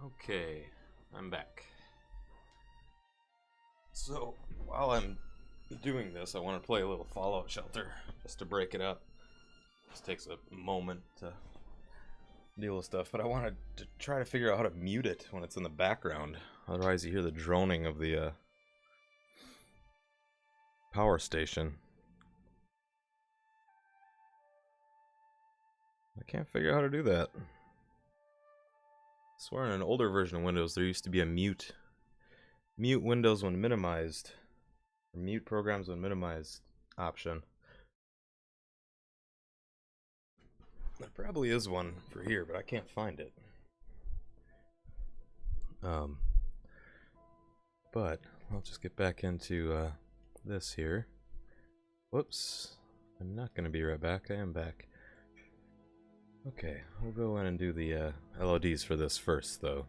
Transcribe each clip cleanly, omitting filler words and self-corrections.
Okay, I'm back. So, while I'm doing this, I want to play a little Fallout Shelter, just to break it up. Just takes a moment to deal with stuff, but I wanted to try to figure out how to mute it when it's in the background. Otherwise you hear the droning of the power station. I can't figure out how to do that. I swear in an older version of Windows there used to be a mute Windows when minimized, or mute programs when minimized option. There probably is one for here, but I can't find it. But I'll just get back into this here. Whoops, I'm not gonna be right back. I am back. Okay, we'll go in and do the LODs for this first, though.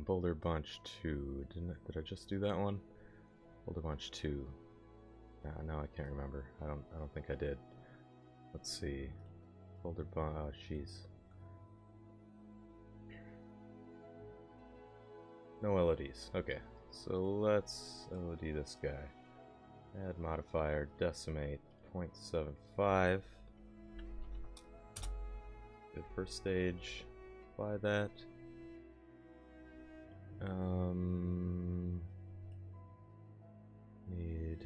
Boulder Bunch 2. Did I just do that one? Boulder Bunch 2. No, I can't remember. I don't think I did. Let's see. Boulder Bunch. Oh, jeez. No LODs. Okay, so let's LOD this guy. Add modifier, decimate 0.75. Good first stage. Apply that. Need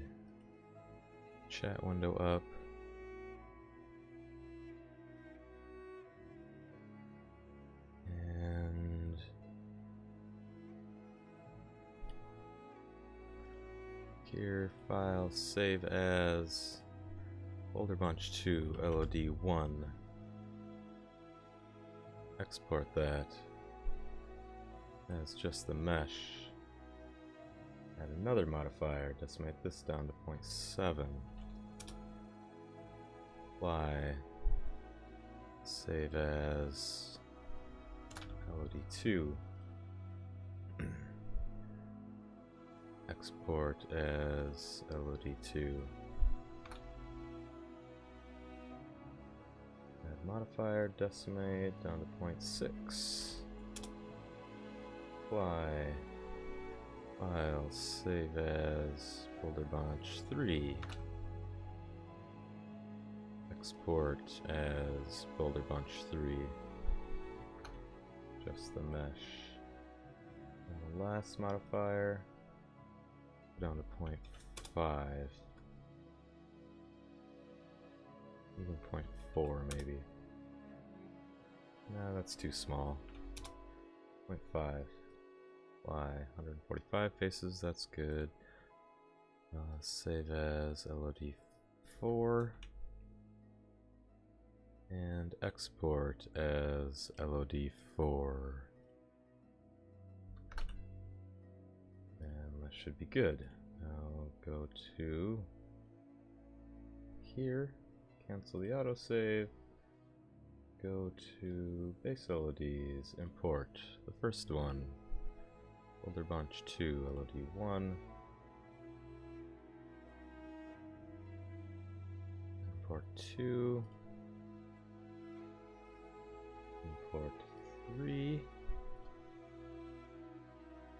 chat window up. And here, file, save as Boulder Bunch 2, LOD 1. Export that as just the mesh. Add another modifier, decimate this down to 0.7. Apply. Save as LOD2. Export as LOD2. Add modifier, decimate down to 0.6. Apply. File, save as Boulder Bunch 3. Export as Boulder Bunch 3. Just the mesh. And the last modifier, down to 0.5. Even 0.4 maybe. No, that's too small. 0.5. Apply 145 faces, that's good. Save as LOD4. And export as LOD4. And that should be good. Now go to here, cancel the autosave, go to base LODs, import the first one, Boulder Bunch 2, LOD1, import 2, import 3,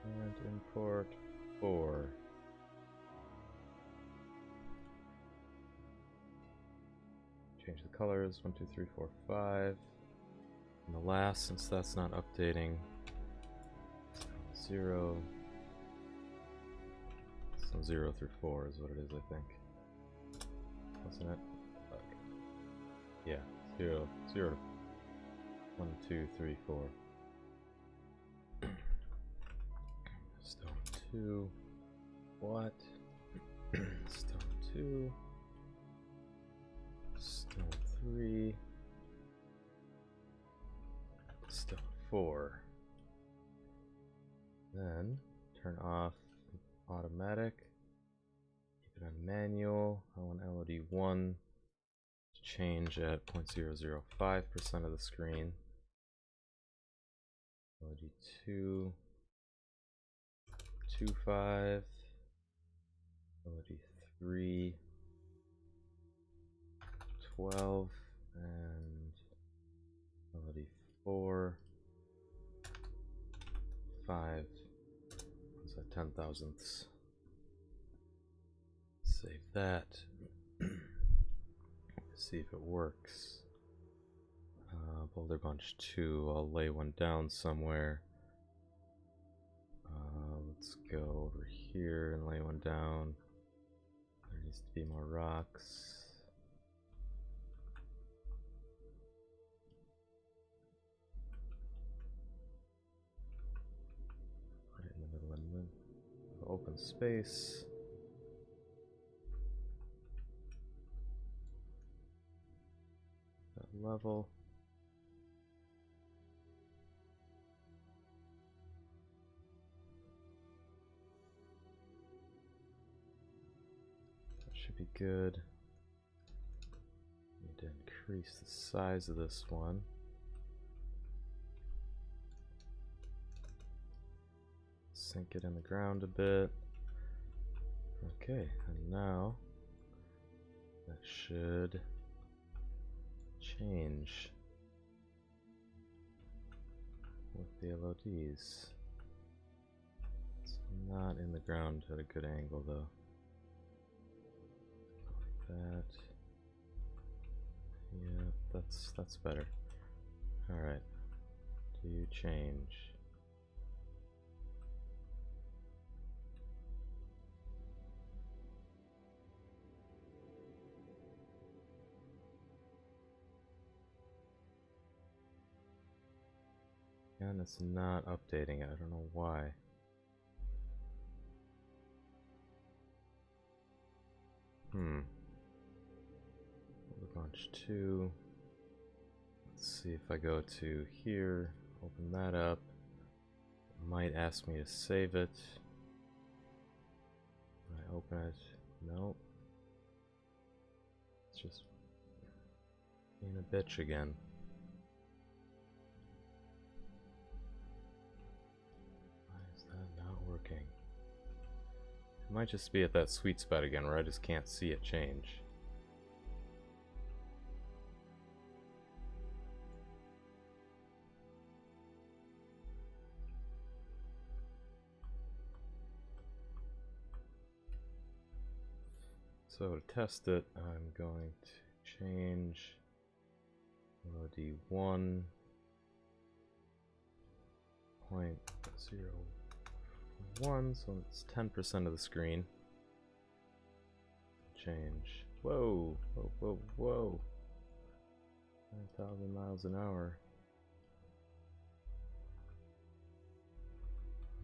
and import 4. Change the colors, 1, 2, 3, 4, 5. And the last, since that's not updating, 0. So 0 through 4 is what it is, I think. Wasn't it? Okay. Yeah, 0, 0, 1, 2, 3, 4. Stone 2. What? Stone 2. Stone 3. Stone 4. Then turn off automatic. Keep it on manual. I want LOD1 to change at 0.005% of the screen. LOD2 2.5. LOD3 12, and LOD4 5. What's that? 10 thousandths. Save that. See if it works. Boulder Bunch 2. I'll lay one down somewhere. Let's go over here and lay one down. There needs to be more rocks. Right in the middle of the open space. That level. Should be good. Need to increase the size of this one. Sink it in the ground a bit. Okay, and now that should change with the LODs. It's not in the ground at a good angle though. That. Yeah, that's better. Alright. Do you change? And it's not updating it. I don't know why. Bunch 2. Let's see if I go to here, open that up. It might ask me to save it. When I open it, nope. It's just being a bitch again. Why is that not working? It might just be at that sweet spot again where I just can't see it change. So to test it, I'm going to change LOD 1.0, so it's 10% of the screen. Change. Whoa, whoa, whoa, whoa. 9,000 miles an hour.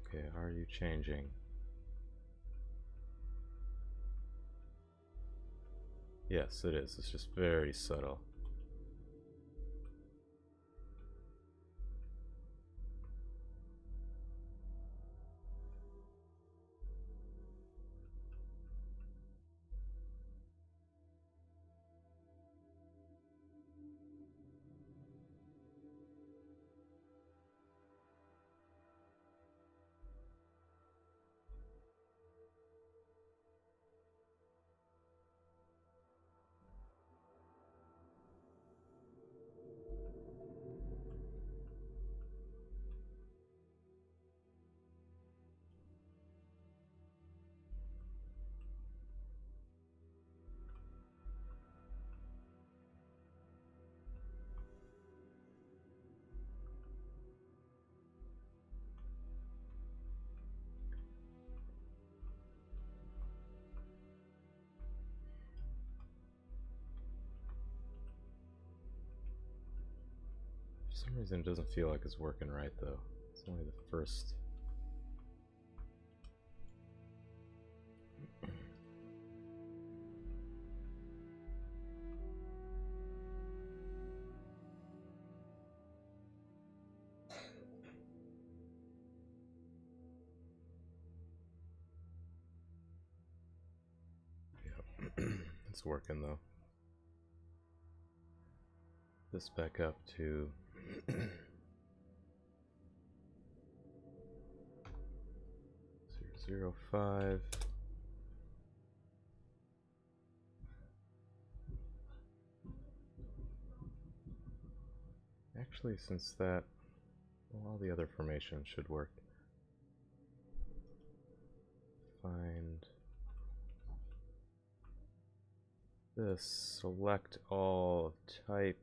Okay, are you changing? Yes, it is. It's just very subtle. For some reason it doesn't feel like it's working right though. It's only the first. Yep. It's working though. This back up to 0.05. Actually, since that, well, all the other formations should work. find this, select all of type.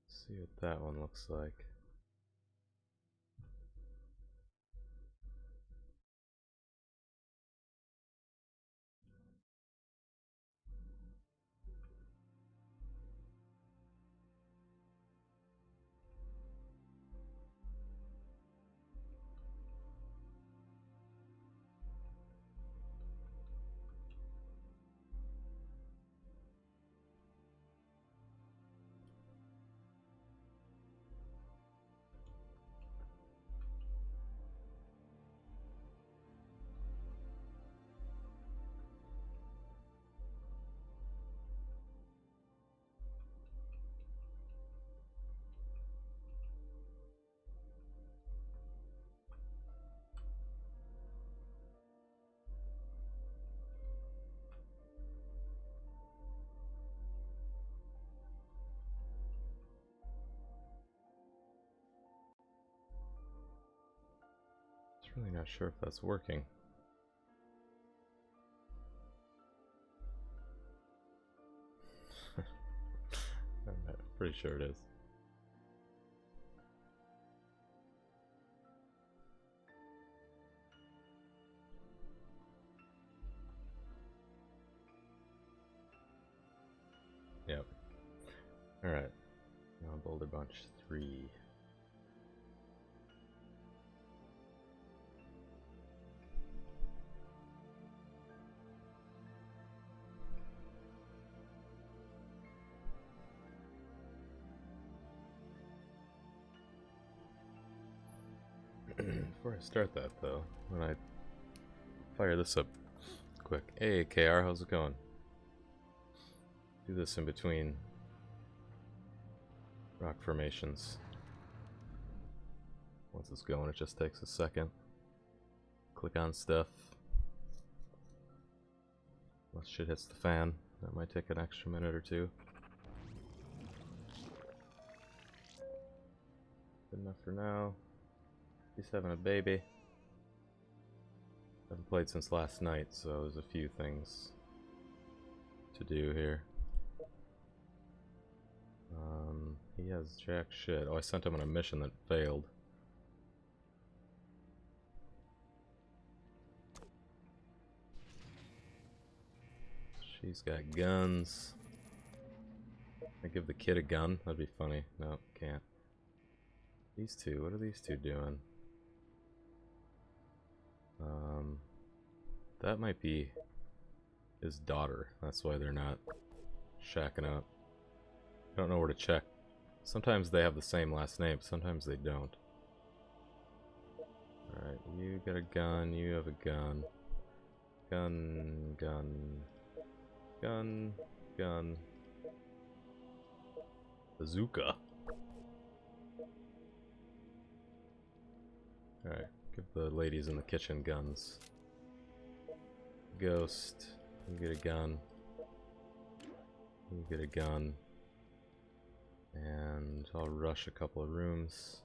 See what that one looks like. Really not sure if that's working. I'm pretty sure it is. Yep. Alright. Now Boulder Bunch 3. Before I start that though, when I fire this up quick. Hey KR, how's it going? Do this in between rock formations. Once it's going, it just takes a second. Click on stuff. Once shit hits the fan, that might take an extra minute or two. Good enough for now. He's having a baby. Haven't played since last night, so there's a few things to do here. He has jack shit. Oh, I sent him on a mission that failed. She's got guns. I give the kid a gun. That'd be funny. No, can't. These two. What are these two doing? That might be his daughter. That's why they're not shacking up. I don't know where to check. Sometimes they have the same last name, sometimes they don't. Alright, you got a gun, you have a gun. Gun, gun, gun, gun. Bazooka. Alright, give the ladies in the kitchen guns. Ghost, you get a gun. You get a gun. And I'll rush a couple of rooms.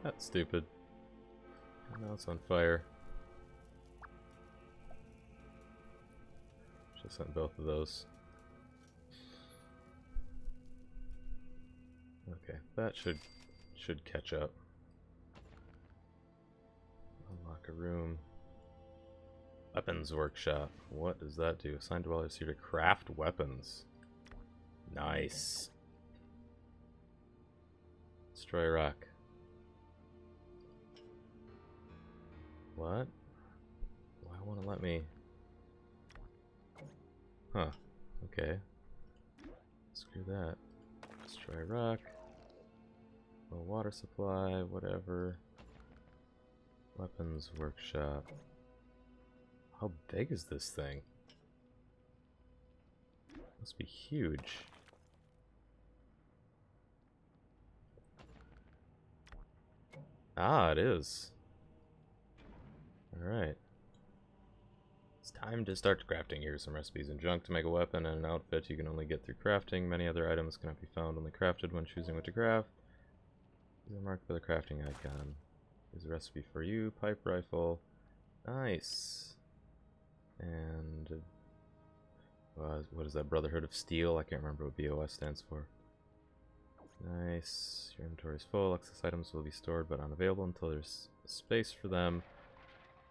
That's stupid. Now it's on fire. Just sent both of those. Okay, that should catch up. Unlock a room. Weapons workshop. What does that do? Assigned dwellers here to craft weapons. Nice. Destroy rock. What? Why won't it let me? Huh. Okay. Screw that. Destroy rock. Low water supply, whatever. Weapons workshop. How big is this thing? Must be huge. Ah, it is. Alright. It's Time to start crafting. Here are some recipes and junk to make a weapon and an outfit you can only get through crafting. Many other items cannot be found, only crafted when choosing what to craft. These are marked by the crafting icon. Here's a recipe for you. Pipe rifle. Nice. And what is that? Brotherhood of Steel? I can't remember what BOS stands for. Nice. Your inventory is full. Excess items will be stored but unavailable until there's space for them.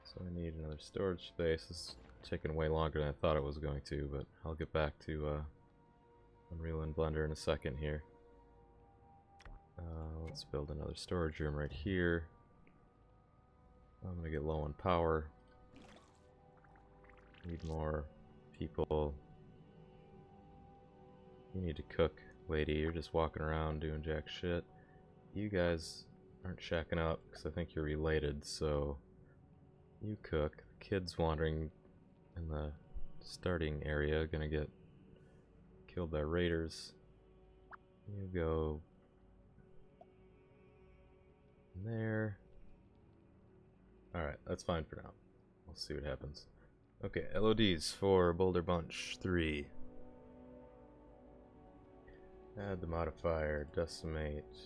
So I need another storage space. This is taking way longer than I thought it was going to, but I'll get back to Unreal and Blender in a second here. Let's build another storage room right here. I'm gonna get low on power. Need more people. You need to cook, lady. You're just walking around doing jack shit. You guys aren't shacking up because I think you're related, so you cook. The kids wandering in the starting area gonna get killed by raiders. You go in there. Alright, that's fine for now. We'll see what happens. Okay, LODs for Boulder Bunch 3. Add the modifier, decimate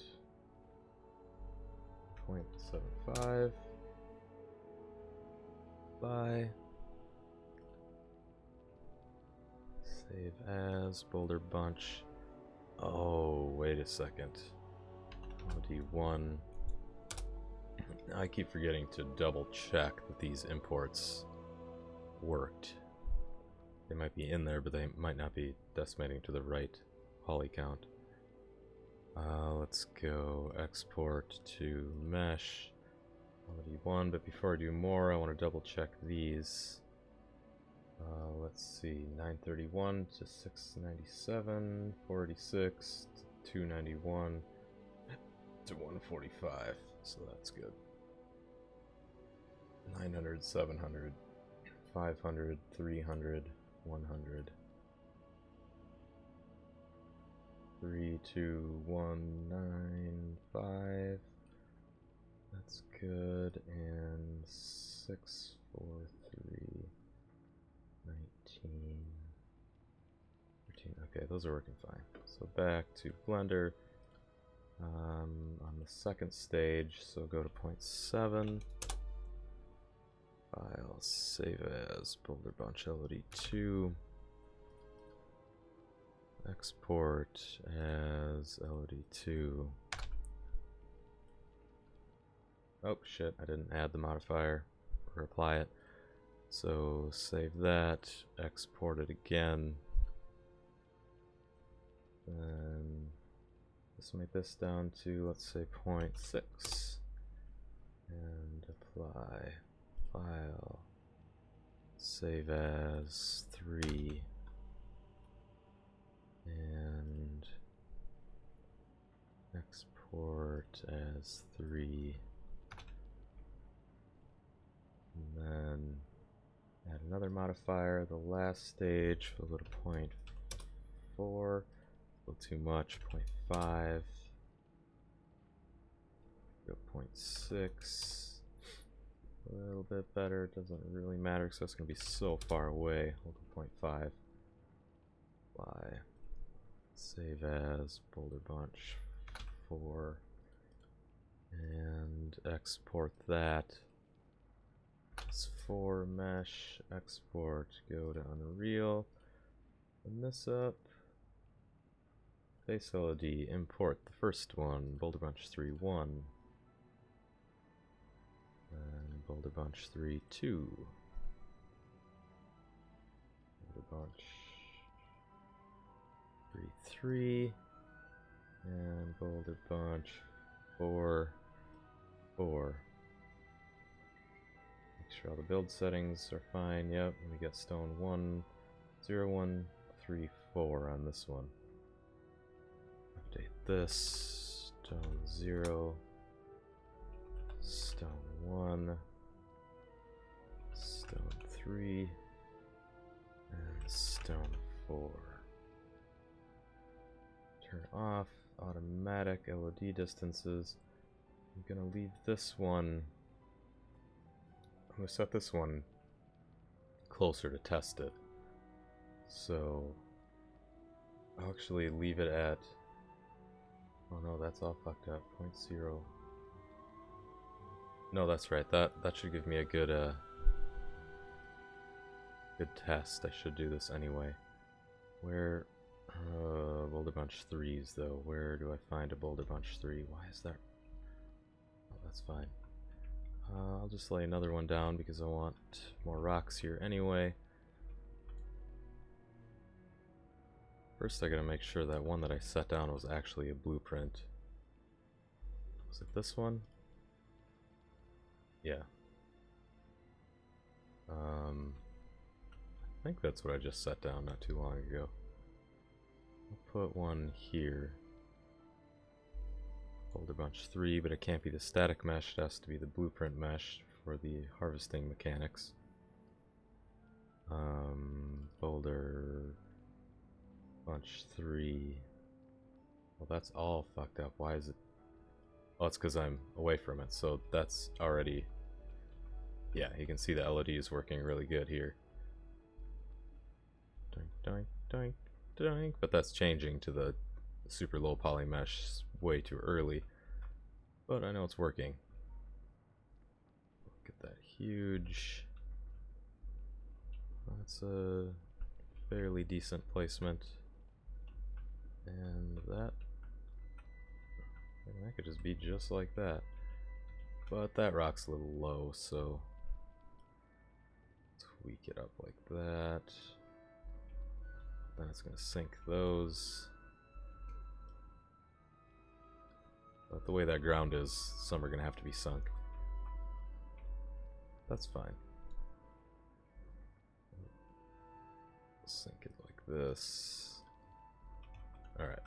0.75 by save as Boulder Bunch. Oh, wait a second. LOD1. I keep forgetting to double check that these imports worked. They might be in there, but they might not be decimating to the right poly count. Let's go export to mesh LOD1, but before I do more, I want to double check these. Let's see, 931 to 697, 486 to 291 to 145, so that's good. 900, 700, 500, 300, 100. 32195. That's good. And 643 19 13. Okay, those are working fine. So back to Blender. On the second stage, so go to 0.7. File, save as Boulder Bunch LOD2. Export as LOD2. Oh shit, I didn't add the modifier or apply it. So save that, export it again. Then decimate this down to, let's say, 0.6. And apply. File. Save as 3. And export as 3. And then add another modifier. The last stage, we'll go to 0.4. A little too much. 0.5. Go 0.6. A little bit better. Doesn't really matter because that's going to be so far away. We'll do 0.5. Apply. Save as Boulder Bunch 4. And export that. It's 4 mesh. Export. Go to Unreal. Open this up. Face LOD. Import the first one. Boulder Bunch 3.1. And Boulder Bunch 3.2. Boulder Bunch 3.3. And Boulder Bunch 4.4. Make sure all the build settings are fine. Yep, we got stone 10134 on this one. Update this. Stone 0. Stone 1. Stone 3. And stone 4. Turn off automatic LOD distances. I'm gonna leave this one. I'm gonna set this one closer to test it. So I'll actually leave it at, oh no, that's all fucked up, 0.0. No, that's right, that should give me a good good test. I should do this anyway. Where, Boulder Bunch 3s though, where do I find a Boulder Bunch 3? Why is that? Oh, that's fine. I'll just lay another one down because I want more rocks here anyway. First I gotta make sure that one that I set down was actually a blueprint. Was it this one? Yeah. I think that's what I just set down not too long ago. I'll put one here. Boulder Bunch 3, but it can't be the static mesh, it has to be the blueprint mesh for the harvesting mechanics. Boulder Bunch 3. Well, that's all fucked up. Why is it? Oh, it's because I'm away from it, so that's already... Yeah, you can see the LOD is working really good here. Doink, doink, doink, doink. But that's changing to the super low poly mesh way too early. But I know it's working. Look at that huge... That's a fairly decent placement. And that... That could just be just like that. But that rock's a little low, so... Tweak it up like that. Then it's going to sink those. But the way that ground is, some are going to have to be sunk. That's fine. Sink it like this. Alright.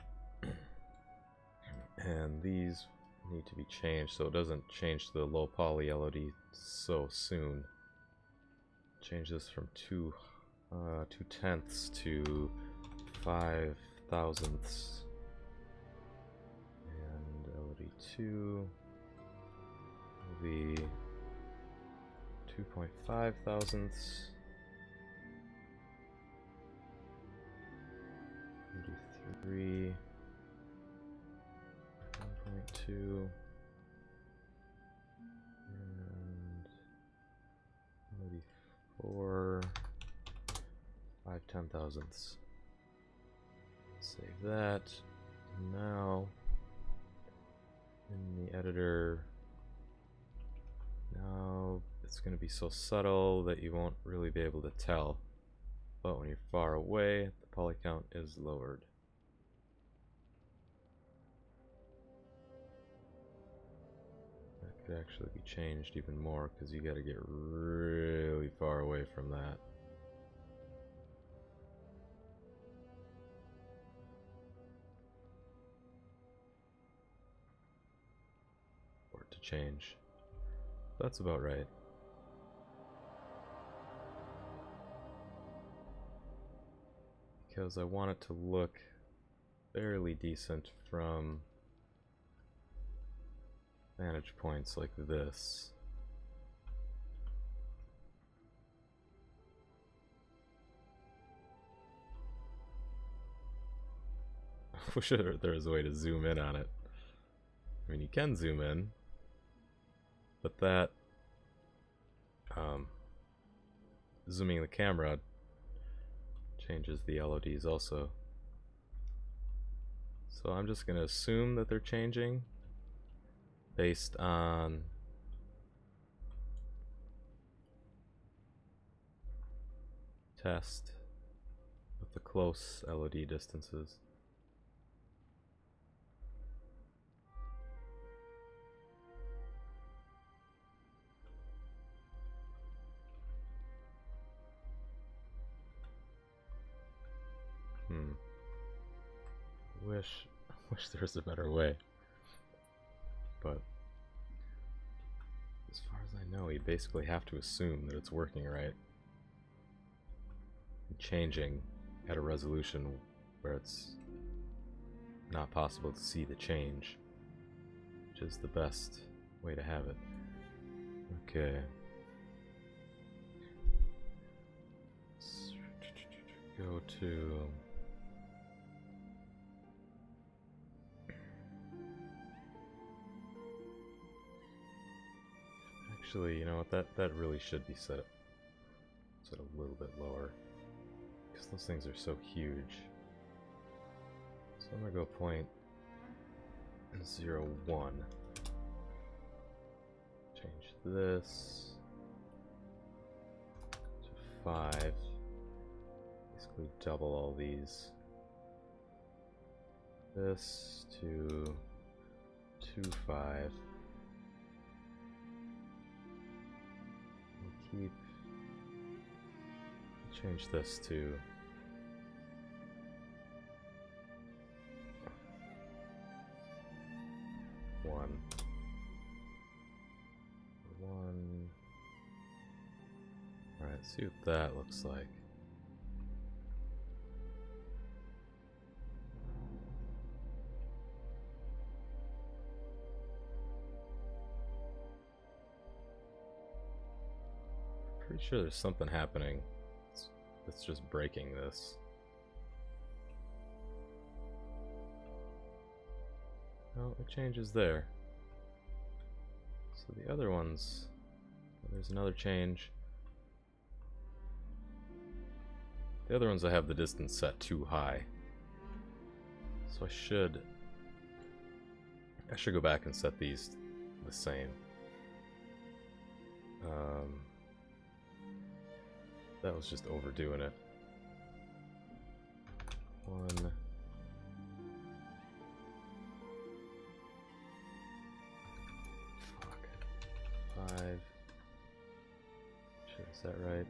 And these need to be changed so it doesn't change the low poly LOD so soon. Change this from 2/10ths to 5/1000ths. And LOD2 will be 2.5/1000ths. LOD3 1.2. And LOD4 5/10,000ths. Save that. Now in the editor, now it's going to be so subtle that you won't really be able to tell. But when you're far away, the poly count is lowered. That could actually be changed even more because you got to get really far away from that. For it to change. That's about right. Because I want it to look fairly decent from vantage points like this. I wish there was a way to zoom in on it. I mean, you can zoom in, but that zooming the camera changes the LODs also. So I'm just going to assume that they're changing based on test with the close LOD distances. Wish there was a better way. But as far as I know, you basically have to assume that it's working right. And changing at a resolution where it's not possible to see the change, which is the best way to have it. Okay. go to actually, you know what, that really should be set a little bit lower, because those things are so huge. So I'm gonna go 0.01. Change this to 5. Basically double all these. This to 2.5. We'll change this to 1. Alright, see what that looks like. Pretty sure there's something happening that's just breaking this. Oh, it changes there. So the other ones, there's another change. The other ones I have the distance set too high. So I should go back and set these the same. That was just overdoing it. 1. Fuck. 5. Shit, is that right?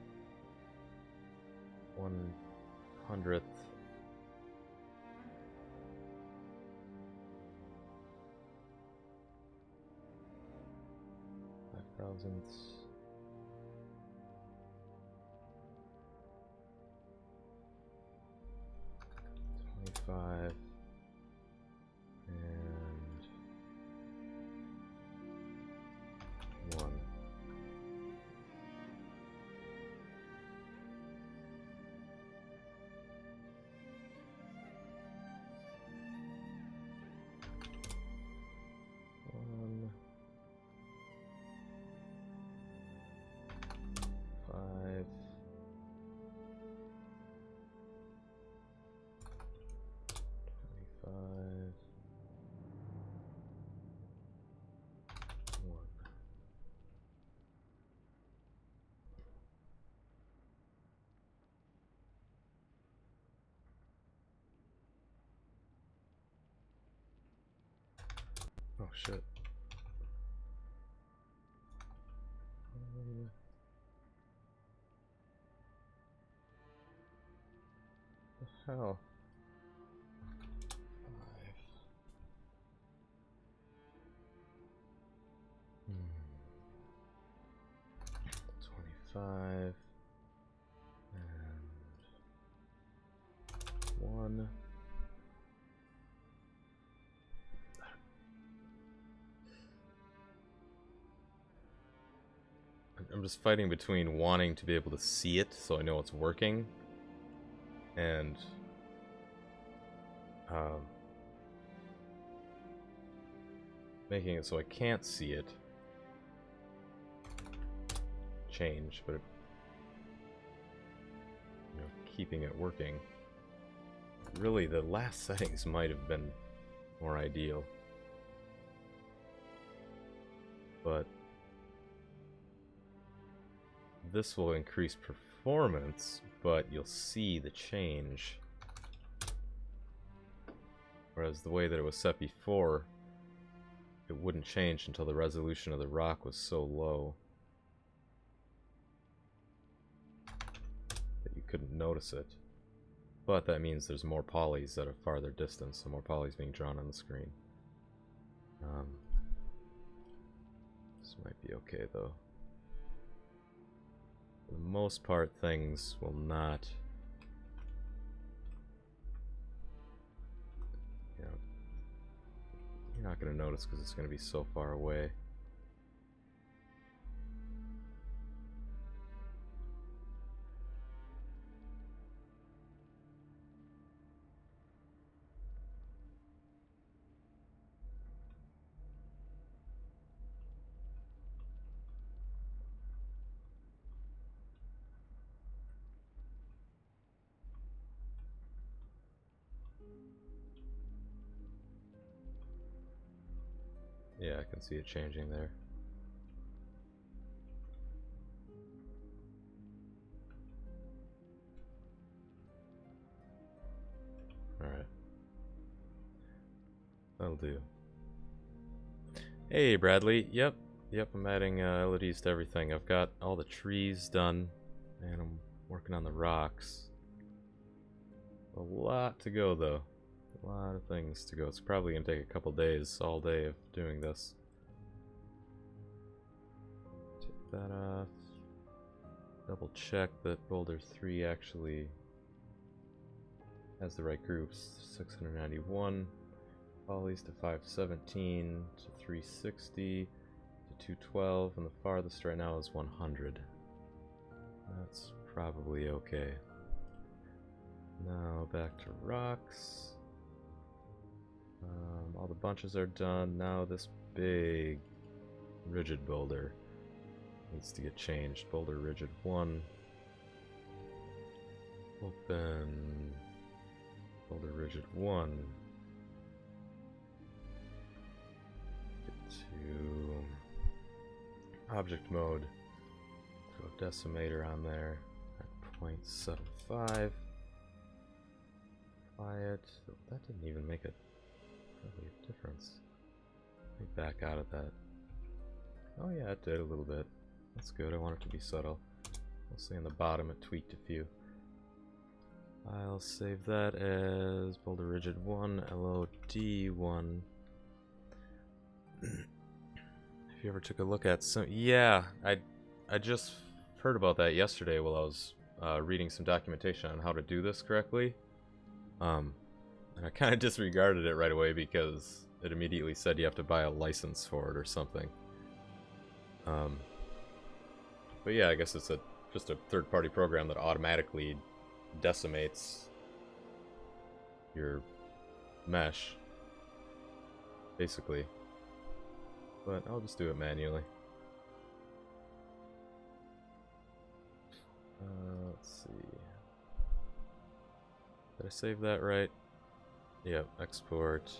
1/100th. 5,000ths. 25 and 1. One. 5. 5. 1. Oh shit. The hell? 25 and 1. I'm just fighting between wanting to be able to see it so I know it's working and making it so I can't see it change, but you know, keeping it working. Really, the last settings might have been more ideal, but this will increase performance, but you'll see the change. Whereas the way that it was set before, it wouldn't change until the resolution of the rock was so low that you couldn't notice it. But that means there's more polys at a farther distance, so more polys being drawn on the screen. This might be okay though. For the most part, things will not, you know, you're not going to notice because it's going to be so far away. Yeah, I can see it changing there. Alright. That'll do. Hey, Bradley. Yep, I'm adding LODs to everything. I've got all the trees done, and I'm working on the rocks. A lot to go, though. A lot of things to go. It's probably going to take a couple days, all day, of doing this. Take that off. Double check that Boulder 3 actually has the right groups. 691. Polys to 517 to 360 to 212, and the farthest right now is 100. That's probably okay. Now back to rocks. All the bunches are done. Now this big rigid boulder needs to get changed. Boulder rigid 1. Open boulder rigid 1. To object mode, throw a decimator on there at 0.75. Apply it. That didn't even make really a difference. Let me back out of that. Oh yeah, it did a little bit. That's good. I want it to be subtle. We'll see on the bottom it tweaked a few. I'll save that as Boulder Rigid 1, LOD 1. If you ever took a look at some, yeah, I just heard about that yesterday while I was reading some documentation on how to do this correctly, and I kind of disregarded it right away because it immediately said you have to buy a license for it or something. But yeah, I guess it's just a third-party program that automatically decimates your mesh, basically. But I'll just do it manually. Let's see. Did I save that right? Yep, export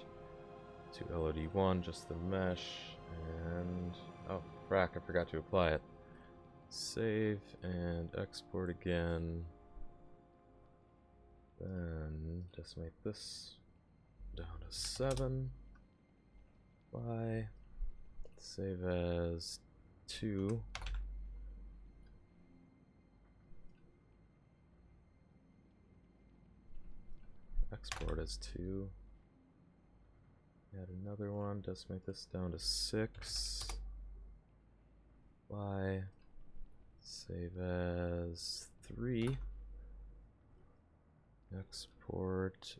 to LOD1, just the mesh, and oh, frack, I forgot to apply it. Save and export again. Then decimate this down to 7. Apply. Save as 2. Export as 2. Add another one. Decimate this down to 6. Apply. Save as 3. Export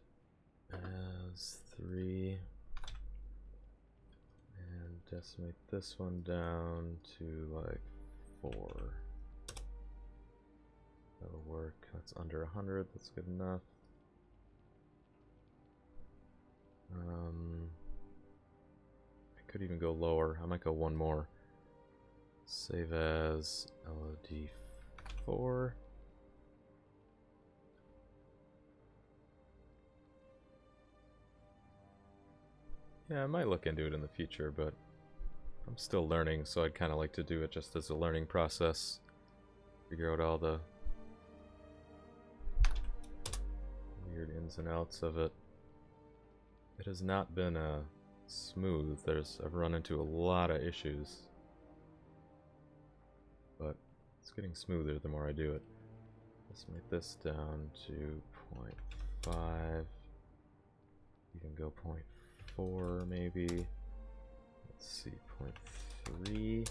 as 3. And decimate this one down to like 4. That'll work. That's under 100. That's good enough. I could even go lower. I might go one more. Save as LOD4. Yeah, I might look into it in the future, but I'm still learning, so I'd kind of like to do it just as a learning process. Figure out all the weird ins and outs of it. It has not been smooth. I've run into a lot of issues. But it's getting smoother the more I do it. Let's make this down to 0.5. You can go 0.4 maybe. Let's see, 0.3.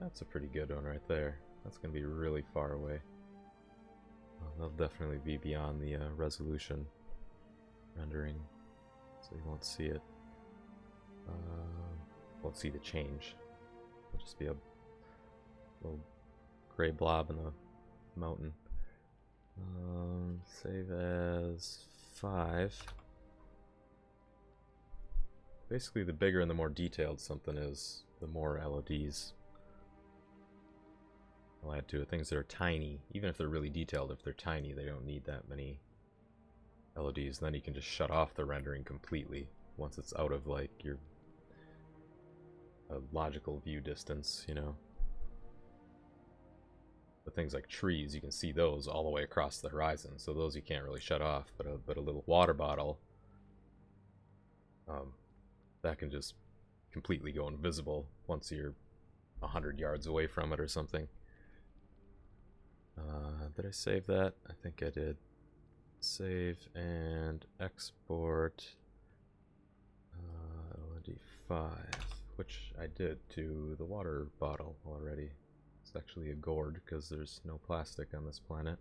That's a pretty good one right there. That's going to be really far away. Well, they'll definitely be beyond the resolution rendering, so you won't see it. Won't see the change. It'll just be a little gray blob in the mountain. Save as 5. Basically, the bigger and the more detailed something is, the more LODs I'll add to it. Things that are tiny, even if they're really detailed, if they're tiny, they don't need that many LODs. Then you can just shut off the rendering completely once it's out of like your a logical view distance, you know. But things like trees, you can see those all the way across the horizon, so those you can't really shut off. But a little water bottle, that can just completely go invisible once you're 100 yards away from it or something. Did I save that? I think I did. Save and export LOD 5, which I did to the water bottle already. It's actually a gourd because there's no plastic on this planet.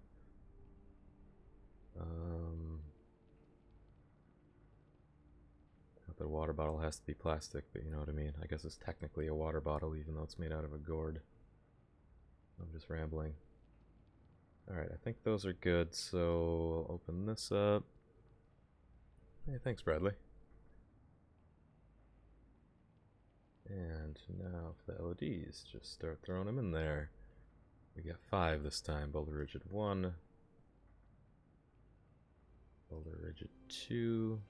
Not that a water bottle has to be plastic, but you know what I mean. I guess it's technically a water bottle even though it's made out of a gourd. I'm just rambling. Alright, I think those are good, so I'll open this up. Hey, thanks, Bradley. And now for the LODs, just start throwing them in there. We got 5 this time. Boulder Rigid 1. Boulder Rigid 2.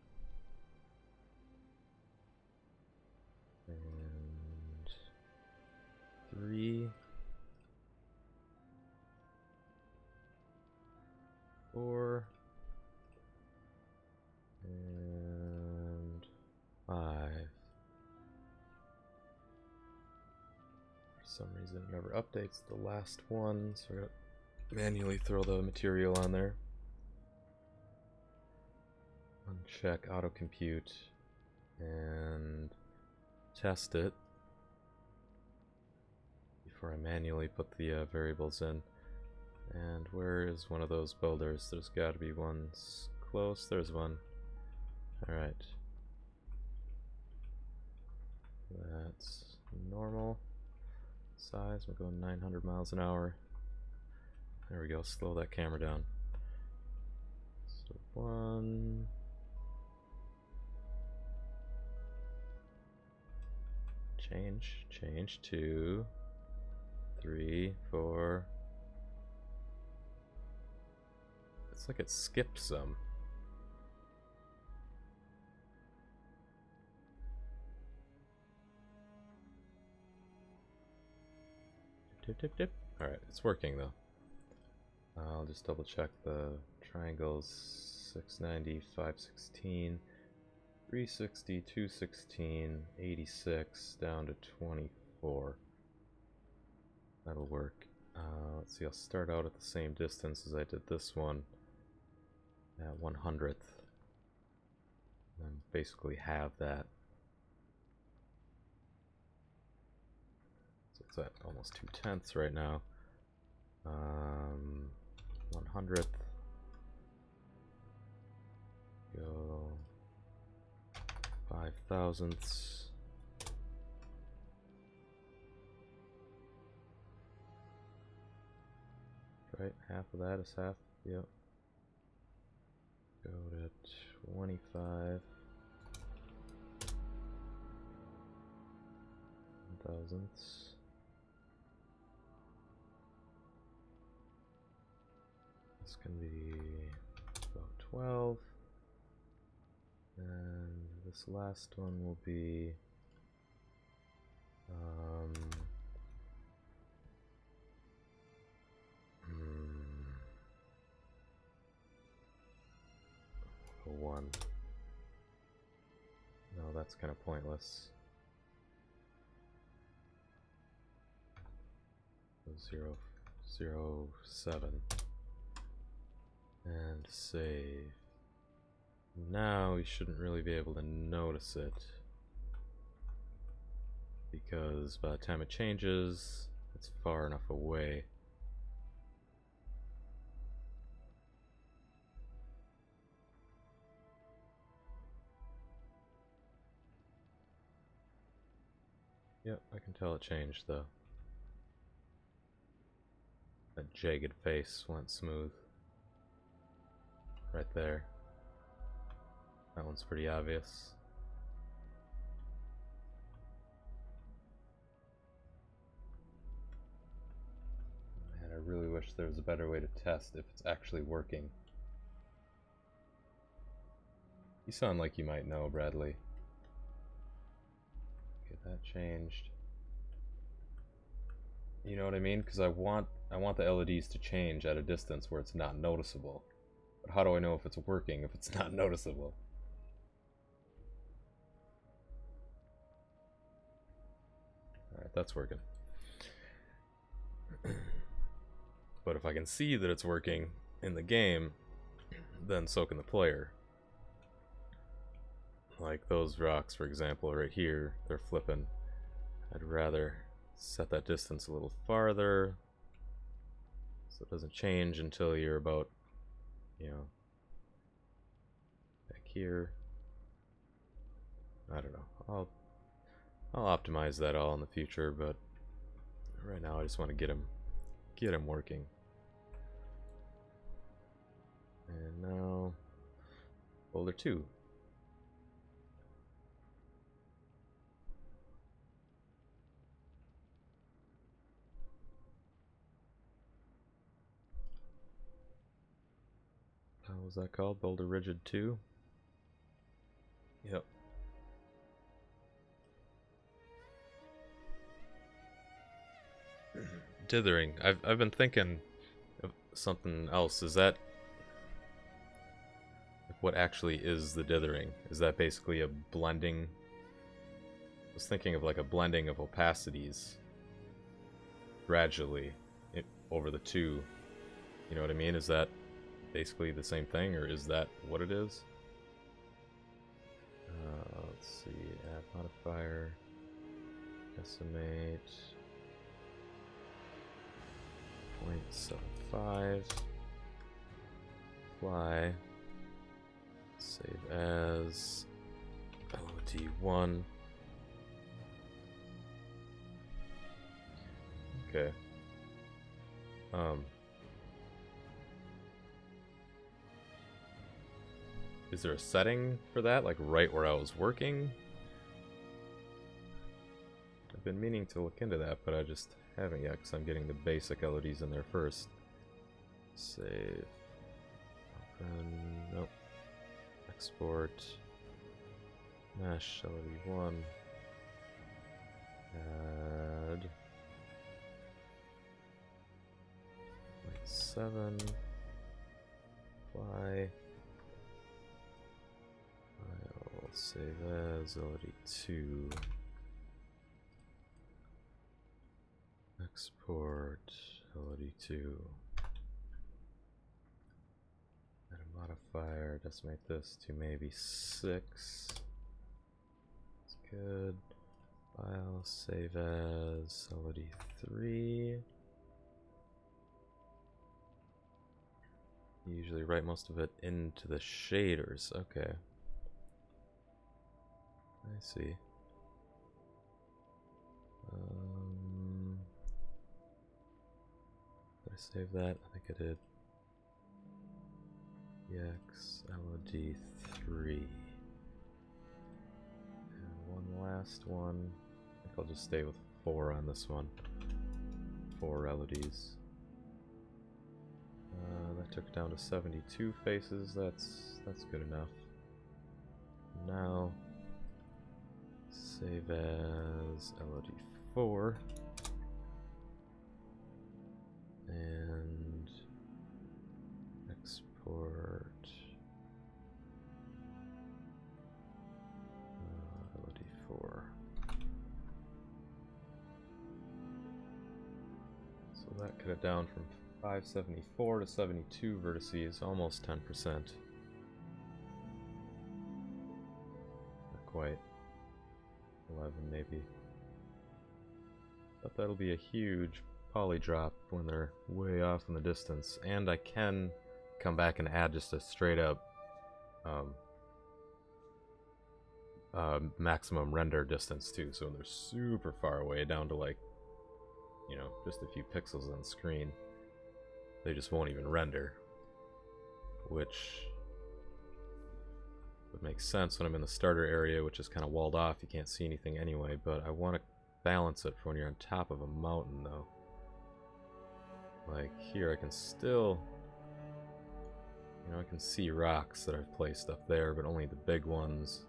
And 3. 4. And 5. For some reason it never updates the last one, so we're gonna manually throw the material on there. Uncheck auto compute and test it before I manually put the variables in. And where is one of those boulders? There's got to be one close. There's one. Alright. That's normal size. We're going 900 miles an hour. There we go. Slow that camera down. So 1. Change 2. 3, 4. It's like it skipped some. Dip. Alright, it's working though. I'll just double check the triangles. 690, 516, 360, 216, 86, down to 24. That'll work. Let's see, I'll start out at the same distance as I did this one. At 100th. And basically have that. So it's at almost 2/10 right now. 100th. Go 5 thousandths. Right, half of that is half. Yep. Go to 25 thousandths. This can be about 12. And this last one will be 1. No, that's kind of pointless. 0, 0, 7. And save. Now we shouldn't really be able to notice it, because by the time it changes, it's far enough away. Yep, I can tell it changed though. That jagged face went smooth. Right there. That one's pretty obvious. Man, I really wish there was a better way to test if it's actually working. You sound like you might know, Bradley. Okay, That changed. You know what I mean? Because I want the LODs to change at a distance where it's not noticeable. But how do I know if it's working if it's not noticeable? Alright, that's working. But if I can see that it's working in the game, then so can the player. Like those rocks, for example, right here, they're flipping. I'd rather set that distance a little farther so it doesn't change until you're about, you know, back here. I don't know. I'll optimize that all in the future, but right now I just want to get him working. And now boulder 2. How was that called? Boulder Rigid 2? Yep. Dithering. I've been thinking of something else. Is that what actually is the dithering? Is that basically a blending? I was thinking of like a blending of opacities gradually over the two. You know what I mean? Is that basically the same thing, or is that what it is? Let's see. Add modifier. Decimate. 0.75. Fly. Save as LOD1. Okay. Is there a setting for that, like right where I was working? I've been meaning to look into that, but I just haven't yet because I'm getting the basic LODs in there first. Save. Open. Nope. Export. Mesh LOD1. Add. 0.7. Fly. I'll save as LOD2. Export LOD2. Add a modifier, decimate this to maybe 6. That's good. File, save as LOD3. Usually write most of it into the shaders. Okay. I see. Did I save that? I think I did. EX LOD3. And one last one. I think I'll just stay with 4 on this one. 4 LODs. That took down to 72 faces. That's good enough. Now save as LOD4 and export LOD4. So that cut it down from 574 to 72 vertices, almost 10%. Not quite. 11 maybe. But that'll be a huge poly drop when they're way off in the distance. And I can come back and add just a straight up maximum render distance too. So when they're super far away, down to like, you know, just a few pixels on the screen, they just won't even render, which would make sense when I'm in the starter area, which is kind of walled off. You can't see anything anyway, but I want to balance it for when you're on top of a mountain, though. Like here, I can still, you know, I can see rocks that I've placed up there, but only the big ones.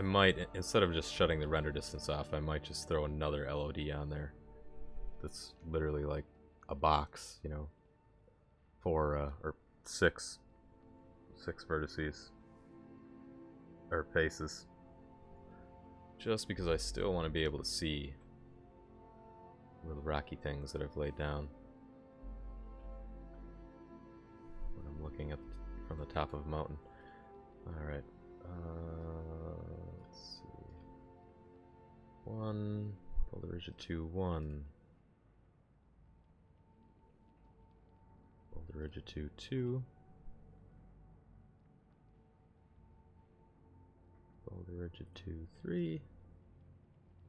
might, instead of just shutting the render distance off, I might just throw another LOD on there. That's literally like a box, you know, for or six vertices or faces. Just because I still want to be able to see little rocky things that I've laid down when I'm looking at from the top of a mountain. All right. Let's see. 1, Boulder Rigid 2, 1. Boulder Rigid 2, 2. Boulder Rigid 2, 3.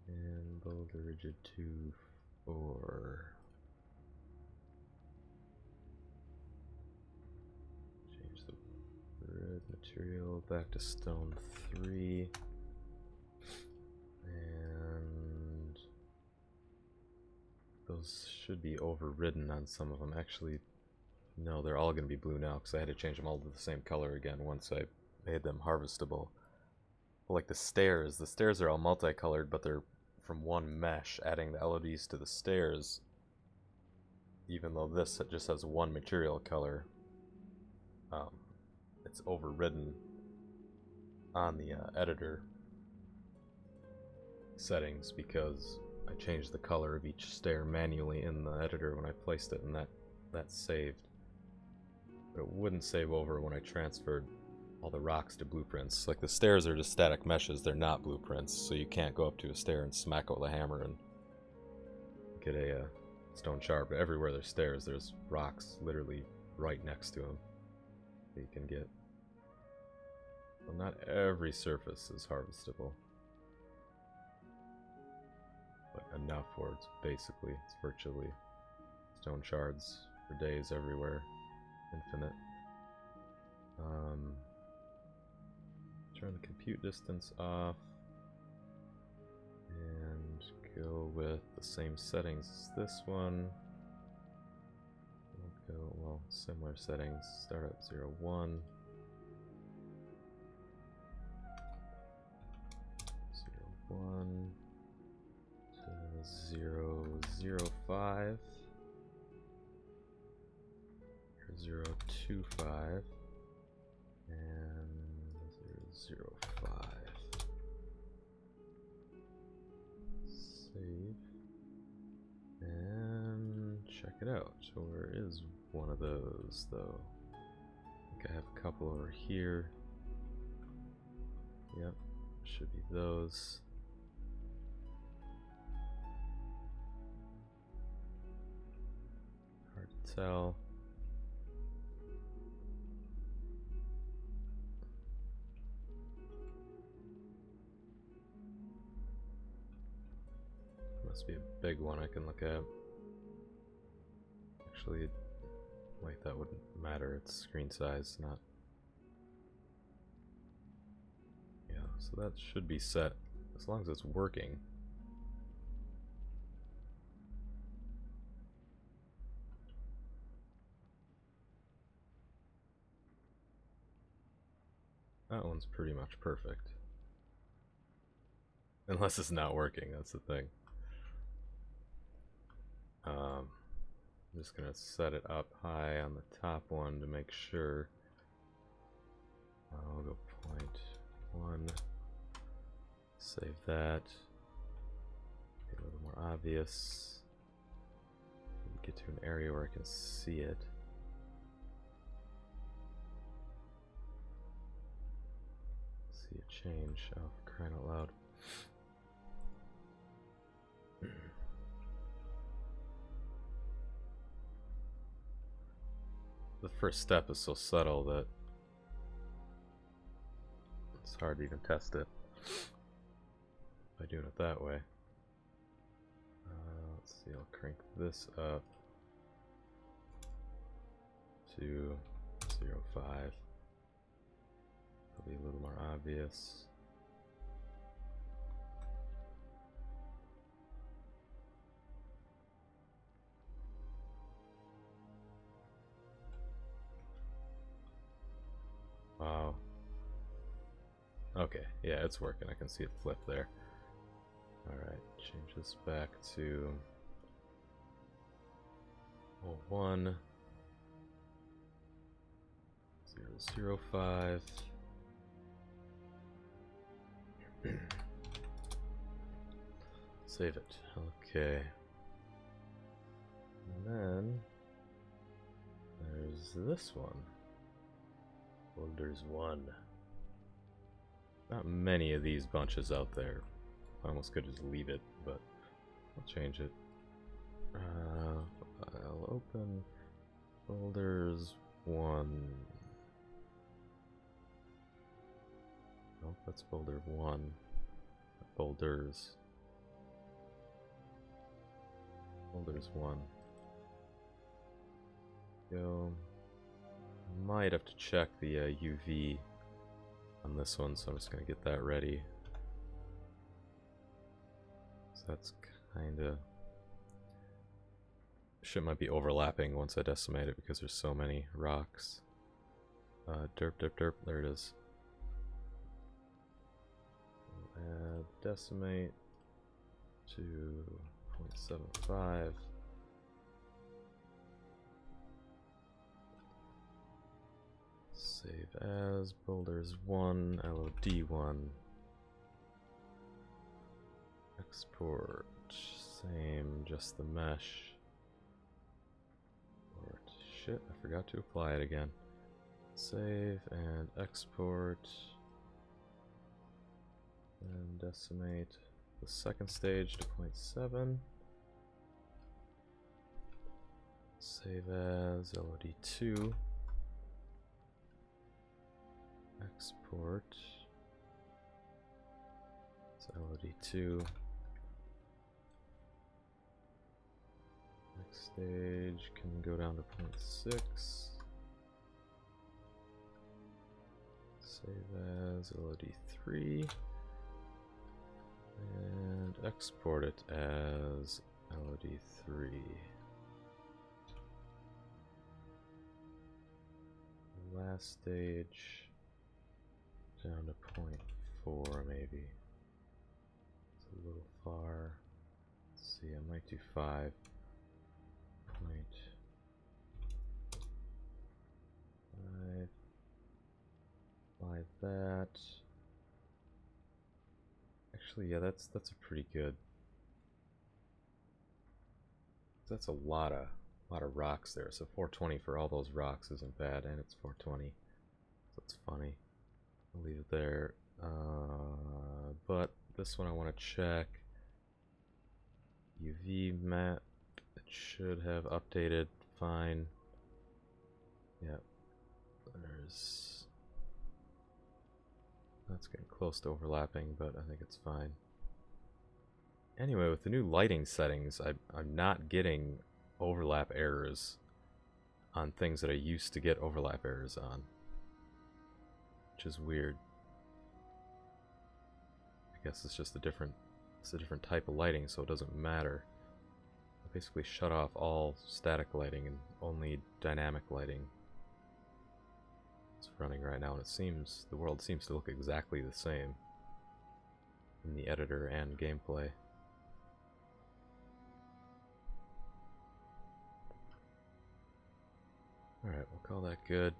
And Boulder Rigid 2, 4. Change the red material back to stone 3. And those should be overridden on some of them. Actually, no, they're all going to be blue now because I had to change them all to the same color again once I made them harvestable. Like the stairs are all multicolored, but they're from one mesh. Adding the LODs to the stairs, even though this just has one material color, it's overridden on the editor settings because I changed the color of each stair manually in the editor when I placed it, and that saved. But it wouldn't save over when I transferred all the rocks to blueprints. Like the stairs are just static meshes, they're not blueprints, so you can't go up to a stair and smack it with a hammer and get a stone shard. But everywhere there's stairs, there's rocks literally right next to them that you can get. Well, not every surface is harvestable, but enough where it's virtually stone shards for days everywhere, infinite. Turn the compute distance off and go with the same settings as this one. We'll go, well, similar settings. Start at 0, 1. 0, 1 to 0, 0, 5. 0, 2, 5. And 0, 0, 5. Save. And check it out. So where is one of those, though? I think I have a couple over here. Yep, should be those. Hard to tell. Must be a big one I can look at. Actually, wait, that wouldn't matter. It's screen size, not. Yeah, so that should be set as long as it's working. That one's pretty much perfect. Unless it's not working, that's the thing. I'm just gonna set it up high on the top one to make sure. I'll go 0.1. Save that. Be a little more obvious. Get to an area where I can see it. See a change. Oh, for crying out loud. The first step is so subtle that it's hard to even test it by doing it that way. Let's see, I'll crank this up to 0.5. It'll be a little more obvious. Wow. Okay, yeah, it's working. I can see it flip there. Alright, change this back to 01 005. Save it. Okay. And then there's this one. Boulders 1. Not many of these bunches out there. I almost could just leave it, but I'll change it. I'll open Boulders 1. Nope, that's Boulder 1. Boulders 1. Go. Might have to check the UV on this one, so I'm just gonna get that ready. So that's kinda... Shit might be overlapping once I decimate it because there's so many rocks. Derp, derp, derp, there it is. Add decimate to 0.75. Save as Boulders 1, LOD 1. Export, same, just the mesh. Shit, I forgot to apply it again. Save and export. And decimate the second stage to 0.7. Save as LOD2. Export. It's LOD2. Next stage can go down to 0.6. Save as LOD3. And export it as LOD3. Last stage down to 0.4 maybe. It's a little far. Let's see, I might do 5. Point 5 like that. Actually, yeah, that's a pretty good. That's a lot of rocks there. So 420 for all those rocks isn't bad, and it's 420. So it's funny. I'll leave it there. But this one I want to check. UV map. It should have updated fine. Yep. There's... That's getting close to overlapping, but I think it's fine. Anyway, with the new lighting settings, I'm not getting overlap errors on things that I used to get overlap errors on. Which is weird. I guess it's just a different type of lighting, so it doesn't matter. Basically shut off all static lighting and only dynamic lighting. It's running right now, and it seems the world seems to look exactly the same in the editor and gameplay. Alright, we'll call that good.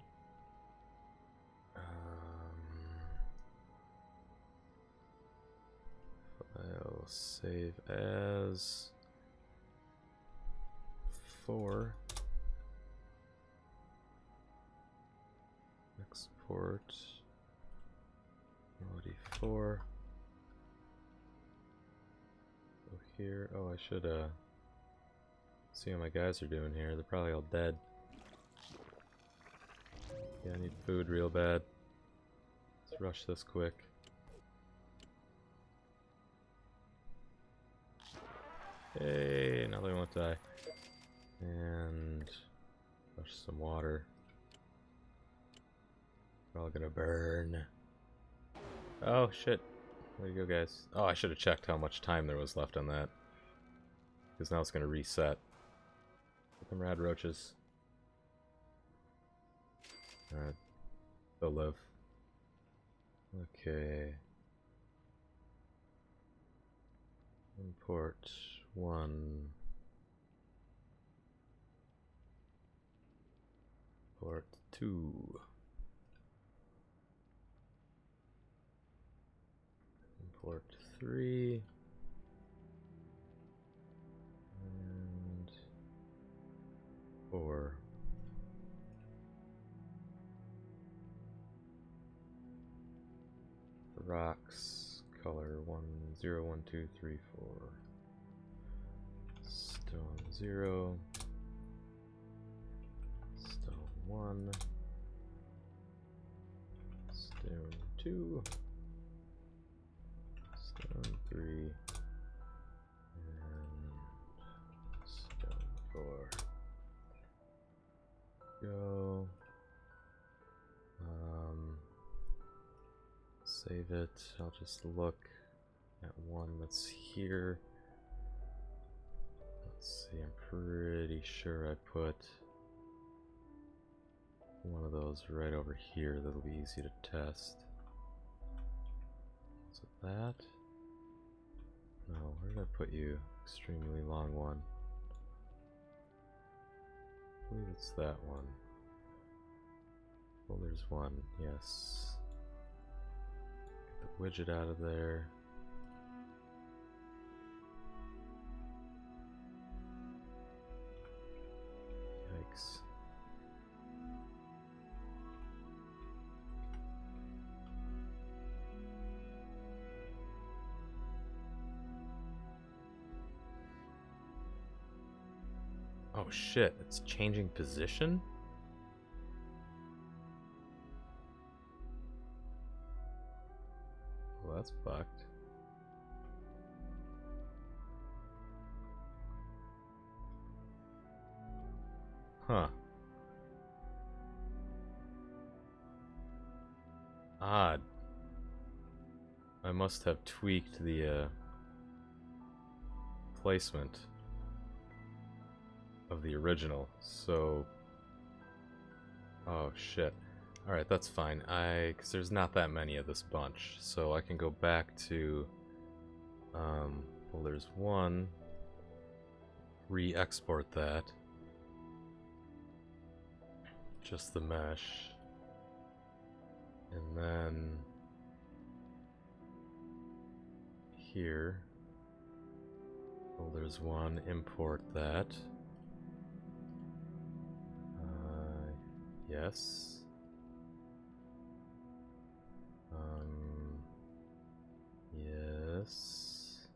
File save as 4. Export LOD4. Go here. Oh, I should see how my guys are doing here. They're probably all dead. Yeah, I need food real bad. Let's rush this quick. Hey, now they won't die. And rush some water. We're all gonna burn. Oh shit. There you go, guys. Oh, I should have checked how much time there was left on that. Because now it's gonna reset. Get them rad roaches. Alright. They'll live. Okay. Import 1. Import 2. Import 3. And 4. Rocks, color 1, 0, 1, 2, 3, 4. Stone 0. Stone 1. Stone 2. Stone 3. And stone 4. Go. Save it. I'll just look at one that's here. Let's see, I'm pretty sure I put one of those right over here that'll be easy to test. Is it that? No, where did I put you? Extremely long one. I believe it's that one. Well, there's one, yes. Get the widget out of there. Yikes. Oh shit, it's changing position? Well, that's fucked. Huh. Odd. I must have tweaked the placement of the original, so... Oh shit. Alright, that's fine. Because there's not that many of this bunch, so I can go back to... well, there's one. Re-export that. Just the mesh. And then... here. Well, there's one. Import that. Yes. Yes.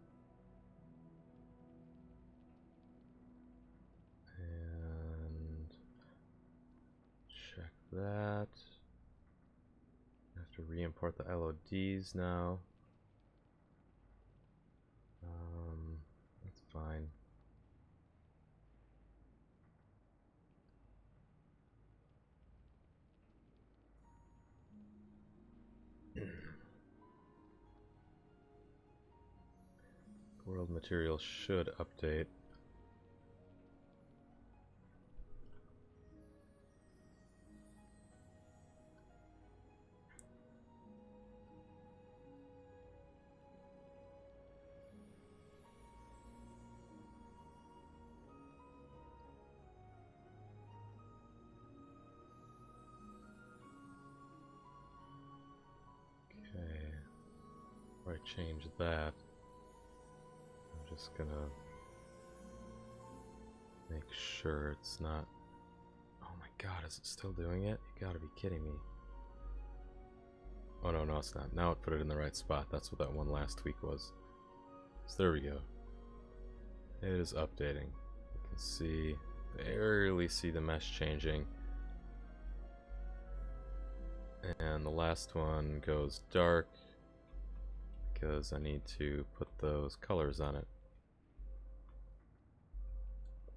And check that. I have to re-import the LODs now. That's fine. World material should update. Okay, before I change that, I'm just gonna make sure it's not... Oh my god, is it still doing it? You gotta be kidding me. Oh no, no it's not. Now it put it in the right spot. That's what that one last tweak was. So there we go. It is updating. You can see, barely see the mesh changing. And the last one goes dark because I need to put those colors on it.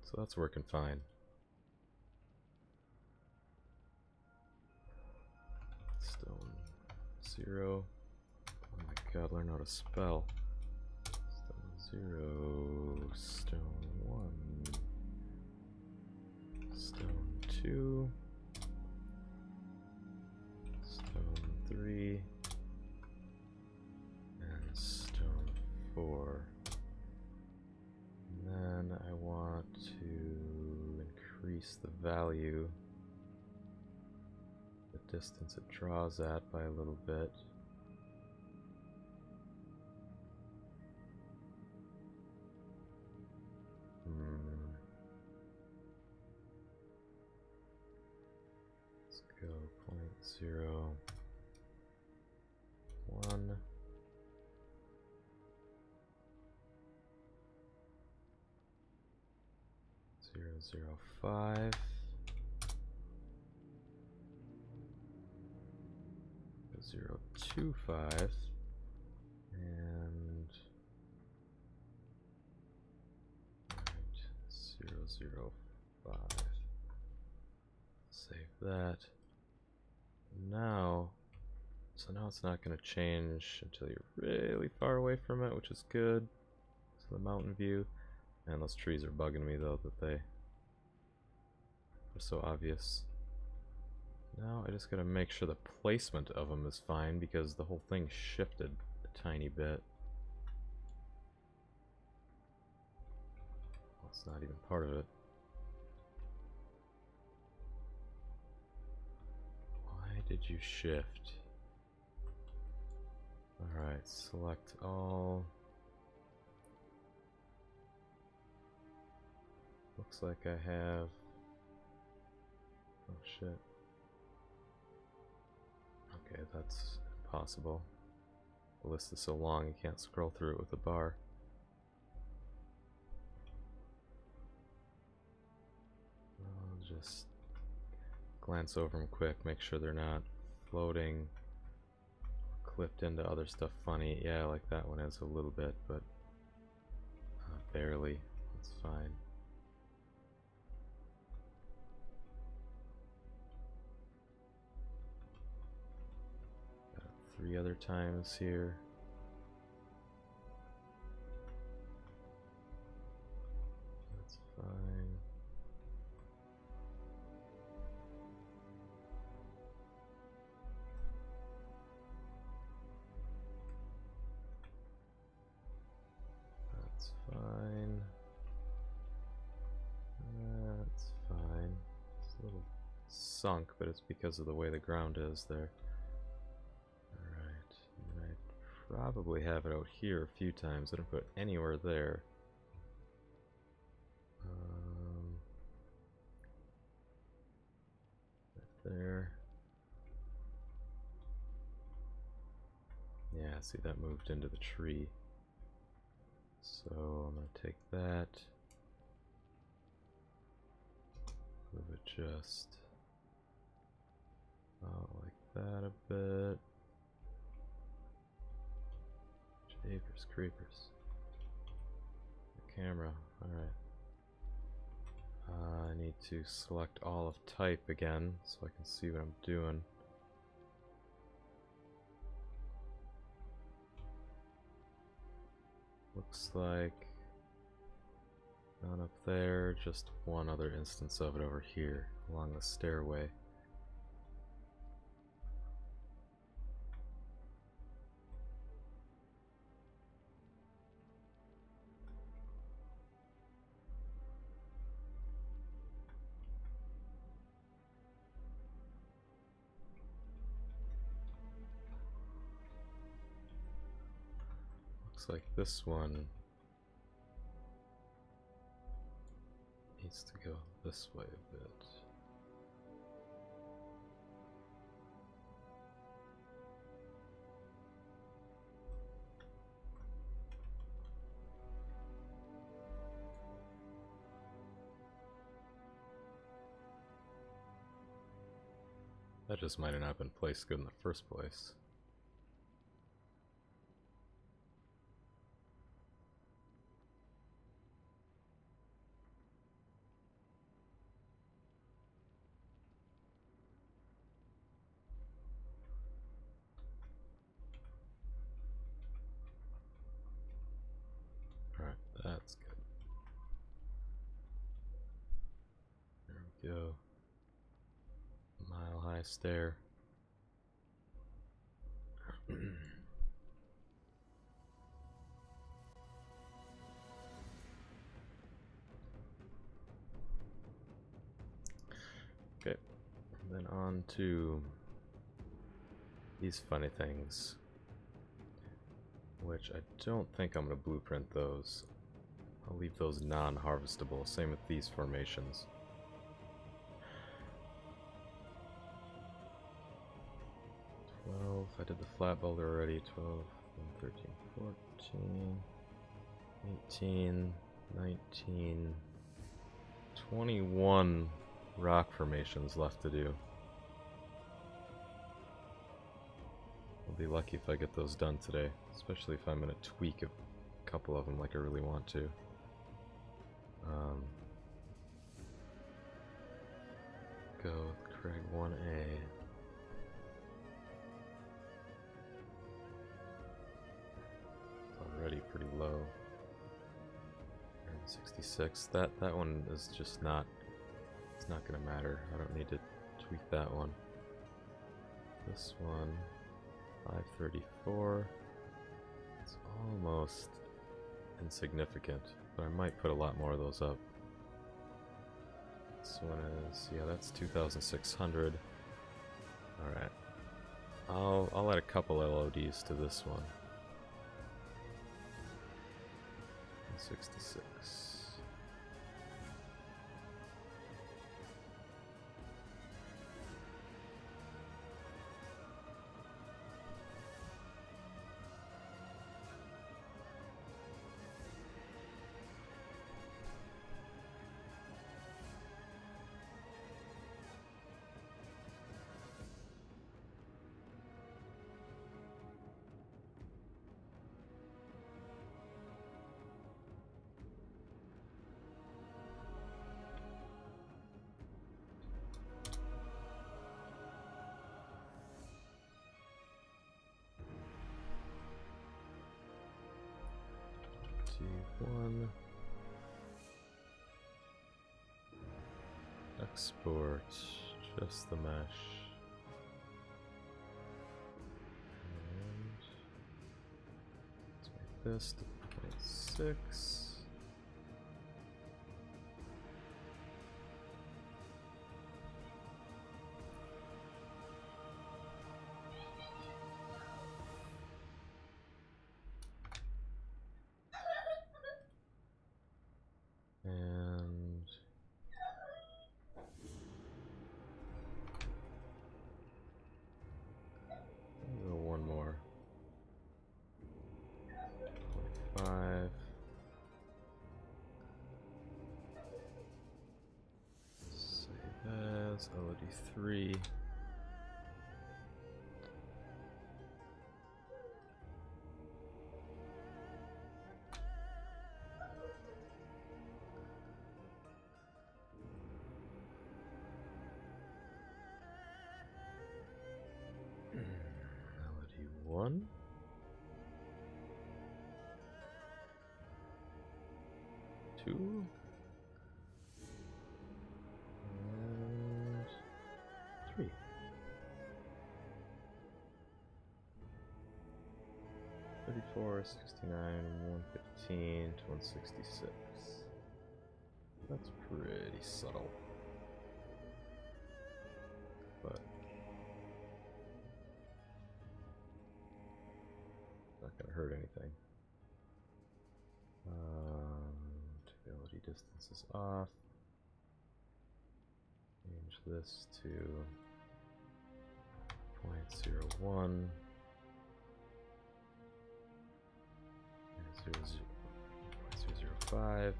So that's working fine. Stone 0. Oh my god, learn how to spell. Stone 0. Stone 1. Stone 2. Stone 3. 4. And then I want to increase the value, the distance it draws at, by a little bit. Let's go 0.01. 0.005. 0.25 and 0.005. Save that. Now, so now it's not going to change until you're really far away from it, which is good. So the mountain view. And those trees are bugging me though, that they are so obvious. Now I just gotta make sure the placement of them is fine, because the whole thing shifted a tiny bit. Well, it's not even part of it. Why did you shift? Alright, select all. Looks like I have... Oh shit. Okay, that's impossible. The list is so long you can't scroll through it with a bar. I'll just glance over them quick, make sure they're not floating, clipped into other stuff funny. Yeah, like that one is a little bit, but barely. That's fine. Got it 3 other times here. That's fine. That's fine. That's fine. It's a little sunk, but it's because of the way the ground is there. Alright, and I probably have it out here a few times. I didn't put it anywhere there. Right there. Yeah, see, that moved into the tree. So I'm going to take that, move it just out like that a bit. Jeepers creepers. The camera, alright. I need to select all of type again so I can see what I'm doing. Looks like none up there, just one other instance of it over here along the stairway. Looks like this one needs to go this way a bit. That just might have not been placed good in the first place. Alright, that's good. There we go. Mile high stair. on to these funny things, which I don't think I'm going to blueprint those. I'll leave those non-harvestable. Same with these formations. I did the flat boulder already. 12, 13, 14, 18, 19, 21 rock formations left to do. I'll be lucky if I get those done today, especially if I'm going to tweak a couple of them like I really want to. Go with Craig 1A. Already pretty low. 66. That one is just not. It's not gonna matter. I don't need to tweak that one. This one, 534. It's almost insignificant, but I might put a lot more of those up. This one is, yeah, that's 2,600. All right. I'll add a couple LODs to this one. 66. One export just the mesh and let's make this to 0.6. And I'll go one more. 0.5. Save as LOD3. LOD1. 2. And 3. 34, 69, 115 to 166. That's pretty subtle. But not gonna hurt anything. Stability distance is off. Change this to 0.01. 0.005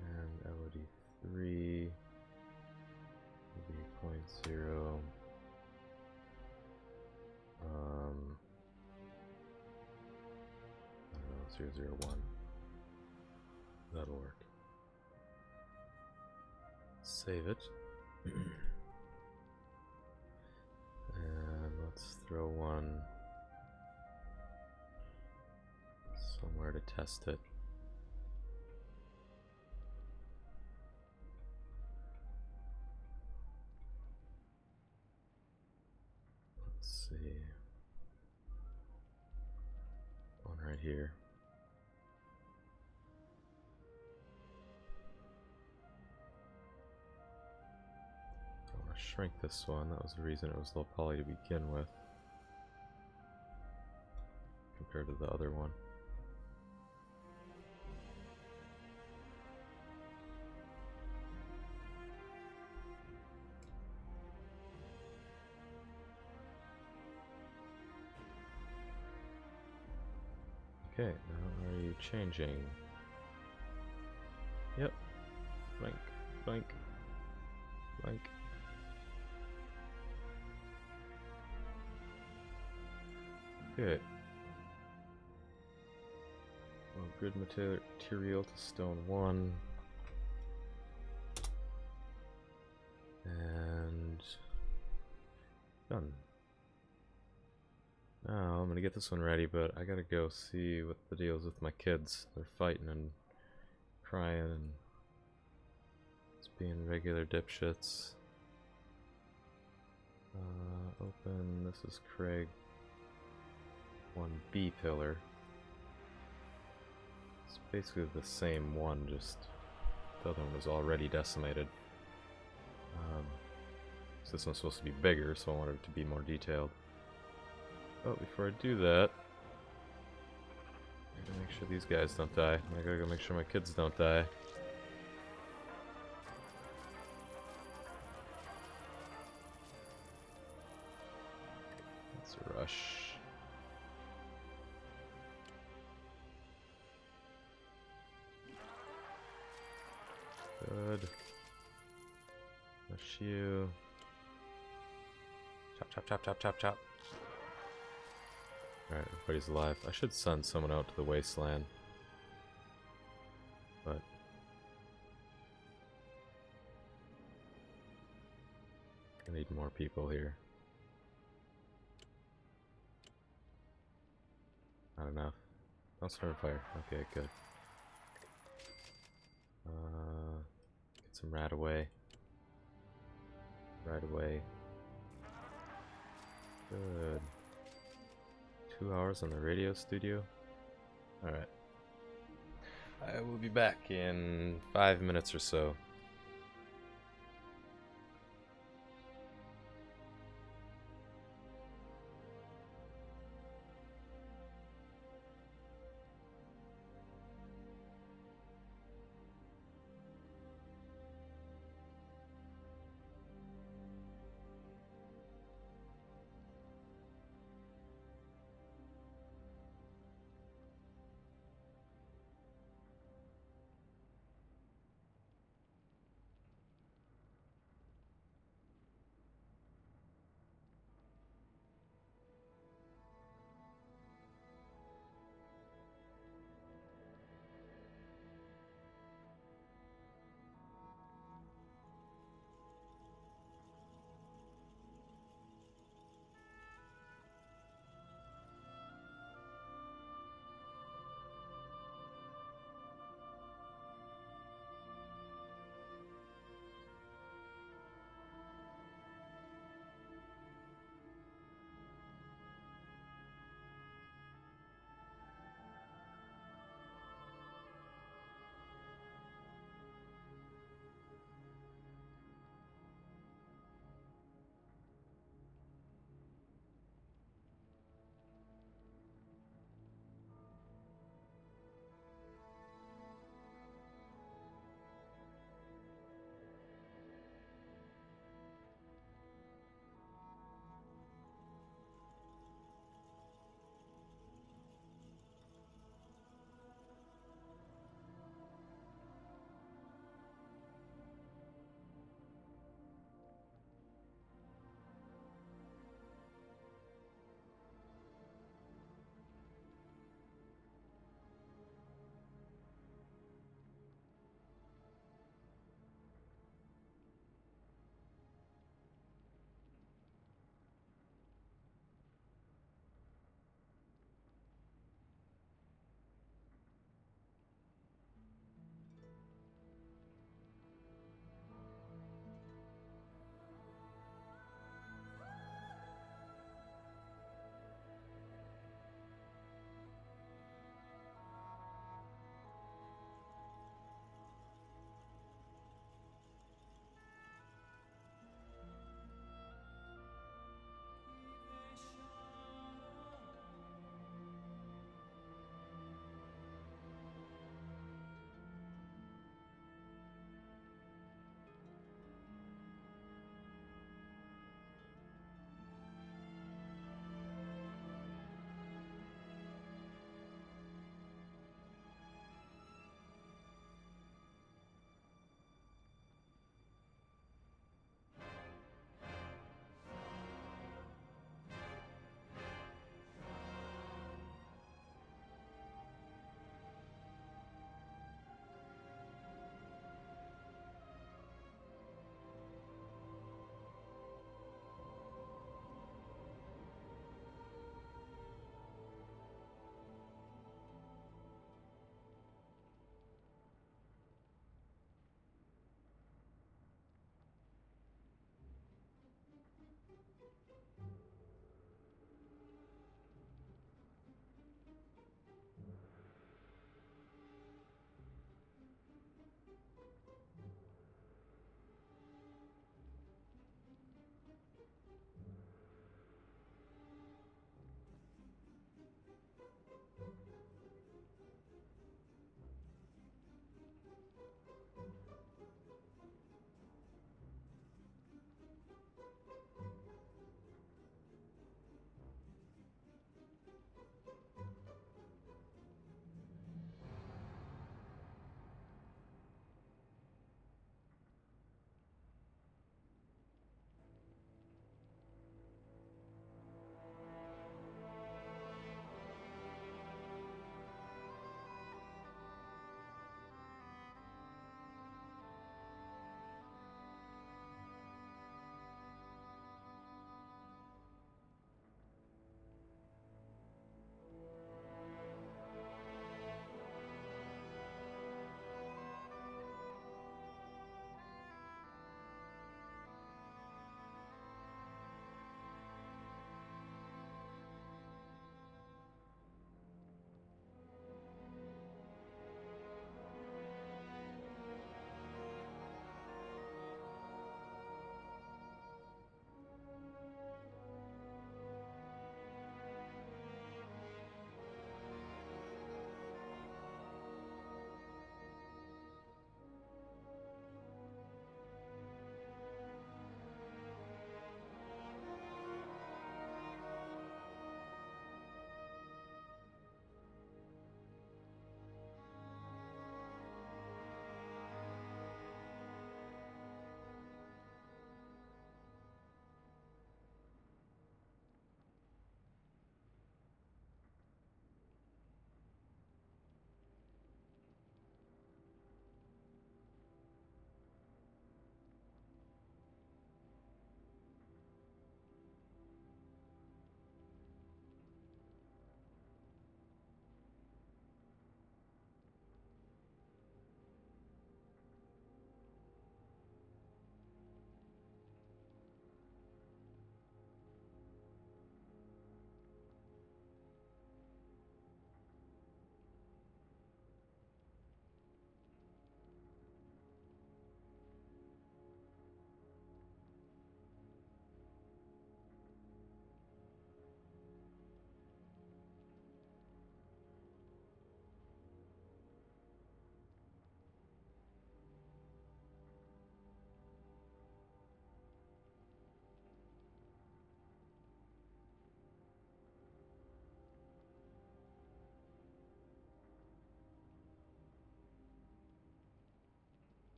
and LOD3 will be 0.0 001. That'll work. Save it. And let's throw one somewhere to test it. Let's see. One right here. shrink this one. That was the reason it was low poly to begin with, compared to the other one. Okay, now are you changing? Yep. Blank, blank, blank. Good. Well, grid material to stone 1. And done. Now I'm gonna get this one ready, but I gotta go see what the deal is with my kids. They're fighting and crying and just being regular dipshits. Open, this is Craig 1B pillar. It's basically the same one, just the other one was already decimated. So this one's supposed to be bigger, so I wanted it to be more detailed. Oh, before I do that, I gotta make sure these guys don't die. I gotta go make sure my kids don't die. Let's rush. Good. Rush you. Chop, chop, chop, chop, chop, chop. Alright, everybody's alive. I should send someone out to the wasteland. But I need more people here. Not enough. Don't start a fire. Okay, good. Get some rat away. Right away. Good. 2 hours on the radio studio. Alright. I will be back in 5 minutes or so.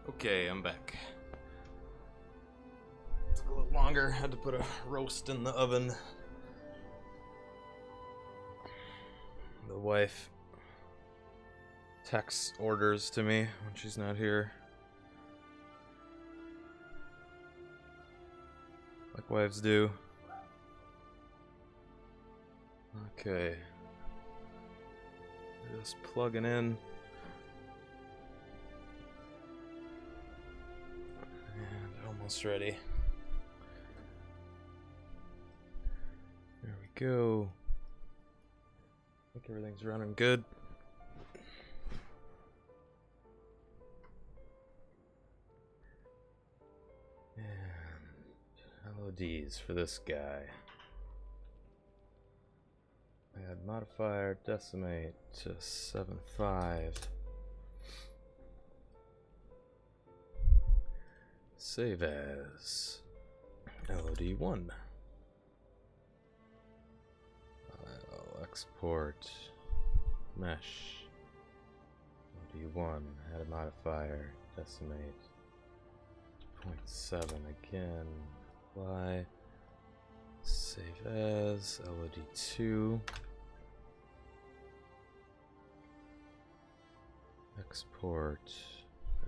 Okay, I'm back. Took a little longer, had to put a roast in the oven. The wife texts orders to me when she's not here. Like wives do. Okay. Just plugging in. And almost ready. There we go. I think everything's running good. And LODs for this guy. Add modifier, decimate to 7.5. Save as LOD1. File, export, mesh, LOD1, add a modifier, decimate, 0.7 again, apply, save as LOD2. Export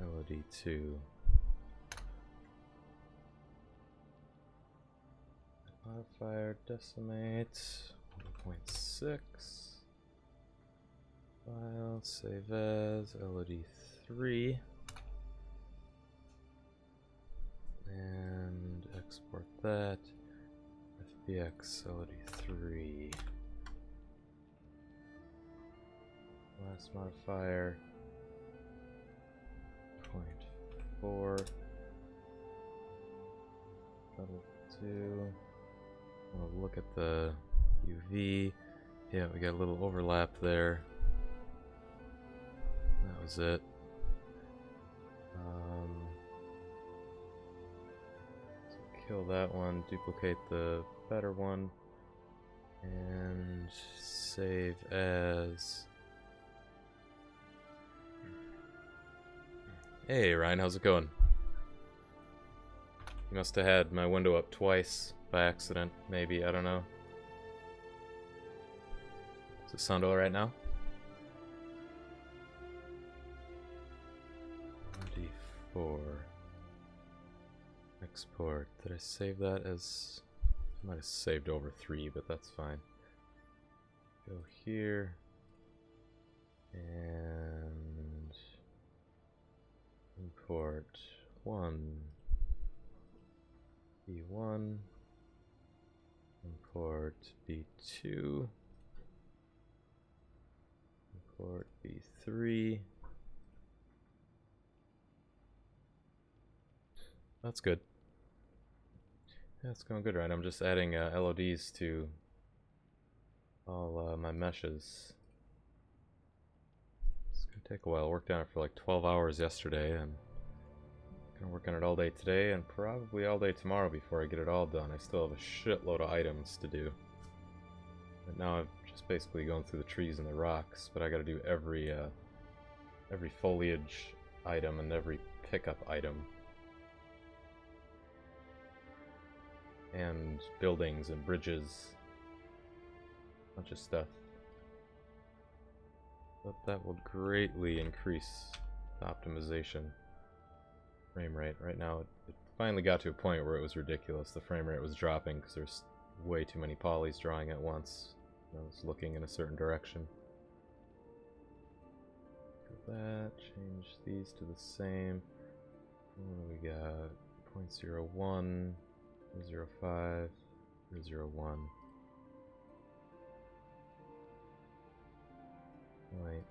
LOD2. Modifier decimate 1.6. File save as LOD3. And export that. FBX LOD3. Last modifier 0.4 level 2. I'll look at the UV. Yeah, we got a little overlap there. That was it. So kill that one, duplicate the better one, and save as. Hey Ryan, how's it going? You must have had my window up twice by accident, maybe, I don't know. Does it sound alright now? D4. Export. Did I save that as... I might have saved over 3, but that's fine. Go here. And... import 1. B1. Import B2. Import B3. That's good. Yeah, it's going good, right? I'm just adding LODs to all my meshes. It's gonna take a while. I worked on it for like 12 hours yesterday, and gonna work on it all day today, and probably all day tomorrow before I get it all done. I still have a shitload of items to do. Right now I'm just basically going through the trees and the rocks, but I gotta do every foliage item and every pickup item. And buildings and bridges. Bunch of stuff. But that will greatly increase the optimization. Frame rate. Right now it finally got to a point where it was ridiculous. The frame rate was dropping because there's way too many polys drawing at once. I was looking in a certain direction. Go that, change these to the same. What do we got? 0.01, 0.05, 0.01. Right.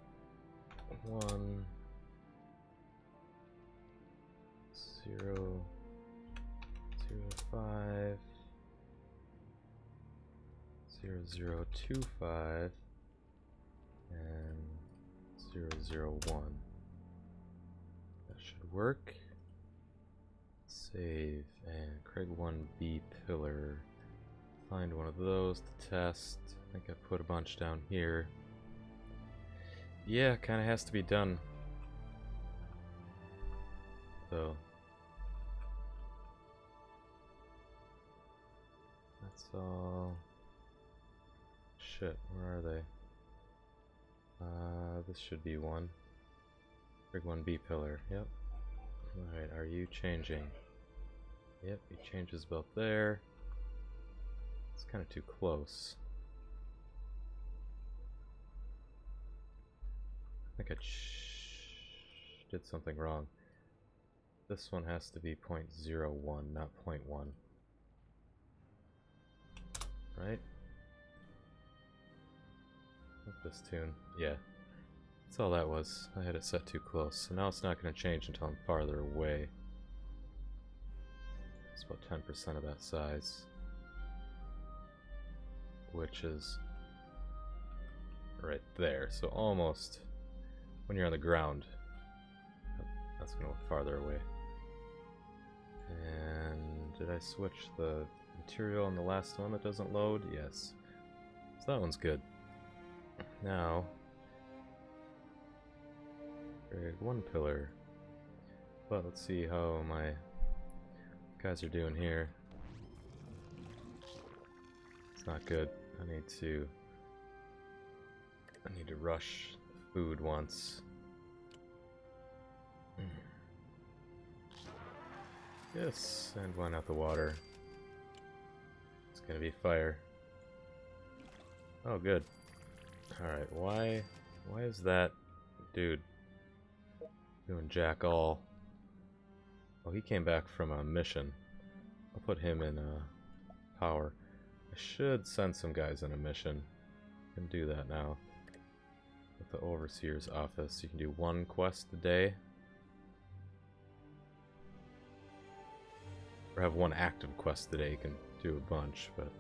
1 0 0.5 0.025 and 0.001. That should work. Save and Craig 1B pillar. Find one of those to test. I think I put a bunch down here. Yeah, kind of has to be done. though. That's all. Shit, where are they? This should be one. Big 1B pillar, yep. Alright, are you changing? Yep, he changes about there. It's kind of too close. I think I did something wrong. This one has to be 0.01, not 0.1. Right? With this tune. Yeah. That's all that was. I had it set too close. So now it's not going to change until I'm farther away. It's about 10% of that size. Which is right there. So almost when you're on the ground. That's going to look farther away. And did I switch the material on the last one that doesn't load? Yes. So that one's good. Now, grade 1 pillar. But let's see how my guys are doing here. It's not good. I need to rush food once. Yes, and why not the water? It's gonna be fire. Oh, good. Alright, why is that dude doing jack all? Oh, he came back from a mission. I'll put him in power. I should send some guys on a mission. I can do that now. With the Overseer's office, you can do 1 quest a day. Or have 1 active quest a day. You can do a bunch, but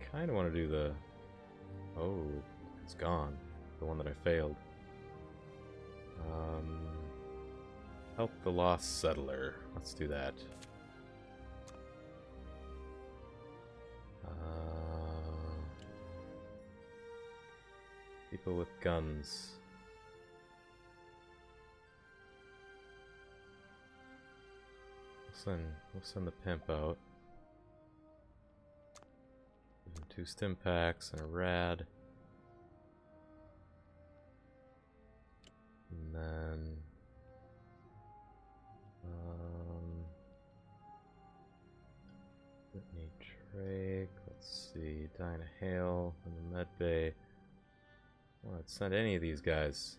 I kind of want to do the... Oh, it's gone. The one that I failed. Help the lost settler. Let's do that. People with guns. We'll send the pimp out. 2 stim packs and a rad. And then Whitney Drake, let's see, Dinah Hale in the med bay. I won't send any of these guys.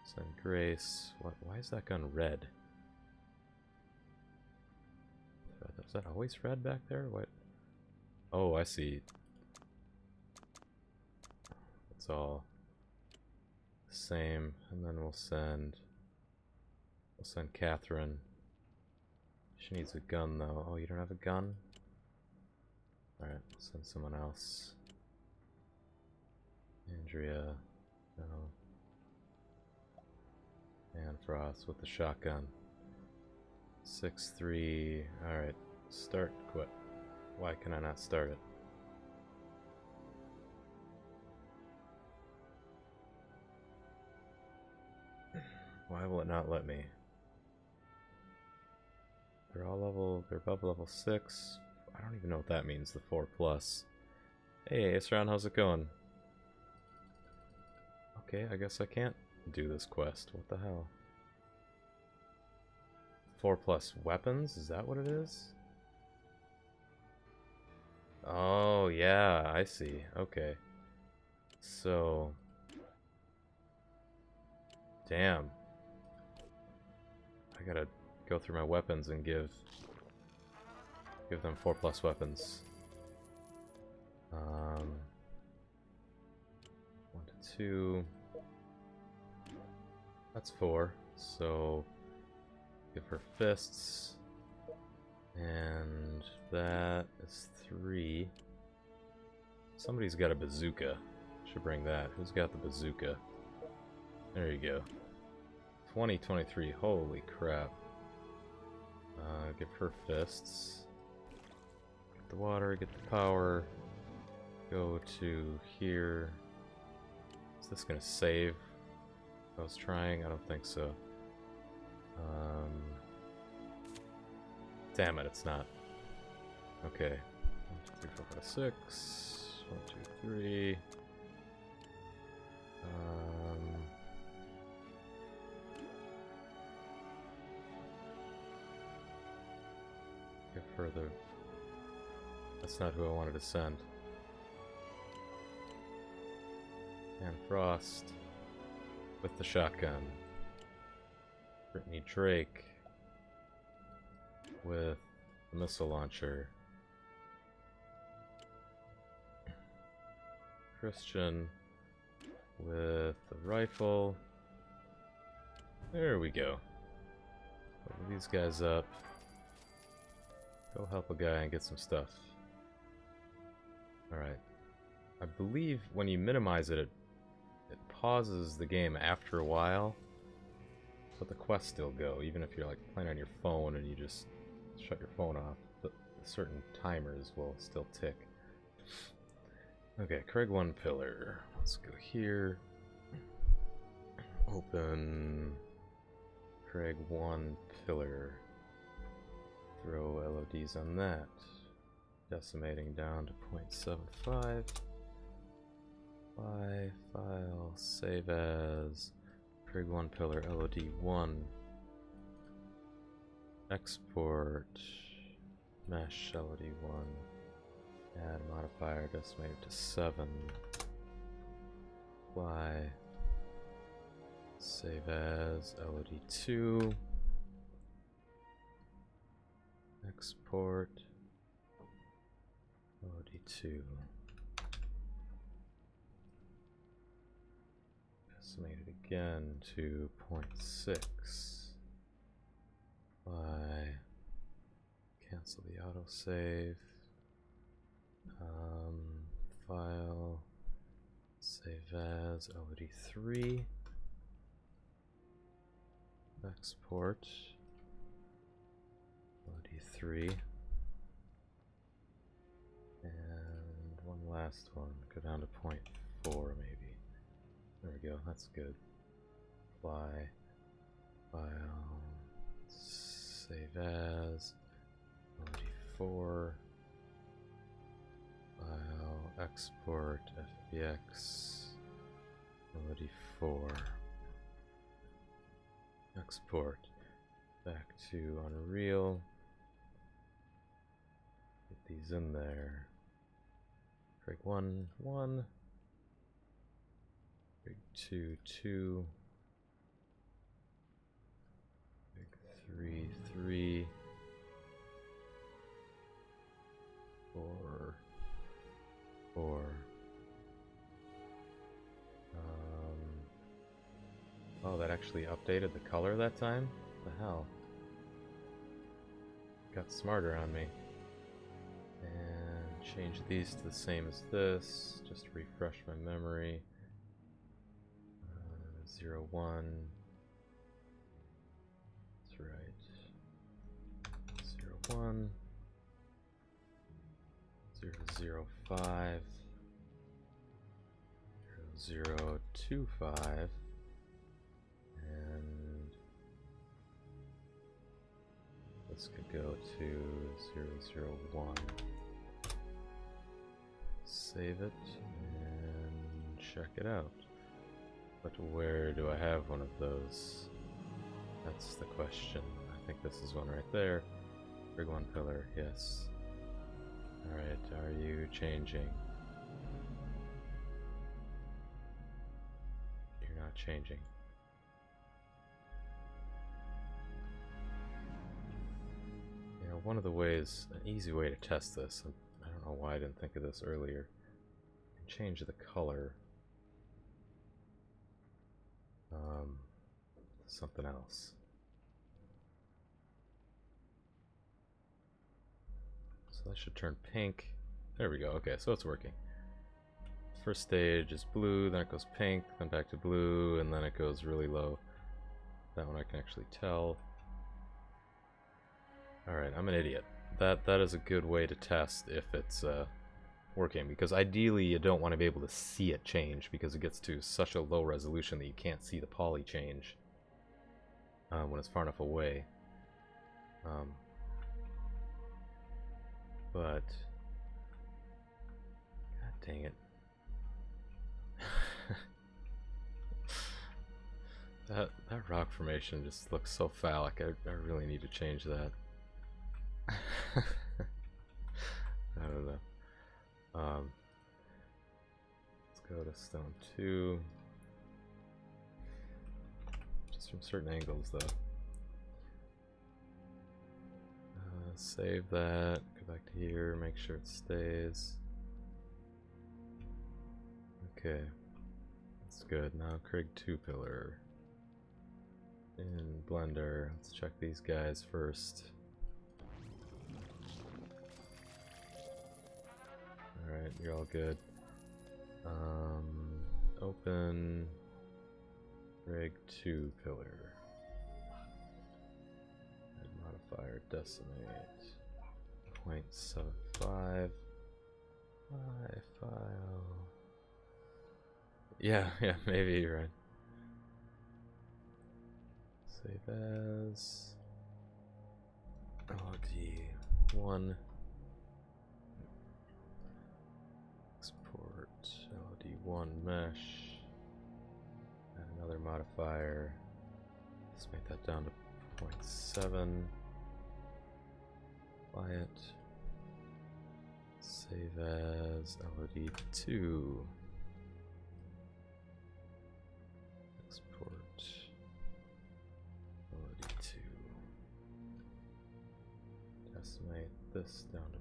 Send Grace. Why is that gun red? Is that always red back there? What? Oh, I see. It's all the same, and then we'll send Catherine. She needs a gun though. Oh, you don't have a gun? Alright, we'll send someone else. Andrea. No. And Frost with the shotgun. 6-3. Alright. Start. Quit. Why can I not start it? Why will it not let me? They're all level. They're above level 6. I don't even know what that means. The 4+. Hey, Ace-Ron, how's it going? Okay, I guess I can't do this quest. What the hell? 4+ weapons? Is that what it is? Oh, yeah, I see. Okay. So... Damn. I gotta go through my weapons and give them 4+ weapons. 1 to 2. That's 4. So give her fists. And that is 3. Somebody's got a bazooka. Should bring that. Who's got the bazooka? There you go. 2023. Holy crap. Give her fists. Get the water, get the power. Go to here. Is this gonna save? I was trying, I don't think so. Damn it, it's not. Okay. 1, 2, 3, 4, 5, 6. 1, 2, 3. Get further. That's not who I wanted to send. And Frost with the shotgun. Brittany Drake with the missile launcher. Christian with the rifle. There we go. Open these guys up. Go help a guy and get some stuff. Alright. I believe when you minimize it, it pauses the game after a while. But the quests still go, even if you're like playing on your phone and you just shut your phone off. The certain timers will still tick. Okay, Craig 1 pillar. Let's go here. Open Craig 1 pillar. Throw LODs on that. Decimating down to 0.75. File, save as Craig 1 pillar LOD 1. Export mesh LOD 1. Add modifier, decimated to 7. Apply. Save as LOD 2. Export LOD 2. Decimated again to 0.6. Apply. Cancel the autosave. File, save as LOD 3, export LOD 3, and one last one, go down to 0.4 maybe. There we go, that's good. Apply, file, save as LOD 4. File, export, FBX, LOD 4. Export back to Unreal. Get these in there. Craig 1, 1. Craig 2, 2. Craig 3, 3. 4. 4. Oh, that actually updated the color that time? What the hell? Got smarter on me. And change these to the same as this, just to refresh my memory. 0, 1. That's right. 0, 1. 0, 0, 5. 0, 0, 2, 5. And this could go to 0, 0, 1. Save it and check it out. But where do I have one of those? That's the question. I think this is one right there. Big one pillar, yes. Alright, are you changing? You're not changing. You know, one of the ways, an easy way to test this, and I don't know why I didn't think of this earlier, change the color to something else. So that should turn pink. There we go. Okay, so it's working. First stage is blue, then it goes pink, then back to blue, and then it goes really low. That one I can actually tell. Alright, I'm an idiot. That is a good way to test if it's working, because ideally you don't want to be able to see it change because it gets to such a low resolution that you can't see the poly change. when it's far enough away. But god dang it. That rock formation just looks so phallic. I really need to change that. I don't know. Let's go to stone 2. Just from certain angles, though. Save that. Go back to here. Make sure it stays. Okay. That's good. Now Craig 2 pillar. In Blender. Let's check these guys first. Alright, you're all good. Open Craig 2 pillar. And modifier decimate 0.75. File. Yeah, maybe you're right. Save as LOD1. Export LOD1 mesh. Add another modifier. Let's make that down to 0.7. Apply it. Save as LOD2. Export LOD2. Decimate this down to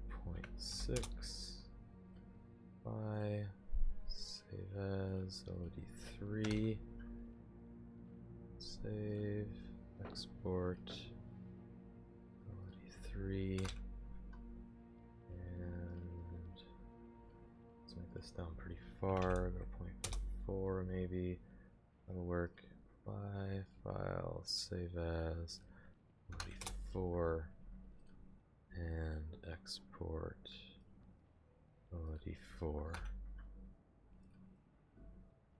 0.6. Apply. Save as LOD3. Save. Export LOD3. And let's make this down pretty far. Go 0.4 maybe. That'll work. Apply. File. Save as LOD4. And export LOD4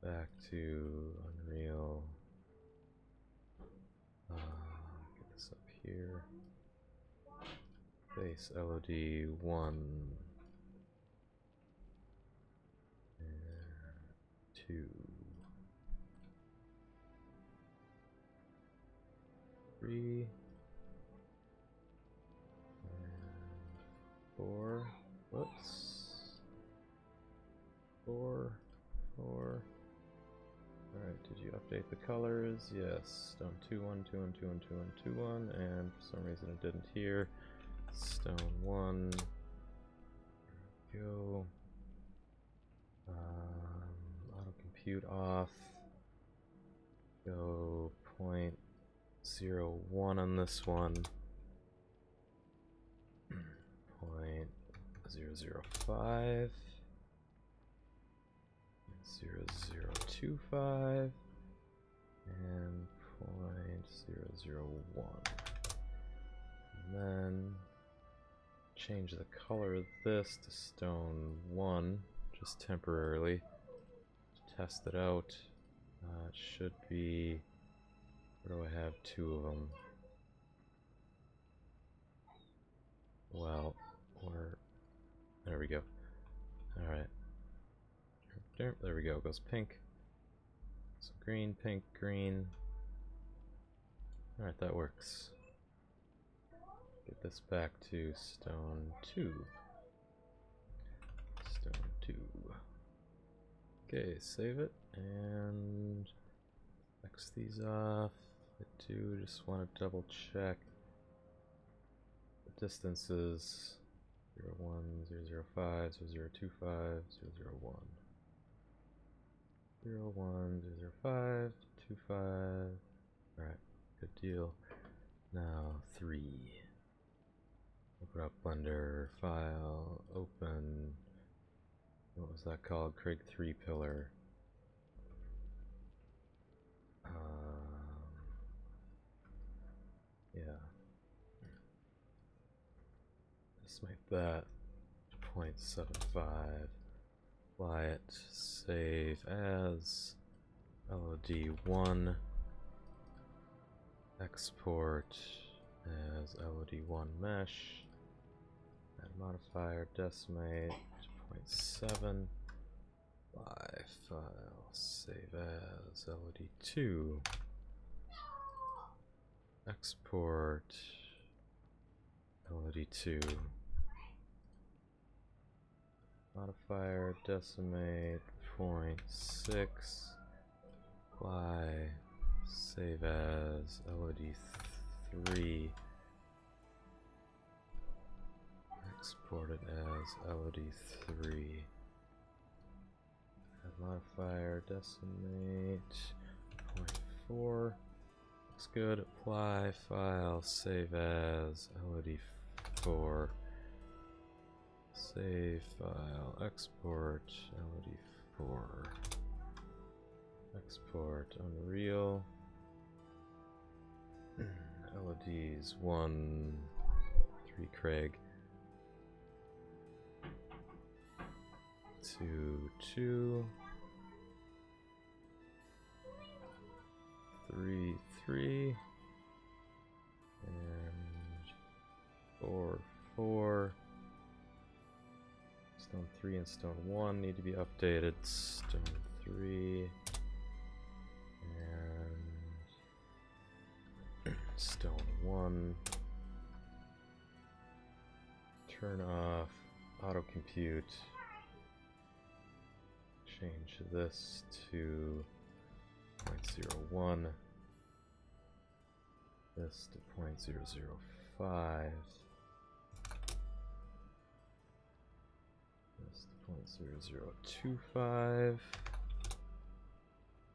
back to Unreal. Get this up here. Base LOD1 and 2, 3. 4. Whoops. 4. Alright, did you update the colors? Yes. Stone 2-1, 2-1, 2-1, 2-1, 2-1, and for some reason it didn't here. Stone 1. There we go. Auto compute off. Go 0.01 on this one. 0.005, 0025, and 0.001. And then change the color of this to stone 1, just temporarily, to test it out. It should be, where do I have 2 of them? Well, there we go. Alright. There we go. Goes pink. So green, pink, green. Alright, that works. Get this back to stone 2. Stone 2. Okay, save it and X these off. I do just want to double check the distances. 0, 1, 0, 0, 5, 0, 0, 2, 5, 0, 0, 1. 0, 1, 0, 0, 5, 2, 5. Alright, good deal. Now 3. Open up Blender, File, Open. What was that called? Craig 3 pillar. Yeah. Just make that 0.75. Apply it. Save as LOD1. export as LOD1 mesh, add modifier, decimate to 0.7, live file, save as LOD2, export LOD2, modifier, decimate 0.6, apply, save as LOD3, export it as LOD3, add modifier, decimate 0.4, looks good, apply, file, save as LOD4, save file, export LOD4, export Unreal, LODs 1, 3 Craig, 2, 2, 3, 3, and 4, 4. Stone 3 and Stone 1 need to be updated. Stone 3 and Stone 1. Turn off auto compute. Change this to 0.01. This to 0.005. This to 0.0025.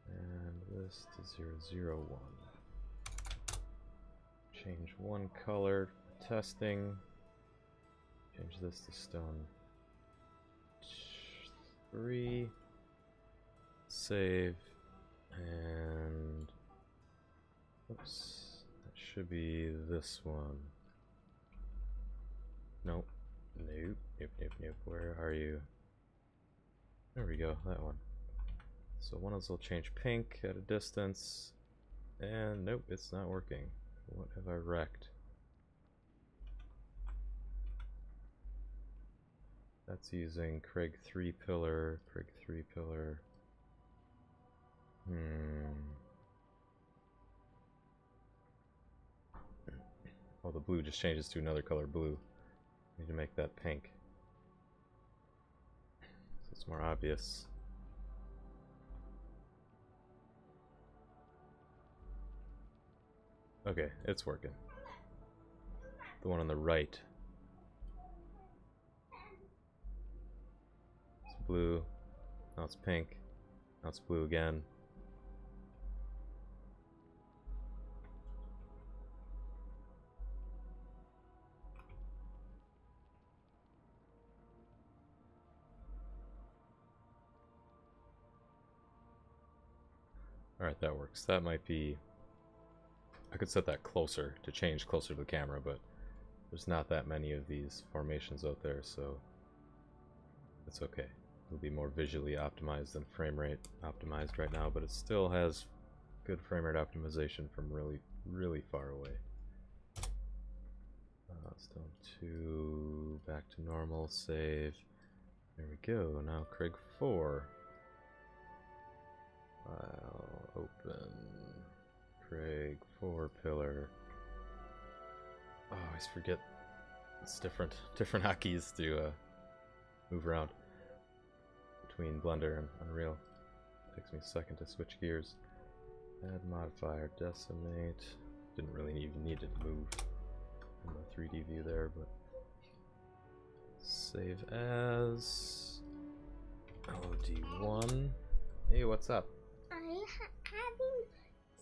And this to 001. Change one color for testing. Change this to Stone 3. Save. And oops, that should be this one. Nope. Nope. Nope. Nope. Nope. Where are you? There we go. That one. So one of those will change pink at a distance. And nope, it's not working. What have I wrecked? That's using Craig 3 pillar. Craig 3 pillar. Oh, the blue just changes to another color blue. Need to make that pink, so it's more obvious. Okay, it's working. The one on the right. It's blue. Now it's pink. Now it's blue again. Alright, that works. That might be... I could set that closer, to change closer to the camera, but there's not that many of these formations out there, so it's okay. It'll be more visually optimized than frame rate optimized right now, but it still has good frame rate optimization from really, really far away. Stone 2, back to normal, save. There we go, now Craig 4. File, open, Craig 4 pillar. Oh, I always forget. It's different hotkeys to move around between Blender and Unreal. Takes me a second to switch gears. Add modifier, decimate. Didn't really even need to move in the 3D view there, but save as LOD1. Hey, what's up? I'm having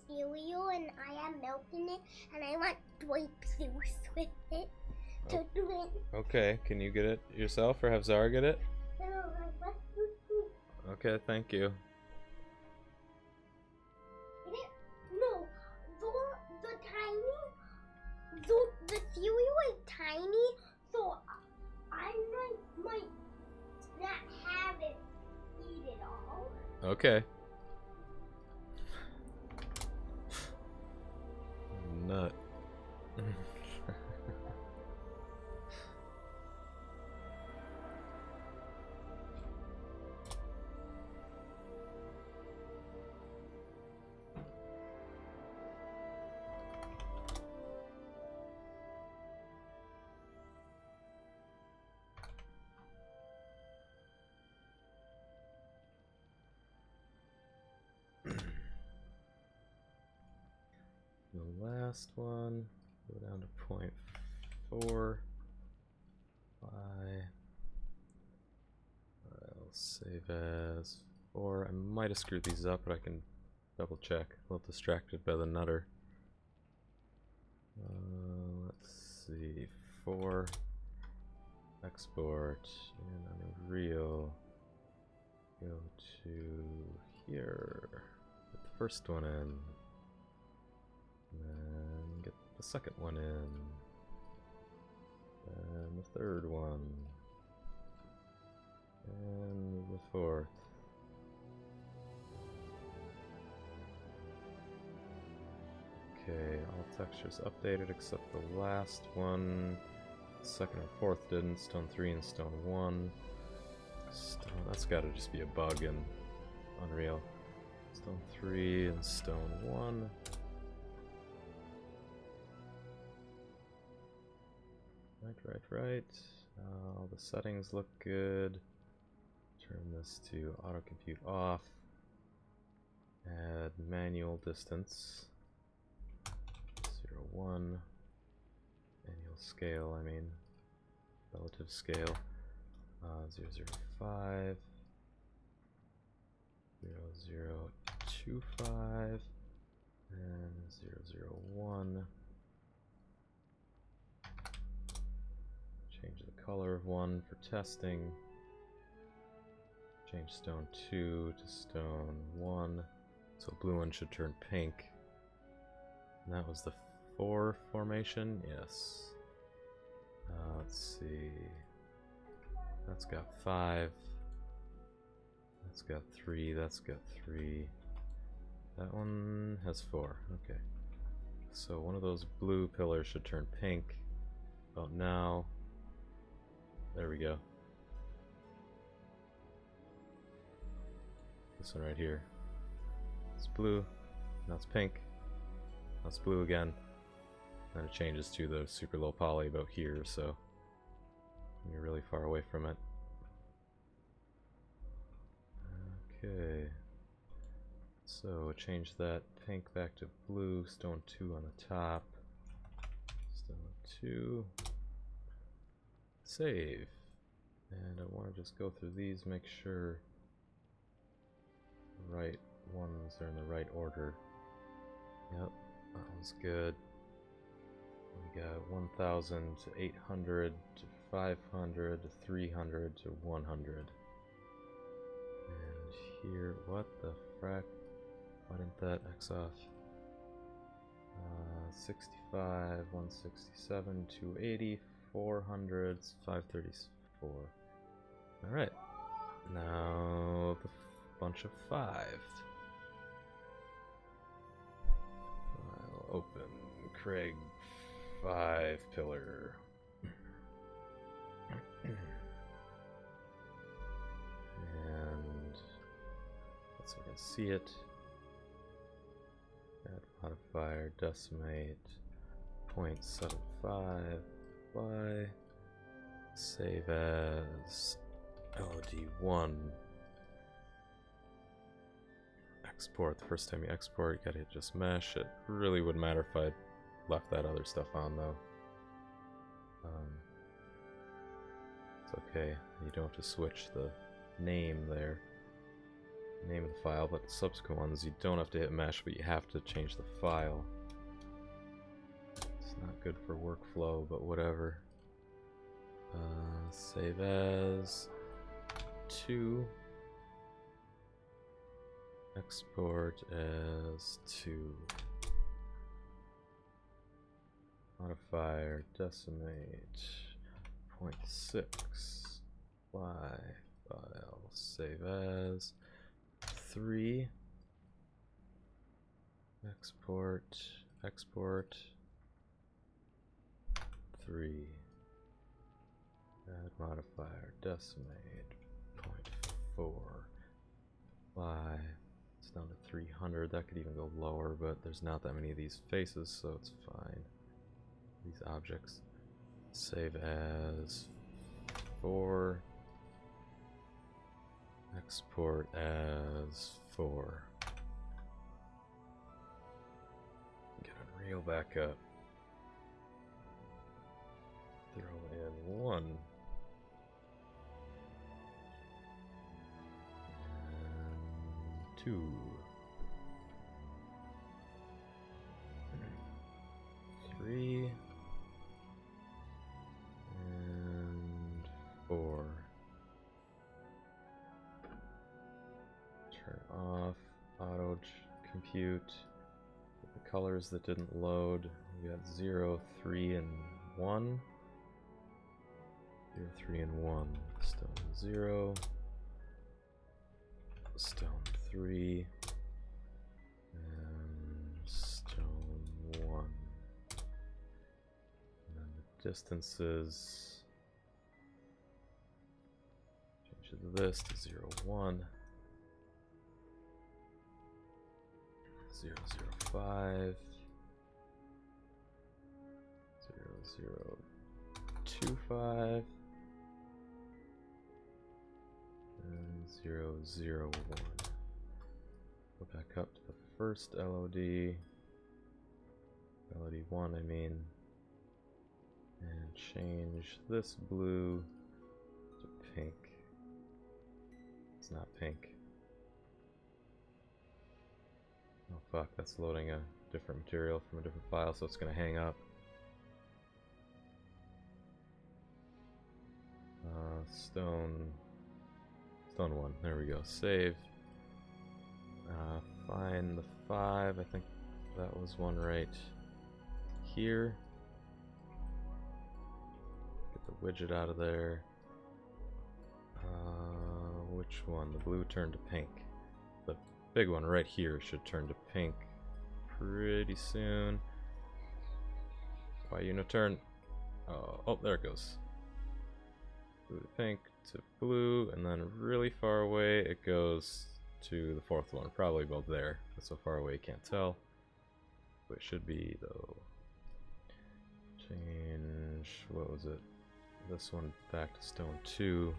cereal and I am milking it, and I want grape juice with it to drink. Okay, can you get it yourself or have Zara get it? Okay, thank you. No, the cereal is tiny, so I might not have it, eat it all. Okay. nut. The last one, go down to 0.4. I'll save as 4. I might have screwed these up, but I can double check. A little distracted by the nutter. Let's see, 4. Export in Unreal. Go to here. Get the first one in. And get the second one in. And the third one. And the fourth. Okay, all textures updated except the last one. Second and fourth didn't. Stone 3 and Stone 1. That's gotta just be a bug in Unreal. Stone 3 and Stone 1. Right. All the settings look good. Turn this to auto compute off. Add manual distance. 0, 1. Manual scale, I mean. Relative scale. 0, 0, 5. 0, 0, 2, 5. And 0, 0, 1. Change the color of 1 for testing. Change Stone 2 to Stone 1. So blue one should turn pink. And that was the 4 formation? Yes. Let's see. That's got 5. That's got 3. That's got 3. That one has 4. Okay. So one of those blue pillars should turn pink about now. There we go. This one right here. It's blue. Now it's pink. Now it's blue again. Then it changes to the super low poly about here, so you're really far away from it. Okay. So change that pink back to blue. Stone 2 on the top. Stone 2. Save. And I want to just go through these, make sure the right ones are in the right order. Yep, that one's good. We got 1000 to 800 to 500 to 300 to 100. And here, what the frack? Why didn't that X off? 65, 167, 280, 400, 534. Alright, now the bunch of 5. I'll open Craig 5 pillar. And so we can see it. Add modifier, decimate, 0.75 by, save as LOD1. Export. The first time you export, you gotta hit just mesh. It really wouldn't matter if I left that other stuff on though. It's okay. You don't have to switch the name there. Name of the file, but the subsequent ones you don't have to hit mesh, but you have to change the file. It's not good for workflow, but whatever. Save as 2. Export as 2. Modifier, decimate, 0.6. File, save as 3. Export, 3. Add modifier, decimate, 0.4. Fly. It's down to 300. That could even go lower, but there's not that many of these faces, so it's fine. These objects. Save as 4. Export as 4. Get Unreal back up. Throw in 1. And 2. 3. And 4. Turn off auto compute. The colors that didn't load, we got 0, 3, and 1. 0, 3, and 1. Stone 0. Stone 3. And stone 1. And then the distances. Change this to 0, 1. 0, 0, 5. 0, 0, 2, 5. And 0, 0, 1. Go back up to the first LOD. LOD 1, I mean. And change this blue to pink. It's not pink. Oh fuck, that's loading a different material from a different file, so it's gonna hang up. Stone 1, there we go. Save. Find the 5, I think that was one right here. Get the widget out of there. Which one? The blue turned to pink. The big one right here should turn to pink pretty soon. Why you no turn? Oh, there it goes. Blue to pink to blue, and then really far away it goes to the fourth one. Probably about there. But so far away you can't tell. But it should be though. Change, what was it? This one back to stone 2.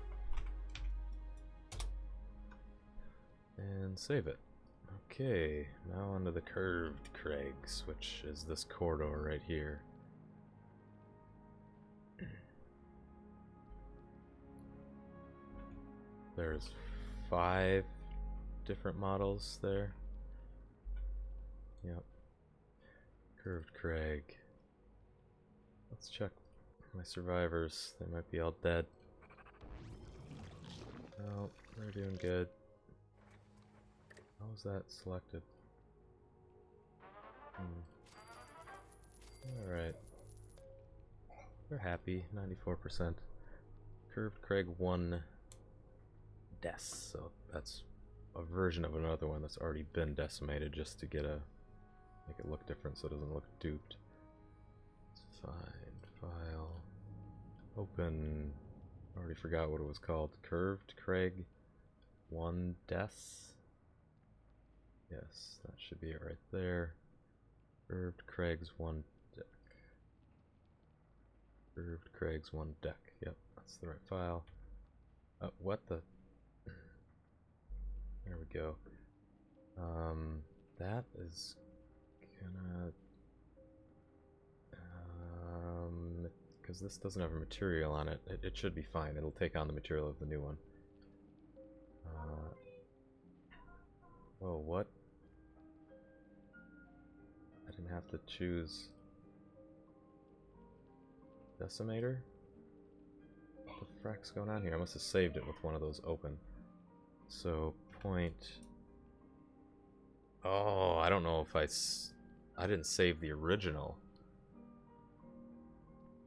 And save it. Okay, now onto the curved crags, which is this corridor right here. There's 5 different models there. Yep. Curved crag. Let's check my survivors. They might be all dead. No, they're doing good. How was that selected? Alright. They're happy, 94%. Curved Craig 1 Des, so that's a version of another one that's already been decimated just to get make it look different so it doesn't look duped. Let's find file. Open. Already forgot what it was called. Curved Craig 1 Des. Yes, that should be it right there. Curved Craig's 1 deck. Curved Craig's 1 deck. Yep, that's the right file. What the? There we go. That is gonna... because this doesn't have a material on it, it should be fine. It'll take on the material of the new one. Oh, what? I didn't have to choose decimator? What the frack's going on here? I must have saved it with one of those open. So, point... Oh, I don't know if I didn't save the original.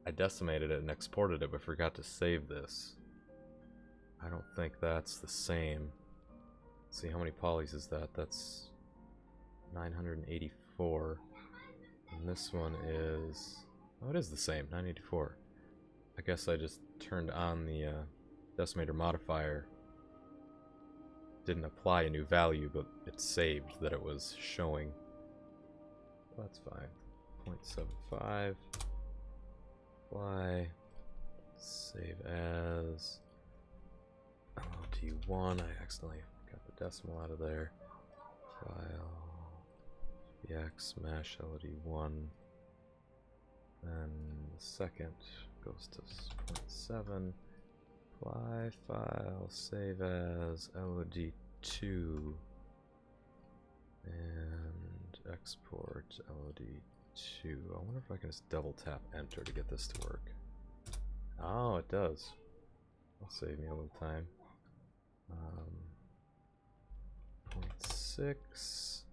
I decimated it and exported it, but forgot to save this. I don't think that's the same. Let's see, how many polys is that? That's 984. And this one is Oh, it is the same, 984. I guess I just turned on the decimator modifier. Didn't apply a new value, but it saved that it was showing. Well, that's fine. 0.75. Apply. Save as. LOD1. I accidentally got the decimal out of there. File. BX smash LOD1. Then the second goes to 0.7. Apply file, save as LOD2, and export LOD2. I wonder if I can just double tap enter to get this to work. Oh, it does. That'll save me a little time. 0.6,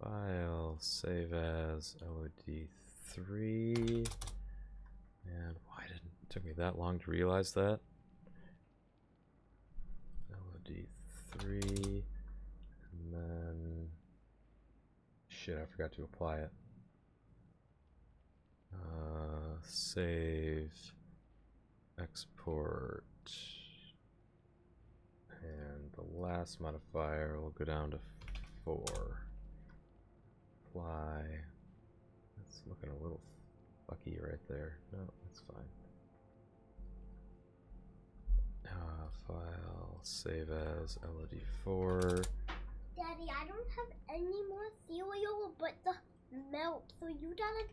file, save as LOD3, and why didn't it took me that long to realize that? LOD3, and then shit, I forgot to apply it. Save, export, and the last modifier will go down to 4. Apply. That's looking a little fucky right there. No, that's fine. File, save as LOD4. Daddy, I don't have any more cereal but the milk, so you gotta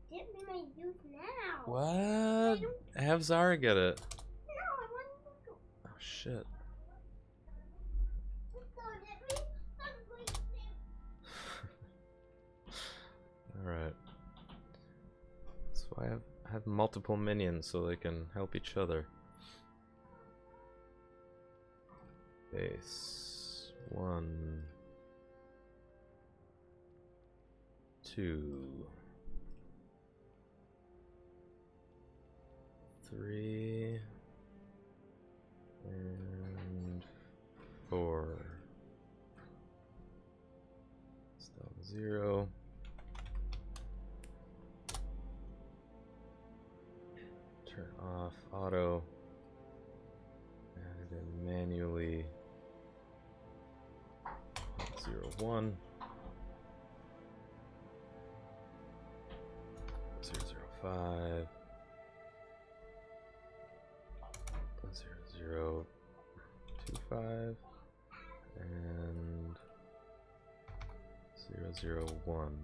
get me my juice now. What? Have Zara get it. No, I want milk. Oh shit. So get me some green Alright. So I have multiple minions so they can help each other. Base 1, 2, 3, and 4. Still 0. Turn off auto. Add it in manually. 0, 1. 0, 0, 5. 0, 0, 2, 5. And 0, 0, 1.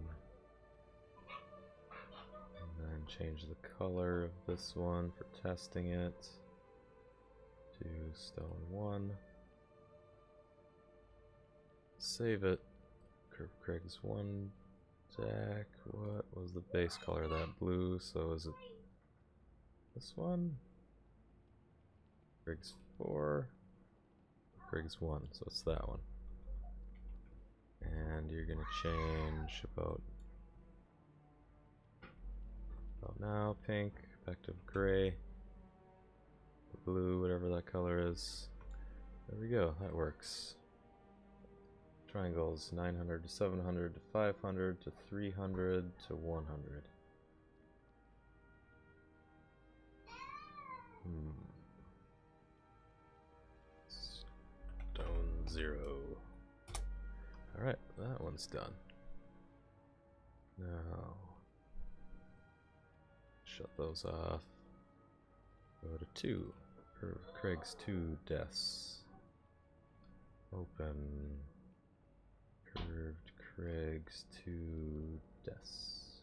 And then change the color of this one for testing it to stone 1. Save it. Curve Craig's 1 deck. What was the base color of that? Blue. So is it this one? Craig's 4. Craig's 1. So it's that one. And you're gonna change about now pink back to gray, blue, whatever that color is. There we go. That works. Triangles 900 to 700 to 500 to 300 to 100. Stone 0. Alright, that one's done. Now, shut those off. Go to 2. Craig's 2 deaths. Open. Curved Craig's 2 deaths.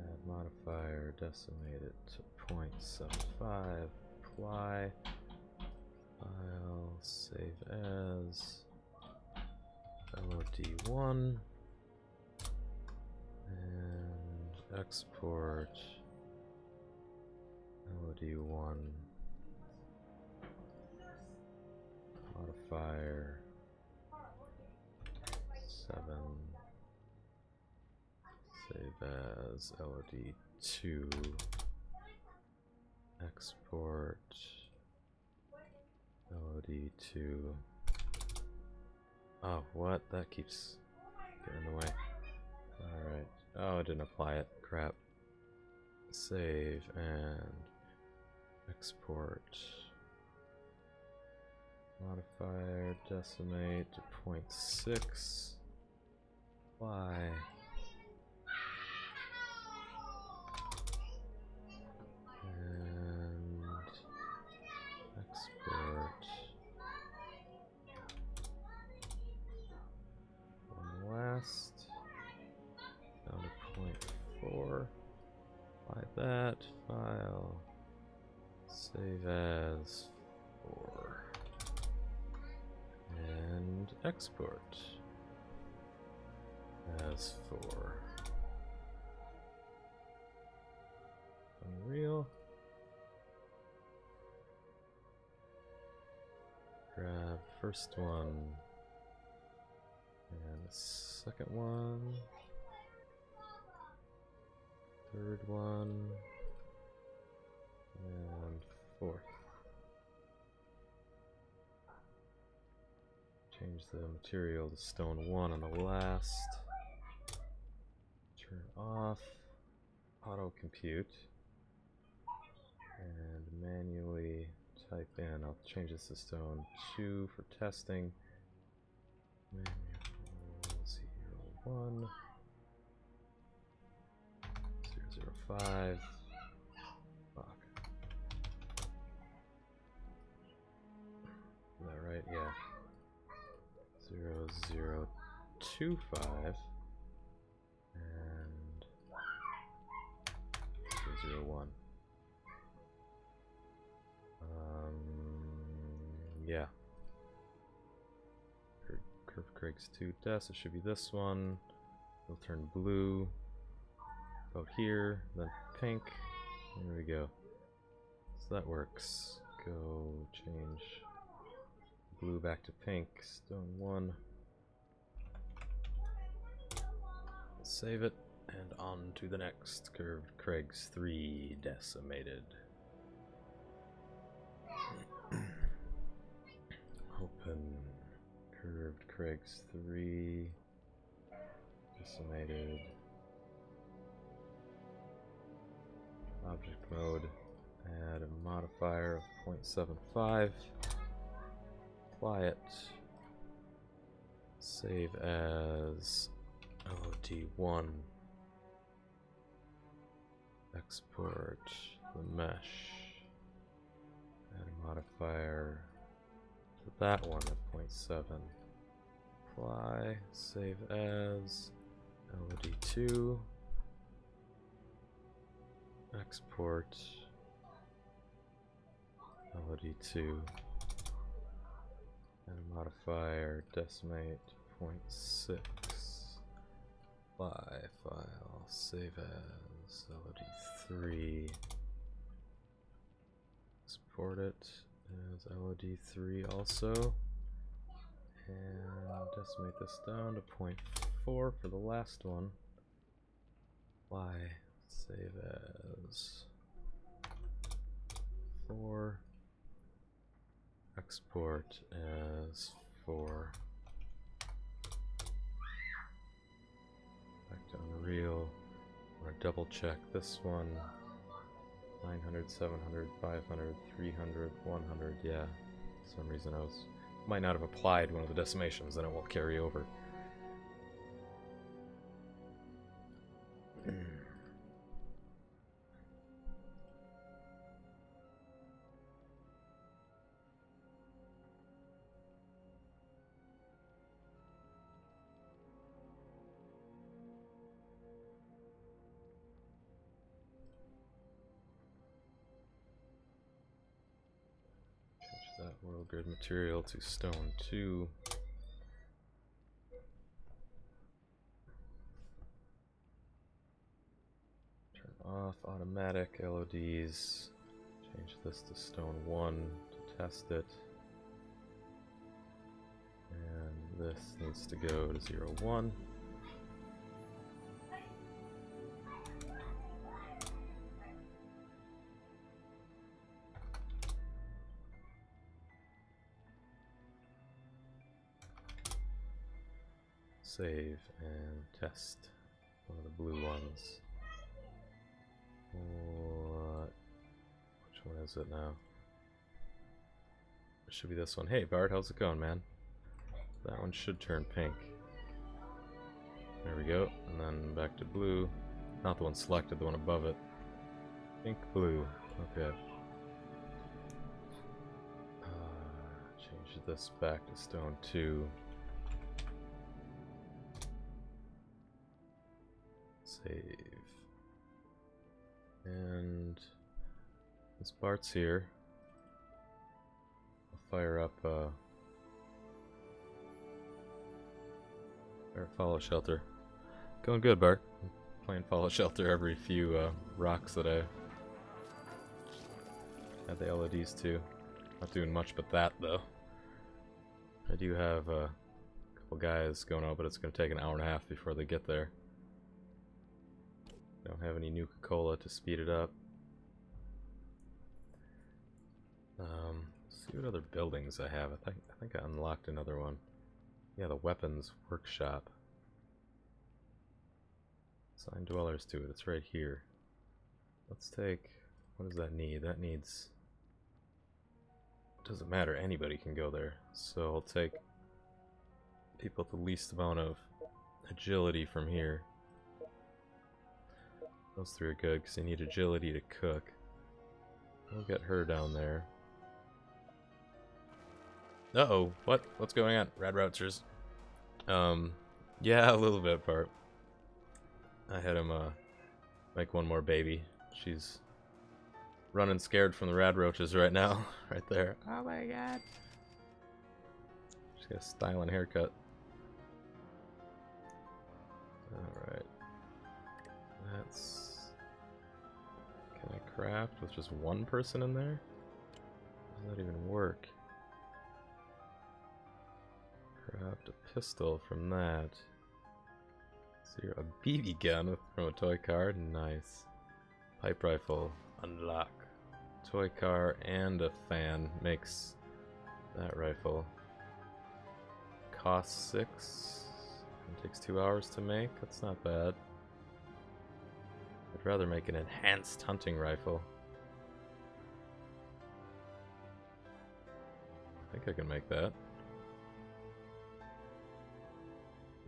Add modifier, decimate it to 0.75. Apply. File, save as LOD1. And export LOD1. Modifier 7. Save as LOD2. Export LOD2. Oh, what? That keeps getting in the way. Alright. Oh, I didn't apply it. Crap. Save and export. Modifier, decimate to 0.6. Apply. And export. One last. Down to 0.4. Apply that. File. Save as 4. And export as 4. Unreal. Grab first one and the second one, third one, and fourth. Change the material to stone 1 on the last. Turn off auto compute and manually type in. I'll change this to stone 2 for testing. Manual 01 005. Fuck. Is that right? Yeah. 0025 and 001. Yeah. Curve Craig's 2 deaths. It should be this one. It'll turn blue. About here, then pink. There we go. So that works. Go change blue back to pink. Stone 1. Save it, and on to the next. Curved Craig's 3 decimated. Open Curved Craig's 3 decimated. Object mode. Add a modifier of 0.75. Apply it. Save as LOD1. Export the mesh. Add a modifier to that one at 0.7. Apply. Save as LOD2. Export LOD2. And a modifier decimate 0.6. Apply file. Save as LOD3. Export it as LOD3 also. And decimate this down to 0.4 for the last one. Apply. Save as 4. Export as 4. Back to Unreal. I want to double check this one. 900, 700, 500, 300, 100. Yeah. For some reason might not have applied one of the decimations, then it will carry over. That world grid material to stone 2. Turn off automatic LODs. Change this to stone 1 to test it. And this needs to go to 0, 1. Save and test. One of the blue ones. What? Which one is it now? It should be this one. Hey Bart, how's it going, man? That one should turn pink. There we go. And then back to blue. Not the one selected, the one above it. Pink, blue. Okay. Change this back to stone 2. Save. And this Bart's here. I'll fire up Fallout Shelter. Going good, Bart. I'm playing Fallout Shelter every few rocks that I have the LODs too. Not doing much but that though. I do have a couple guys going out, but it's going to take an hour and a half before they get there. Don't have any Nuka-Cola to speed it up. See what other buildings I have. I think I unlocked another one. Yeah, the weapons workshop. Assign dwellers to it. It's right here. Let's take. What does that need? That needs. Doesn't matter. Anybody can go there. So I'll take people with the least amount of agility from here. Those 3 are good because they need agility to cook. We'll get her down there. Uh-oh, what? What's going on? Rad Routers. Yeah, a little bit, Bart. I had him, make one more baby. She's running scared from the rad roaches right now. Right there. Oh my god. She's got a styling haircut. Alright. That's... Can I craft with just one person in there? Does that even work? Craft a pistol from that. So a BB gun from a toy car, nice. Pipe rifle, unlock. Toy car and a fan makes that rifle. Costs 6. It takes 2 hours to make, that's not bad. I'd rather make an enhanced hunting rifle. I think I can make that.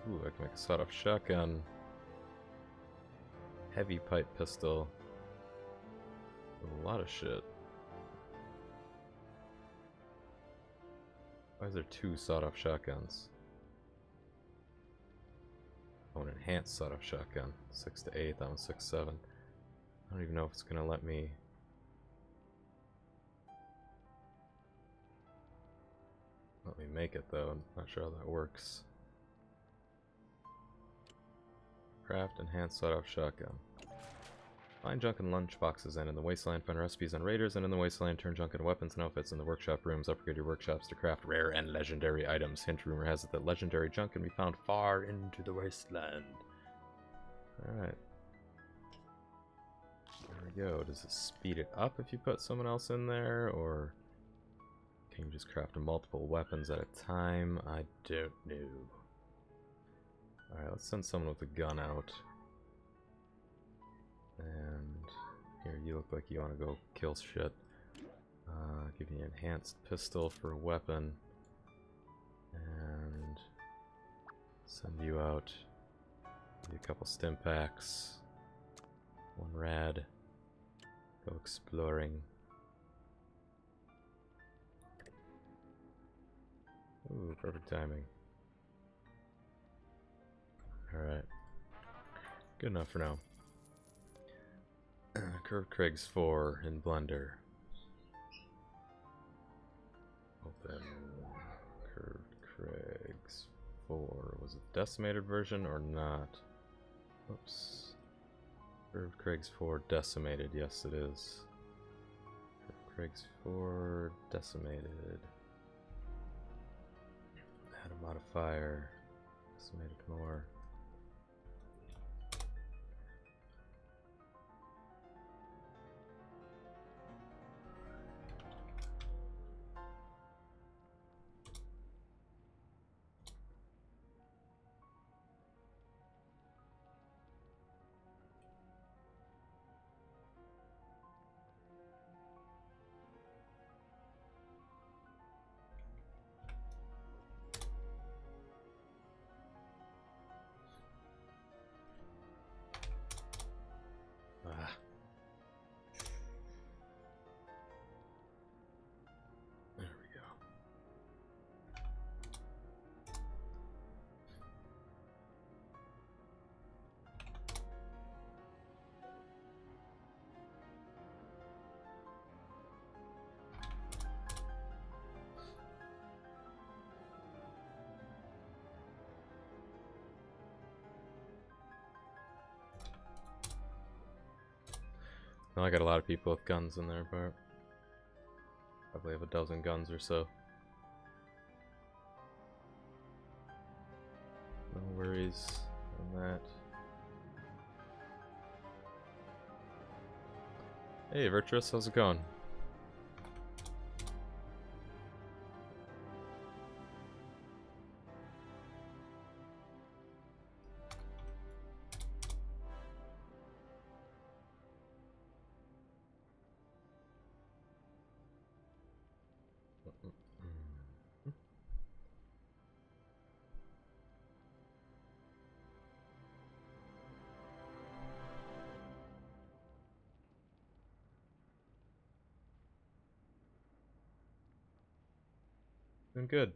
Ooh, I can make a sawed-off shotgun. Heavy pipe pistol. A lot of shit. Why is there 2 sawed-off shotguns? Oh, an enhanced sawed-off shotgun. 6 to 8, that one's 6 7. I don't even know if it's gonna let me... Let me make it though, I'm not sure how that works. Craft enhanced sawed-off shotgun. Find junk in lunch boxes and in the wasteland. Find recipes on raiders and in the wasteland. Turn junk into weapons and outfits in the workshop rooms. Upgrade your workshops to craft rare and legendary items. Hint: rumor has it that legendary junk can be found far into the wasteland. Alright. There we go. Does it speed it up if you put someone else in there? Or can you just craft multiple weapons at a time? I don't know. Alright, let's send someone with a gun out. And here, you look like you want to go kill shit. Give you an enhanced pistol for a weapon. And send you out. Give you a couple stim packs. 1 rad. Go exploring. Ooh, perfect timing. Alright. Good enough for now. Curved Craig's 4 in Blender. Open. Curved Craig's 4. Was it decimated version or not? Oops. Curved Craig's 4 decimated. Yes, it is. Curved Craig's 4 decimated. Add a modifier. Decimated more. Well, I got a lot of people with guns in there, but probably have a dozen guns or so. No worries on that. Hey, Virtuous, how's it going? Doing good.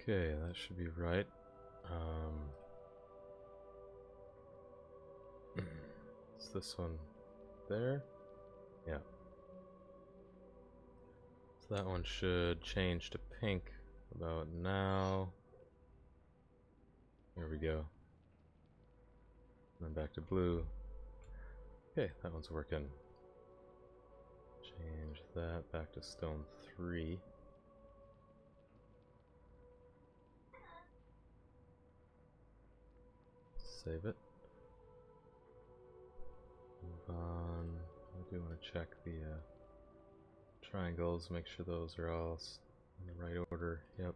Okay, that should be right. Is this one there? Yeah. So that one should change to pink about now. There we go. And then back to blue. Okay, that one's working. Change that back to stone 3. Save it. Move on. I do want to check the triangles, make sure those are all in the right order. Yep.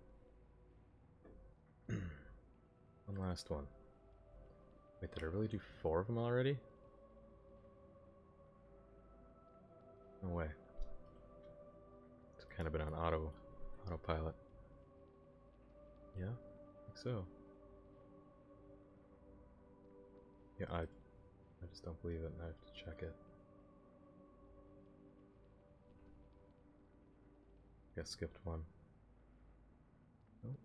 One last one. Wait, did I really do 4 of them already? No way. It's kind of been on autopilot. Yeah, I think so. Yeah, I just don't believe it, and I have to check it. Guess skipped one. Nope.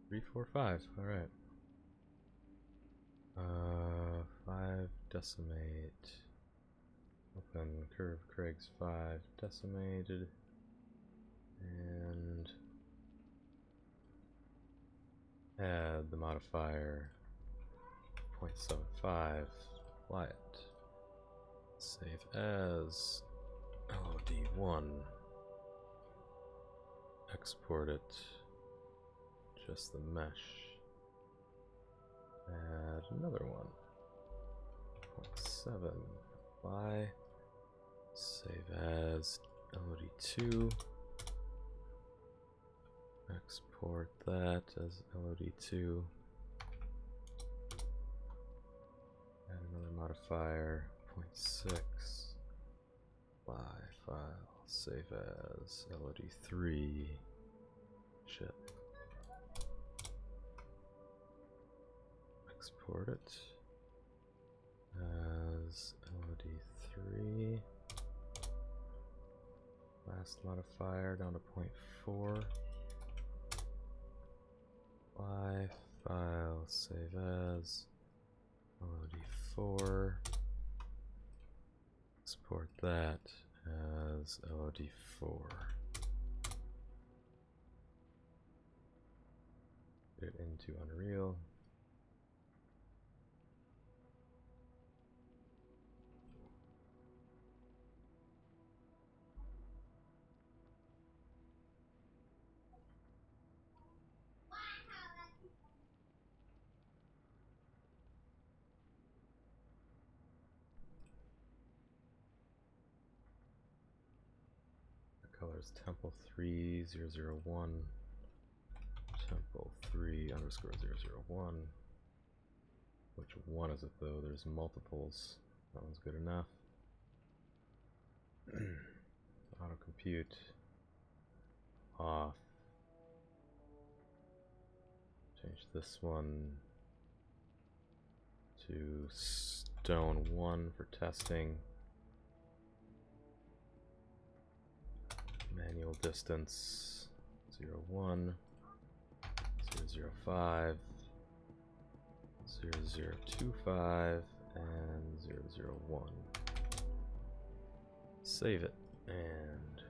3, 4, 5. All right. 5 decimate. Open curve Craig's 5 decimated, and add the modifier 0.75. Apply it. Save as LOD1. Export it. Just the mesh. Add another one. 0.7. Apply. Save as LOD2. Export that as LOD2. Add another modifier. 0.6. Apply file. Save as LOD3. Shit. Export it as LOD3. Last modifier down to 0.4. Apply file. Save as LOD4. Export that as LOD4. Get it into Unreal. Colors Temple 3001, Temple 3 _001. Which one is it though? There's multiples. That one's good enough. Auto compute off. Change this one to stone 1 for testing. Manual distance 0, 1, 0, 0, 5, 0, 0, 2, 5, and 0, 0, 1. Save it and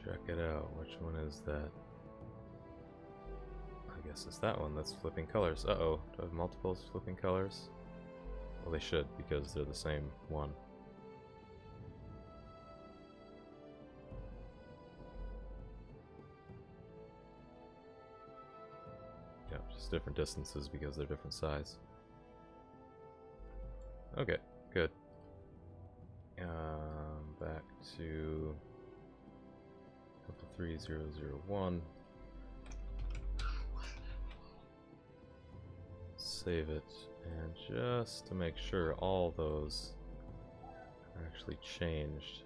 check it out. Which one is that? I guess it's that one that's flipping colors. Uh-oh, do I have multiples flipping colors? Well, they should, because they're the same one. Yeah, just different distances because they're different size. Okay, good. Back to 3001. Save it, and just to make sure all those are actually changed,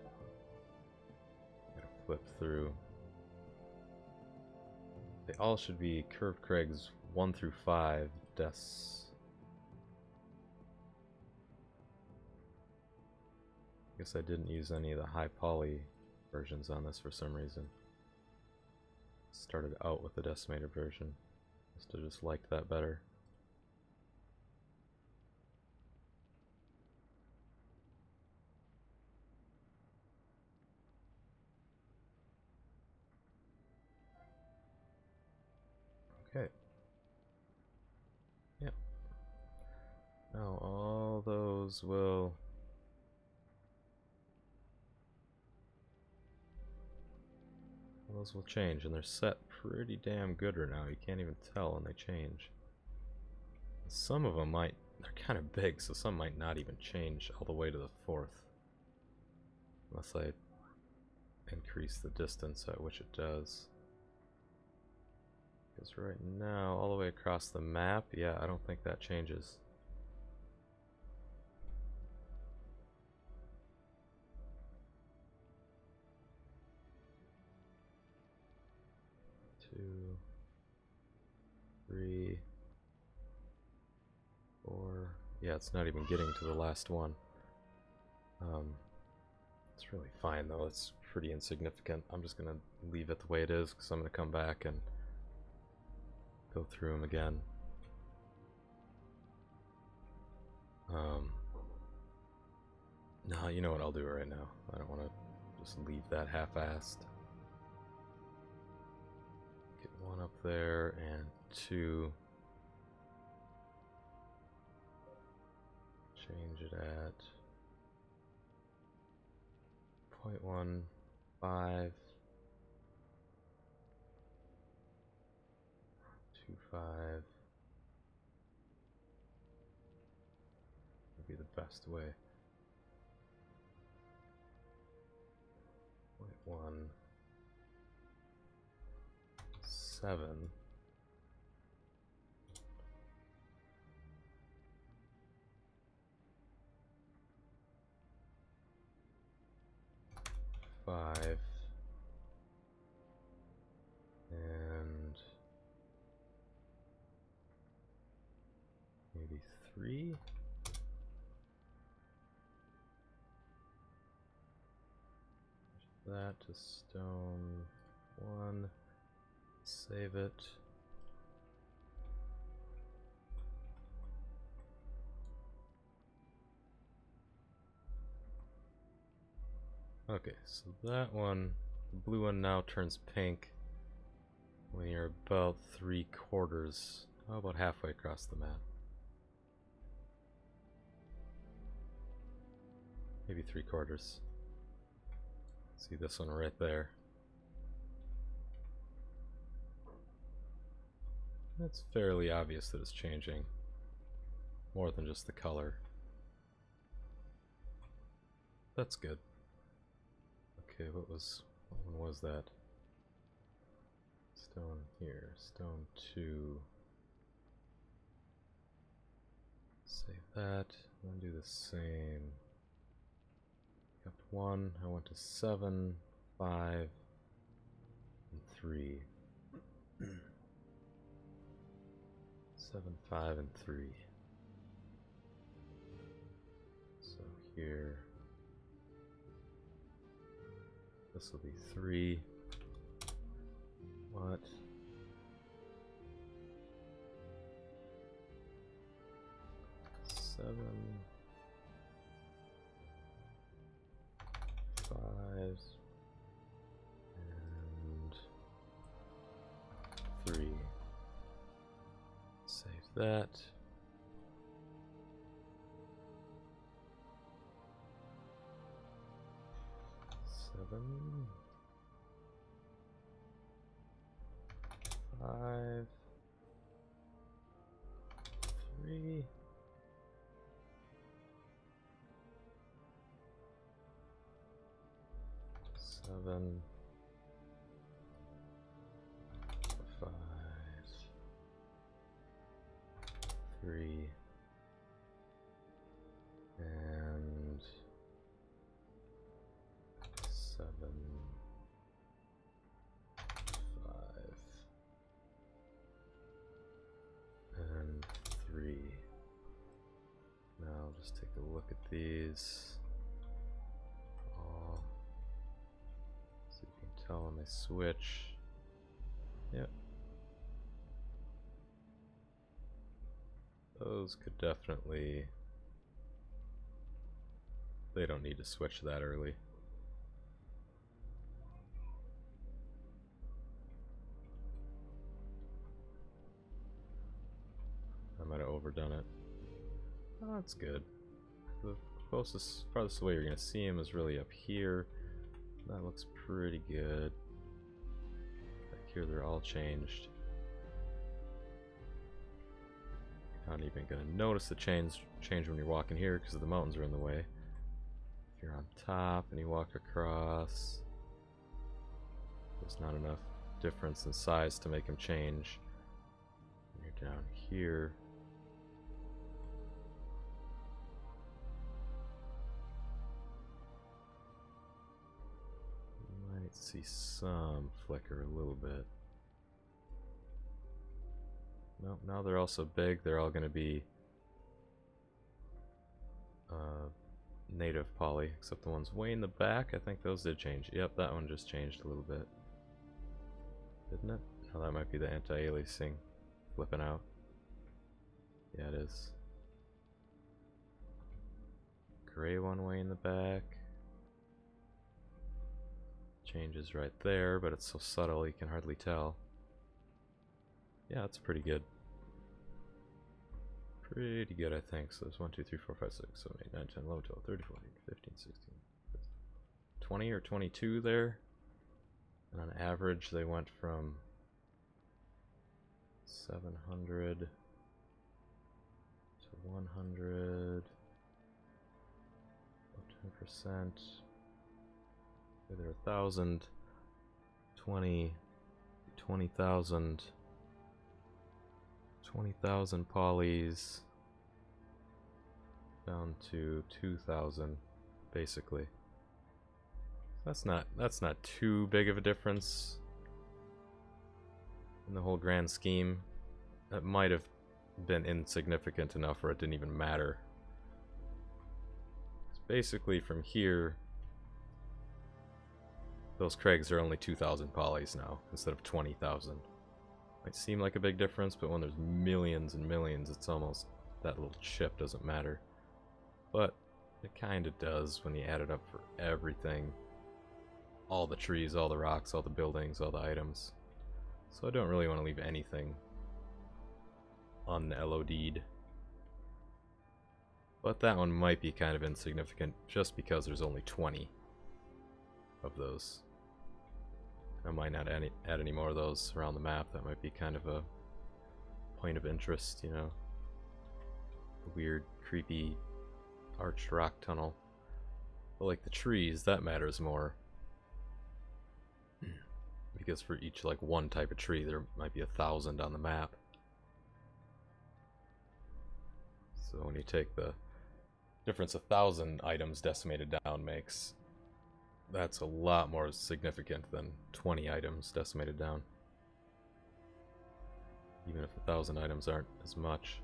gotta flip through. They all should be curved Craigs 1 through 5 deaths. I guess I didn't use any of the high poly versions on this for some reason. Started out with the decimated version. Must have just liked that better. Okay. Yep. Now all those will change, and they're set pretty damn good right now. You can't even tell when they change. Some of them might, they're kind of big, so some might not even change all the way to the 4th. Unless I increase the distance at which it does. Because right now, all the way across the map, yeah, I don't think that changes. Two, 3, 4. Yeah, it's not even getting to the last one. It's really fine though. It's pretty insignificant. I'm just gonna leave it the way it is because I'm gonna come back and go through them again. No, you know what I'll do right now. I don't want to just leave that half-assed. Get 1 up there and 2. Change it at 0.15. 25 would be the best way. 0.17. Five and maybe 3. That to stone 1. Save it. Okay, so that one, the blue one now turns pink when you're about 3/4, about halfway across the map. Maybe 3/4. See this one right there. It's fairly obvious that it's changing more than just the color. That's good. Okay, what one was that? Stone here, stone 2. Save that, and do the same. Up 1, I went to 7, 5, and 3. 7, 5, and 3. So here, this will be 3. What? Seven, 5, and 3. Save that. Seven, 5, 3. 7, 5, 3, and 7, 5, and 3. Now just take a look at these. Tell when they switch. Yep. Those could definitely... They don't need to switch that early. I might have overdone it. Oh, that's good. The closest, farthest away you're going to see him is really up here. That looks pretty good. Back here they're all changed. You're not even going to notice the change when you're walking here because the mountains are in the way. If you're on top and you walk across, there's not enough difference in size to make them change. When you're down here, see some flicker a little bit. Nope, now they're also big. They're all going to be native poly, except the ones way in the back. I think those did change. Yep, that one just changed a little bit. Didn't it? Oh, that might be the anti-aliasing flipping out. Yeah, it is. Gray one way in the back. Changes right there, but it's so subtle you can hardly tell. Yeah, it's pretty good. Pretty good, I think. So there's 1, 2, 3, 4, 5, 6, 7, 8, 9, 10, 11, 12, 13, 14, 15, 16, 20 or 22 there. And on average, they went from 700 to 100, up 10%. They're 1,000, 20, 20,000, 20,000 polys, down to 2,000, basically. That's not too big of a difference in the whole grand scheme. That might have been insignificant enough where it didn't even matter. It's basically from here. Those Craigs are only 2,000 polys now, instead of 20,000. Might seem like a big difference, but when there's millions and millions, it's almost, that little chip doesn't matter. But it kinda does when you add it up for everything. All the trees, all the rocks, all the buildings, all the items. So I don't really want to leave anything un-LOD'd. But that one might be kind of insignificant, just because there's only 20 of those. I might not add any more of those around the map. That might be kind of a point of interest, you know. A weird, creepy, arched rock tunnel. But like the trees, that matters more. Because for each like one type of tree, there might be 1,000 on the map. So when you take the difference 1,000 items decimated down makes, that's a lot more significant than 20 items decimated down. Even if 1,000 items aren't as much.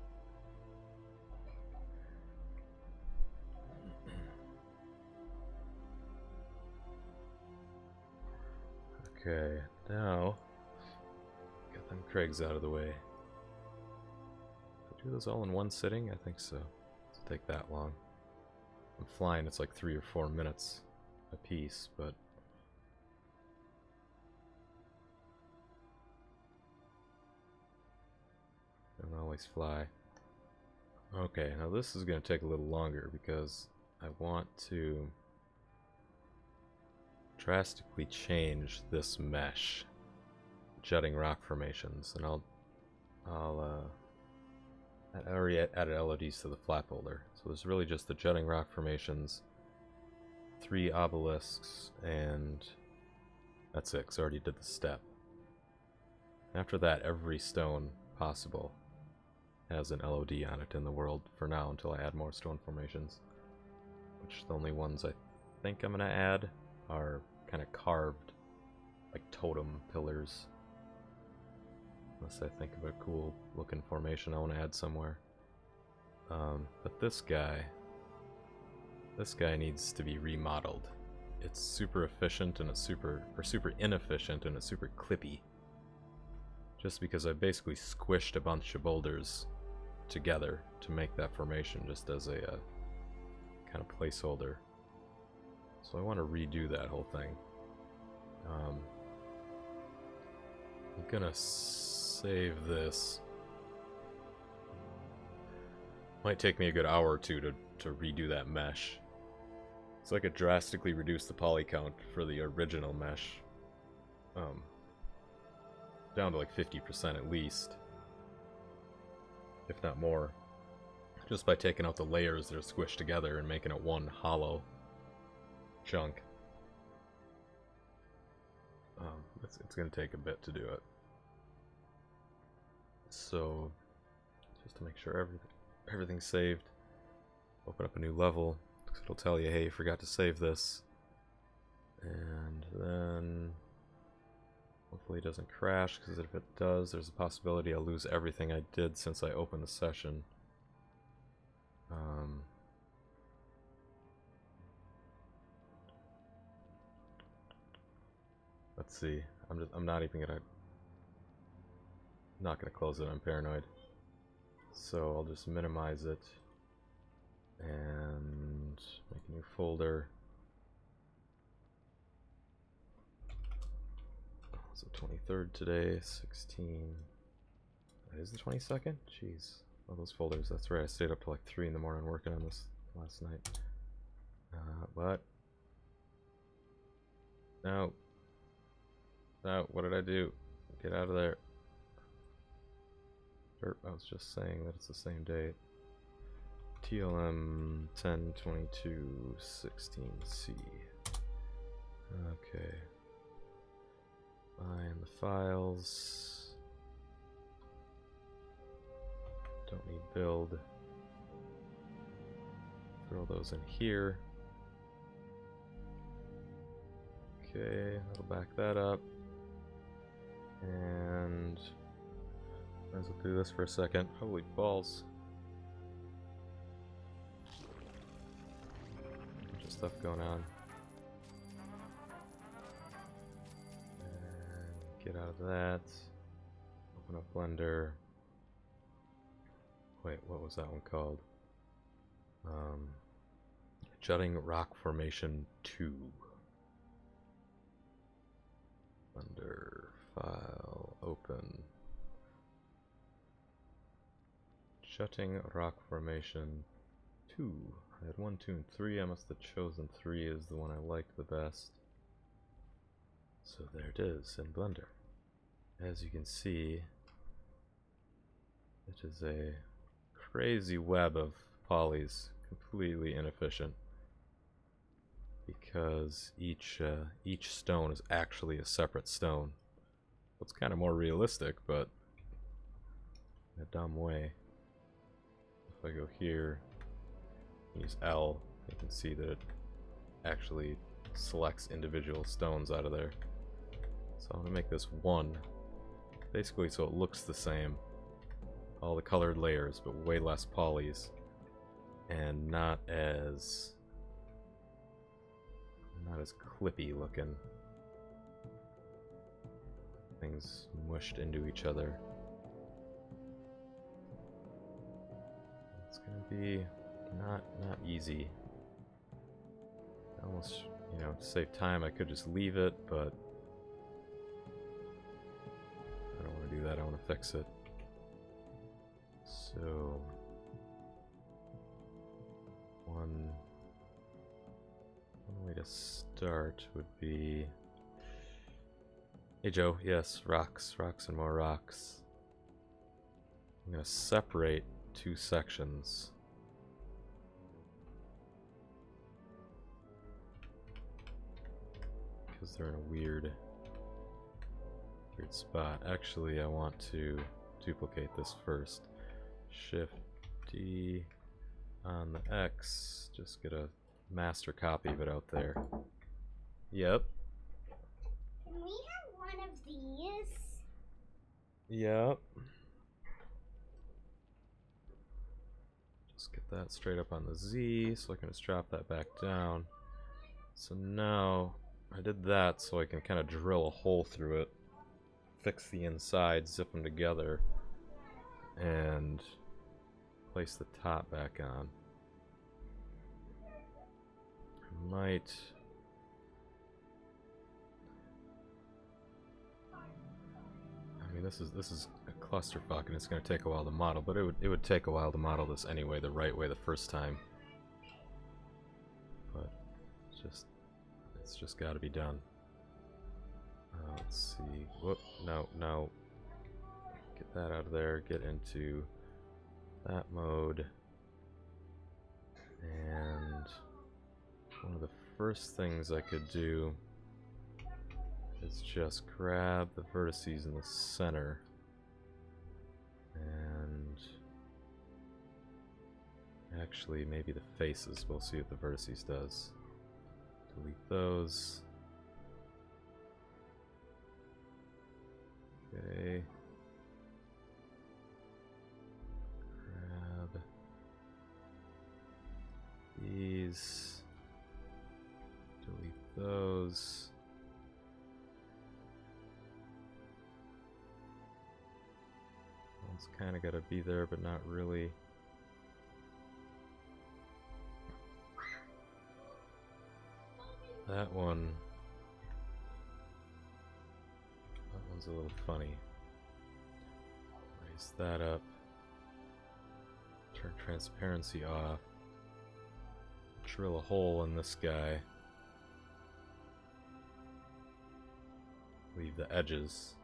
Okay, now get them Craigs out of the way. Did I do those all in one sitting? I think so. Doesn't take that long. I'm flying, it's like 3 or 4 minutes a piece, but don't always fly. Okay, now this is going to take a little longer because I want to drastically change this mesh, jutting rock formations, and I already added LODs to the flap holder, so there's really just the jutting rock formations, 3 obelisks, and that's it, because I already did the step. After that, every stone possible has an LOD on it in the world for now until I add more stone formations, which the only ones I think I'm going to add are kind of carved, like totem pillars. Unless I think of a cool looking formation I want to add somewhere. But this guy needs to be remodeled. It's super efficient and it's super inefficient and it's super clippy. Just because I basically squished a bunch of boulders together to make that formation just as a kind of placeholder. So I want to redo that whole thing. I'm gonna save this. Might take me a good hour or two to redo that mesh. So I could drastically reduce the poly count for the original mesh. Down to like 50% at least. If not more. Just by taking out the layers that are squished together and making it one hollow chunk. It's going to take a bit to do it. So, just to make sure everything's saved, open up a new level, because it'll tell you, hey, you forgot to save this. And then, hopefully it doesn't crash, because if it does, there's a possibility I'll lose everything I did since I opened the session. Let's see. I'm not gonna close it. I'm paranoid. So I'll just minimize it and make a new folder. It's the 23rd today. 16. That is the 22nd. Jeez. All those folders. That's right. I stayed up till like 3 in the morning working on this last night. What? No. No, what did I do? Get out of there. I was just saying that it's the same date. TLM 10/22/16C. Okay. Find the files. Don't need build. Throw those in here. Okay, that'll back that up. And might as well do this for a second. Holy balls. Bunch of stuff going on. And get out of that. Open up Blender. Wait, what was that one called? Jutting Rock Formation 2. Blender. File, open. Jutting Rock Formation 2. I had 1, 2, and 3. I must have chosen 3 as the one I liked the best. So there it is in Blender. As you can see, it is a crazy web of polys, completely inefficient. Because each stone is actually a separate stone. It's kind of more realistic, but in a dumb way. If if I go here, use L, you can see that it actually selects individual stones out of there. So I'm going to make this 1, basically so it looks the same. All the colored layers, but way less polys, and not as clippy looking. Things mushed into each other. It's gonna be not easy. Almost, you know, to save time, I could just leave it, but I don't want to do that. I want to fix it. So one way to start would be, hey Joe, yes, rocks and more rocks. I'm going to separate 2 sections. Because they're in a weird spot. Actually, I want to duplicate this first. Shift D on the X, just get a master copy of it out there. Yep. Can we have one of these? Yep. Just get that straight up on the Z, so I can just drop that back down. So now, I did that so I can kind of drill a hole through it, fix the inside, zip them together, and place the top back on. I might... I mean, this is a clusterfuck, and it's going to take a while to model, but it would take a while to model this anyway, the right way the first time. But it's just got to be done. Let's see. Whoop! No. Get that out of there. Get into that mode. And one of the first things I could do is just grab the vertices in the center and actually maybe the faces. We'll see what the vertices does. Delete those. Okay. Grab these. Delete those. One's kind of got to be there, but not really. That one's a little funny. Raise that up. Turn transparency off. Drill a hole in this guy. Leave the edges.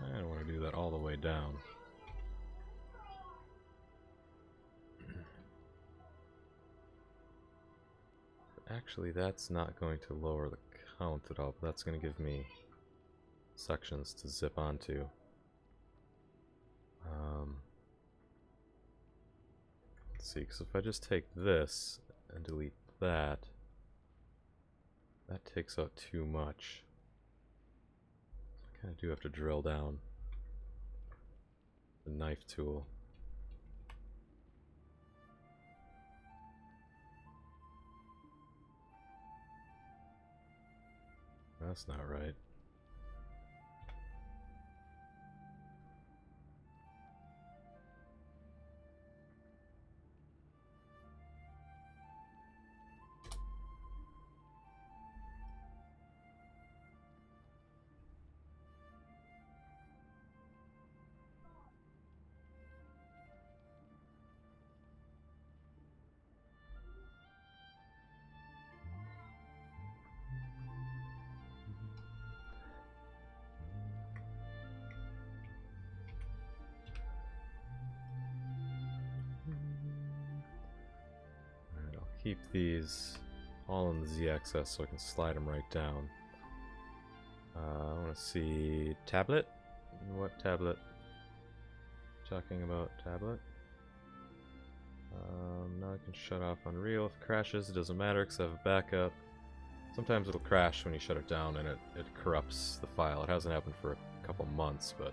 I don't want to do that all the way down. Actually, that's not going to lower the count at all, but that's going to give me sections to zip onto. Let's see, because if I just take this and delete that, that takes out too much. I kind of do have to drill down the knife tool. That's not right. keep these all in the z-axis so I can slide them right down. I want to see tablet. What tablet? Talking about tablet. Now I can shut off Unreal. If it crashes, it doesn't matter because I have a backup. Sometimes it'll crash when you shut it down and it corrupts the file. It hasn't happened for a couple months, but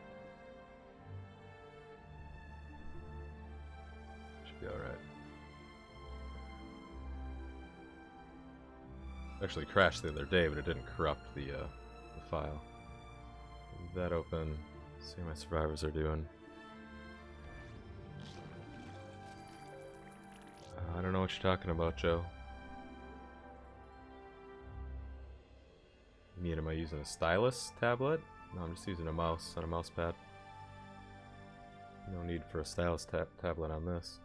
should be alright. Actually crashed the other day, but it didn't corrupt the file. Leave that open. See how my survivors are doing. I don't know what you're talking about, Joe. You mean, am I using a stylus tablet? No, I'm just using a mouse on a mouse pad. No need for a stylus tablet on this.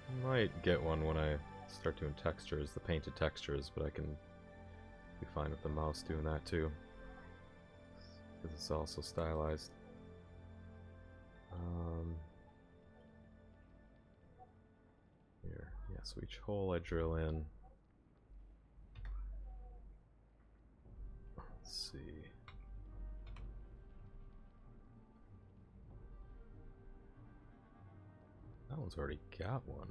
I might get one when I start doing textures, the painted textures, but I can be fine with the mouse doing that too. Because it's also stylized. Here, yeah, so each hole I drill in. Let's see. That one's already got one.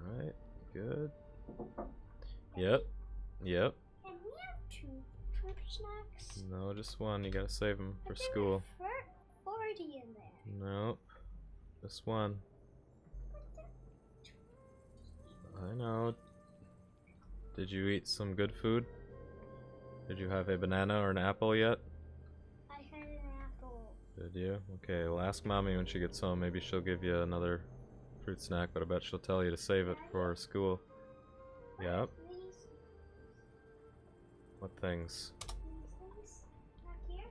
Alright, good. Yep. Yep. Can we have 2 fruit snacks? No, just one. You gotta save them for school. 40 in there. Nope. Just one. I know. Did you eat some good food? Did you have a banana or an apple yet? I had an apple. Did you? Okay, well ask Mommy when she gets home. Maybe she'll give you another fruit snack, but I bet she'll tell you to save it for school. Yep. What things? These things back here.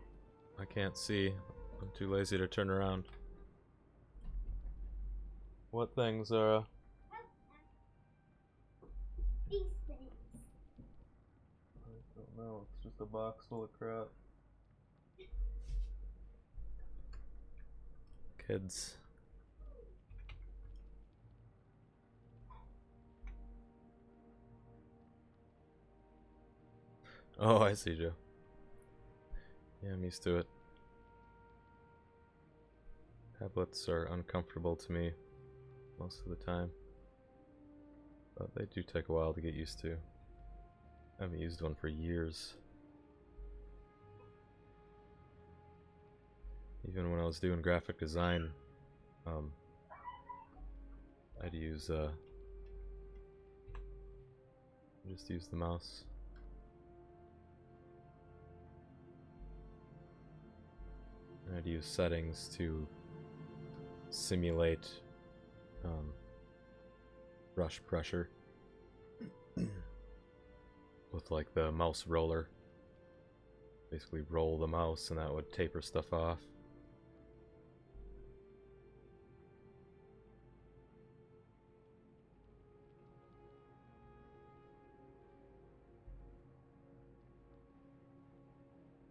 I can't see. I'm too lazy to turn around. What things, Zara? These things. I don't know. It's just a box full of crap. Kids. Oh, I see, Joe. Yeah, I'm used to it. Tablets are uncomfortable to me most of the time, but they do take a while to get used to. I haven't used one for years. Even when I was doing graphic design, I'd use just use the mouse. And I'd use settings to simulate brush pressure with like the mouse roller. Basically roll the mouse and that would taper stuff off.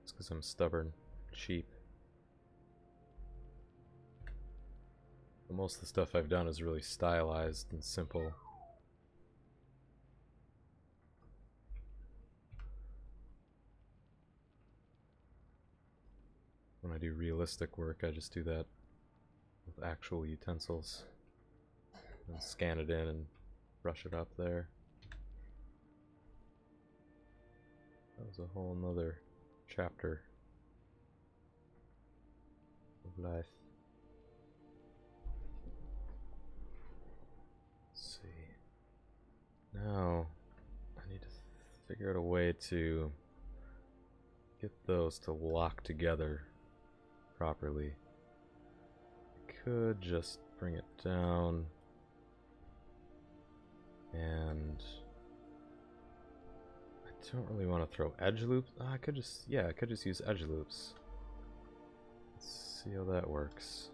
It's because I'm stubborn, cheap. But most of the stuff I've done is really stylized and simple. When I do realistic work, I just do that with actual utensils and scan it in and brush it up there. That was a whole nother chapter of life. Let's see. Now, I need to figure out a way to get those to lock together properly. I could just bring it down and I don't really want to throw edge loops. I could just use edge loops. Let's see how that works.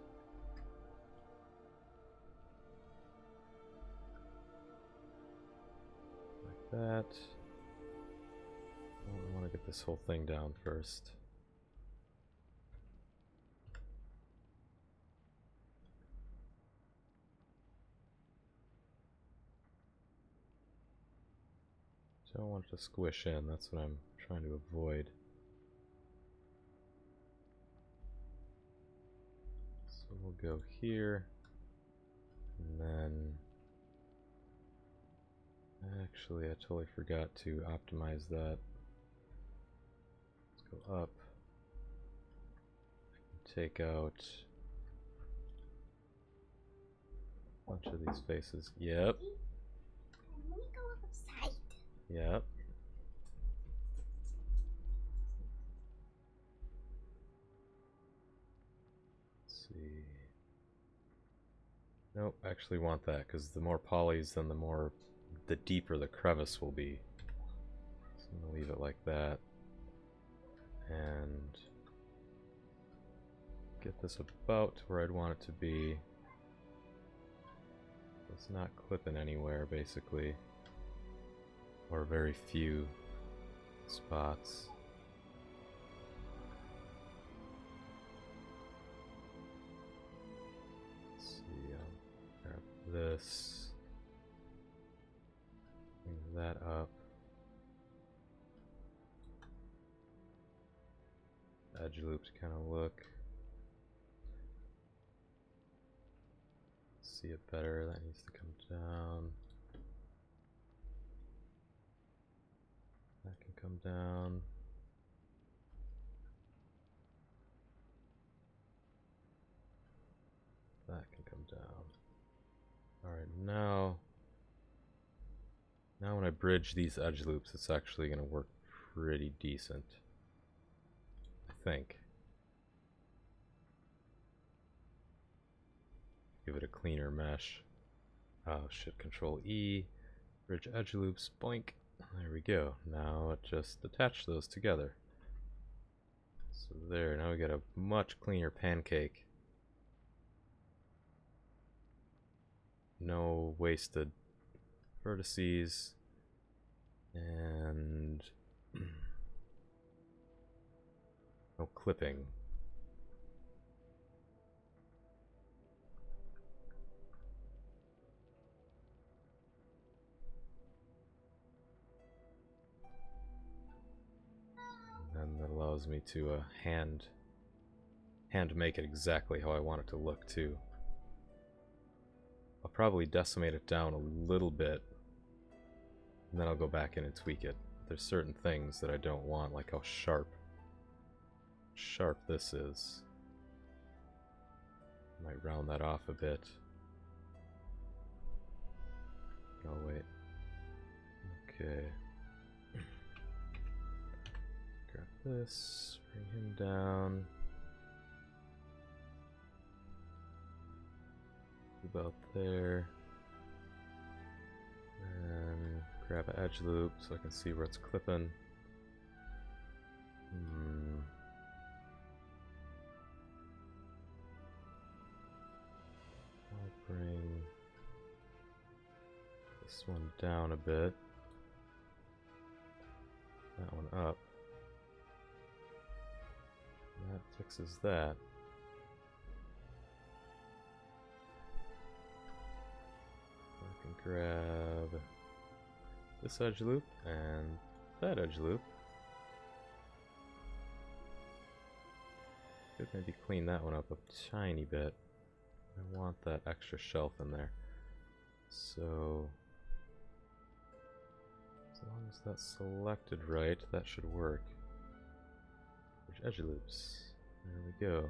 Like that. What I want get this whole thing down first. Don't want it to squish in, that's what I'm trying to avoid. So we'll go here, and then... Actually, I totally forgot to optimize that. Let's go up. I can take out a bunch of these faces. Yep. Let me go outside. Yep. Let's see. Nope, I actually want that, because the more polys, then the deeper the crevice will be. So I'm gonna leave it like that. And get this about where I'd want it to be. It's not clipping anywhere, basically. Or very few spots. Let's see, grab this. Bring that up. Edge loops kind of look. See it better, that needs to come down. That can come down. That can come down. Alright, now when I bridge these edge loops, it's actually going to work pretty decent. I think. Give it a cleaner mesh. Oh shit, Control E, bridge edge loops, boink. There we go. Now just attach those together. So there, now we got a much cleaner pancake. No wasted vertices. And no clipping. And that allows me to hand make it exactly how I want it to look too. I'll probably decimate it down a little bit, and then I'll go back in and tweak it. There's certain things that I don't want, like how sharp this is. Might round that off a bit. Oh wait. Okay. Grab this, bring him down. About there. And grab an edge loop so I can see where it's clipping. I'll bring this one down a bit. That one up. That fixes that. I can grab this edge loop and that edge loop. Could maybe clean that one up a tiny bit. I want that extra shelf in there. So as long as that's selected right, that should work. Edge loops. There we go.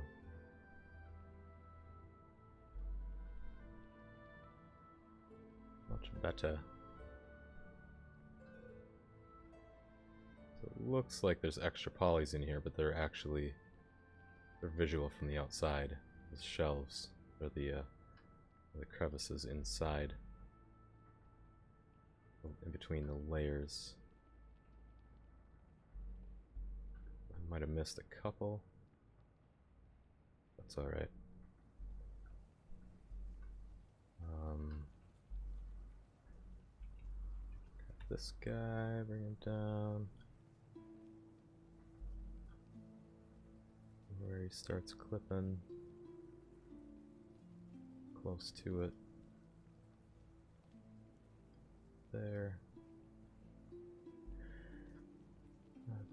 Much better. So it looks like there's extra polys in here, but they're visual from the outside. The shelves or the crevices inside, in between the layers. I might have missed a couple. That's alright. Grab this guy, bring him down. where he starts clipping close to it. There.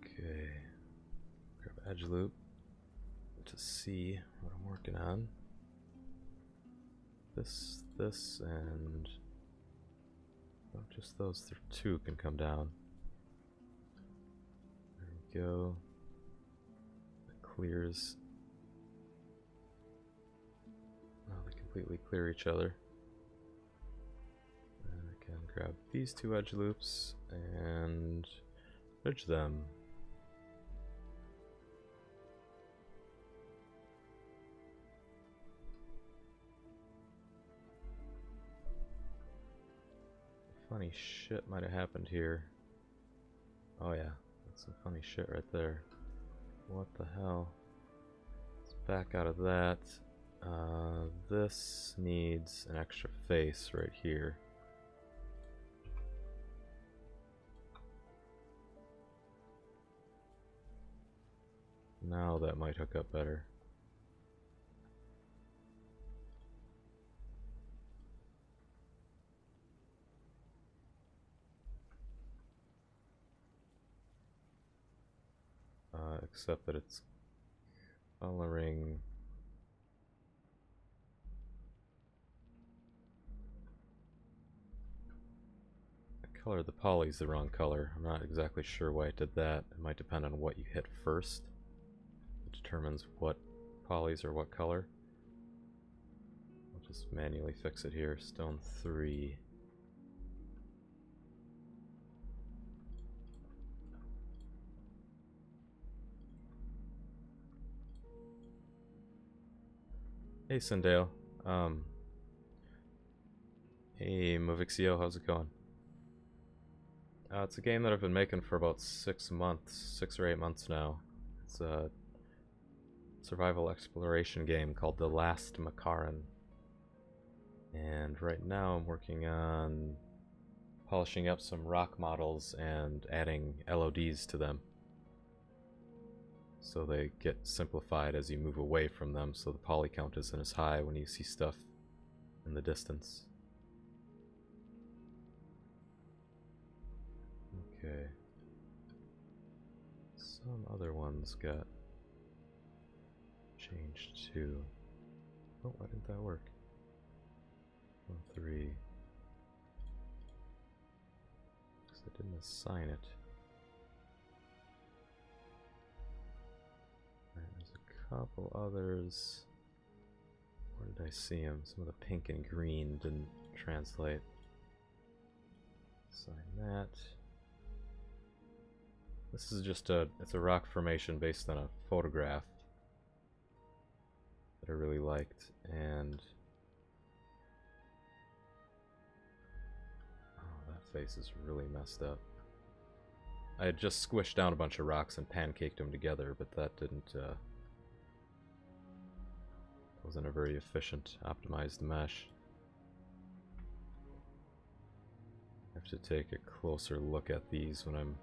Okay. Grab edge loop to see what I'm working on. This, and just those two can come down. There we go. It clears. Oh, they completely clear each other. And I can grab these two edge loops and bridge them. Funny shit might have happened here. Oh yeah, that's some funny shit right there. What the hell? Let's back out of that. This needs an extra face right here. Now that might hook up better. Except that it's coloring I colored the polys the wrong color. I'm not exactly sure why it did that. It might depend on what you hit first. It determines what polys are what color. I'll just manually fix it here. Stone 3. Hey Sindale. Hey Movixio, how's it going? It's a game that I've been making for about 6 months, 6 or 8 months now. It's a survival exploration game called The Last Makaran. And right now I'm working on polishing up some rock models and adding LODs to them. So they get simplified as you move away from them, so the poly count isn't as high when you see stuff in the distance. Okay. Some other ones got changed too. Oh, why didn't that work? 1, 3. Because I didn't assign it. Alright, there's a couple others. Where did I see them? Some of the pink and green didn't translate. Assign that. This is just it's a rock formation based on a photograph that I really liked, and oh, that face is really messed up. I had just squished down a bunch of rocks and pancaked them together, but that didn't, wasn't a very efficient, optimized mesh. I have to take a closer look at these when I'm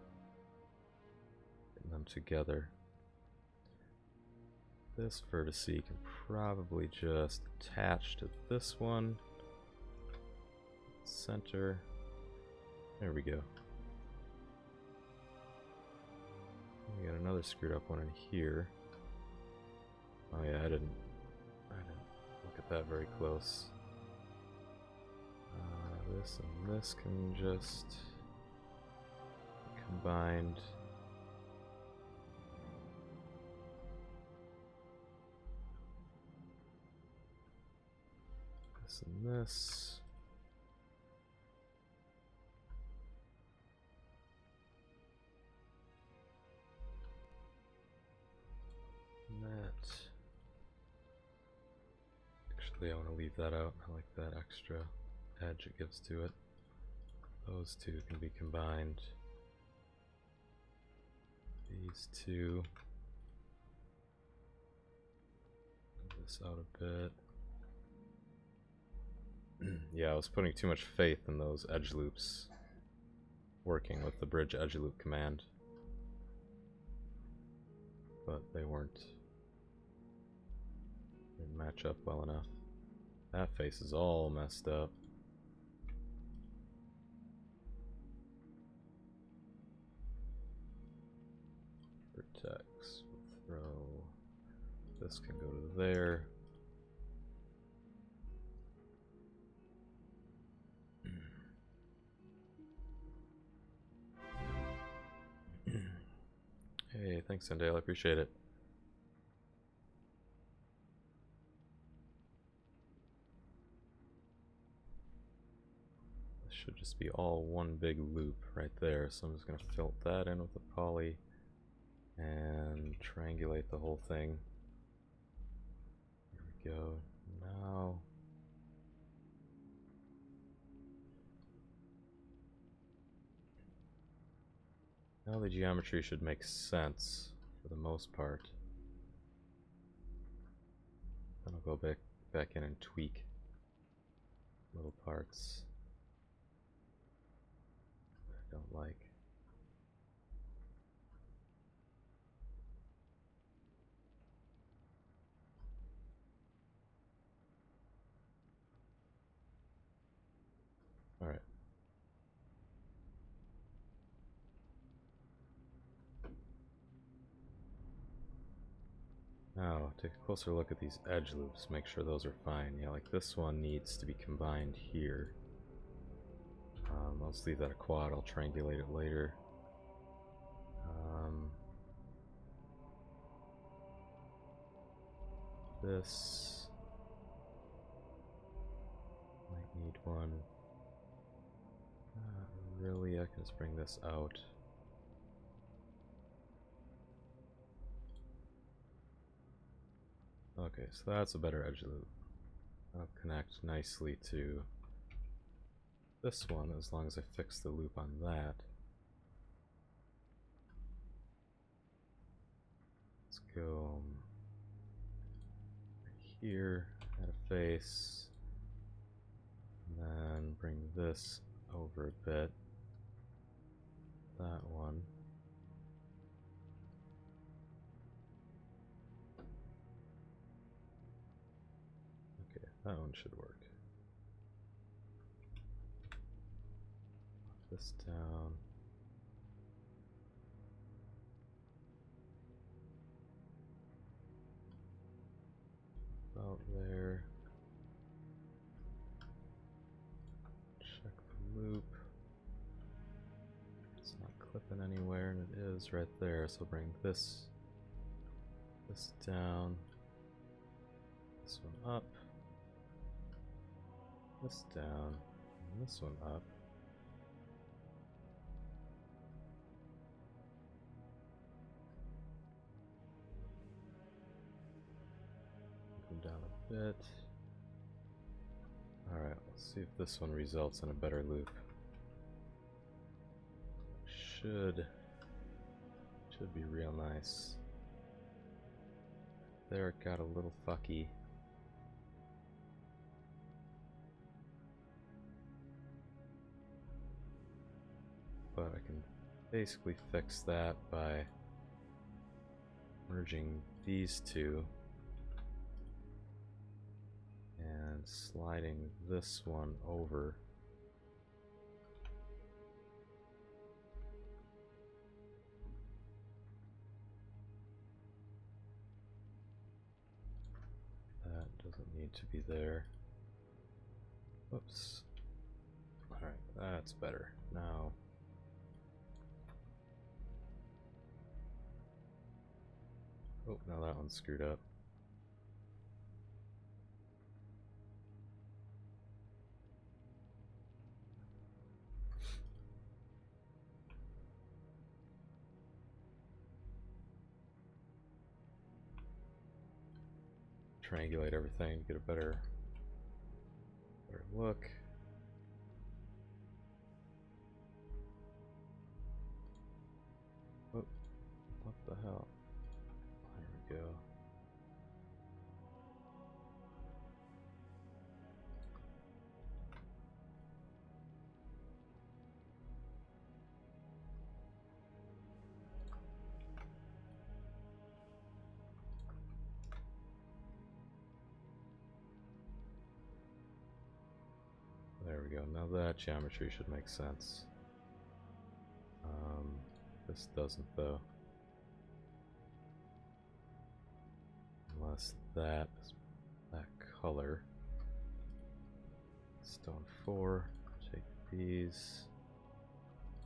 them together. This vertex can probably just attach to this one. Center. There we go. We got another screwed up one in here. Oh yeah, I didn't look at that very close. This and this can just be combined. This and this. And that. Actually, I want to leave that out. I like that extra edge it gives to it. Those two can be combined. These two. Move this out a bit. Yeah, I was putting too much faith in those edge loops working with the bridge edge loop command, but they weren't Didn't match up well enough. That face is all messed up. Vertex. We'll throw. This can go to there. Hey, thanks, Sendale. I appreciate it. This should just be all one big loop right there. So I'm just going to fill that in with the poly and triangulate the whole thing. Here we go. Now. Now the geometry should make sense for the most part. Then I'll go back in and tweak little parts I don't like. All right. Now, take a closer look at these edge loops, make sure those are fine. Yeah, like this one needs to be combined here. I'll just leave that a quad, I'll triangulate it later. This might need one. Not really, I can just bring this out. Okay, so that's a better edge loop. That'll connect nicely to this one as long as I fix the loop on that. Let's go right here, add a face, and then bring this over a bit. That one. Okay, that one should work. Put this down. About there. Check the loop. It's not clipping anywhere, and it is right there. So bring this down, this one up, this down, and this one up. Come down a bit. Alright, let's see if this one results in a better loop. Should be real nice. There, it got a little fucky. But I can basically fix that by merging these two and sliding this one over. That doesn't need to be there. Whoops. Alright, that's better. Now, oh, now that one's screwed up. Triangulate everything to get a better look. Oh, what the hell? There we go. There we go. Now that geometry should make sense. This doesn't though. Unless that is that color. Stone 4. Take these.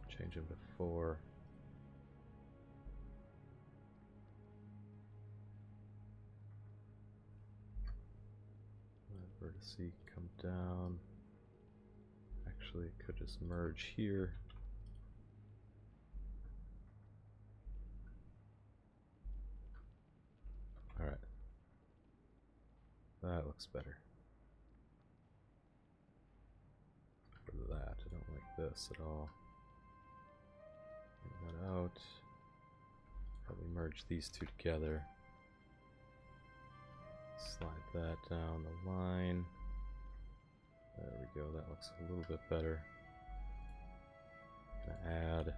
Change them to 4. Let vertice come down. Actually, it could just merge here. Alright. That looks better. For that, I don't like this at all. Bring that out. Probably merge these two together. Slide that down the line. There we go, that looks a little bit better. Gonna add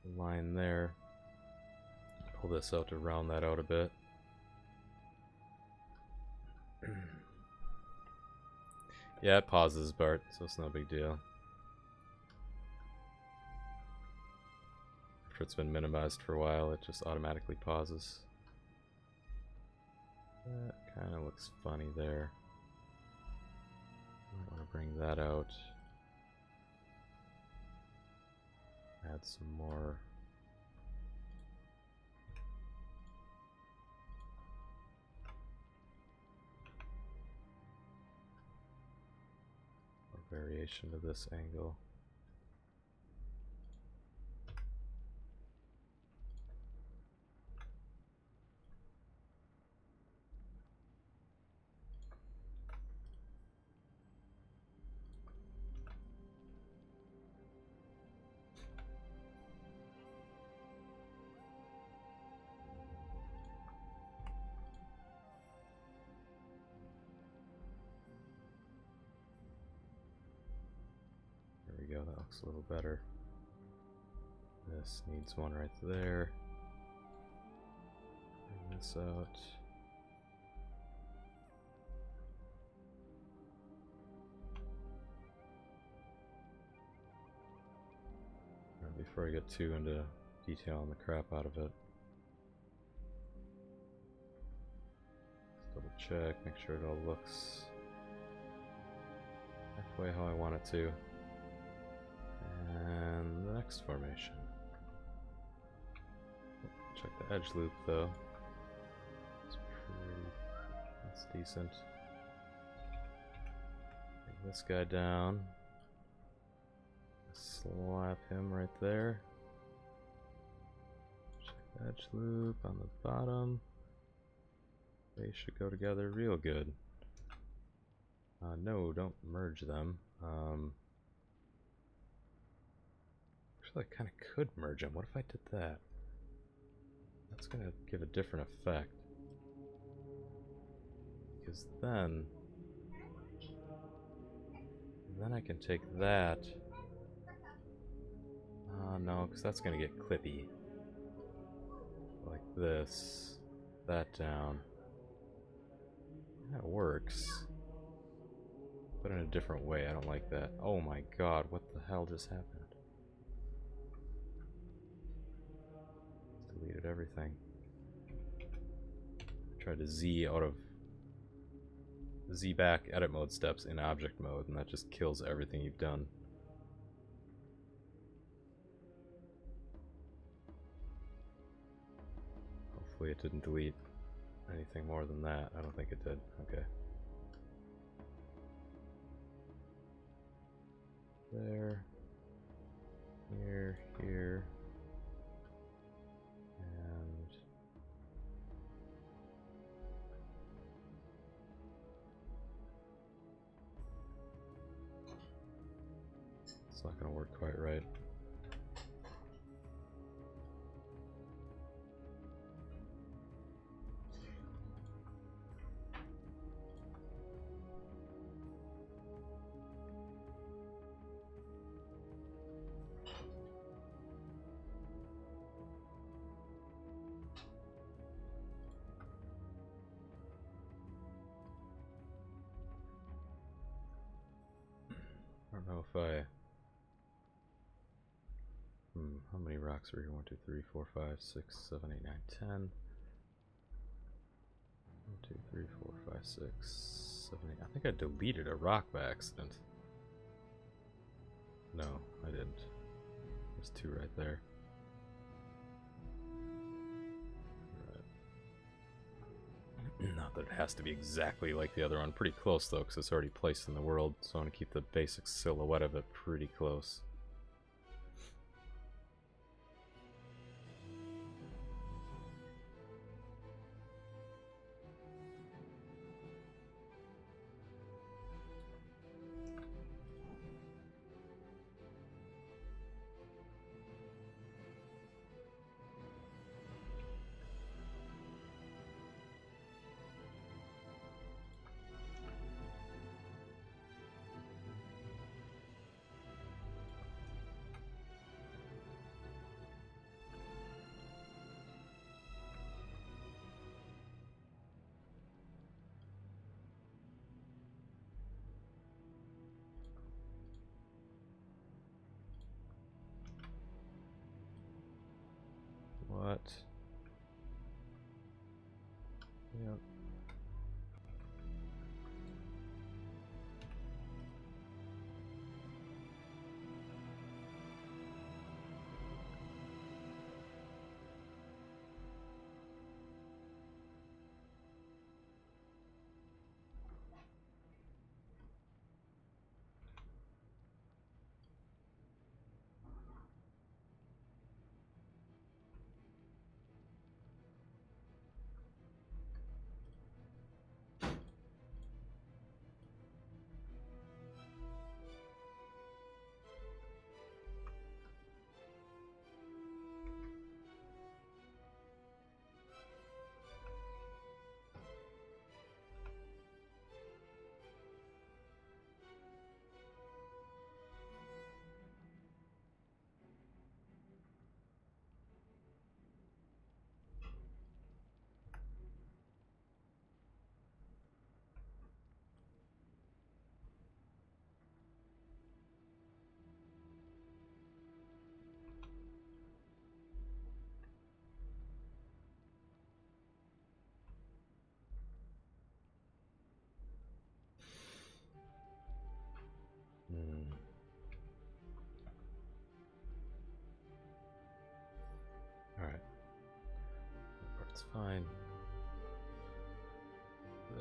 a line there. Pull this out to round that out a bit. Yeah, it pauses, Bart, so it's no big deal. After it's been minimized for a while, it just automatically pauses. That kind of looks funny there. I want to bring that out. Add some more. Variation to this angle. There we go, that looks a little better. This needs one right there. Bring this out. Alright, before I get too into detailing the crap out of it, let's double check, make sure it all looks halfway how I want it to. And the next formation. Check the edge loop though. That's decent. Bring this guy down. Slap him right there. Check the edge loop on the bottom. They should go together real good. No, don't merge them. Actually, I kind of could merge them. What if I did that? That's going to give a different effect. Because then I can take that. No, because that's going to get clippy. Like this. That down. That works. But in a different way. I don't like that. Oh my god, what the hell just happened? Deleted everything. Tried to Z out of Z back edit mode steps in object mode, and that just kills everything you've done. Hopefully it didn't delete anything more than that. I don't think it did. Okay. There. Here, here. It's not going to work quite right. don't know if I... how many rocks are here? 1, 2, 3, 4, 5, 6, 7, 8, 9, 10. 1, 2, 3, 4, 5, 6, 7, 8. I think I deleted a rock by accident. No, I didn't. There's 2 right there. Right. Not that it has to be exactly like the other one. Pretty close though, because it's already placed in the world. So I want to keep the basic silhouette of it pretty close. What? Yep. Alright. That part's fine.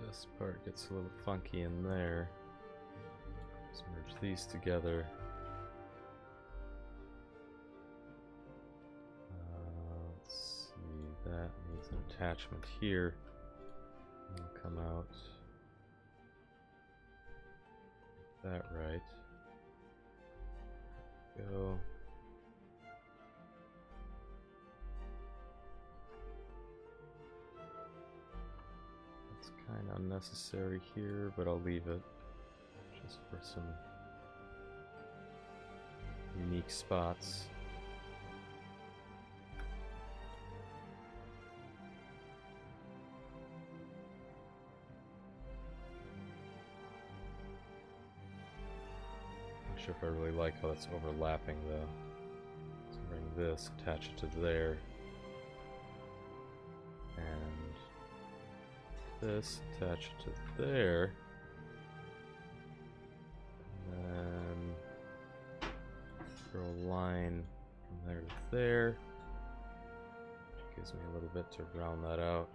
This part gets a little funky in there. Let's merge these together. Let's see, that needs an attachment here. It'll come out that right. Go. It's kind of unnecessary here, but I'll leave it just for some unique spots. Not sure if I really like how that's overlapping though. So bring this, attach it to there, and this, attach it to there, and then throw a line from there to there, which gives me a little bit to round that out.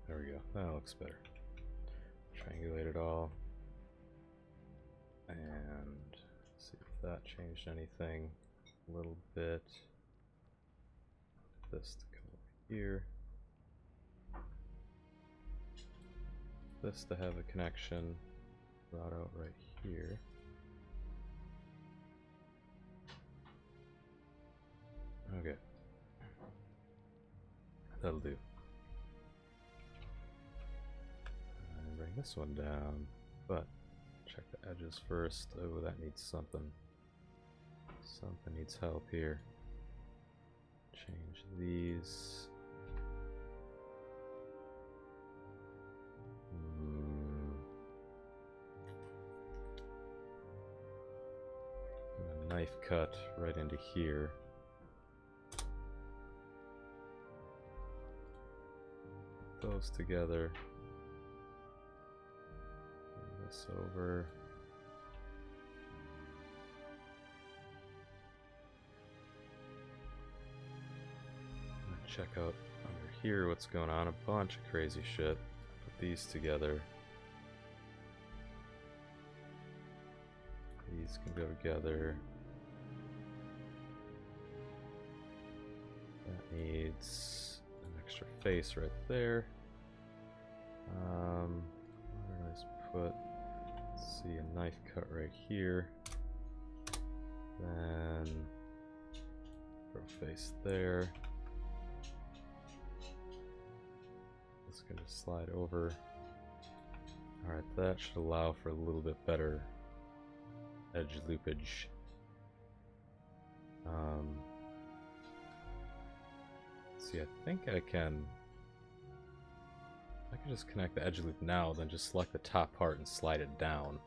There we go. That looks better. Triangulate it all. And let's see. that changed anything. A little bit. This to come over here. This to have a connection. Route out right here. Okay. That'll do. And bring this one down, but check the edges first. Oh, that needs something. Something needs help here. Change these. And a knife cut right into here. Those together. Bring this over. Check out under here what's going on. A bunch of crazy shit. Put these together. These can go together. That needs an extra face right there. Where did I just put? Let's see, a knife cut right here. Then throw a face there. It's gonna slide over. Alright, that should allow for a little bit better edge loopage. See, I think I can just connect the edge loop now, then just select the top part and slide it down.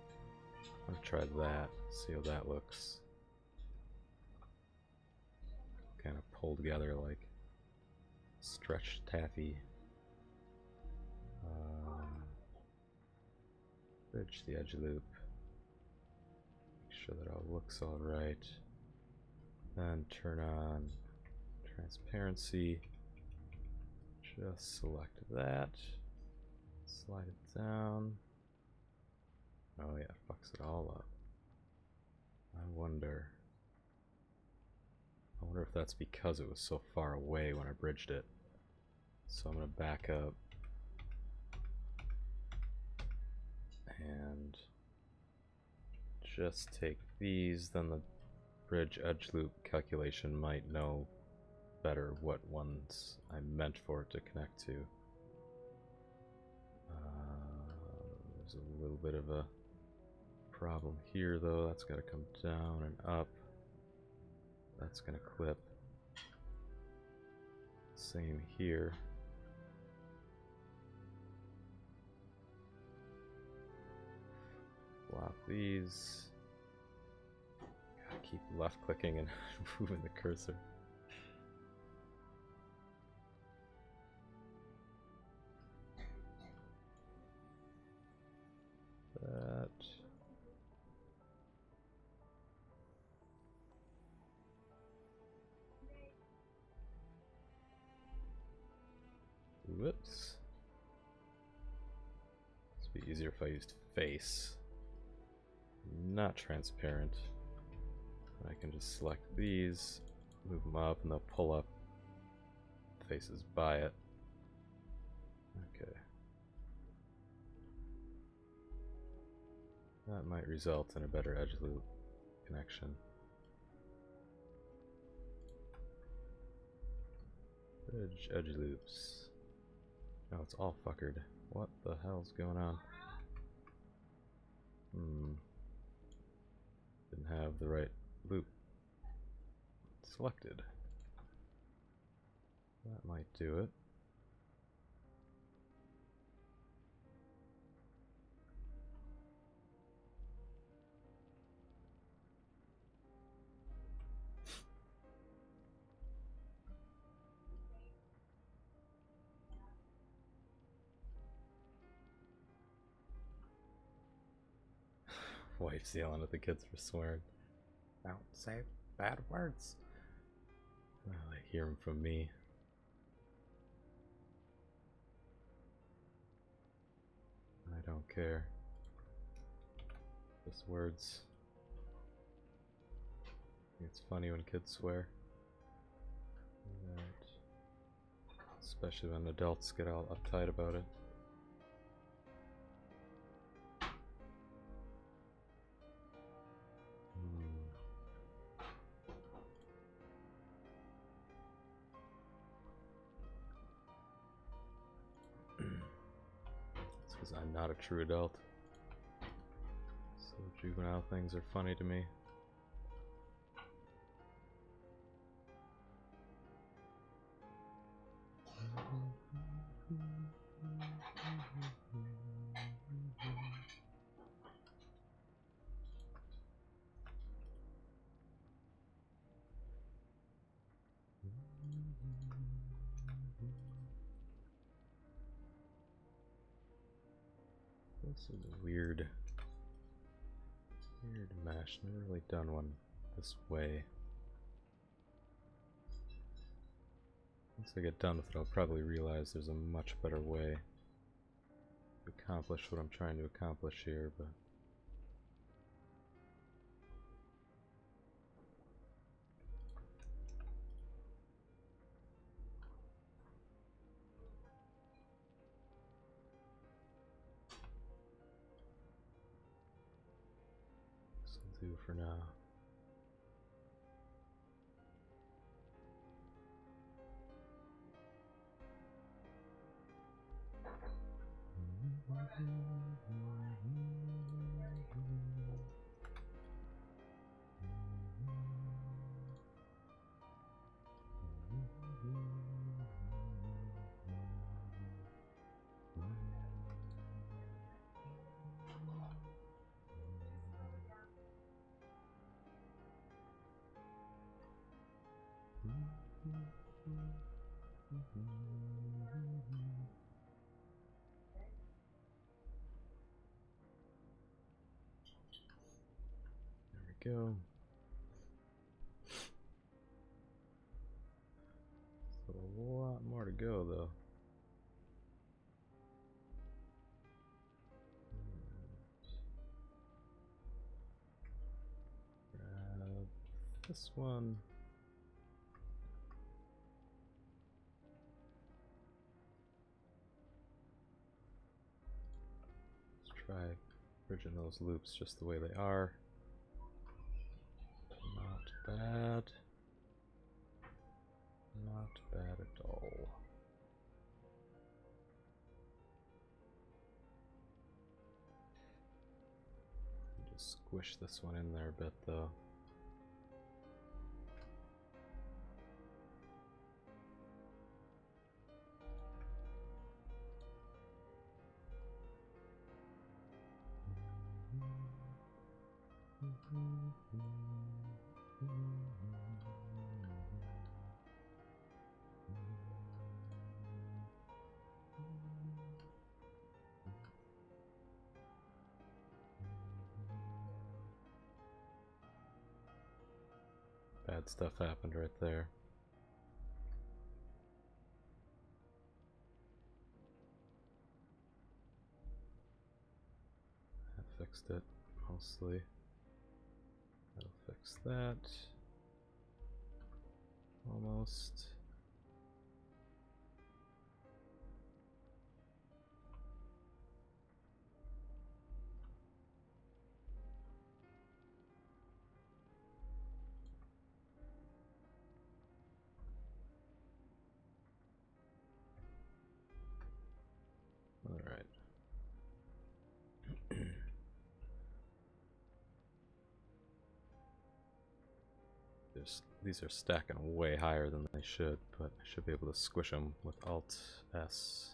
I'm gonna try that, see how that looks. Kind of pull together like stretched taffy. Bridge the edge loop. Make sure that all looks alright. Then turn on transparency. Just select that. Slide it down. Oh yeah, fucks it all up. I wonder if that's because it was so far away when I bridged it. So I'm gonna back up and just take these, then the bridge edge loop calculation might know better what ones I meant for it to connect to. There's a little bit of a problem here though. That's got to come down and up. That's going to clip. Same here. Flop these. Gotta keep left clicking and moving the cursor. That. Whoops. This would be easier if I used face. Not transparent. I can just select these, move them up, and they'll pull up faces by it. Okay. That might result in a better edge loop connection. Bridge edge loops. Oh, it's all fuckered. What the hell's going on? Didn't have the right loop selected. That might do it. Wife's yelling at the kids for swearing. Don't say bad words. Well, they hear them from me. I don't care. Just words. It's funny when kids swear. Right. Especially when adults get all uptight about it. It's because I'm not a true adult. So juvenile things are funny to me. This is a weird mesh. Never really done one this way. Once I get done with it, I'll probably realize there's a much better way to accomplish what I'm trying to accomplish here, but this will do for now. There we go. Still a lot more to go, though. Grab this one. Let's try bridging those loops just the way they are. Not bad. Not bad at all. Just squish this one in there a bit, though. Bad stuff happened right there. I fixed it, mostly. That'll fix that. Almost. All right. These are stacking way higher than they should, but I should be able to squish them with Alt S.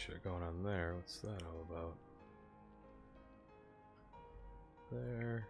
shit going on there. What's that all about? There.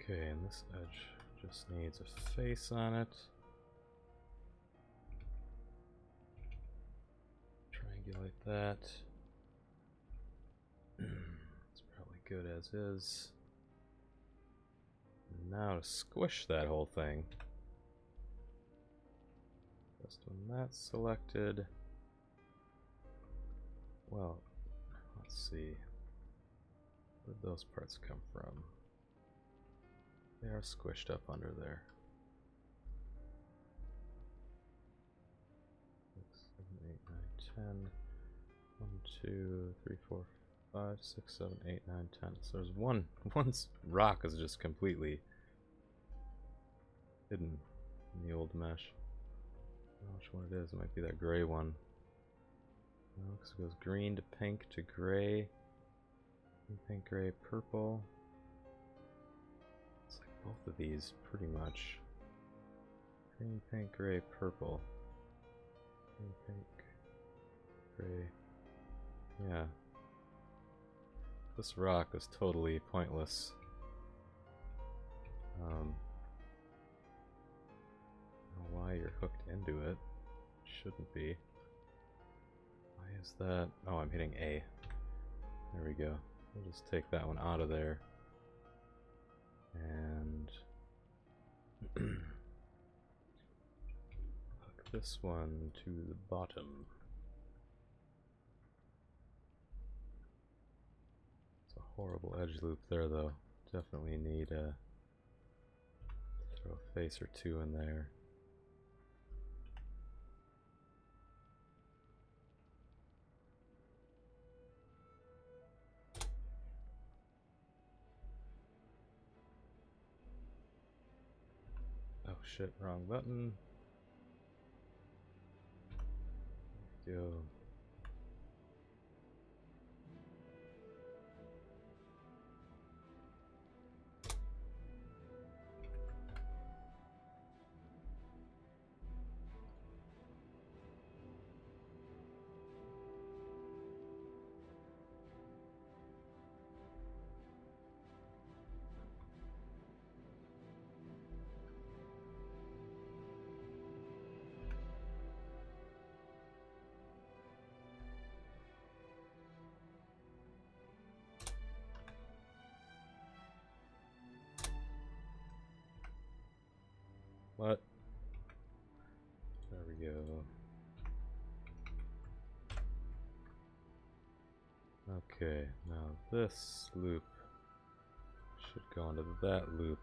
Okay, and this edge just needs a face on it. Triangulate that. It's probably good as is. Now to squish that whole thing. Just when that's selected. Well, let's see. Where'd those parts come from? They are squished up under there. 6, 7, 8, 9, 10. 1, 2, 3, 4, 5, 6, 7, 8, 9, 10. So there's one rock is just completely hidden in the old mesh. I don't know which one it is. It might be that gray one. No, because it goes green to pink to gray. Pink, gray, purple. It's like both of these, pretty much. Green, pink, gray, purple. Green, pink, gray. Yeah. This rock is totally pointless. I don't know why you're hooked into it. Shouldn't be. Why is that? Oh, I'm hitting A. There we go. We'll just take that one out of there. And hook this one to the bottom. It's a horrible edge loop there though. Definitely need a throw a face or two in there. Oh shit, wrong button. Go. What? There we go. Okay, now this loop should go into that loop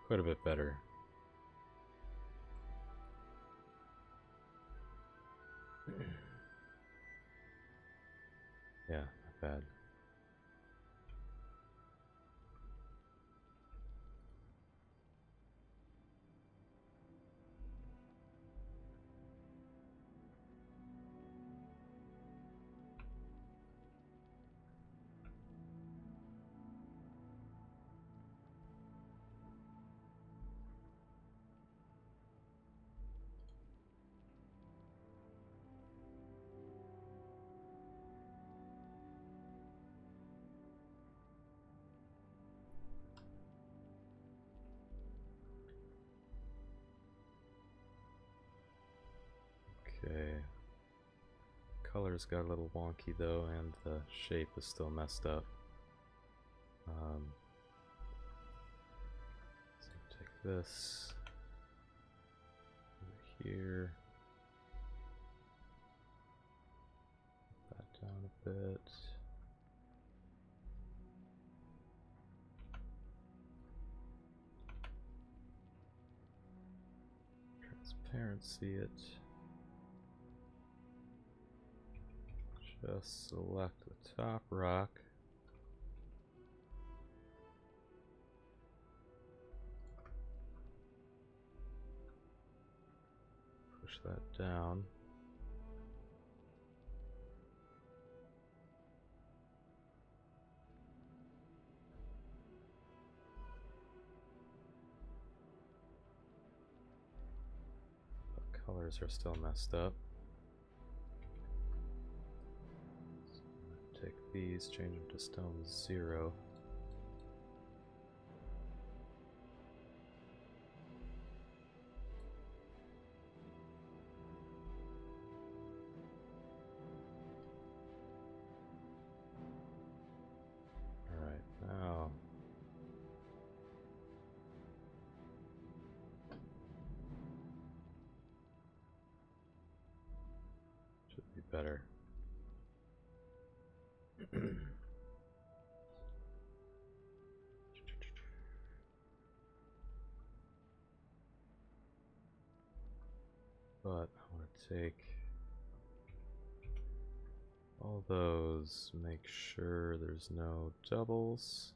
quite a bit better. Yeah, not bad. colors got a little wonky though, and the shape is still messed up. So take this over here, put that down a bit. Transparency it. Just select the top rock. Push that down. The colors are still messed up. Take these, change them to stone 0. Alright, now should be better. But I want to take all those, make sure there's no doubles.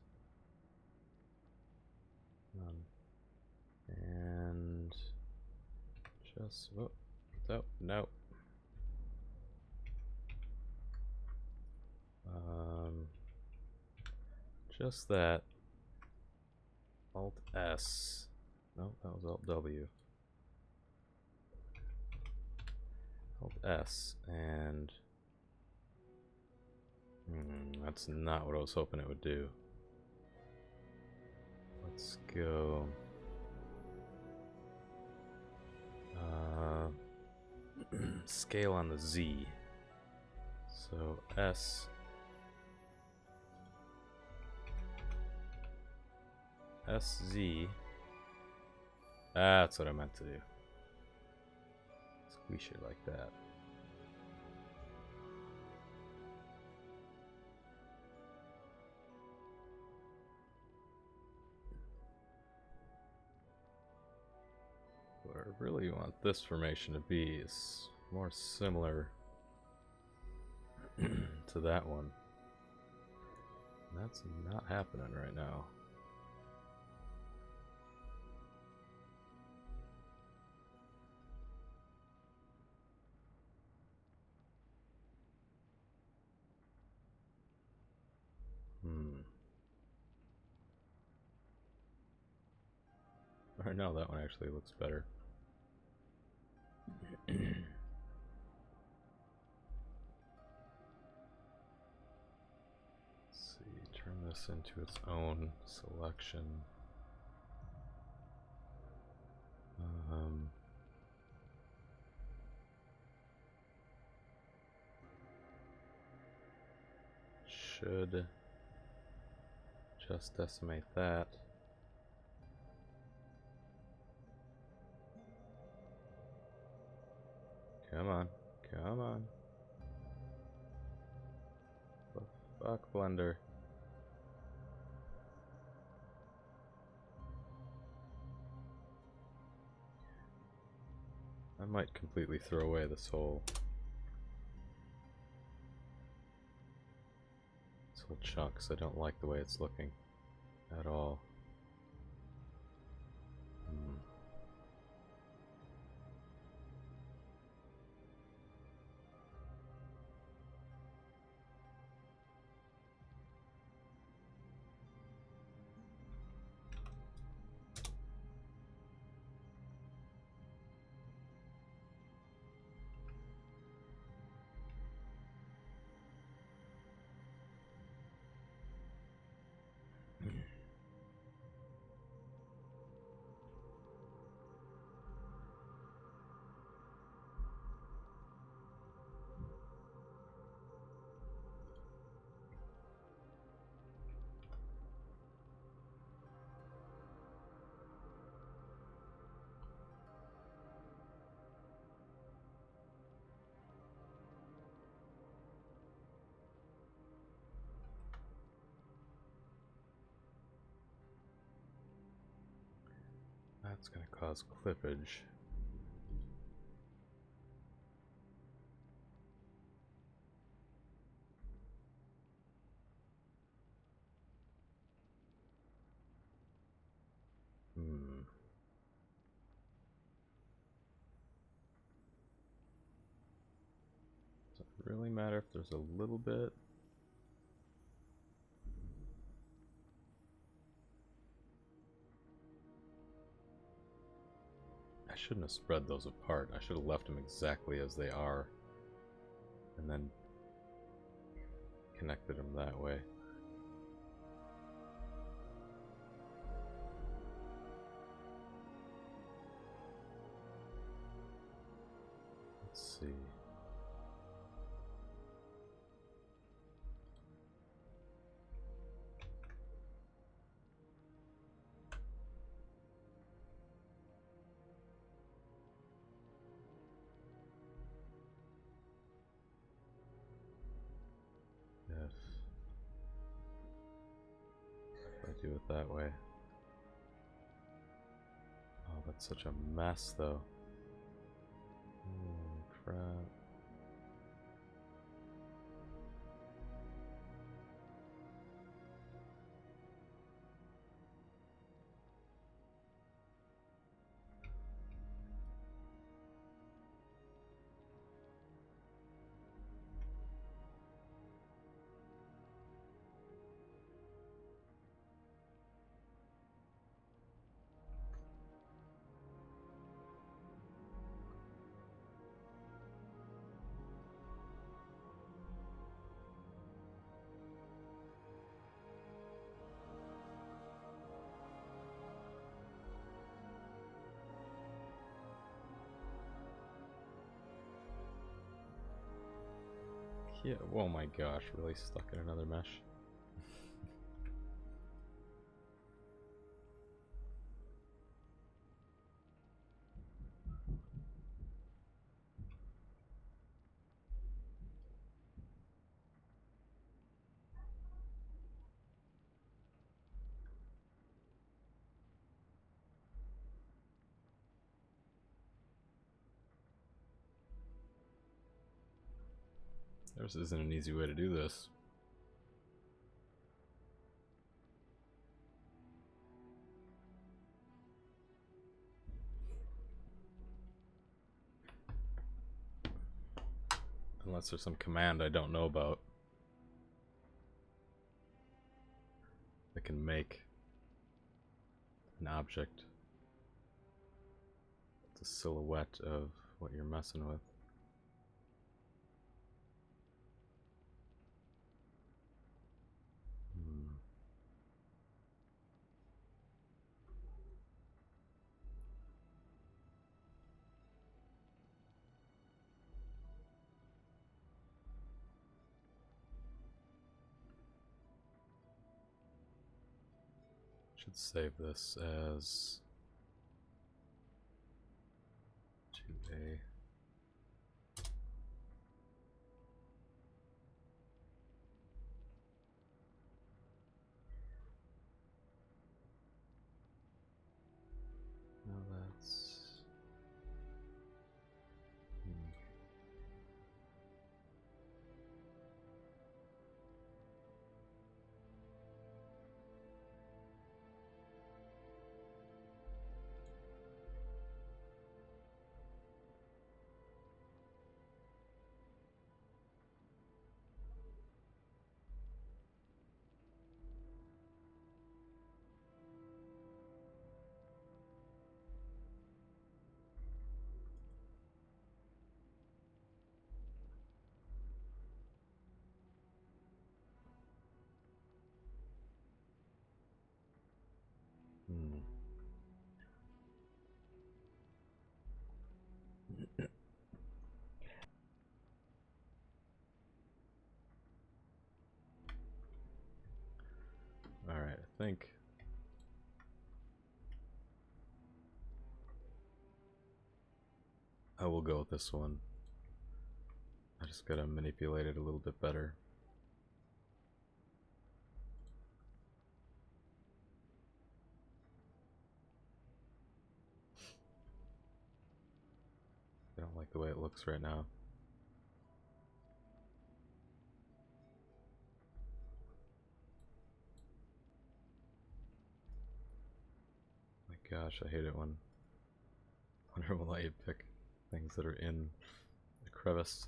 None. And just, oh, no. Just that. Alt S. No, that was Alt W. Alt S, and that's not what I was hoping it would do. Let's go. Scale on the Z. So S. SZ. That's what I meant to do. Squish it like that. What I really want this formation to be is more similar to that one. And that's not happening right now. Or no, that one actually looks better. Let's see, turn this into its own selection. Should just decimate that. Come on, come on. The fuck, Blender. I might completely throw away this whole chunk, because I don't like the way it's looking at all. That's going to cause clippage. Does it really matter if there's a little bit? I shouldn't have spread those apart. I should have left them exactly as they are and then connected them that way. Let's see. If I do it that way. Oh, that's such a mess, though. Holy crap. Yeah, oh my gosh, really stuck in another mesh. There isn't an easy way to do this. Unless there's some command I don't know about that can make an object the silhouette of what you're messing with. Should save this as 2A. Now that's Alright, I think I will go with this one. I just gotta manipulate it a little bit better. don't like the way it looks right now. My gosh, I hate it when it will let you pick things that are in the crevice.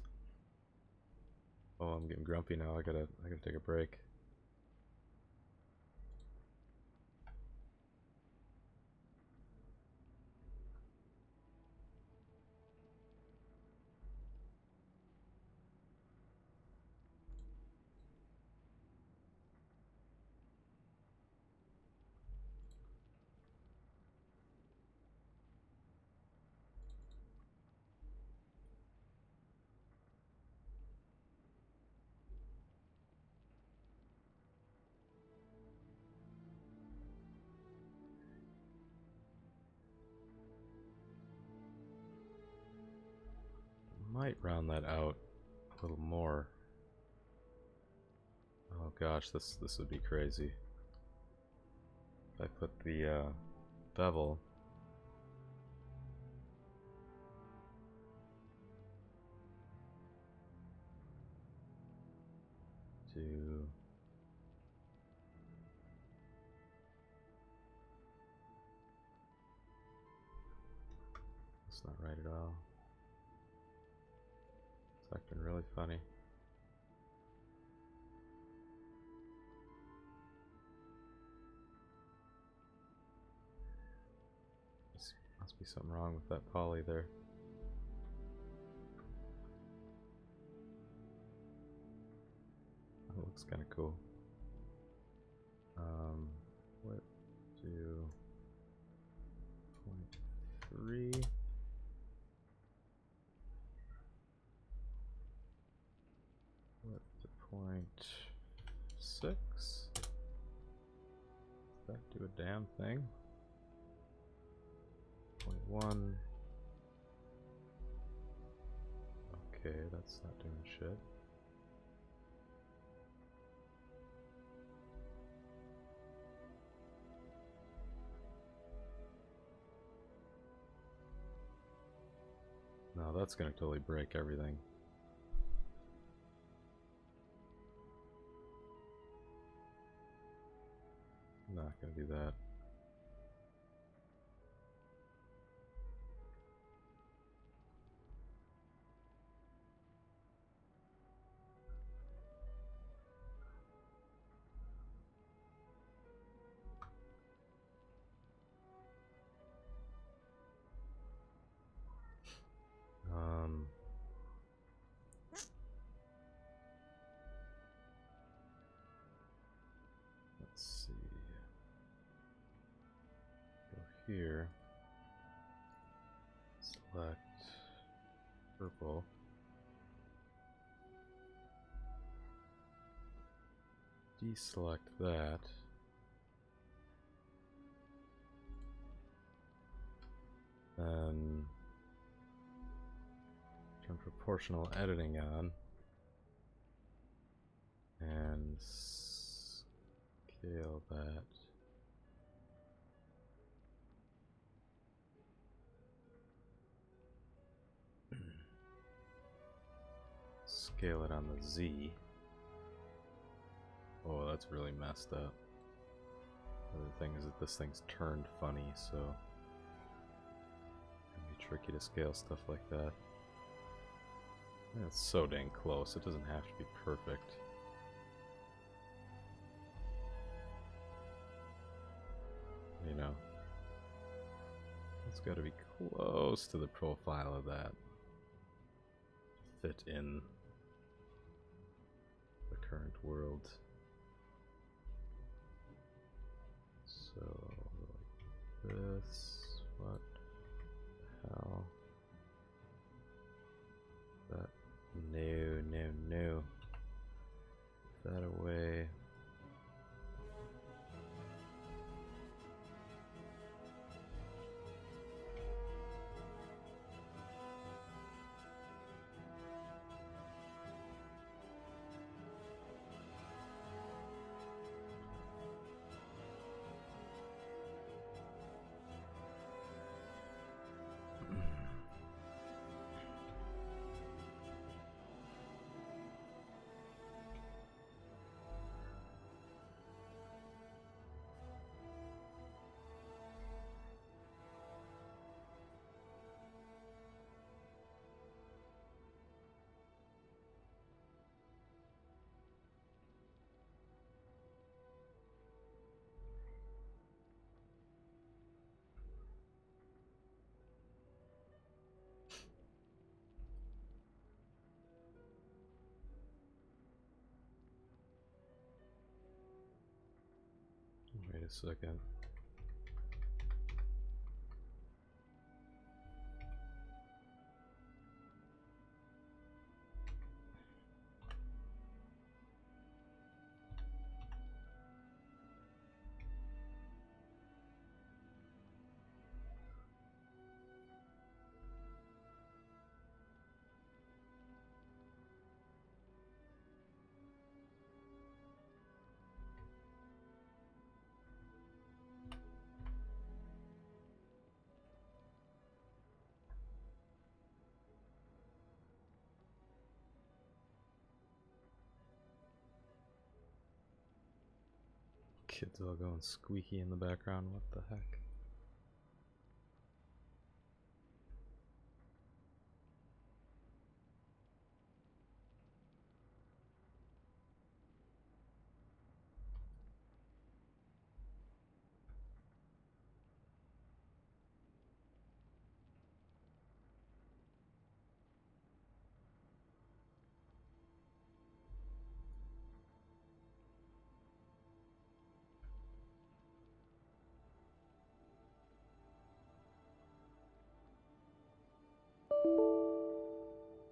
Oh, I'm getting grumpy now. I gotta take a break. Might round that out a little more. Oh gosh, this would be crazy. If I put the bevel to that's not right at all. It's acting really funny. Must be something wrong with that poly there. That looks kind of cool. What do 0.3? What to 0.6? Does that do a damn thing? 0.1. Okay, that's not doing shit. No, that's gonna totally break everything. Not gonna do that. Let's see. Go here. Select purple. Deselect that. Then turn proportional editing on and scale that. Scale it on the Z. Oh, that's really messed up. The other thing is that this thing's turned funny, so it can be tricky to scale stuff like that. It's so dang close, it doesn't have to be perfect. You know, it's got to be close to the profile of that. Fit in the current world. So, like this, what the hell? That, no. Put that away. a second. Kids all going squeaky in the background, what the heck?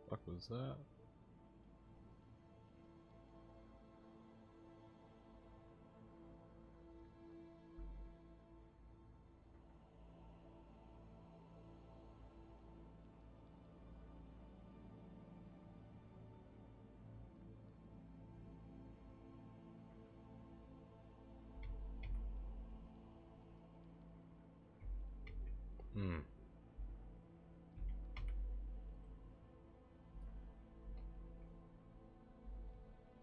What was that?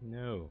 No.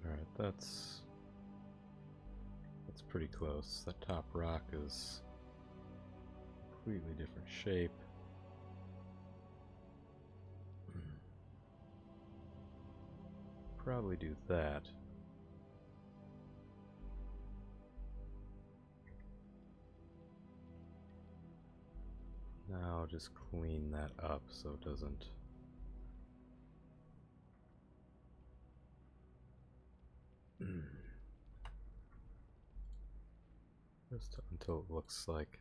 Alright, that's pretty close. That top rock is completely different shape. Probably do that. Now just clean that up so it doesn't just until it looks like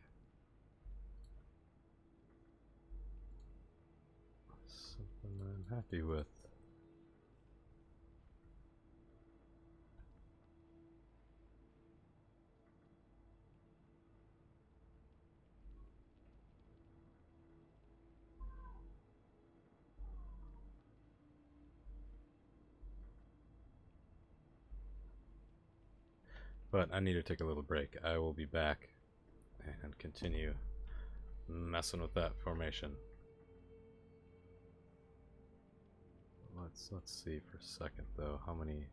something I'm happy with. But I need to take a little break. I will be back and continue messing with that formation. Let's see for a second though how many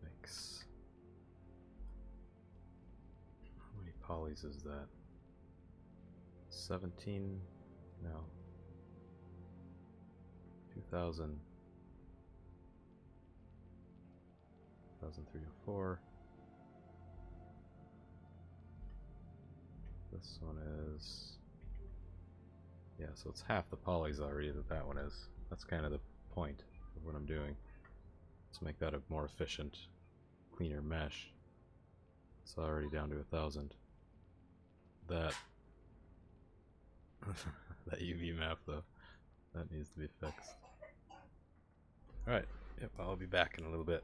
makes how many polys is that? 17? No. 2000. 1304. This one is, yeah, so it's half the polys already that one is. That's kind of the point of what I'm doing. Let's make that a more efficient, cleaner mesh. It's already down to 1000. That that UV map though, that needs to be fixed. Alright, yep, I'll be back in a little bit.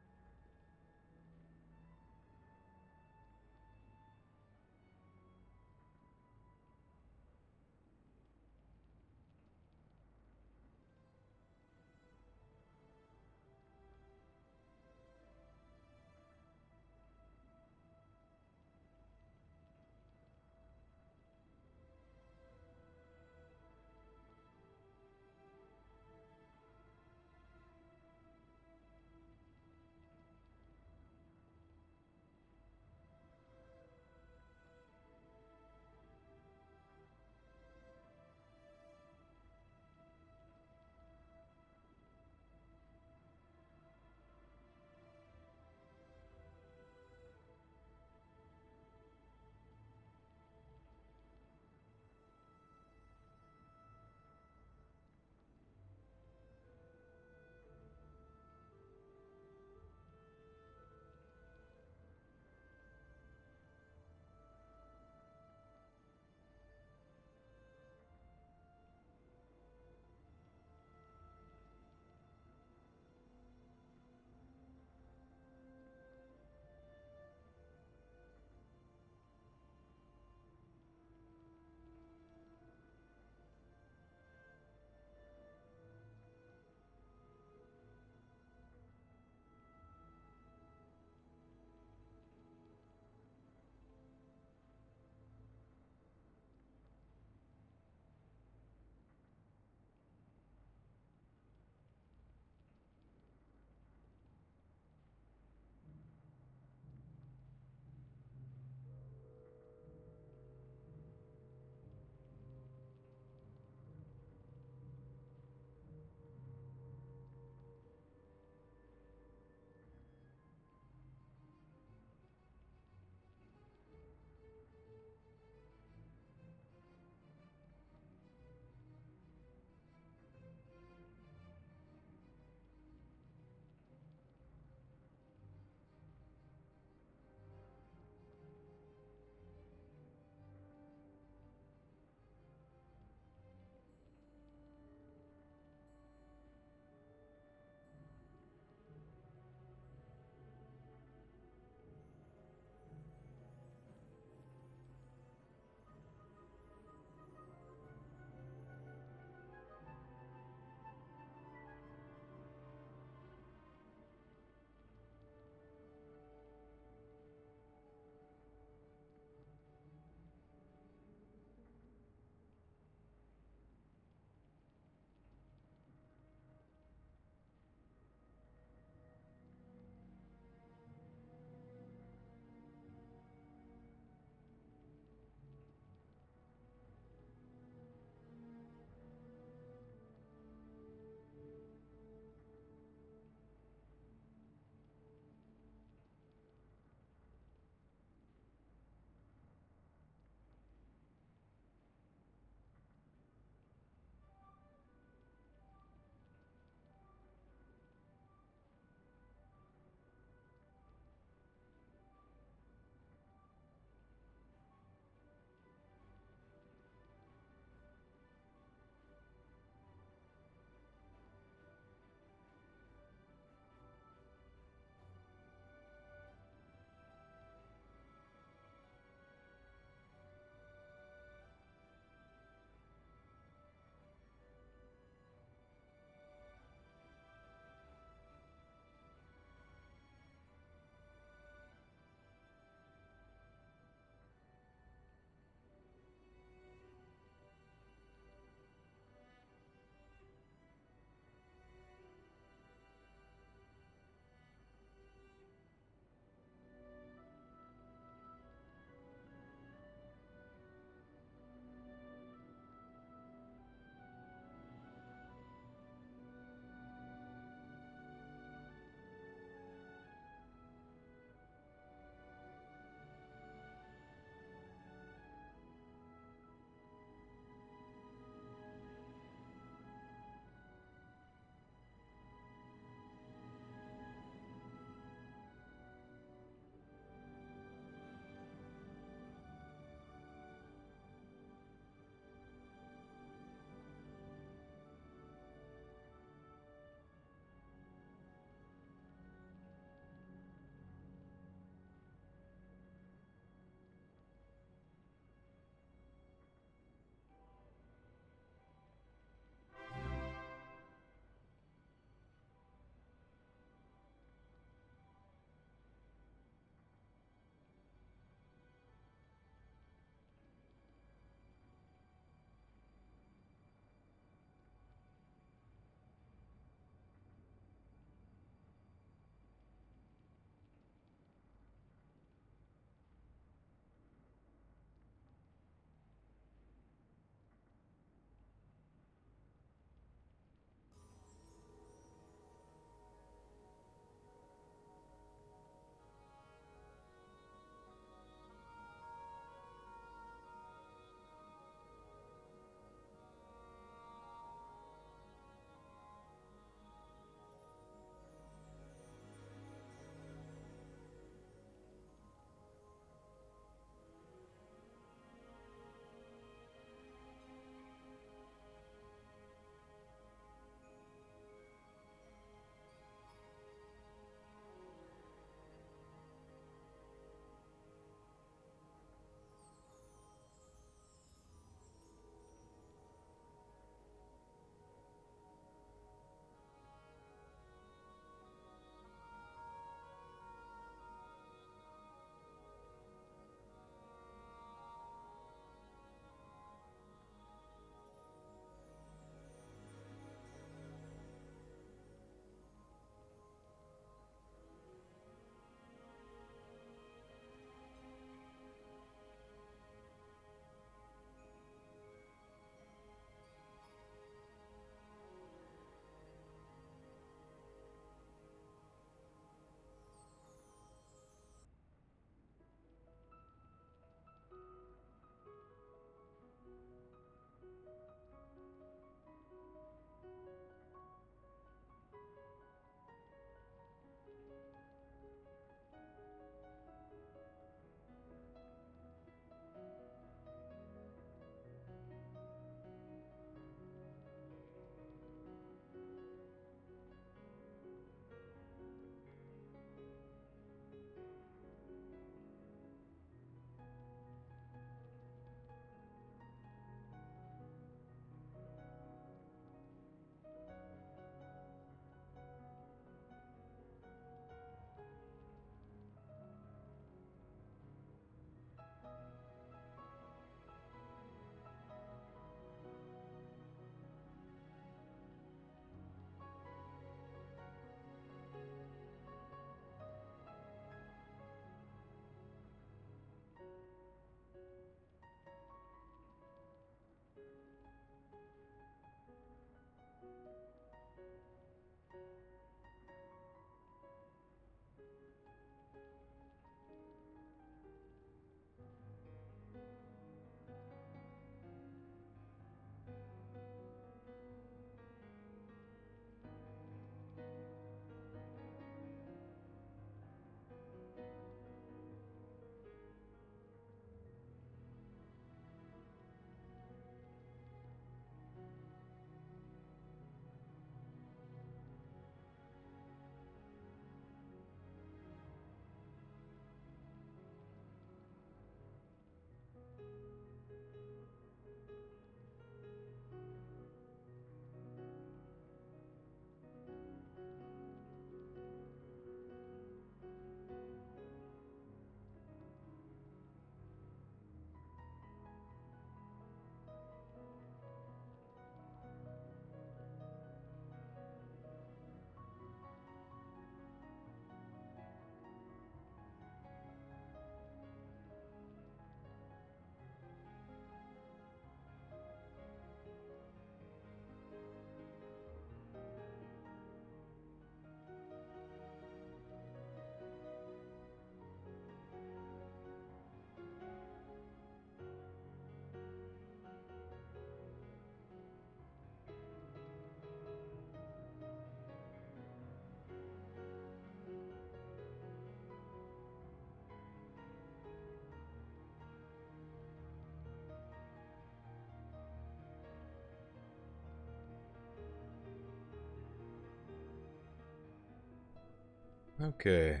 Okay.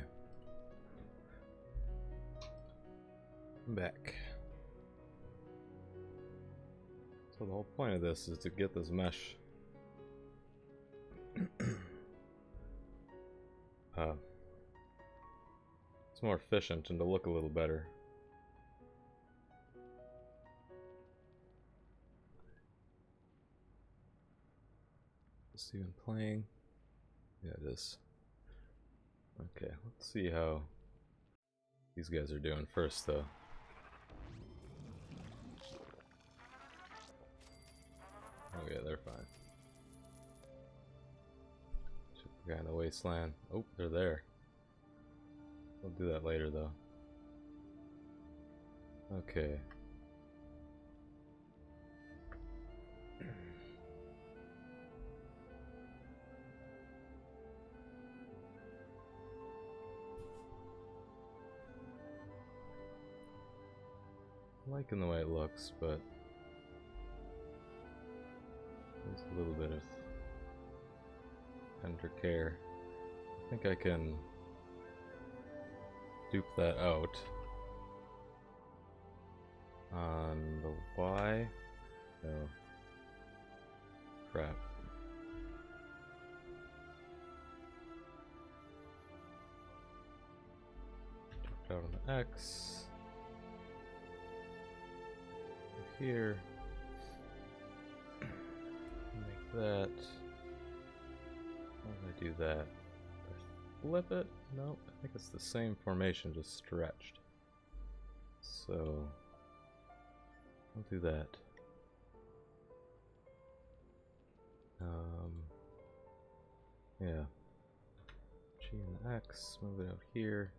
I'm back. So the whole point of this is to get this mesh it's more efficient and to look a little better. Is it even playing? Yeah, it is. Okay, let's see how these guys are doing first, though. Oh yeah, they're fine. Shoot the guy in the wasteland. Oh, they're there. We'll do that later, though. Okay. I'm liking the way it looks, but there's a little bit of tender care. I think I can dupe that out on the Y. No. Crap. Duped out on the X. Here. Make that. How do I do that? Flip it? Nope, I think it's the same formation, just stretched. So, I'll do that. Yeah. G and X, move it out here.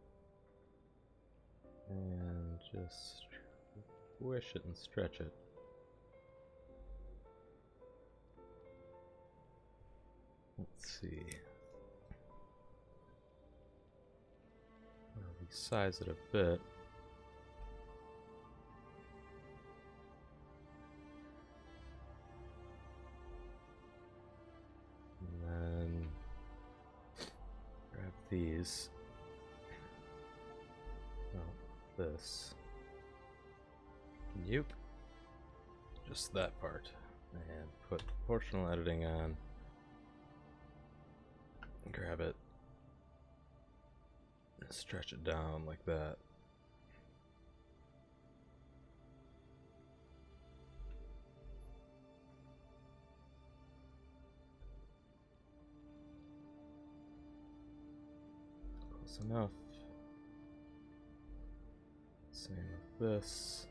And just squish it and stretch it. Let's see. I'll resize it a bit. And then grab these. Oh, this. Nope. Just that part. And put proportional editing on. Grab it. And stretch it down like that. Close enough. Same with this.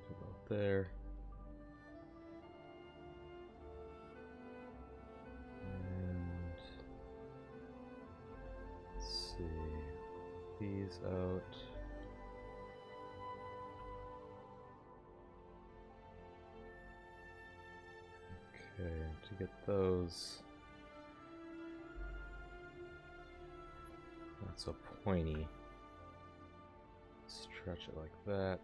About there. And let's see. These out. Okay, to get those not so pointy, stretch it like that.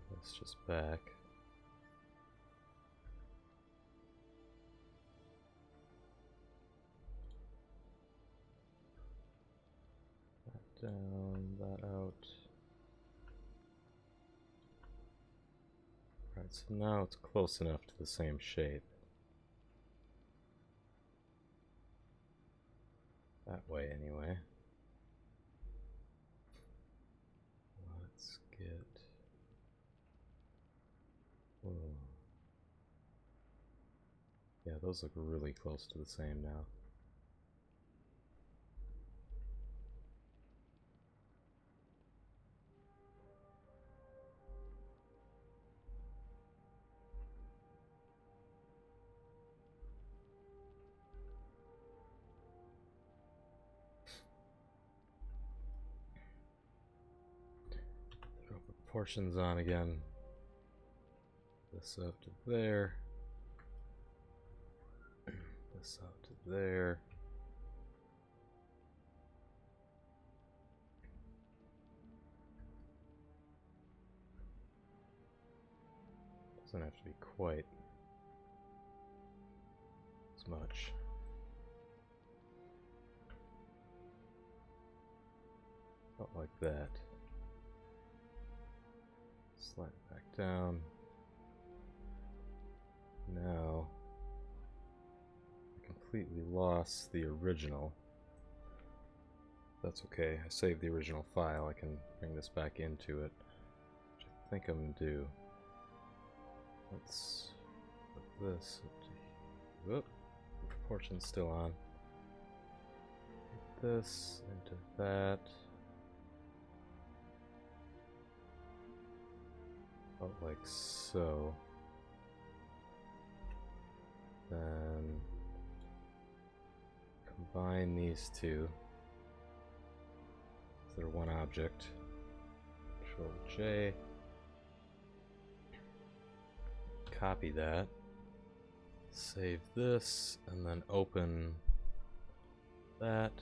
That's just back. Down, that out. Right, so now it's close enough to the same shape. That way, anyway. Let's get... Whoa. Yeah, those look really close to the same now. proportions on again. This up to there. This up to there. Doesn't have to be quite as much. Not like that. Slide it back down. Now, I completely lost the original. That's okay. I saved the original file. I can bring this back into it, which I think I'm gonna do. Let's put this. Whoop, proportion's still on. Get this into that. About like so. Then combine these two. They're one object. Control J. Copy that. Save this, and then open that.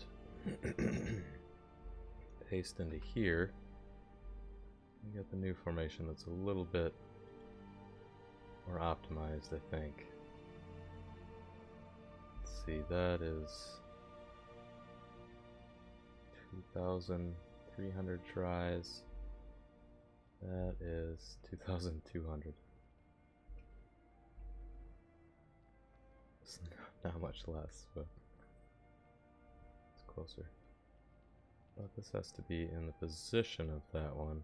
Paste into here. You get the new formation that's a little bit more optimized, I think. Let's see, that is 2,300 tries. That is 2,200. It's not much less, but it's closer. But this has to be in the position of that one.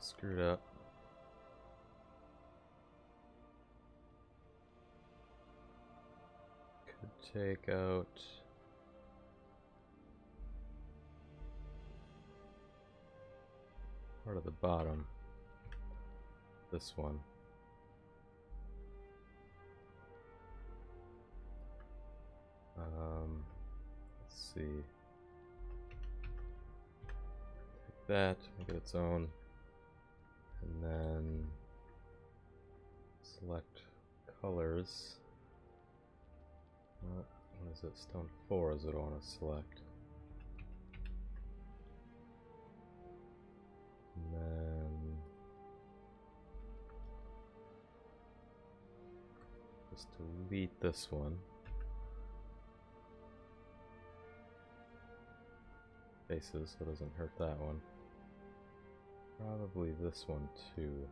Screwed up. Could take out part of the bottom. This one. Let's see. Take that, make it its own. And then select colors. Well, what is it? Stone 4 is what I want to select. And then just delete this one. Faces, so it doesn't hurt that one. Probably this one too.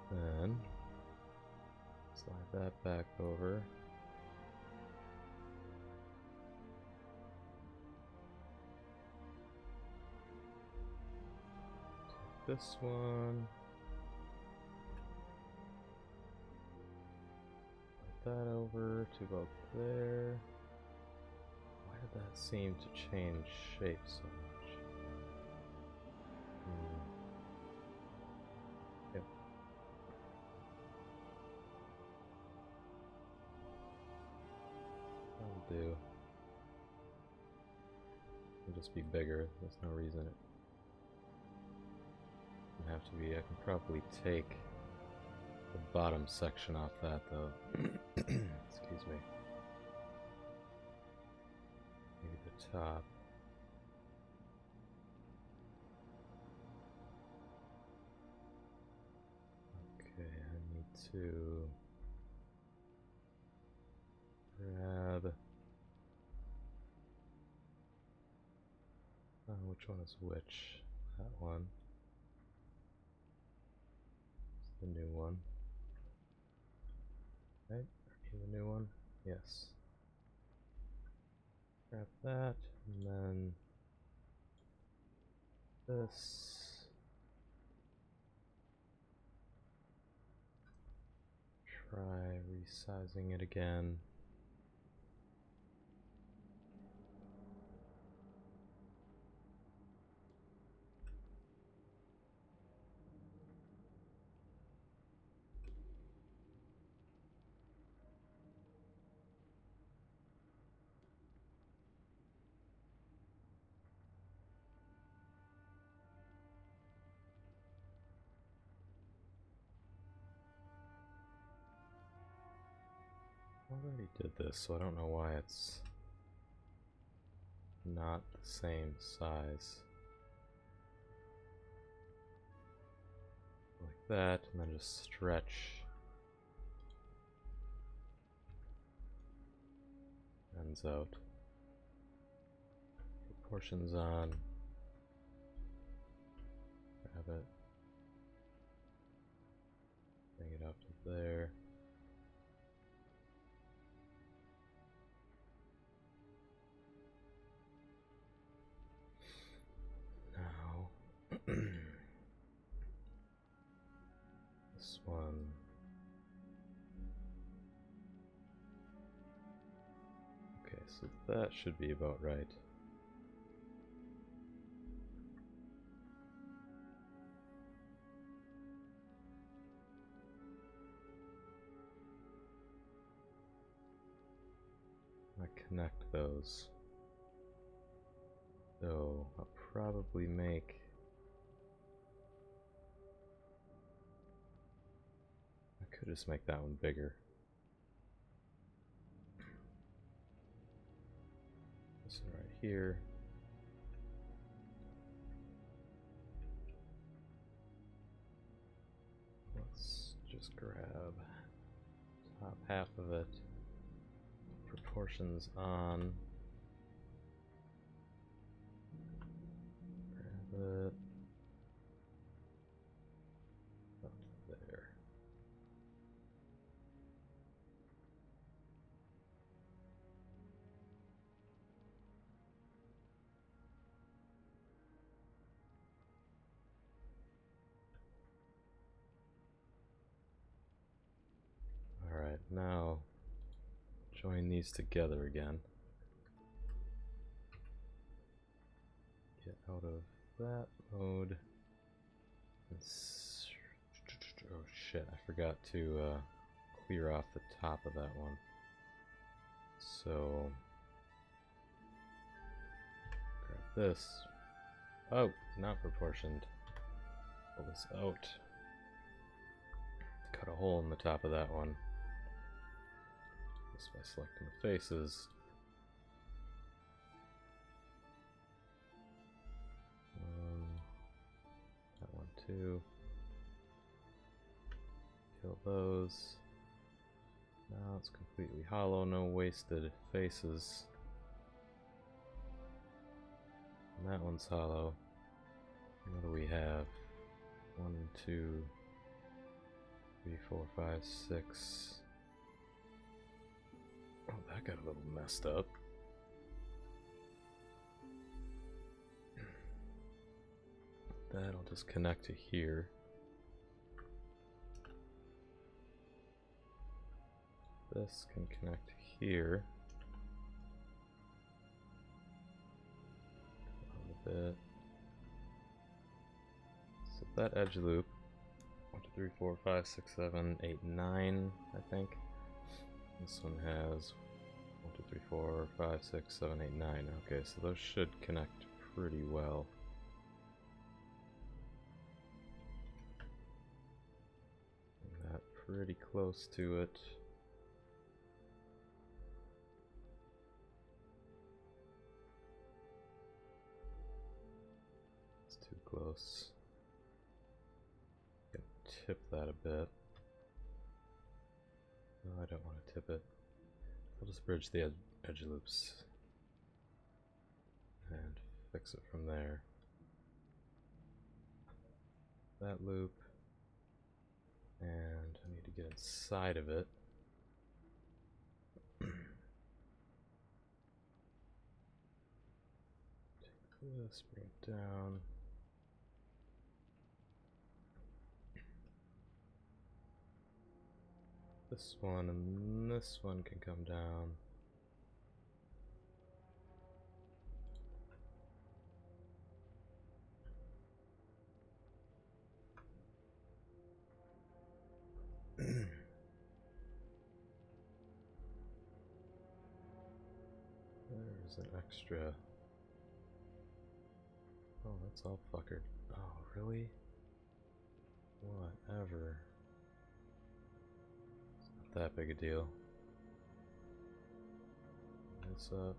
Then slide that back over. Take this one. That over to about there. Why did that seem to change shape so much? Yep. That'll do. It'll just be bigger. There's no reason it doesn't have to be. I can probably take the bottom section off that though. Excuse me. Maybe the top. Okay, I need to grab. Which one is which? That one. the new one. Right? Aren't you the new one? Yes. Grab that, and then this. Try resizing it again. I already did this, so I don't know why it's not the same size. Like that, and then just stretch. Ends out. Proportions on. Grab it. Bring it up to there. Now, this one. Okay, so that should be about right. I connect those. So I'll probably make. I could just make that one bigger. This one right here. Let's just grab top half of it. Proportions on. Grab it. Up there. Alright, now join these together again. Get out of that mode. And oh shit, I forgot to clear off the top of that one. So, grab this. Oh, not proportioned. Pull this out. Cut a hole in the top of that one. Just by selecting the faces. That one too. Kill those. Now it's completely hollow, no wasted faces. And that one's hollow. What do we have? 1, 2, 3, 4, 5, 6. Oh, that got a little messed up. That'll just connect to here. This can connect to here. A little bit. So that edge loop. 1, 2, 3, 4, 5, 6, 7, 8, 9, I think. This one has 1, 2, 3, 4, 5, 6, 7, 8, 9. Okay, so those should connect pretty well. Bring that pretty close to it. It's too close. Gonna tip that a bit. No, I don't want to tip it. I'll just bridge the edge loops and fix it from there. That loop. And I need to get inside of it. Take this, bring it down. This one and this one can come down. There's an extra. Oh, that's all fuckered. Oh, really? Whatever. It's not that big a deal. This up.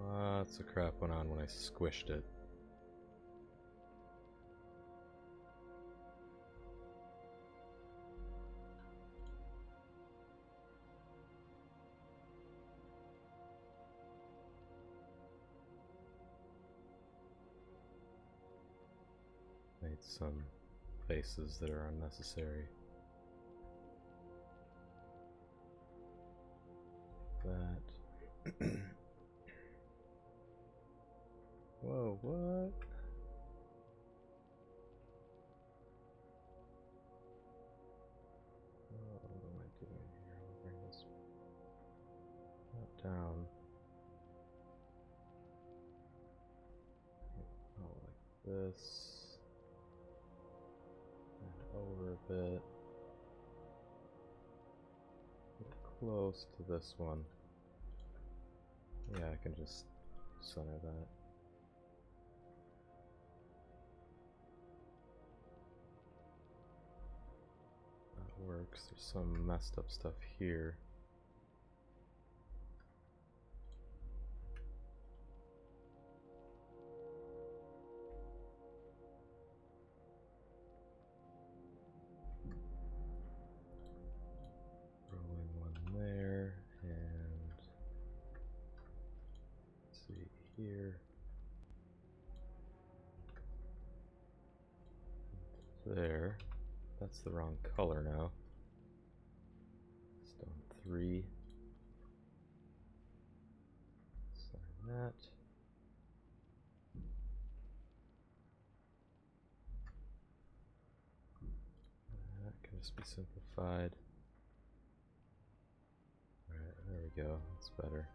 Lots of crap went on when I squished it. Made some faces that are unnecessary. That. Whoa, what? Oh, what am I doing here? I'll bring this down. Oh, like this. And over a bit. Get close to this one. Yeah, I can just center that. That works. There's some messed up stuff here. Rolling one there, and let's see here. There. That's the wrong color now. Stone 3. Sign that. That can just be simplified. Alright, there we go. That's better.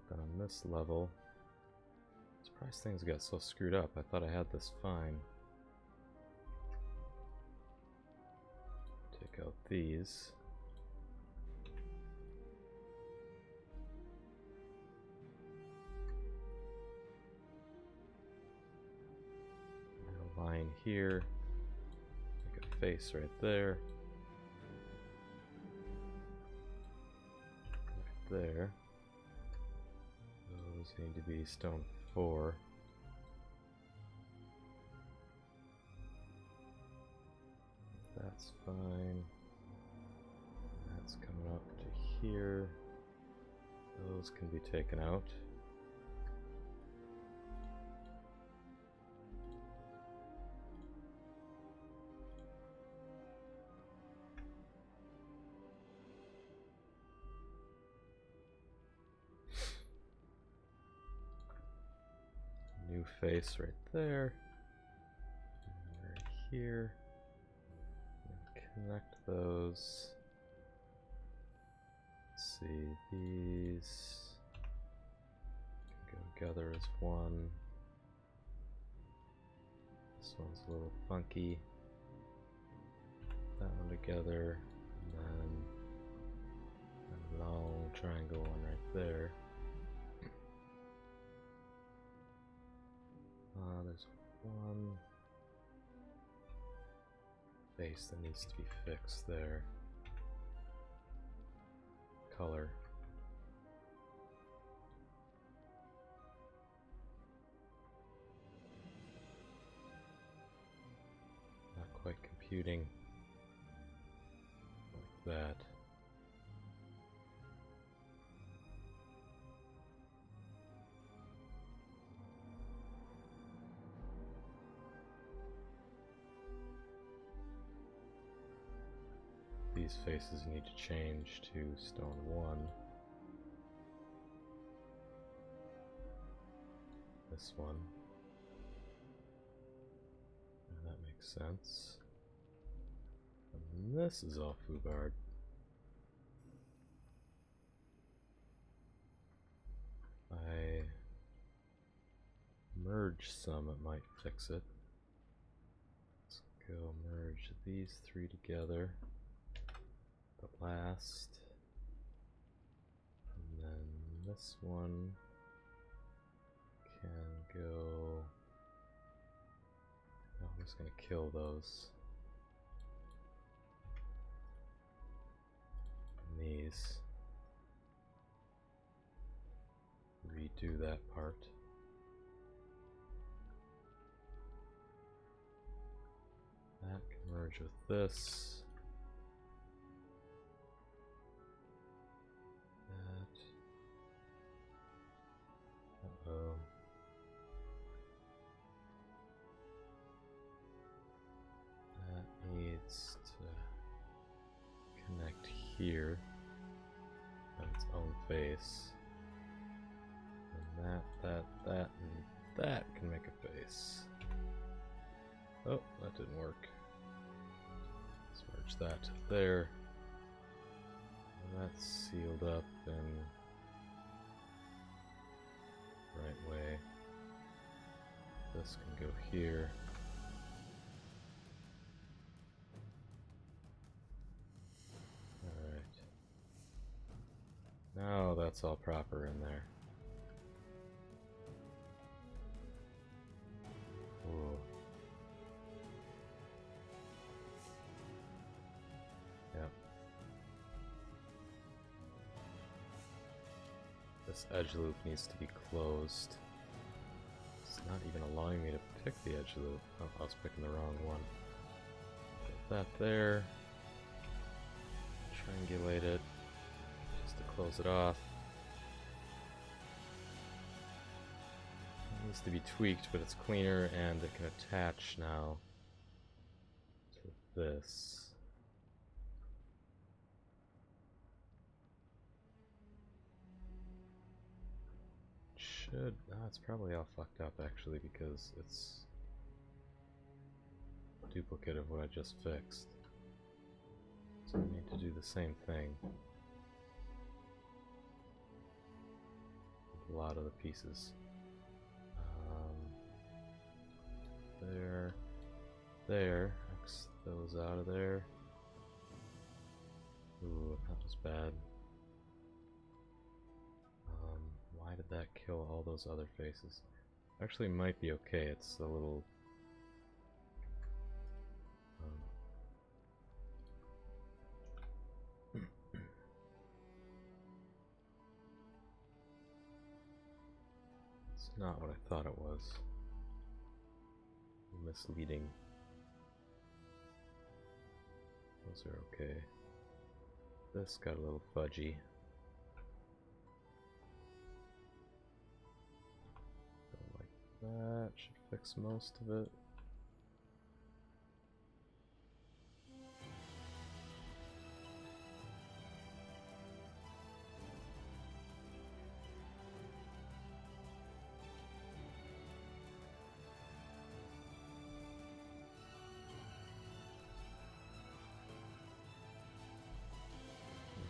Then on this level, I'm surprised things got so screwed up. I thought I had this fine. Take out these. A line here. Make a face right there. Right there. Those need to be stone 4. That's fine. That's coming up to here. Those can be taken out. New face right there. And right here. Connect those. Let's see, these can go together as one. This one's a little funky. That one together, and then a long triangle one right there. There's one face that needs to be fixed there. Color. Not quite computing like that. these faces need to change to stone 1. This one. And that makes sense. And this is all foobarred. If I merge some, it might fix it. Let's go merge these 3 together. The last. And then this one can go. Oh, I'm just gonna kill those. And these. Redo that part. That can merge with this. That. Uh-oh. That needs to connect here on its own face. And that, and that can make a face. Oh, that didn't work. Let's merge that to there. And that's sealed up in the right way. This can go here. Alright. Now that's all proper in there. Ooh. Yep. This edge loop needs to be closed. It's not even allowing me to pick the edge loop. Oh, I was picking the wrong one. Put that there. Triangulate it just to close it off. It needs to be tweaked, but it's cleaner and it can attach now to this. It's probably all fucked up actually because it's a duplicate of what I just fixed. So I need to do the same thing with a lot of the pieces. There, X those out of there. Ooh, that was bad. Why did that kill all those other faces? Actually, might be okay. It's a little. It's not what I thought it was. Misleading. Those are okay. This got a little fudgy. That should fix most of it.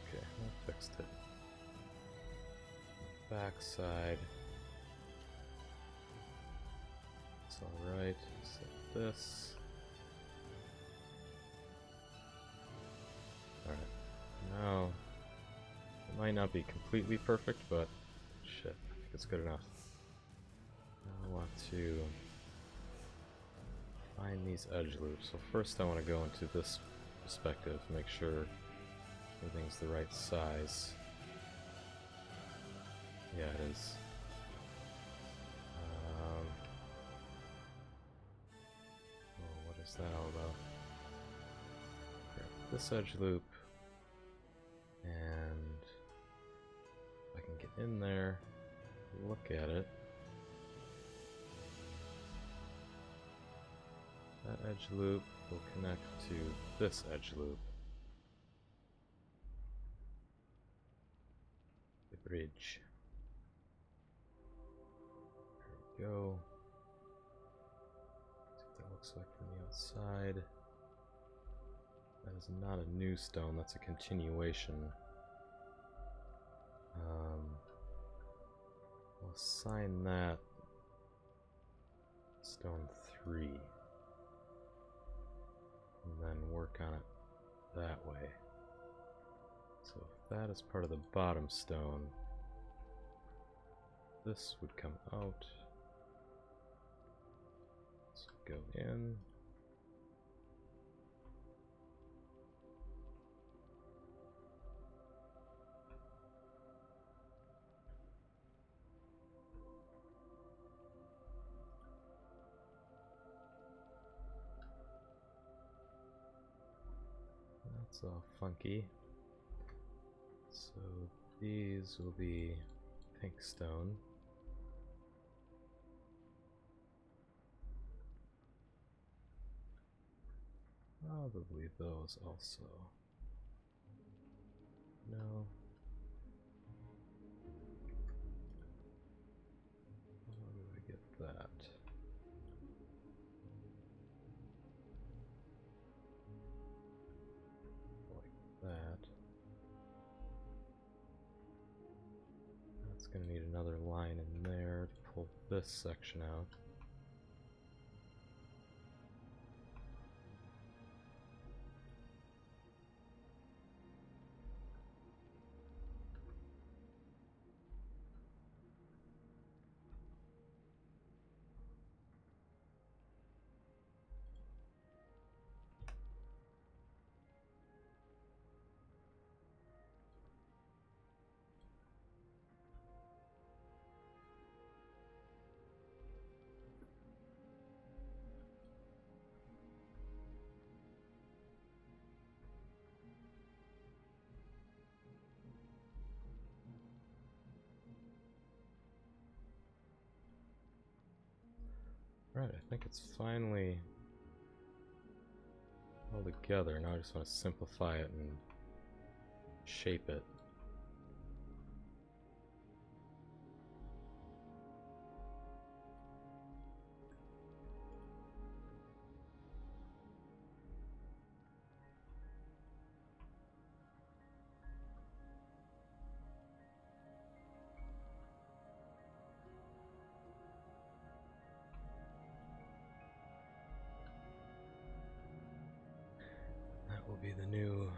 Okay, that fixed it. Back side. Alright, set this. Alright, now it might not be completely perfect, but shit, I think it's good enough. Now I want to find these edge loops. So first I want to go into this perspective, make sure everything's the right size. Yeah, it is. What's that all about? Grab this edge loop, and if I can get in there, look at it. That edge loop will connect to this edge loop. Bridge. There we go. See what that looks like from the outside. That is not a new stone, that's a continuation. We'll assign that stone 3. And then work on it that way. So if that is part of the bottom stone, this would come out. This would go in. That's all funky. So these will be pink stone. Probably those also. No. How do I get that? That. That's gonna need another line in there to pull this section out. Right, I think it's finally all together. Now I just want to simplify it and shape it. Will be the new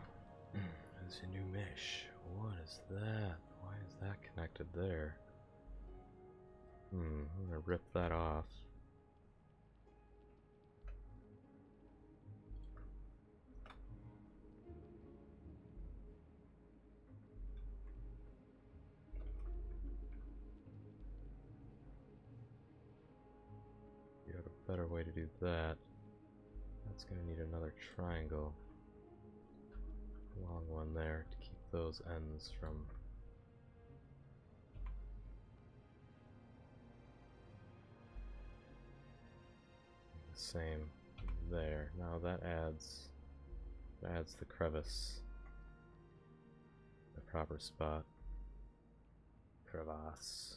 there's a new mesh. What is that? Why is that connected there? I'm gonna rip that off. You have a better way to do that. That's gonna need another triangle. Long one there to keep those ends from the same there. Now that adds the crevice, the proper spot. Crevasse.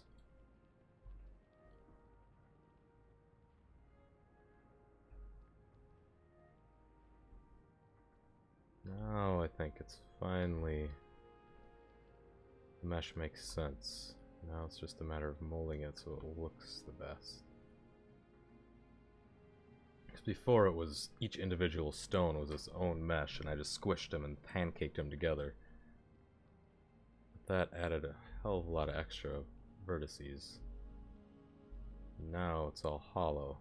Now I think it's finally, the mesh makes sense. Now it's just a matter of molding it so it looks the best. Because before it was, each individual stone was its own mesh and I just squished them and pancaked them together. But that added a hell of a lot of extra vertices. Now it's all hollow.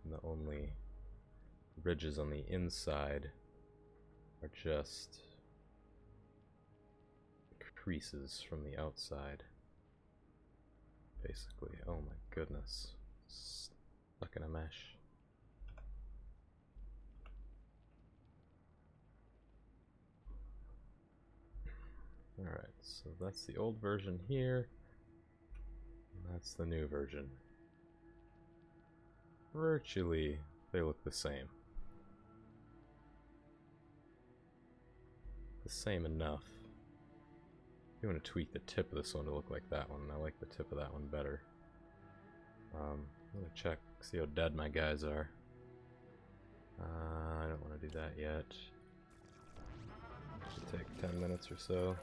And the only ridges on the inside are just creases from the outside. Basically, oh my goodness. Stuck in a mesh. Alright, so that's the old version here. And that's the new version. Virtually, they look the same. The same enough. You want to tweak the tip of this one to look like that one. I like the tip of that one better. I'm gonna check, see how dead my guys are. I don't want to do that yet. Should take 10 minutes or so.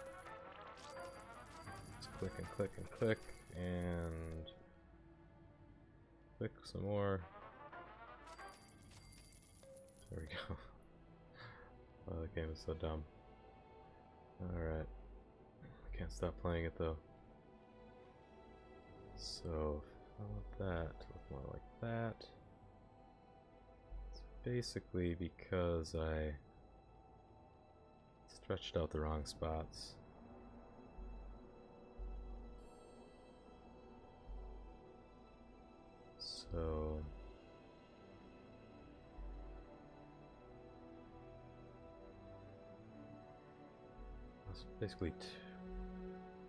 Let's click and click and click and click some more. There we go. Oh, the game is so dumb. Alright. I can't stop playing it though. So, I want that to look more like that. It's basically because I stretched out the wrong spots. So let's basically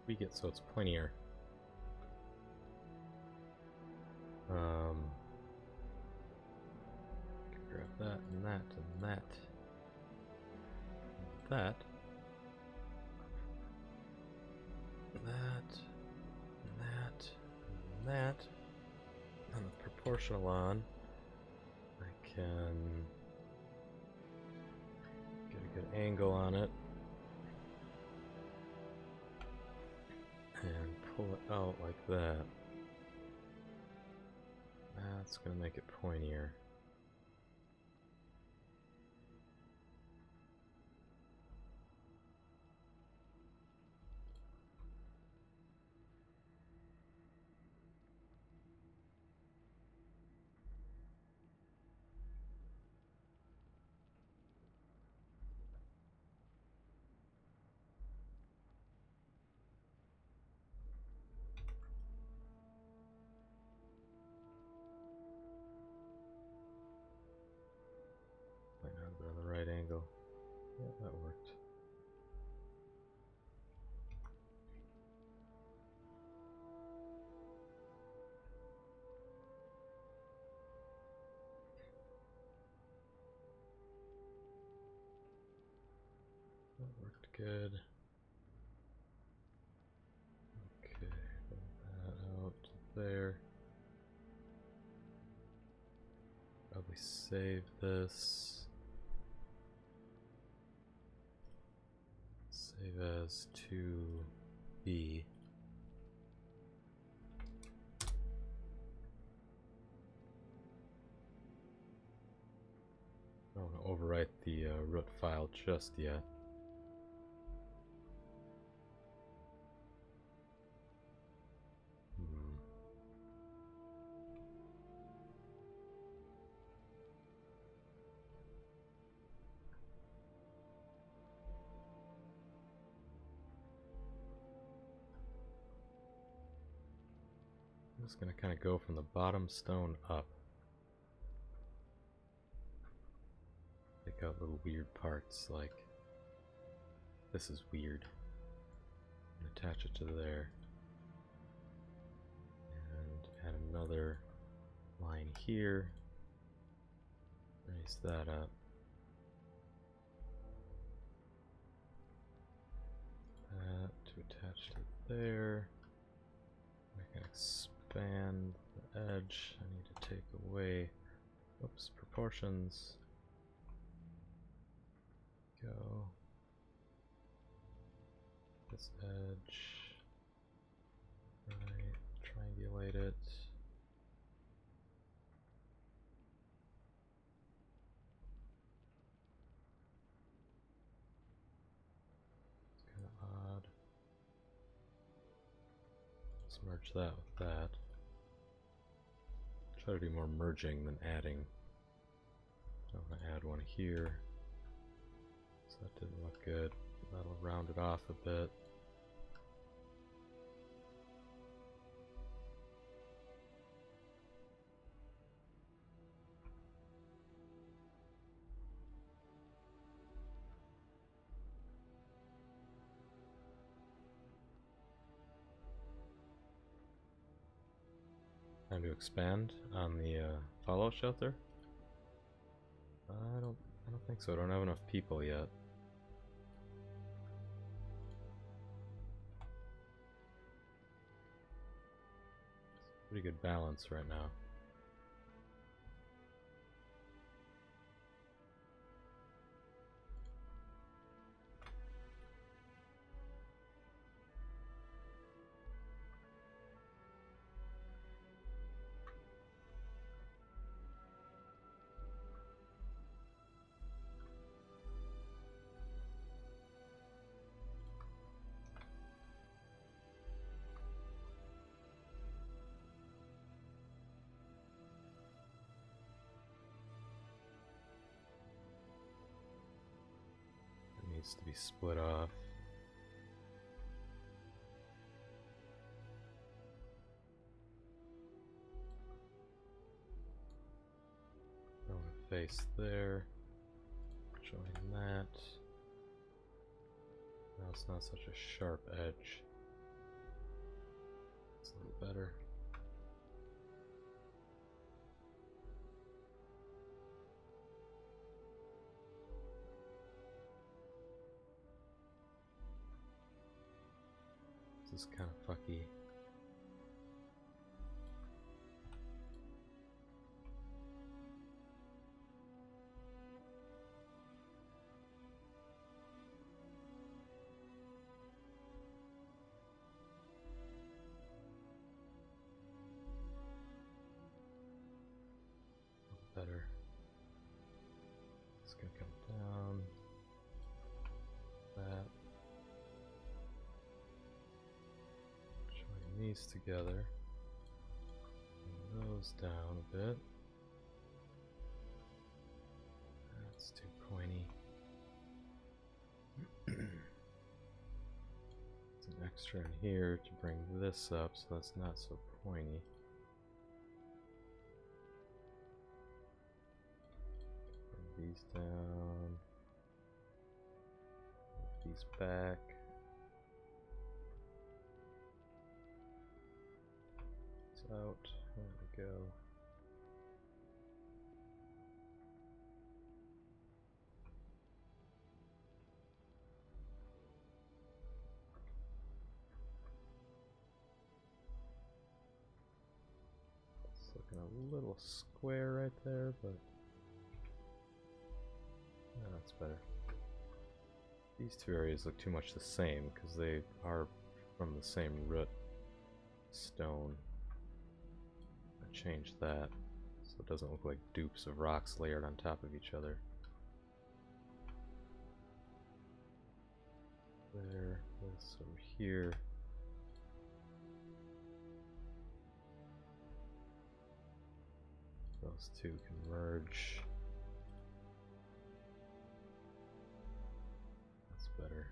tweak it so it's pointier. Grab that and that and that and that. That and that and that. And with proportional on, I can get a good angle on it and pull it out like that. That's going to make it pointier. Might not have been on the right angle. Yeah, that worked. That worked good. Okay, put that out there. Probably save this. Save as 2B. I don't want to overwrite the root file just yet. I'm just going to kind of go from the bottom stone up. Take out little weird parts like this is weird. And attach it to there. And add another line here. Raise that up. That to attach to there. I can expand the edge. I need to take away, oops, proportions. Go. This edge. Right. Triangulate it. It's kind of odd. Let's merge that with that. Try to do more merging than adding. I'm going to add one here. So that didn't look good. That'll round it off a bit. Time to expand on the fallout shelter? I don't think so. I don't have enough people yet. Pretty good balance right now. Needs to be split off. Going to face there. Showing that. Now it's not such a sharp edge. It's a little better. This is kind of fucky. Better. It's gonna come down. That. Join these together. Bring those down a bit. That's too pointy. It's an extra in here to bring this up so that's not so pointy. These down, these back. It's out. There we go. It's looking a little square right there, but yeah, that's better. These two areas look too much the same because they are from the same root stone. I changed that so it doesn't look like dupes of rocks layered on top of each other. There, this over here. Those two can merge. Better.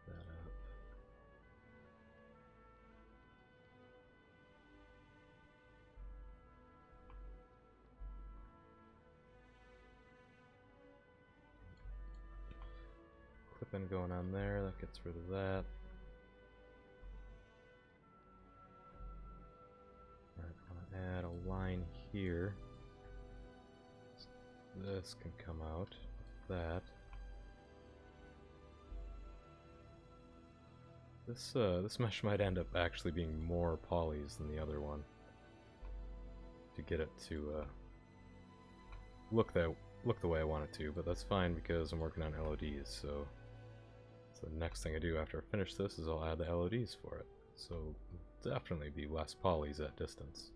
That up. Clipping going on there, that gets rid of that. Alright, I'm gonna add a line here. So this can come out. That. This mesh might end up actually being more polys than the other one to get it to look the way I want it to, but that's fine because I'm working on LODs, so the next thing I do after I finish this is I'll add the LODs for it. So definitely be less polys at distance.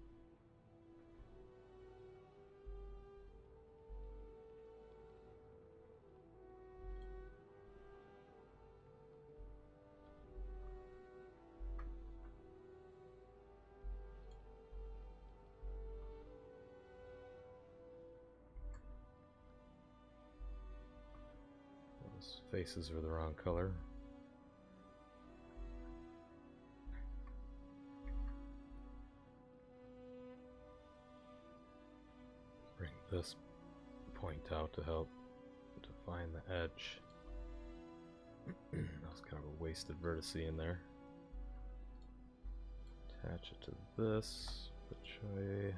Faces are the wrong color. Bring this point out to help define the edge. That was kind of a wasted vertex in there. Attach it to this, which way?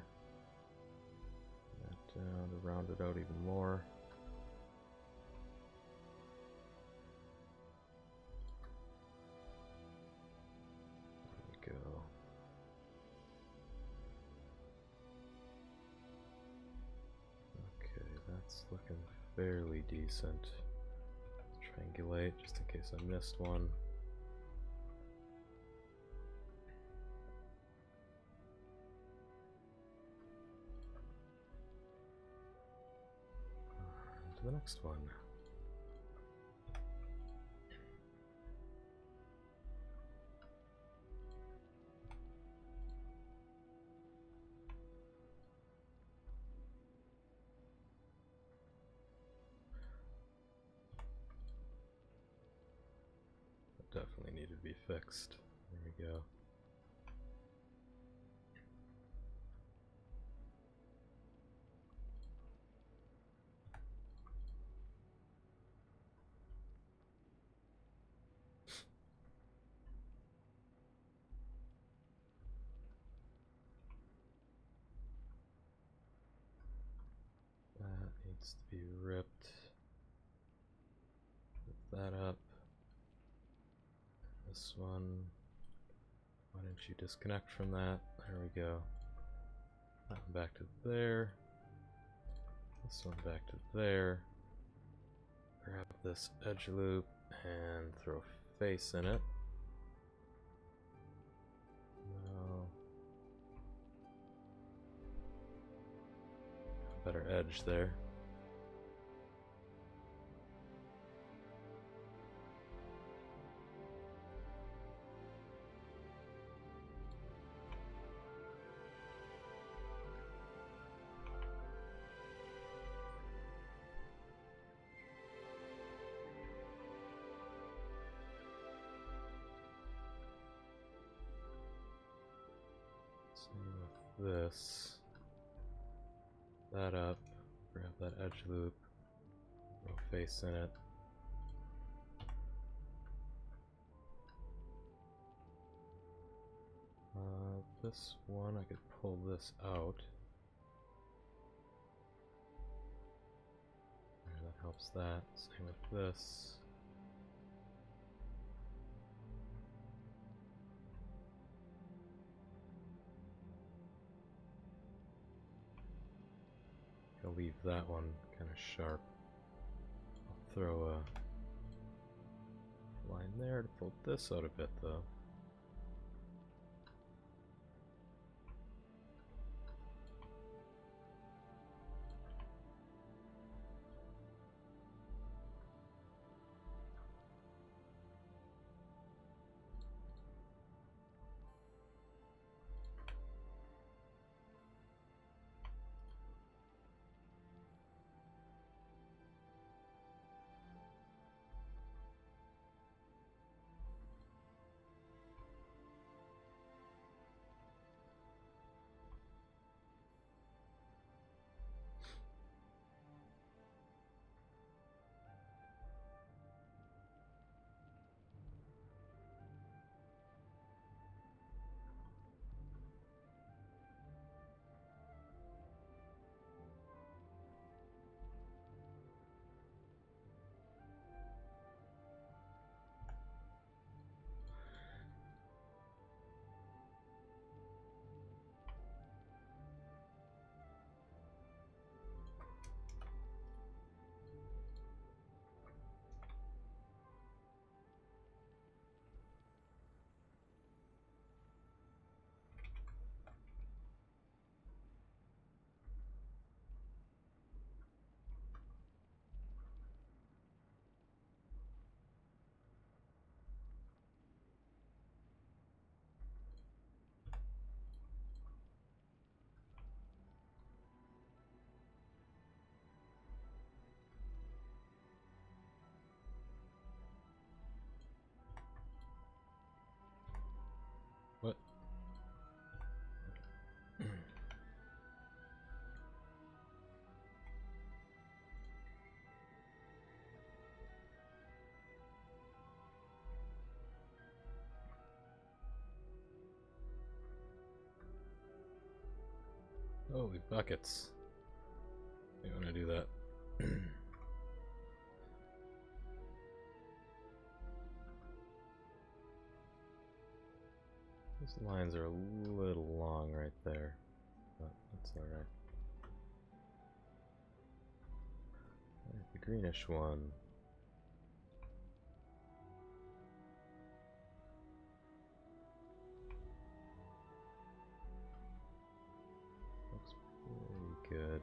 That down to round it out even more. Go. It's looking fairly decent. Triangulate just in case I missed one. On to the next one. Definitely need to be fixed. There we go. That needs to be ripped. Lift that up. This one, why didn't you disconnect from that? There we go. That one back to there. This one back to there. Grab this edge loop and throw face in it. No. Better edge there. Same with this. That up, grab that edge loop, throw face in it. This one I could pull this out. There, that helps that. Same with this. I'll leave that one kind of sharp. I'll throw a line there to pull this out a bit though. What? Holy buckets. You want to do that? These lines are a little long right there, but that's alright. greenish one. Looks pretty good.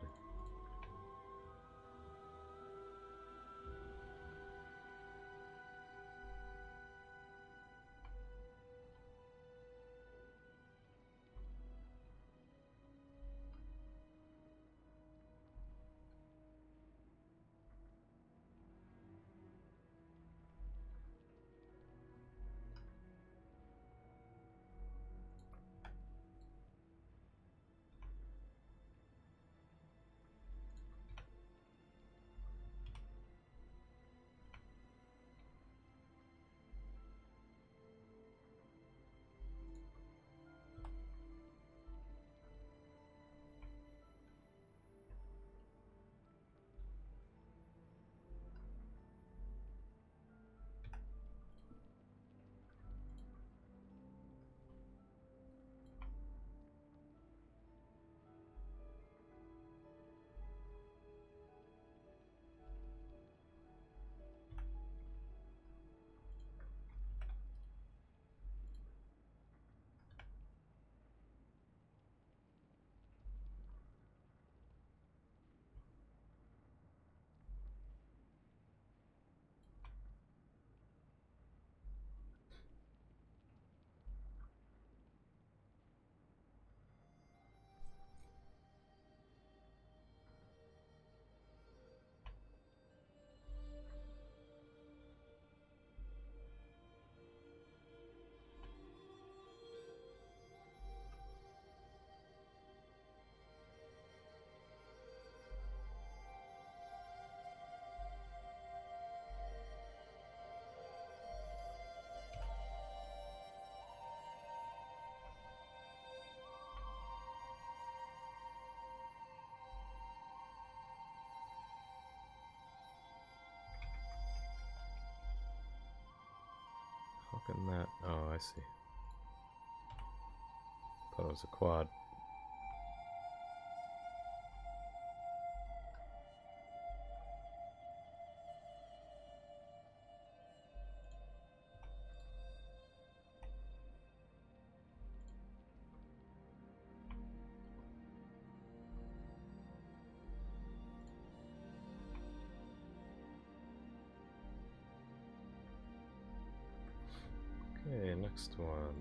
How can that? Oh, I see. Thought it was a quad. Okay, next one.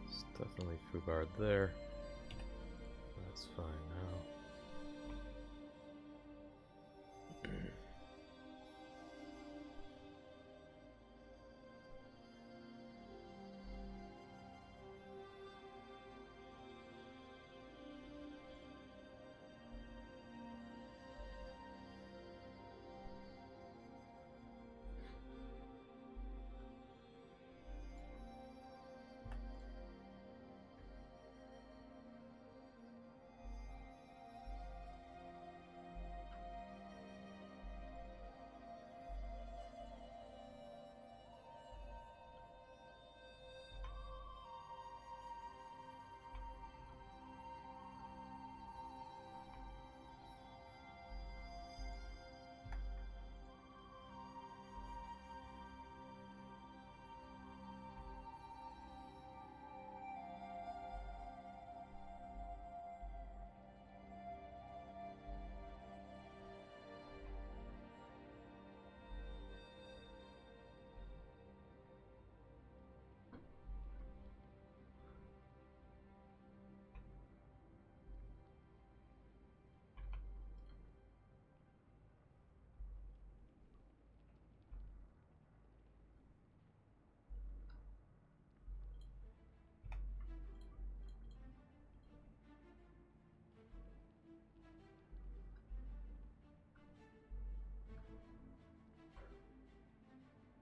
It's definitely foobarred there. That's fine now.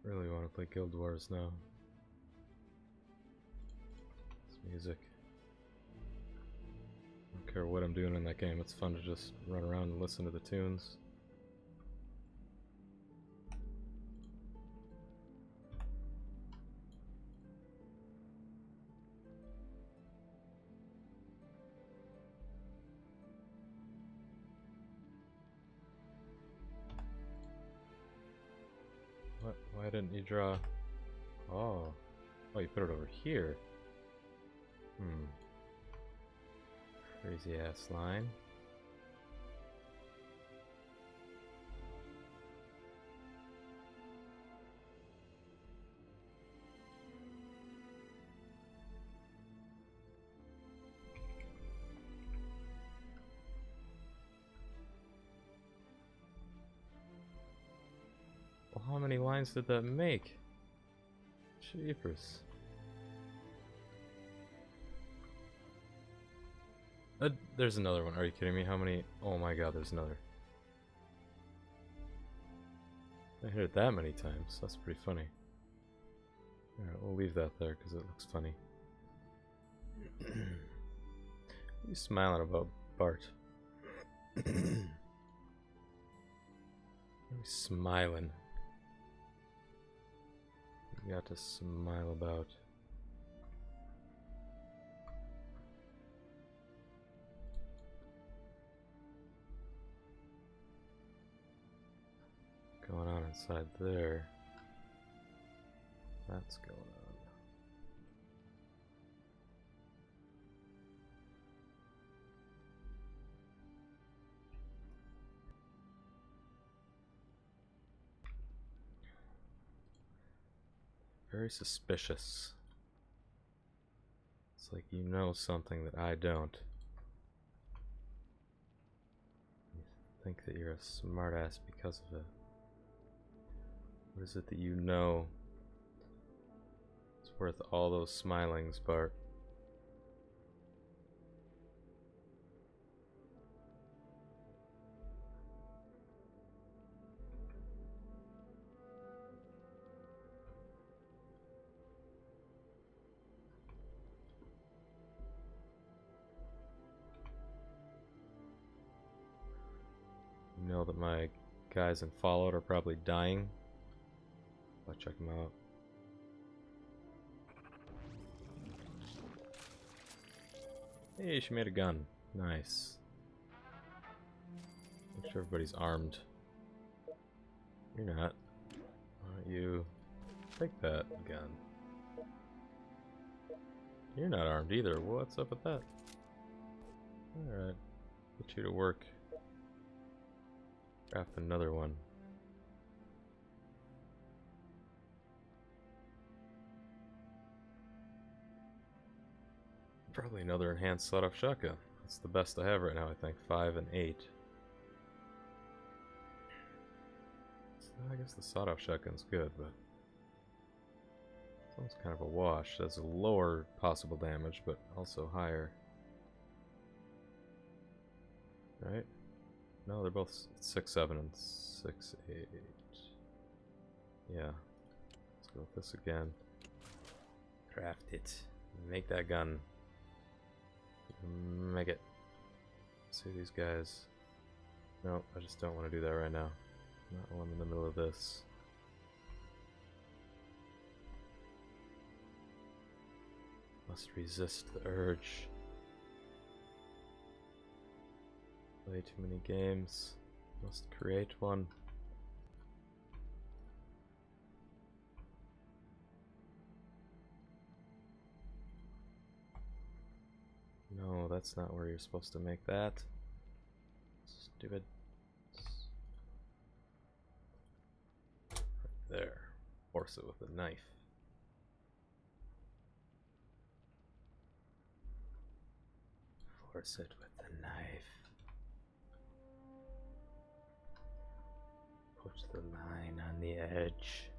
Really want to play Guild Wars now. It's music. I don't care what I'm doing in that game, it's fun to just run around and listen to the tunes. Why didn't you draw? Oh. Oh, you put it over here. Crazy ass line. Well, how many lines did that make? Jeepers. There's another one. Are you kidding me? How many? Oh my god, there's another. I hit it that many times. That's pretty funny. Alright, we'll leave that there because it looks funny. What are you smiling about, Bart? What are you smiling? You got to smile about. Going on inside there. That's going on. Very suspicious. It's like you know something that I don't. You think that you're a smartass because of it. What is it that you know? It's worth all those smilings, Bart. You know that my guys in Fallout are probably dying. I'll check them out. Hey, she made a gun. Nice. Make sure everybody's armed. You're not. Why don't you take that gun? You're not armed either. What's up with that? Alright. Put you to work. Craft another one. Probably another enhanced sawed-off shotgun. That's the best I have right now, I think. 5 and 8. So I guess the sawed-off shotgun's good, but this one's kind of a wash. That's a lower possible damage, but also higher. Right? No, they're both 6-7 and 6-8. Yeah. Let's go with this again. Craft it. Make that gun. Make it. See these guys. No, I just don't want to do that right now. Not while I'm in the middle of this. Must resist the urge. Play too many games. Must create one. No, that's not where you're supposed to make that. Stupid. Right there. Force it with a knife. Force it with the knife. Put the line on the edge.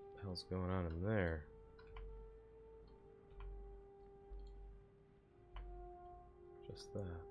What the hell's going on in there? Just that.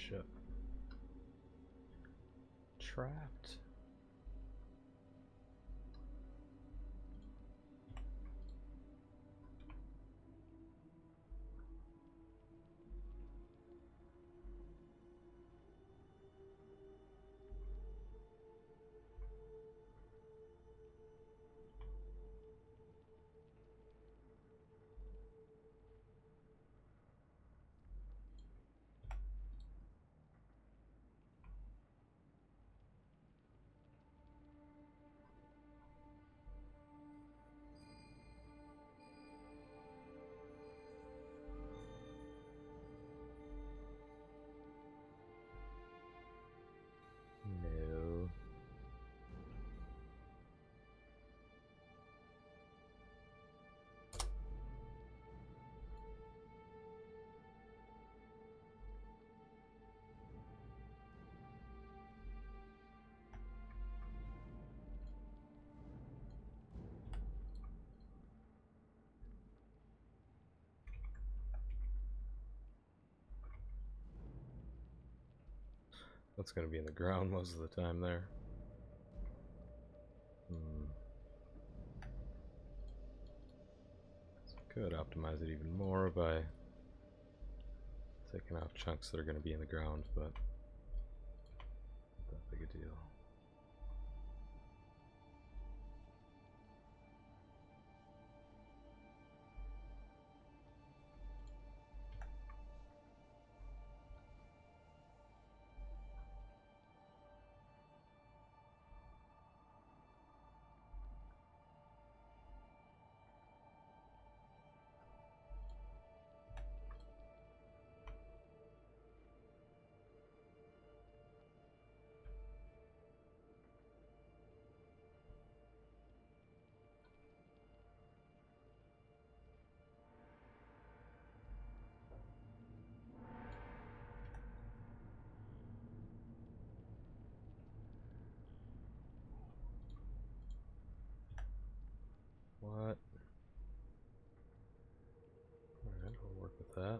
ship. Trapped. No. That's going to be in the ground most of the time there. So could optimize it even more by taking out chunks that are going to be in the ground, but not that big a deal. What? Alright, we'll work with that.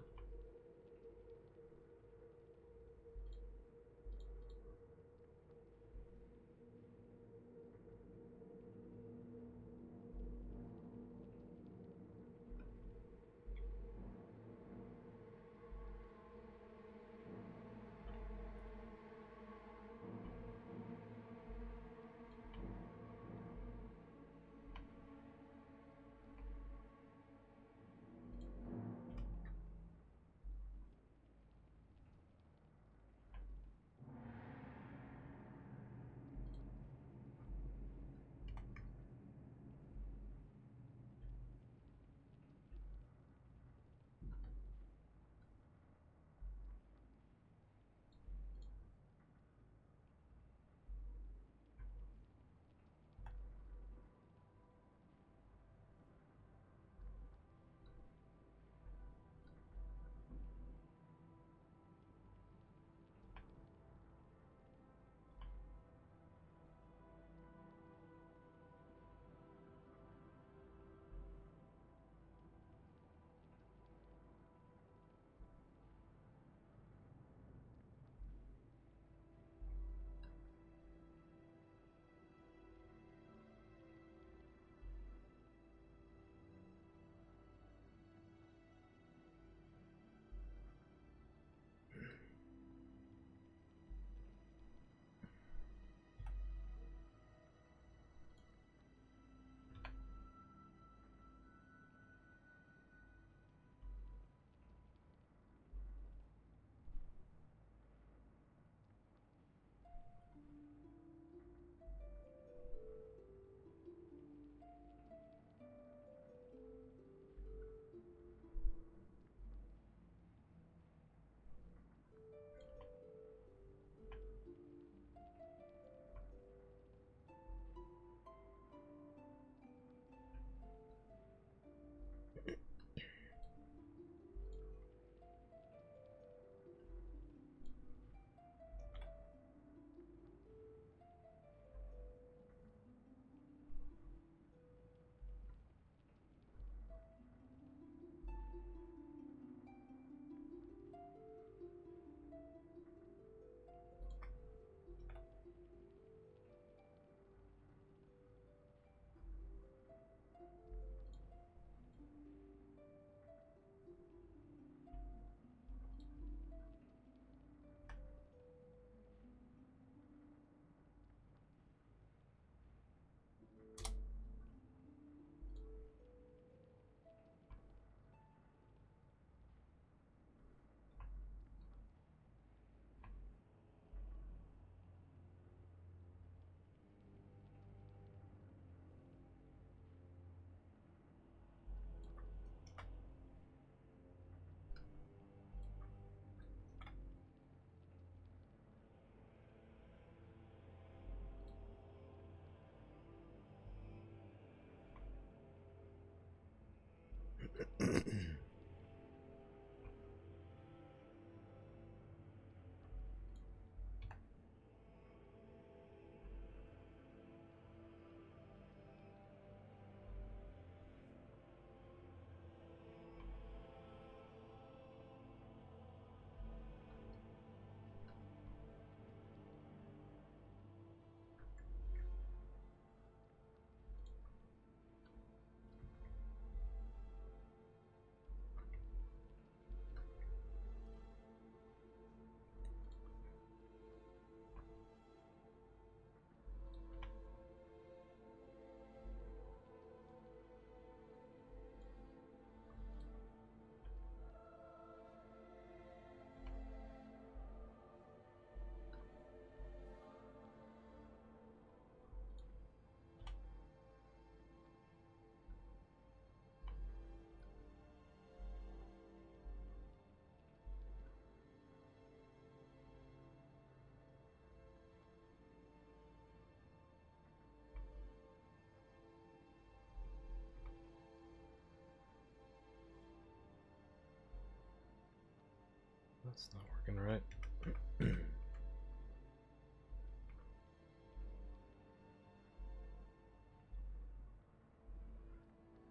That's not working right.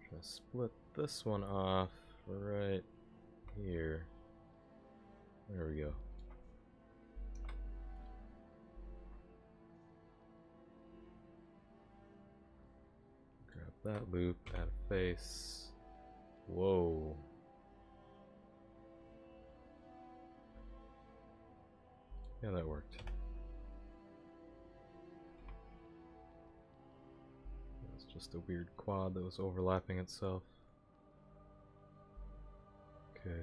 Gonna split this one off right here. There we go. Grab that loop, add a face. Whoa. Yeah, that worked. It's just a weird quad that was overlapping itself. Okay.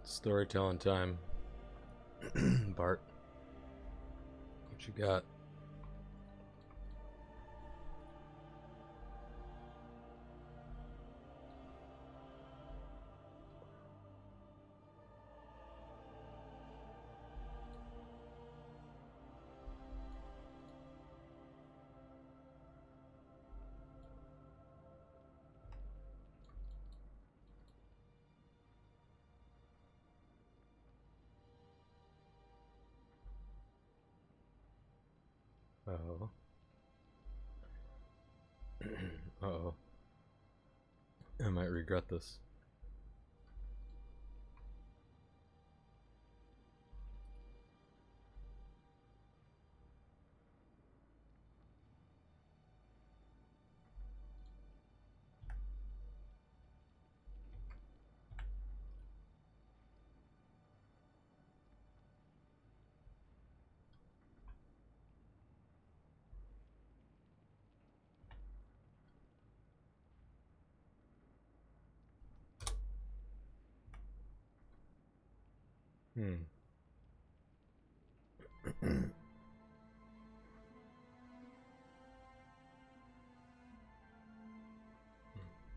Storytelling time. Bart. What you got? Uh-oh. Uh-oh. I might regret this.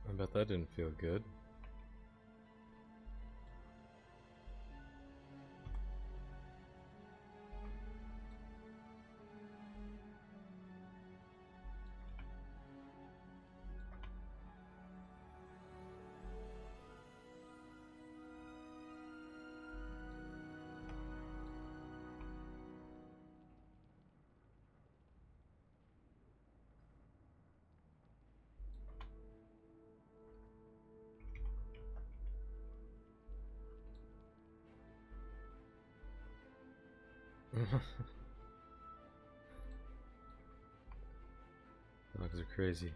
I bet that didn't feel good. Dogs are crazy.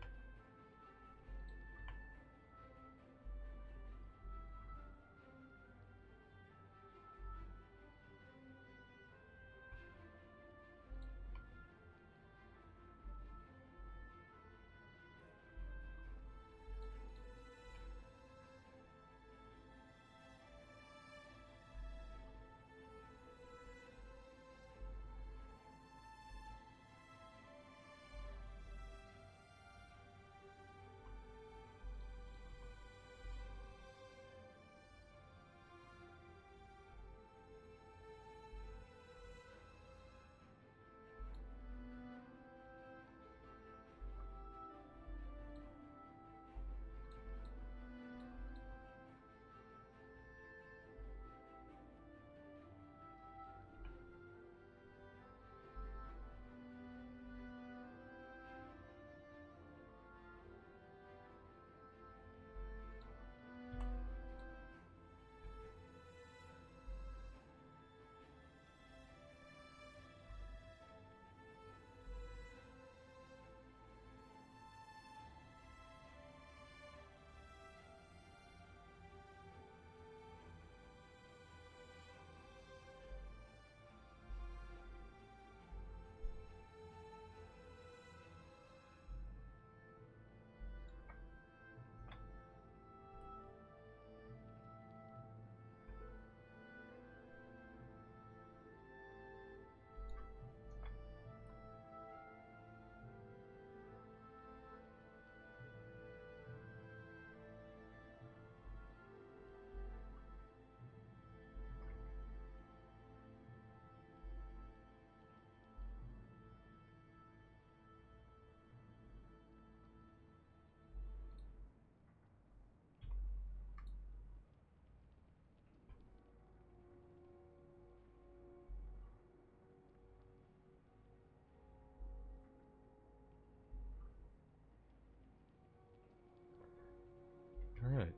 Alright.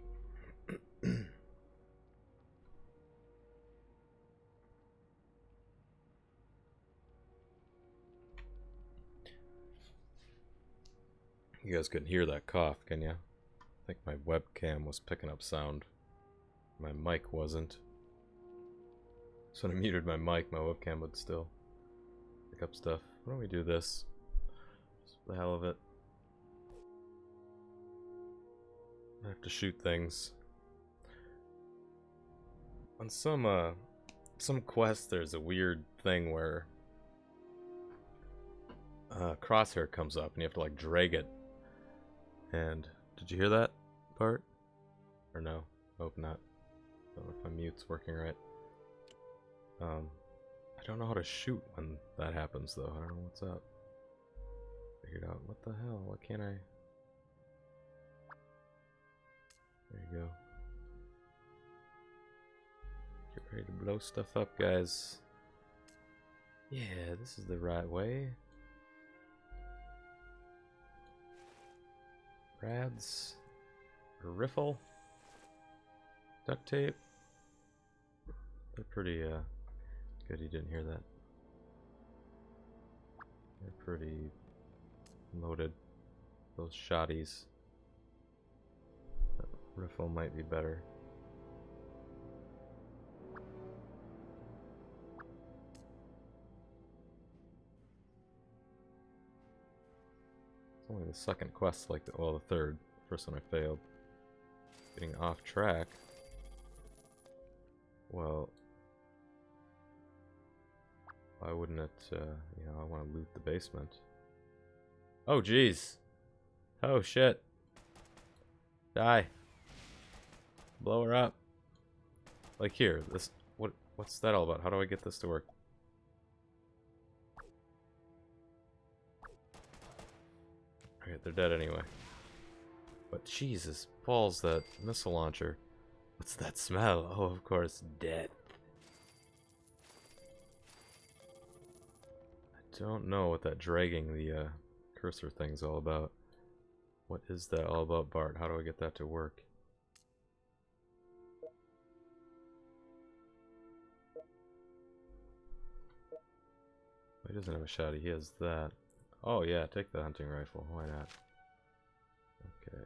You guys couldn't hear that cough, can you? I think my webcam was picking up sound. My mic wasn't. So when I muted my mic, my webcam would still pick up stuff. Why don't we do this? Just for the hell of it. I have to shoot things. On some quests, there's a weird thing where crosshair comes up, and you have to like drag it. And did you hear that part? Or no? Hope not. Don't know if my mute's working right. I don't know how to shoot when that happens though. I don't know what's up. Figured out. What the hell? What can't I? There you go. Get ready to blow stuff up, guys. Yeah, this is the right way. Rads. A riffle. Duct tape. They're pretty, good you didn't hear that. They're pretty loaded. Those shotties. That riffle might be better. It's only the second quest, like, well, the third. First one I failed. Getting off track. Well, why wouldn't it, you know, I want to loot the basement. Oh, jeez. Oh, shit. Die. Blow her up. Like here, this, what's that all about? How do I get this to work? Okay, they're dead anyway. But Jesus, balls, that missile launcher. What's that smell? Oh, of course, death. I don't know what that dragging the cursor thing's all about. What is that all about, Bart? How do I get that to work? He doesn't have a shotty, he has that. Oh yeah, take the hunting rifle, why not? Okay.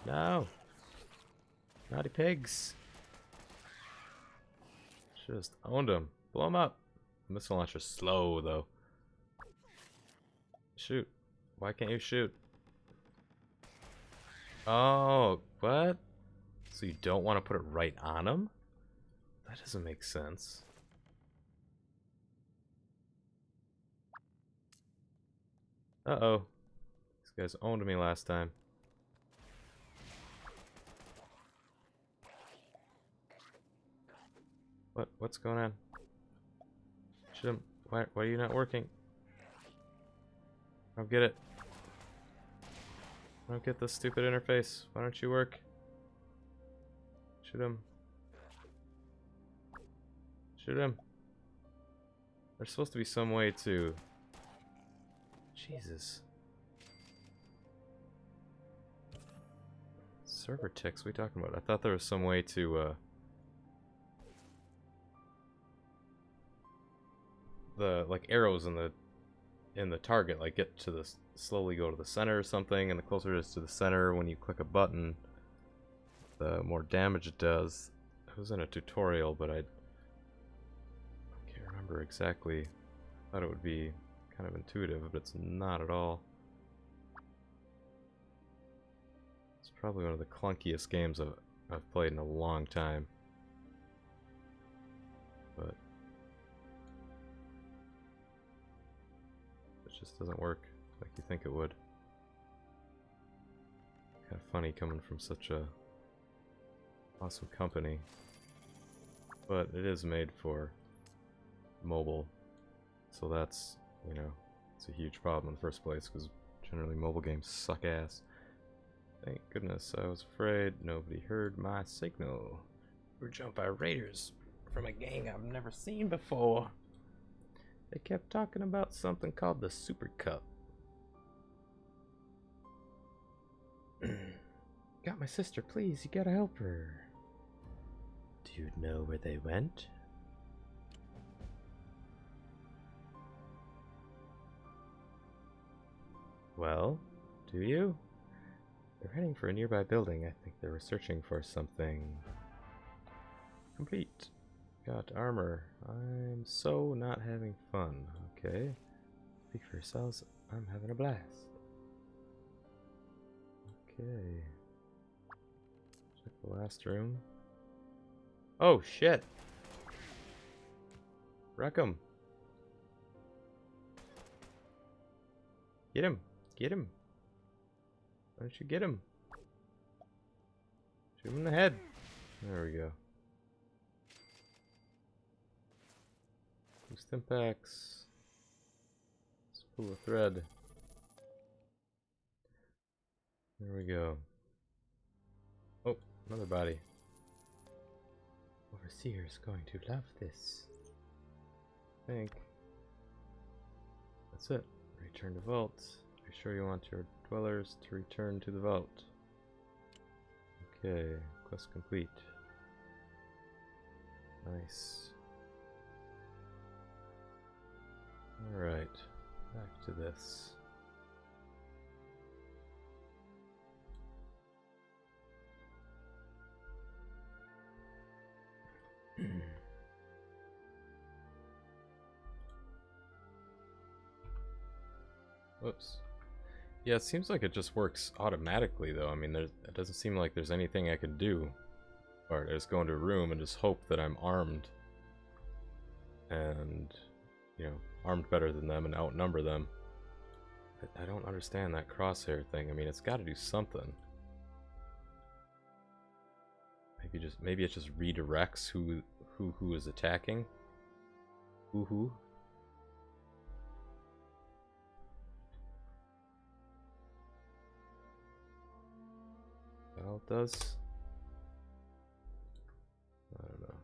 No! Naughty pigs! Just owned him. Blow him up! The missile launcher's slow though. Shoot. Why can't you shoot? Oh, what? So you don't want to put it right on him? That doesn't make sense. Uh-oh. These guys owned me last time. What's going on? Shoot him. Why are you not working? I don't get it. I don't get this stupid interface. Why don't you work? Shoot him. Shoot him. There's supposed to be some way to... Jesus. Server ticks, what are you talking about? I thought there was some way to, the, like, arrows in the target, like, get to the... slowly go to the center or something, and the closer it is to the center, when you click a button, the more damage it does. It was in a tutorial, but I can't remember exactly. I thought it would be kind of intuitive, but it's not at all. It's probably one of the clunkiest games I've played in a long time. But it just doesn't work like you think it would. Kind of funny coming from such a awesome company. But it is made for mobile, so that's, you know, it's a huge problem in the first place, because generally mobile games suck ass. Thank goodness, I was afraid nobody heard my signal. We were jumped by raiders from a gang I've never seen before. They kept talking about something called the Super Cup. Got my sister, please, you gotta help her. Do you know where they went? Well, do you? They're heading for a nearby building. I think they were searching for something. Complete. Got armor. I'm so not having fun. Okay. Speak for yourselves. I'm having a blast. Okay. Check the last room. Oh, shit! Wreck 'em. Get him. Get him. Why don't you get him? Shoot him in the head. There we go. Two stimpaks. Let's pull a thread. There we go. Oh, another body. Overseer's going to love this. I think. That's it. Return to vault. Are you sure you want your dwellers to return to the vault? Okay, quest complete. Nice. Alright, back to this. Whoops. Yeah, it seems like it just works automatically, though. I mean, it doesn't seem like there's anything I can do. Or I just go into a room and just hope that I'm armed. And, you know, armed better than them and outnumber them. I don't understand that crosshair thing. I mean, it's got to do something. Maybe it just redirects who is attacking. Who? All it does? I don't know.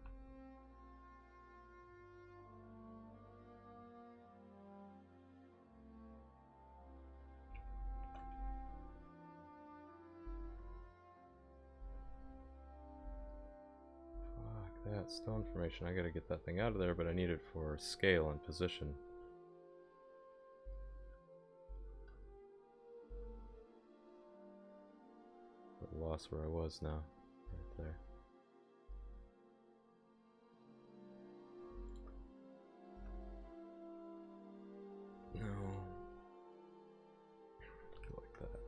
Fuck that stone formation. I gotta get that thing out of there, but I need it for scale and position. Lost where I was now. Right there. No. Go like that.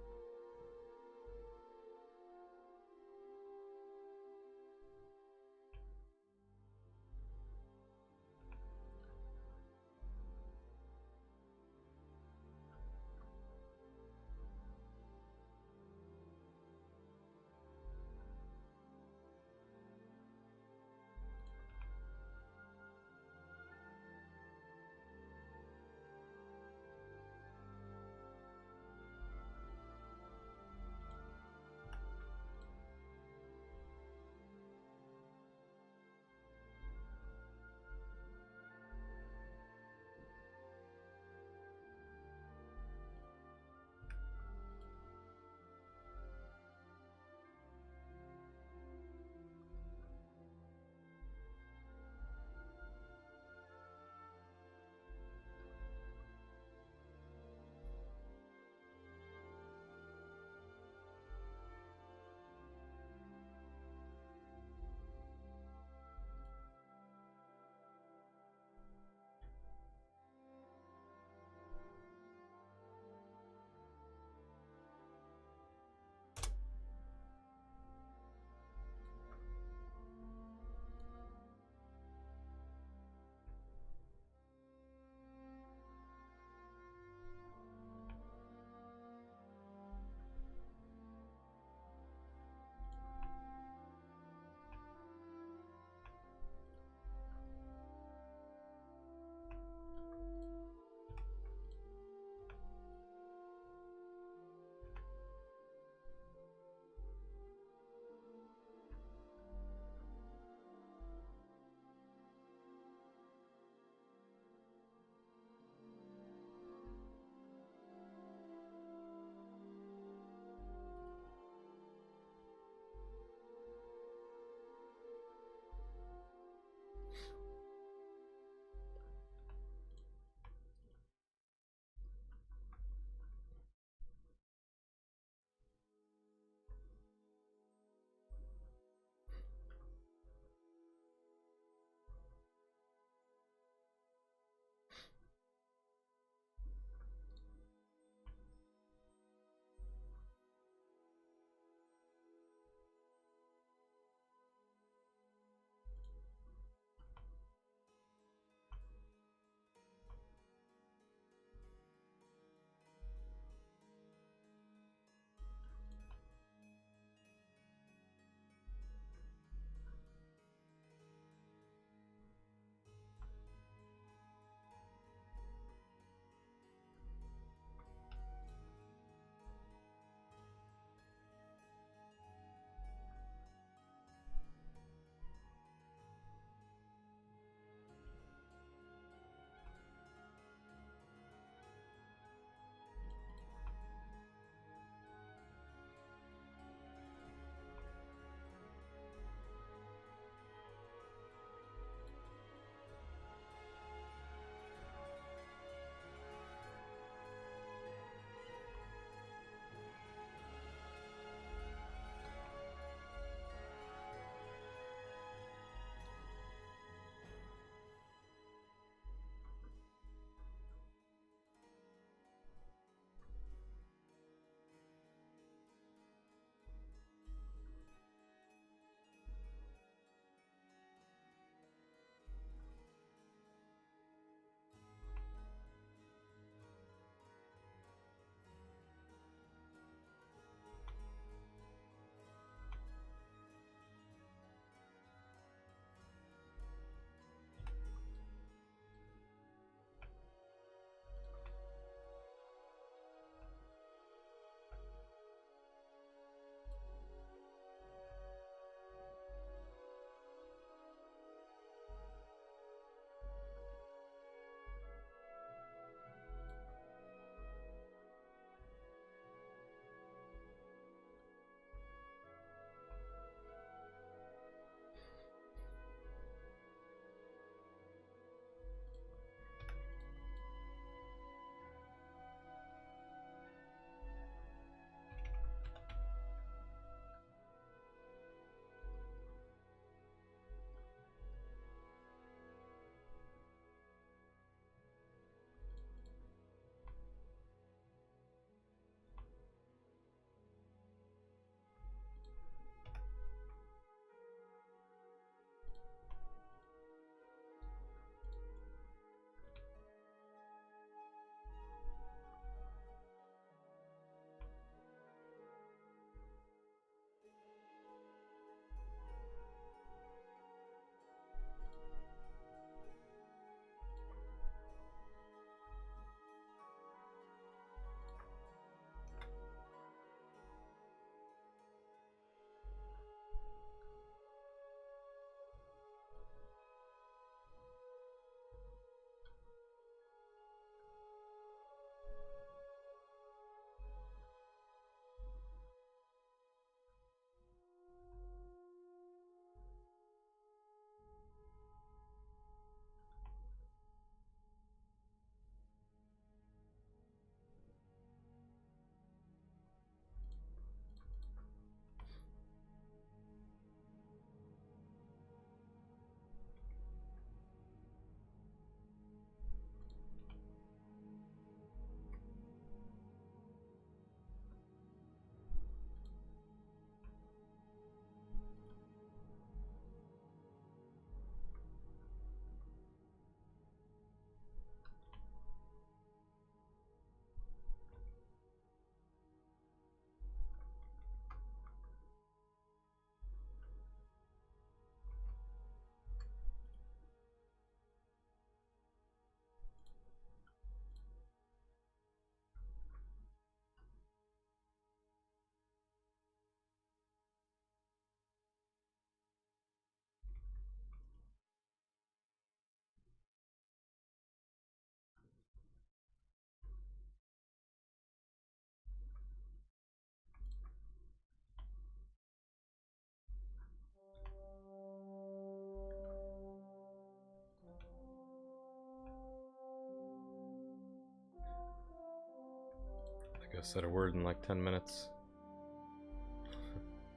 I said a word in like 10 minutes.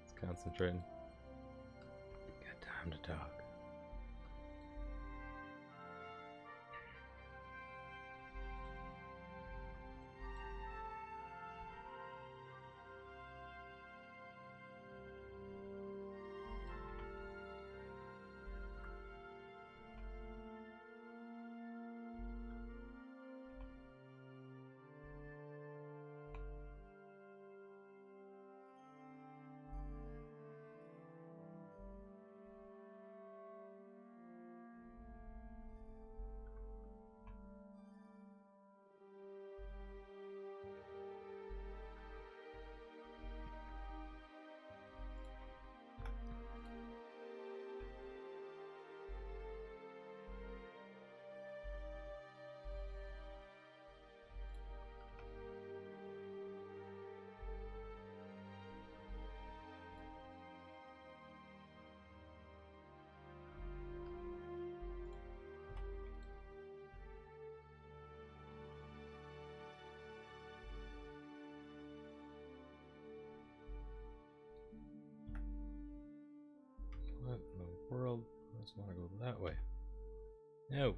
It's concentrating. Got time to talk. What in the world? I just want to go that way. No.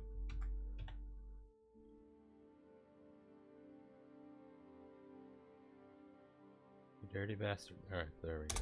You dirty bastard. Alright, there we go.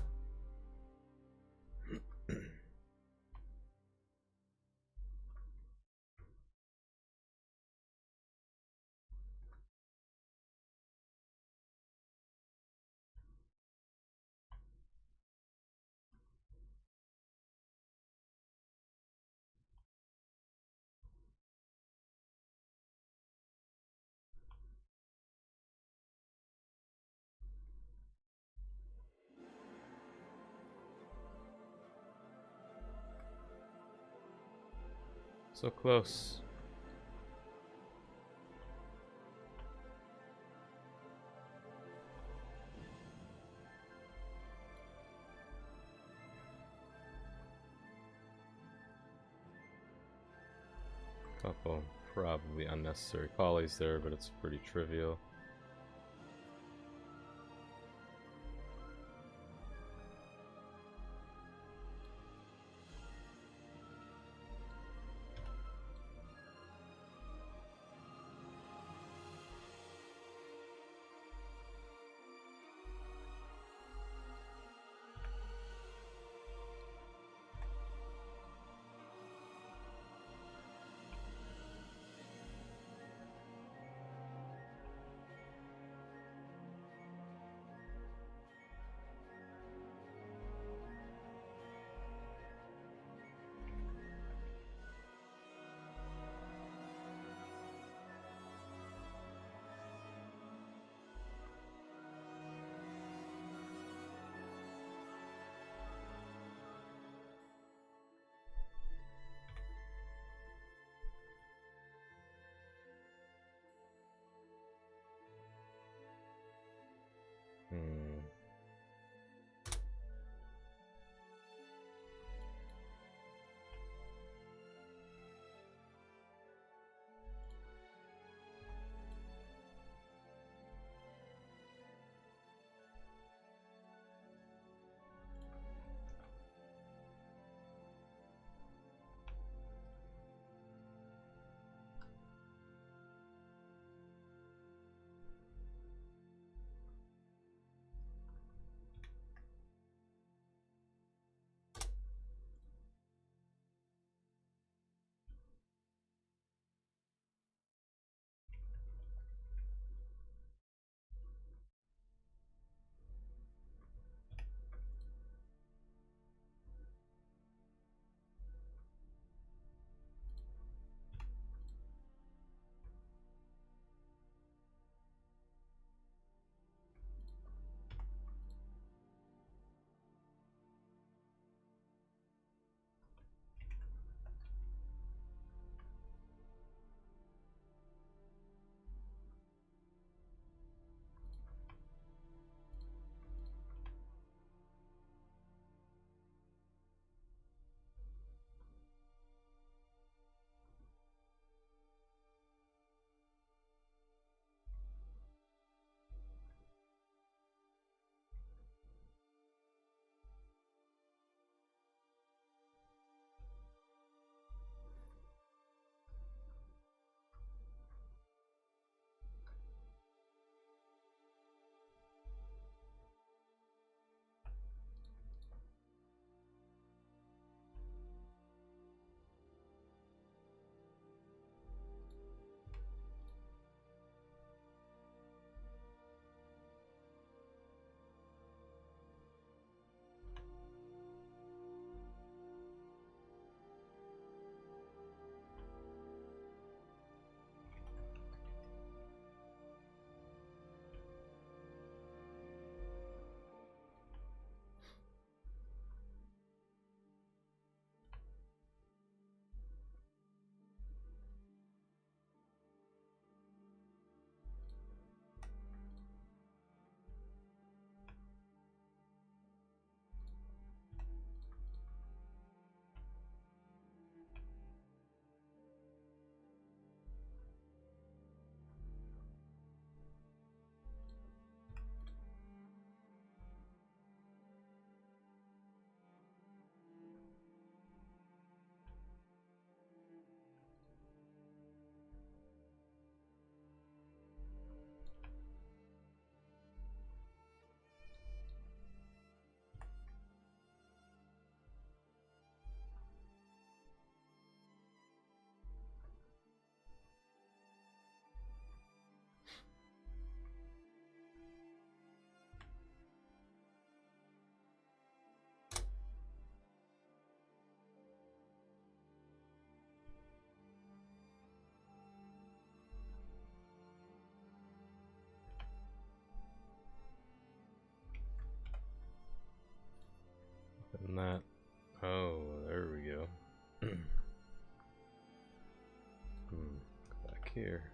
So close. Couple probably unnecessary polys there, but it's pretty trivial. And that. Oh, there we go. Back here.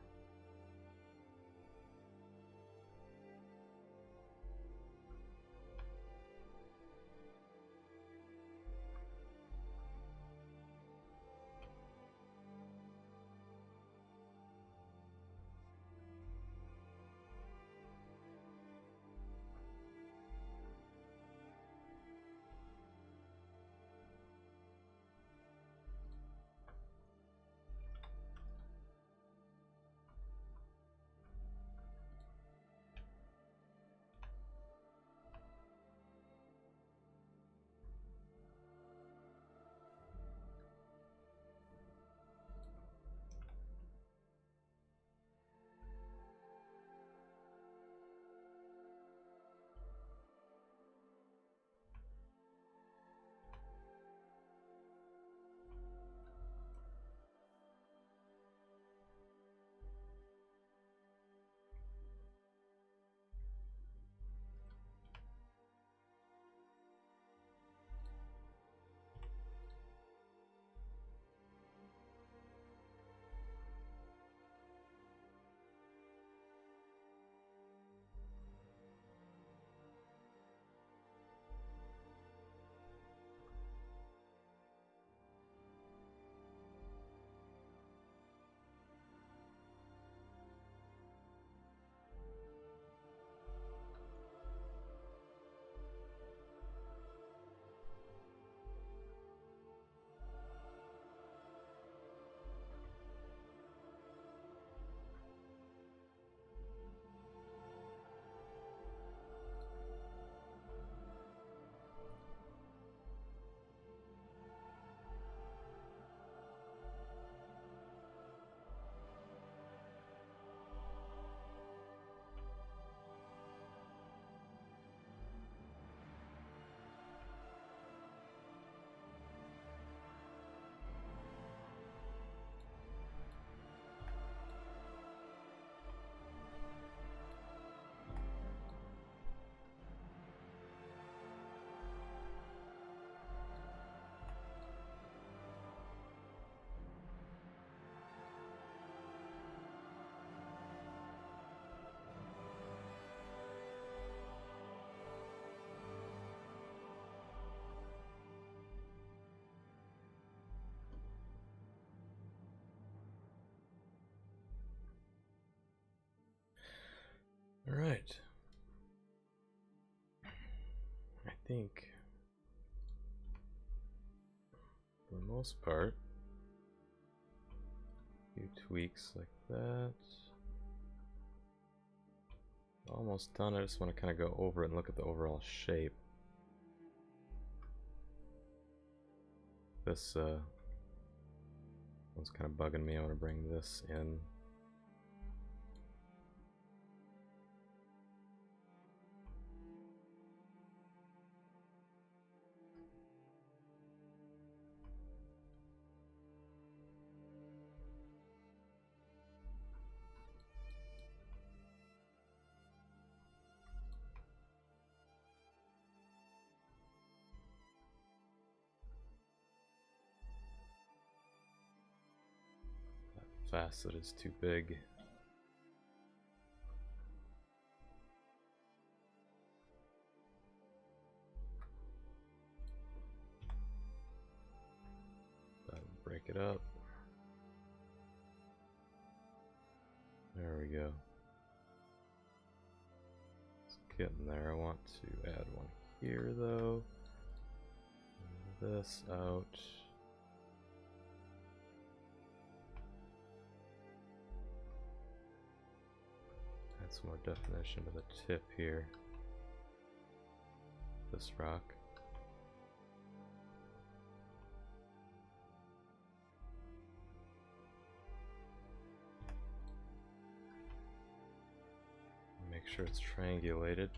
All right. I think, for the most part, a few tweaks like that. Almost done. I just want to kind of go over it and look at the overall shape. This one's kind of bugging me. I want to bring this in. Facet is too big. Break it up. There we go. It's getting there. I want to add one here though. This out. Add some more definition to the tip here. This rock. Make sure it's triangulated.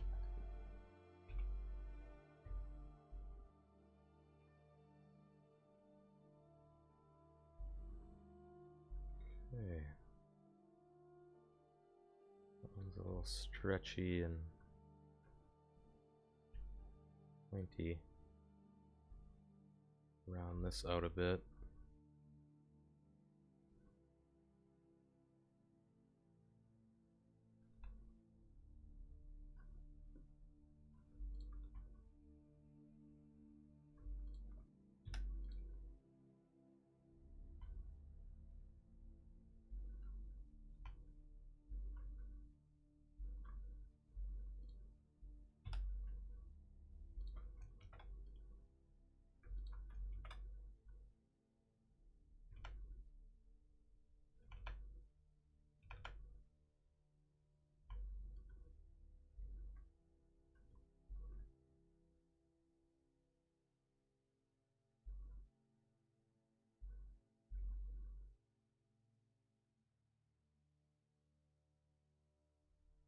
Okay. That one's a little stretchy and pointy. round this out a bit.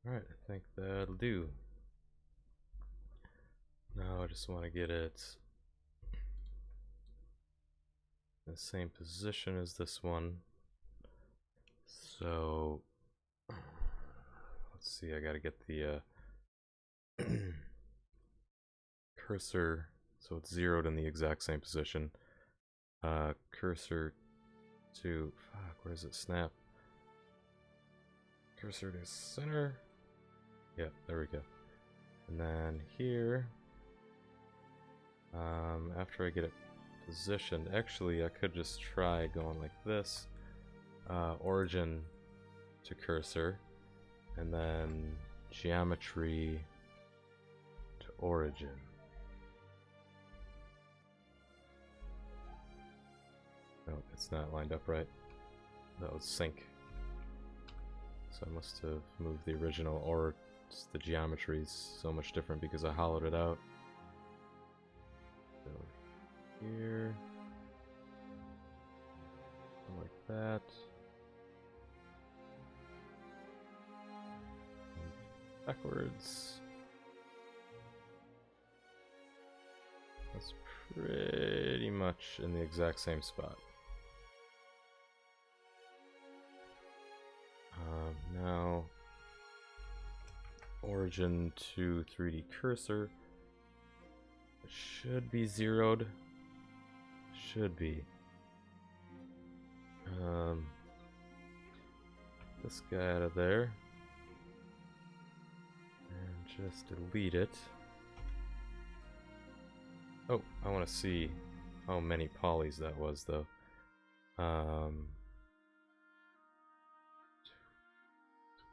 Alright, I think that'll do. Now I just want to get it in the same position as this one. So let's see, I gotta get the cursor so it's zeroed in the exact same position. Cursor to, fuck, where does it snap? Cursor to center. Yeah, there we go. And then here, after I get it positioned, actually I could just try going like this. Origin to cursor, and then geometry to origin. No, it's not lined up right. That was sync. So I must have moved the original, or just the geometry's so much different because I hollowed it out. So here, like that. Backwards. That's pretty much in the exact same spot. Now, origin to 3D cursor should be zeroed. Should be. This guy out of there. And just delete it. Oh, I want to see how many polys that was, though.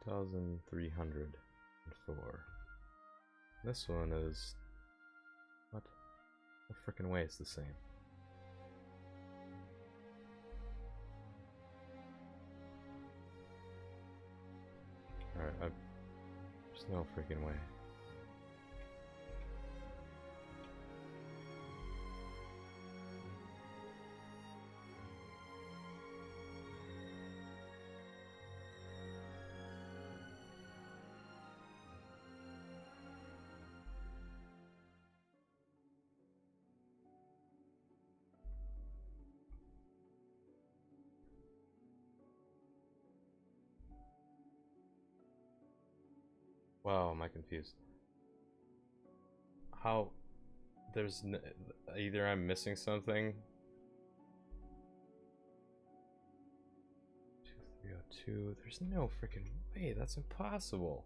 2,304. This one is... what? No frickin' way it's the same. Alright, there's no freaking way. Wow, am I confused? How? There's either I'm missing something. 2302. There's no freaking way. That's impossible.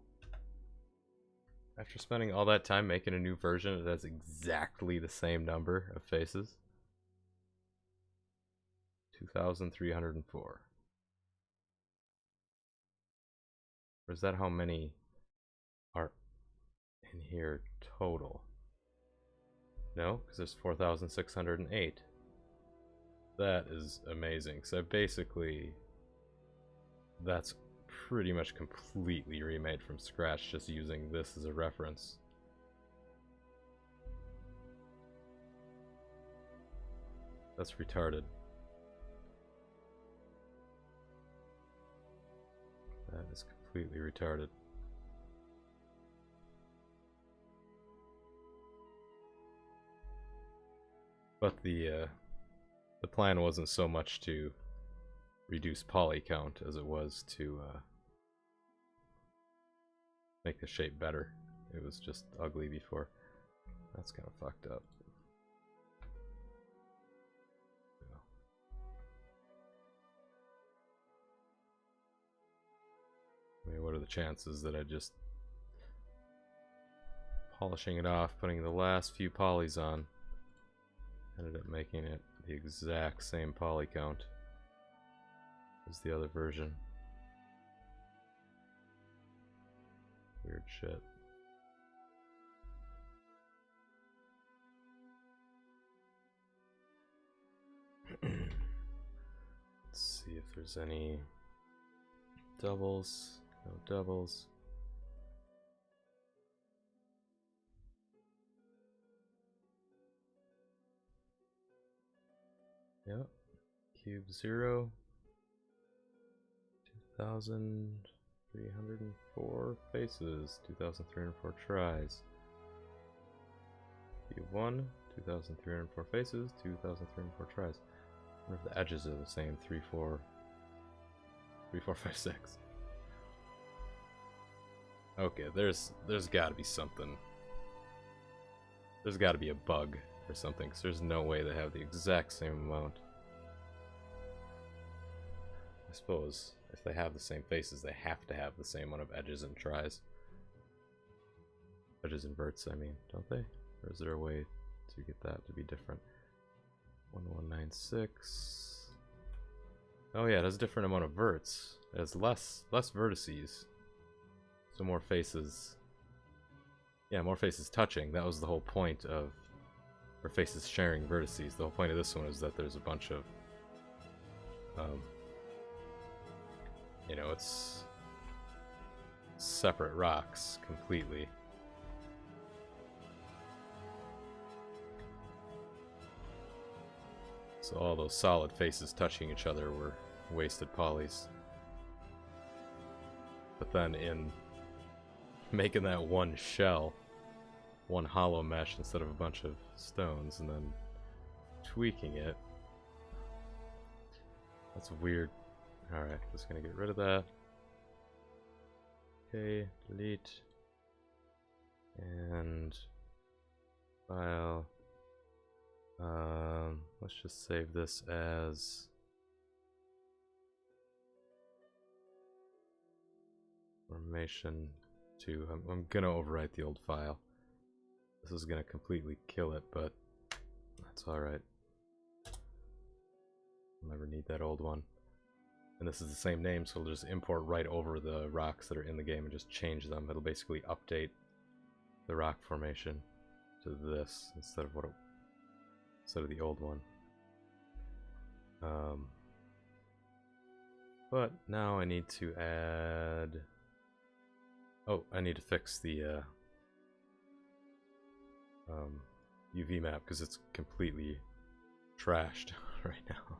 After spending all that time making a new version, it has exactly the same number of faces. 2,304. Or is that how many are in here total? No, because there's 4,608. That is amazing. So basically, that's pretty much completely remade from scratch, just using this as a reference. That's retarded. That is completely retarded. But the plan wasn't so much to reduce poly count as it was to make the shape better. It was just ugly before. That's kind of fucked up. chances that I just polishing it off, putting the last few polys on, ended up making it the exact same poly count as the other version. Weird shit. Let's see if there's any doubles. No doubles. Yep. Cube 0. 2,304 faces. 2,304 tries. Cube 1. 2,304 faces. 2,304 tries. I wonder if the edges are the same. 3, 4. 3, 4, 5, 6. Okay, there's gotta be something. There's gotta be a bug or something, because there's no way they have the exact same amount. I suppose if they have the same faces, they have to have the same amount of edges and tries. Edges and verts, I mean, don't they? Or is there a way to get that to be different? 1196. Oh yeah, it has a different amount of verts. It has less vertices. So more faces. Yeah, more faces touching. That was the whole point of... Or faces sharing vertices. The whole point of this one is that there's a bunch of... you know, it's... separate rocks completely. So all those solid faces touching each other were wasted polys. But then in making that one shell, one hollow mesh instead of a bunch of stones, and then tweaking it, that's weird. Alright, just gonna get rid of that. Okay, delete. And file. Let's just save this as formation 2. I'm gonna overwrite the old file. This is gonna completely kill it, but that's alright. I'll never need that old one. And this is the same name, so we'll just import right over the rocks that are in the game and just change them. It'll basically update the rock formation to this instead of the old one. But now I need to add... Oh, I need to fix the UV map because it's completely trashed right now.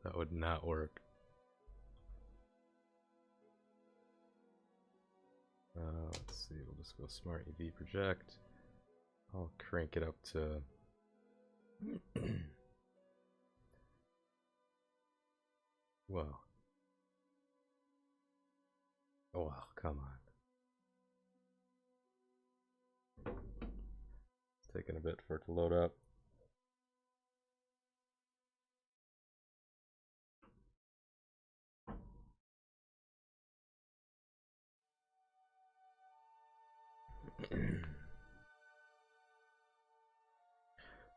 That would not work. Let's see, we'll just go Smart UV Project. I'll crank it up to... Well. Oh, well, come on. It's taking a bit for it to load up.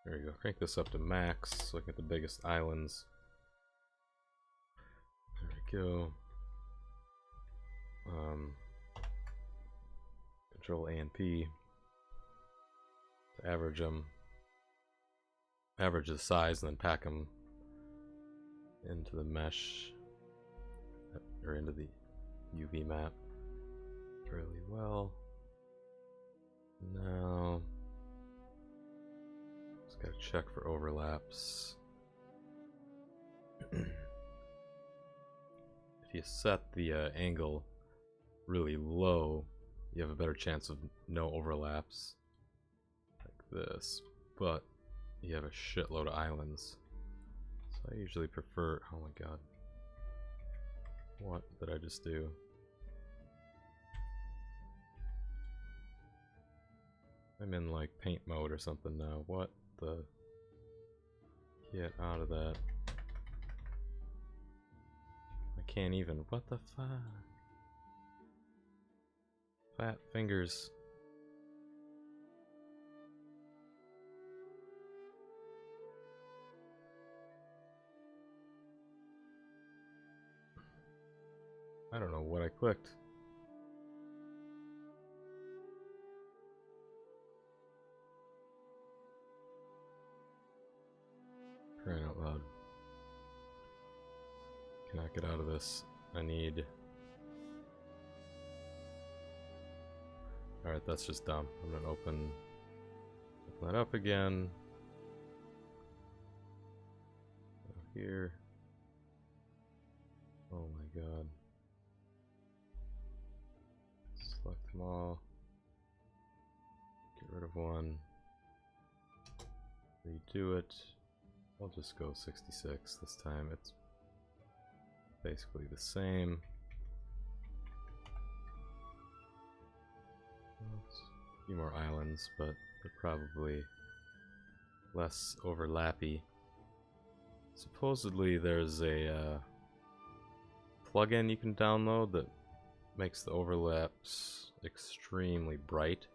There you go. Crank this up to max. Look at the biggest islands. There we go. Control A and P to average them. Average the size and then pack them into the mesh or into the UV map fairly well. Now just gotta check for overlaps. If you set the angle really low, you have a better chance of no overlaps like this, but you have a shitload of islands. So I usually prefer... Oh my god. What did I just do? I'm in like paint mode or something now. What the... Get out of that. I can't even... What the fuck? Fat fingers. I don't know what I clicked. Crying out loud. Cannot get out of this. I need... Alright, that's just dumb. I'm gonna open that up again. Go here. Oh my god. Select them all. Get rid of one. Redo it. I'll just go 66 this time. It's basically the same. A few more islands, but they're probably less overlappy. Supposedly there's a plugin you can download that makes the overlaps extremely bright,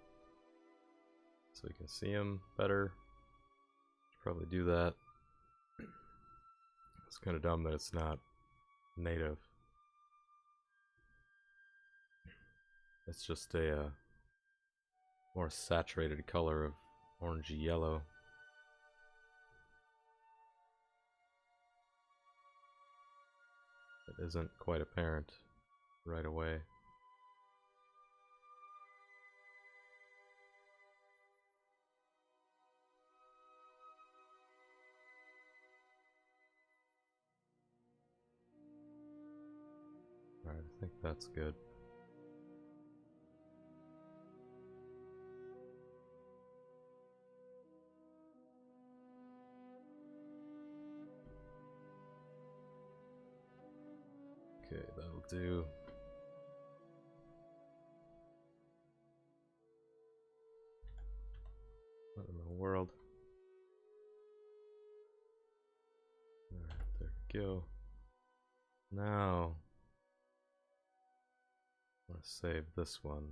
so you can see them better. Should probably do that. It's kind of dumb that it's not native. It's just a more saturated color of orangey yellow. It isn't quite apparent right away. Alright, I think that's good. Okay, that'll do. What in the world? Alright, there we go. Now, I'm gonna save this one.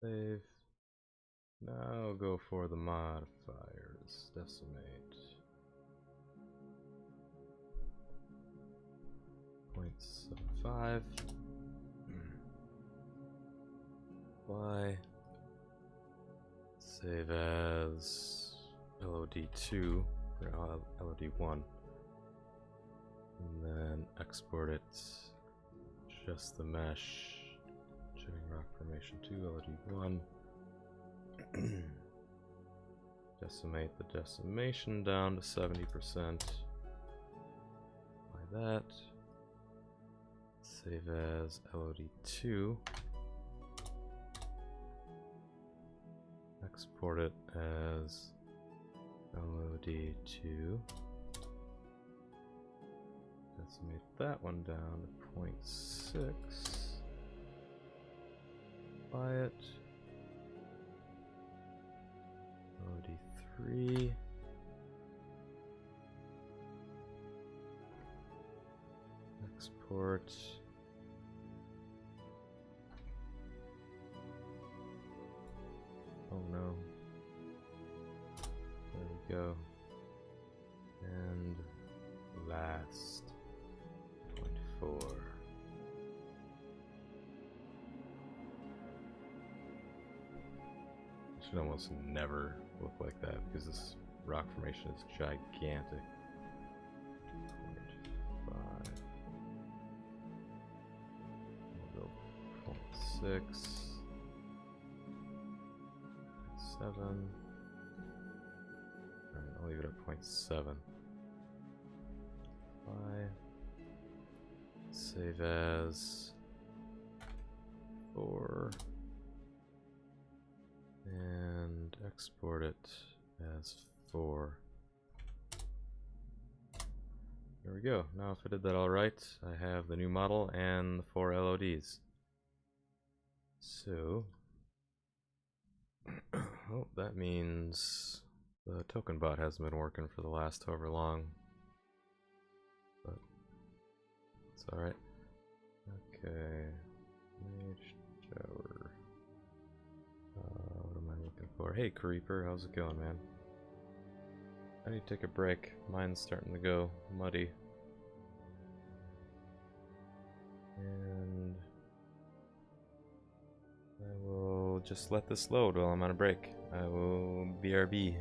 Save. Now go for the modifiers. Decimate. 0.75. Apply. Save as LOD2 or LOD1. And then export it. Just the mesh. Jetting rock formation 2, LOD1. Decimate the decimation down to 70%. Like that. Save as LOD2. Export it as LOD2. Decimate that one down to 0.6. Apply it. LOD3. Export. Oh no. There we go. And last 0.4. Should almost never look like that because this rock formation is gigantic. 0.5. We'll go 0.6. 7. Alright, I'll leave it at 0.7. Apply. Save as 4. And export it as 4. There we go. Now if I did that all right, I have the new model and the 4 LODs. So, oh, that means the token bot hasn't been working for the last however long. But alright. Okay. Mage Tower. What am I looking for? Hey Creeper, how's it going, man? I need to take a break. Mine's starting to go muddy. And I will just let this load while I'm on a break. I will BRB.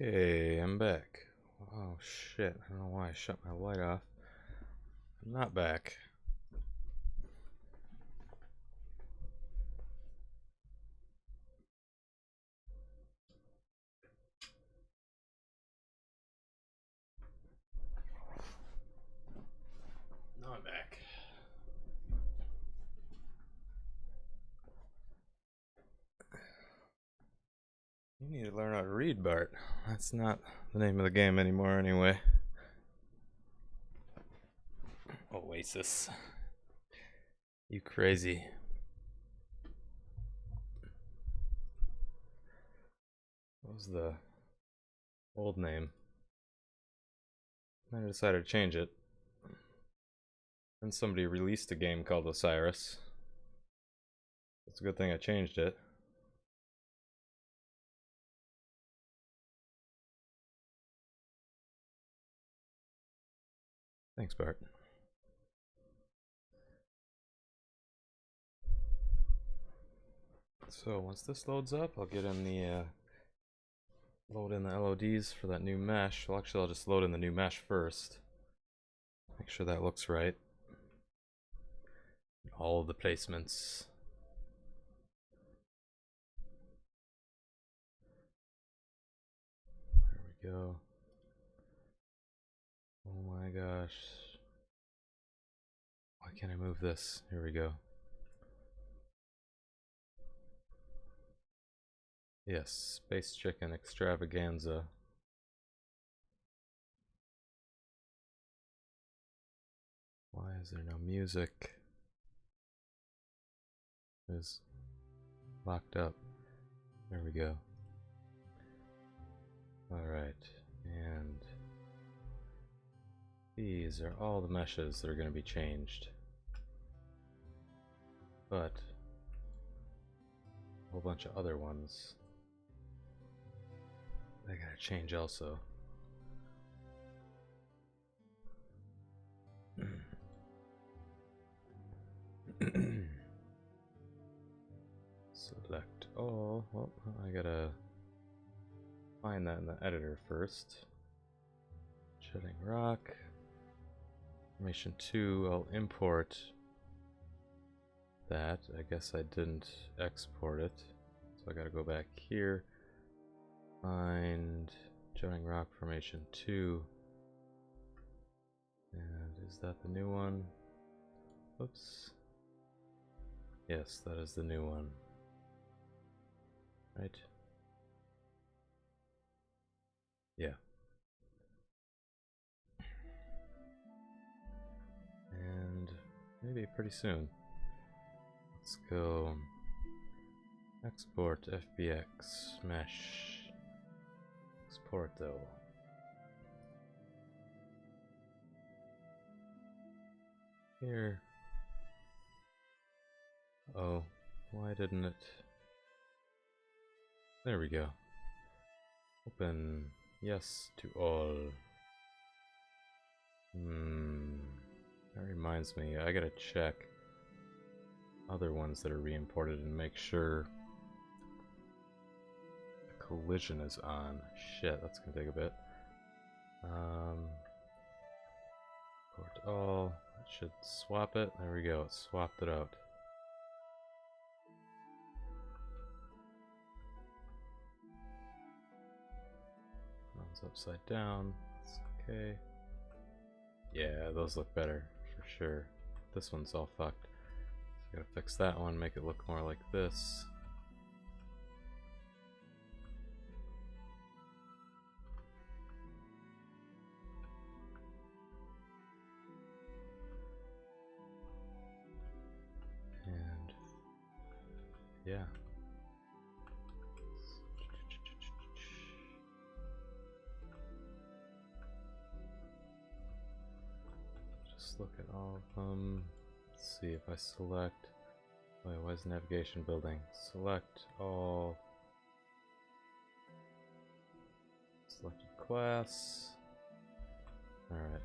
Okay, I'm back. Oh shit, I don't know why I shut my light off. I'm not back. Now I'm back. You need to learn how to read, Bart. That's not the name of the game anymore, anyway. Oasis. You crazy. What was the old name? I decided to change it. Then somebody released a game called Osiris. It's a good thing I changed it. Thanks, Bart. So once this loads up, I'll get in the load in the LODs for that new mesh. Well, actually, I'll just load in the new mesh first. Make sure that looks right. All of the placements. There we go. Oh my gosh. Why can't I move this? Here we go. Yes, Space Chicken Extravaganza. Why is there no music? It's locked up. There we go. Alright, and these are all the meshes that are going to be changed. But a whole bunch of other ones I gotta change also. Select all. Well, I gotta find that in the editor first. Shedding rock. Information 2, I'll import that. I guess I didn't export it. So I gotta go back here. Find Jutting Rock Formation 2. And is that the new one? Oops. Yes, that is the new one. Right? Yeah. And maybe pretty soon. Let's go export FBX mesh. Export though. Here. Oh, why didn't it? There we go. Open. Yes to all. That reminds me, I gotta check other ones that are re-imported and make sure the collision is on. Shit, that's gonna take a bit. Import all. That should swap it. There we go, it swapped it out. One's upside down. That's okay. Yeah, those look better for sure. This one's all fucked. So I gotta fix that one, make it look more like this. And yeah. Just look at all of them. Let's see if I select. Wait, why is navigation building? Select all. Selected class. Alright.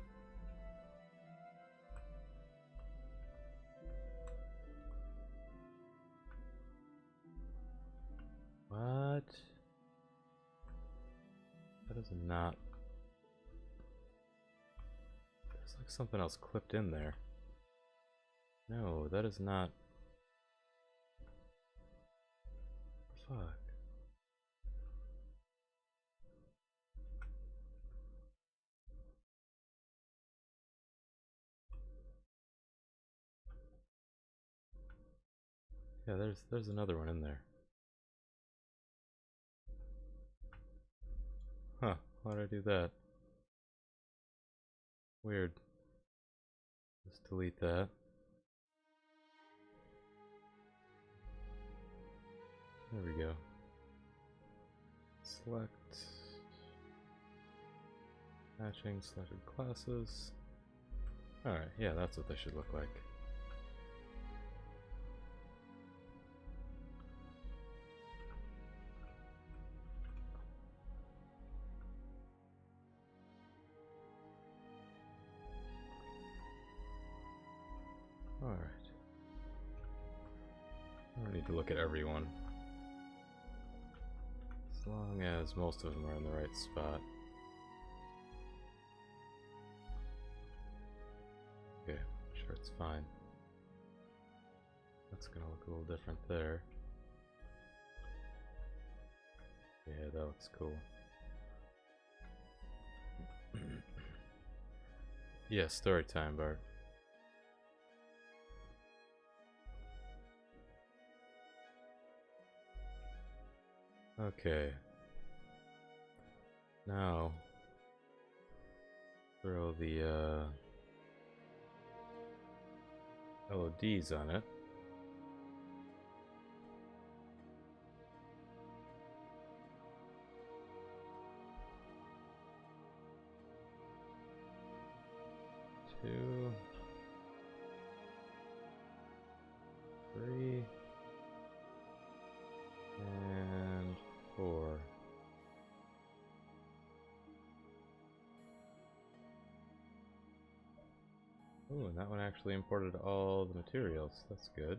What? There's not. There's like something else clipped in there. No, that is not. Fuck. Yeah, there's another one in there. Huh, why'd I do that? Weird. Let's delete that. There we go. Select matching selected classes. Alright, yeah, that's what they should look like. Alright. I don't need to look at everyone. As long as most of them are in the right spot. Okay, sure it's fine. That's gonna look a little different there. Yeah, that looks cool. Yeah, story time, Bart. Okay. Now, throw the LODs on it. Two, three, and four. Ooh, and that one actually imported all the materials. That's good.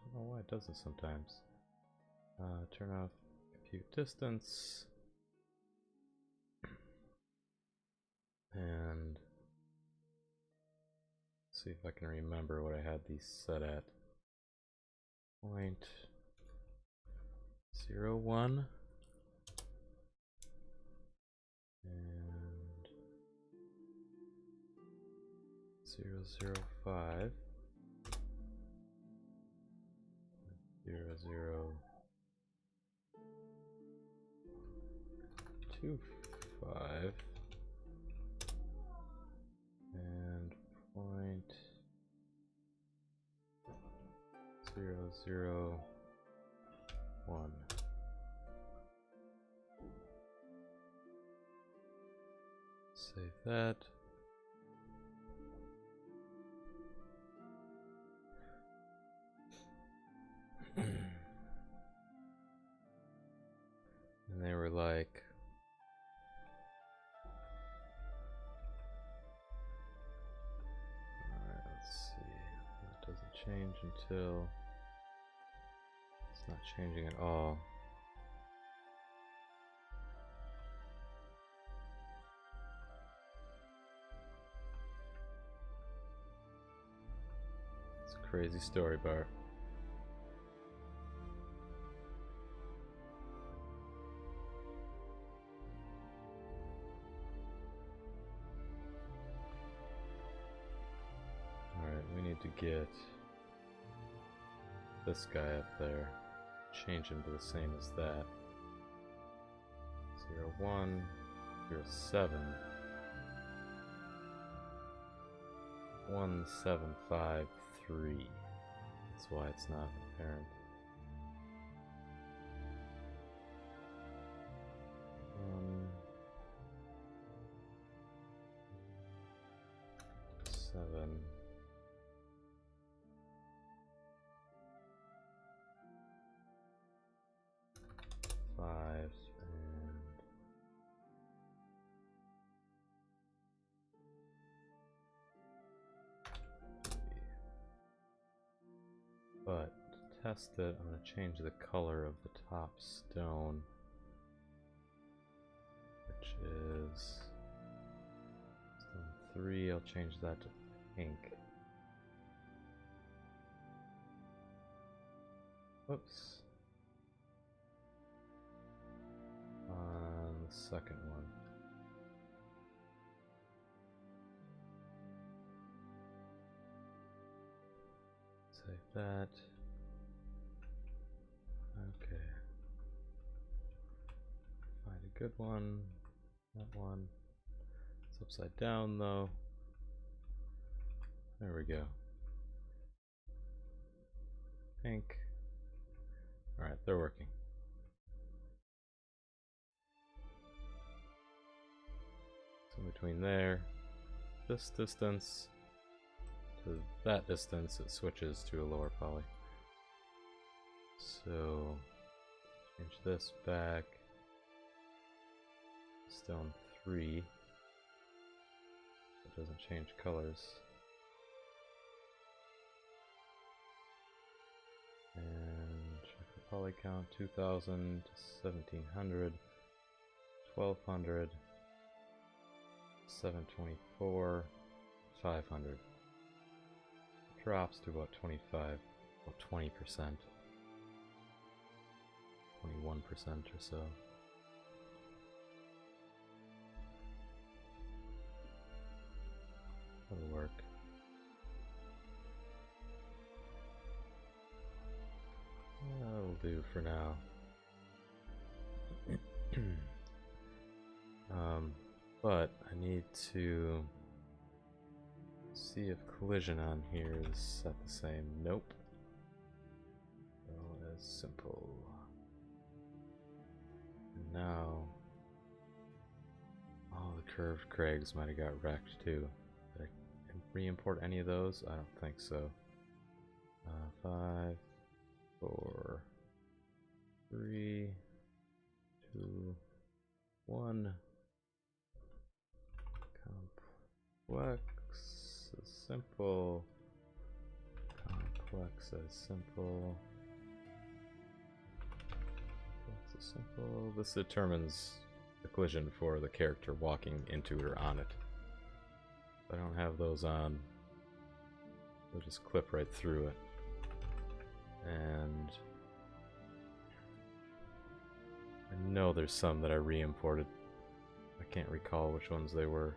Don't know why it does this sometimes. Turn off compute distance. And see if I can remember what I had these set at. 0.01 and 0.005 0.025 and 0.001. Save that. And they were like, alright, let's see. That doesn't change until it's not changing at all. It's a crazy story, Bart. To get this guy up there, change him to the same as that. 0.1, 0.7, 1.753. That's why it's not apparent. 1.7. 5 and 3. But to test it, I'm going to change the color of the top stone which is stone 3. I'll change that to pink. Whoops. On the second one. Save that. Okay. Find a good one. That one. It's upside down though. There we go. Pink. Alright, they're working. So between there, this distance to that distance, it switches to a lower poly. So change this back. Stone 3. It doesn't change colors. And check the poly count, 2000 to 1700, 1200, 724, 500. Drops to about 25, about 20%, 21% or so. That'll work. That'll do for now. But I need to see if collision on here is set the same. Nope. So as simple. And now, oh, the curved crags might have got wrecked too. Did I re-import any of those? I don't think so. 5, 4, 3, 2, 1. Complex as simple. Complex as simple. Complex as simple. This determines the collision for the character walking into it or on it. If I don't have those on, they'll just clip right through it. And I know there's some that I re-imported. I can't recall which ones they were.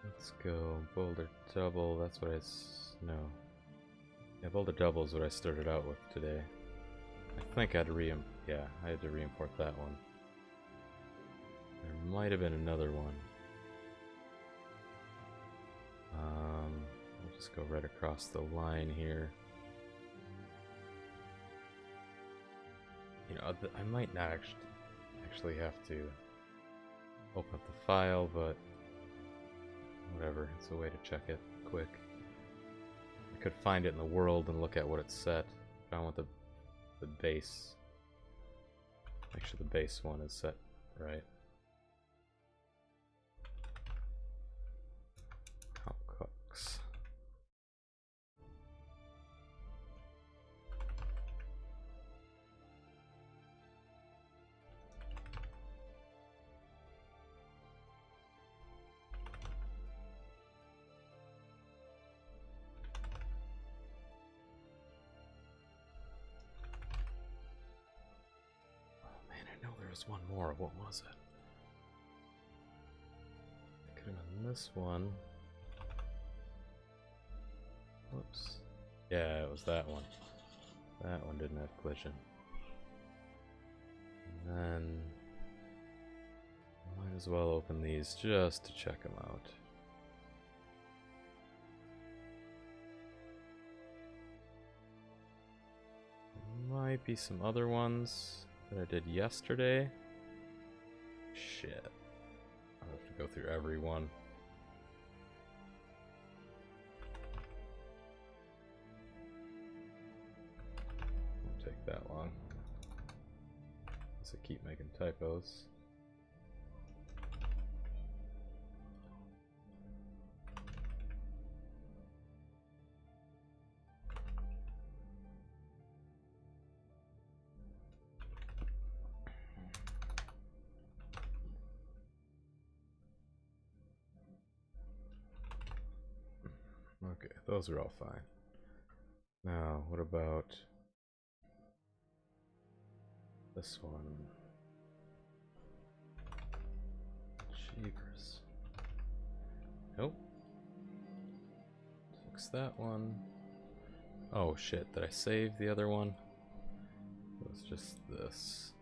Let's go boulder double. That's what no. Yeah, boulder double is what I started out with today. I think I had to I had to re-import that one. There might have been another one. I'll just go right across the line here. You know, I might not actually have to open up the file, but whatever, it's a way to check it quick. I could find it in the world and look at what it's set. If I want the base, make sure the base one is set right. Complex. There's one more. What was it? It could have been this one. Whoops. Yeah, it was that one. That one didn't have collision. And then might as well open these just to check them out. There might be some other ones that I did yesterday. Shit. I'll have to go through every one. Won't take that long. Unless I keep making typos. those are all fine. Now, what about this one? Jeepers. Nope. Fix that one. Oh shit, did I save the other one? It was just this.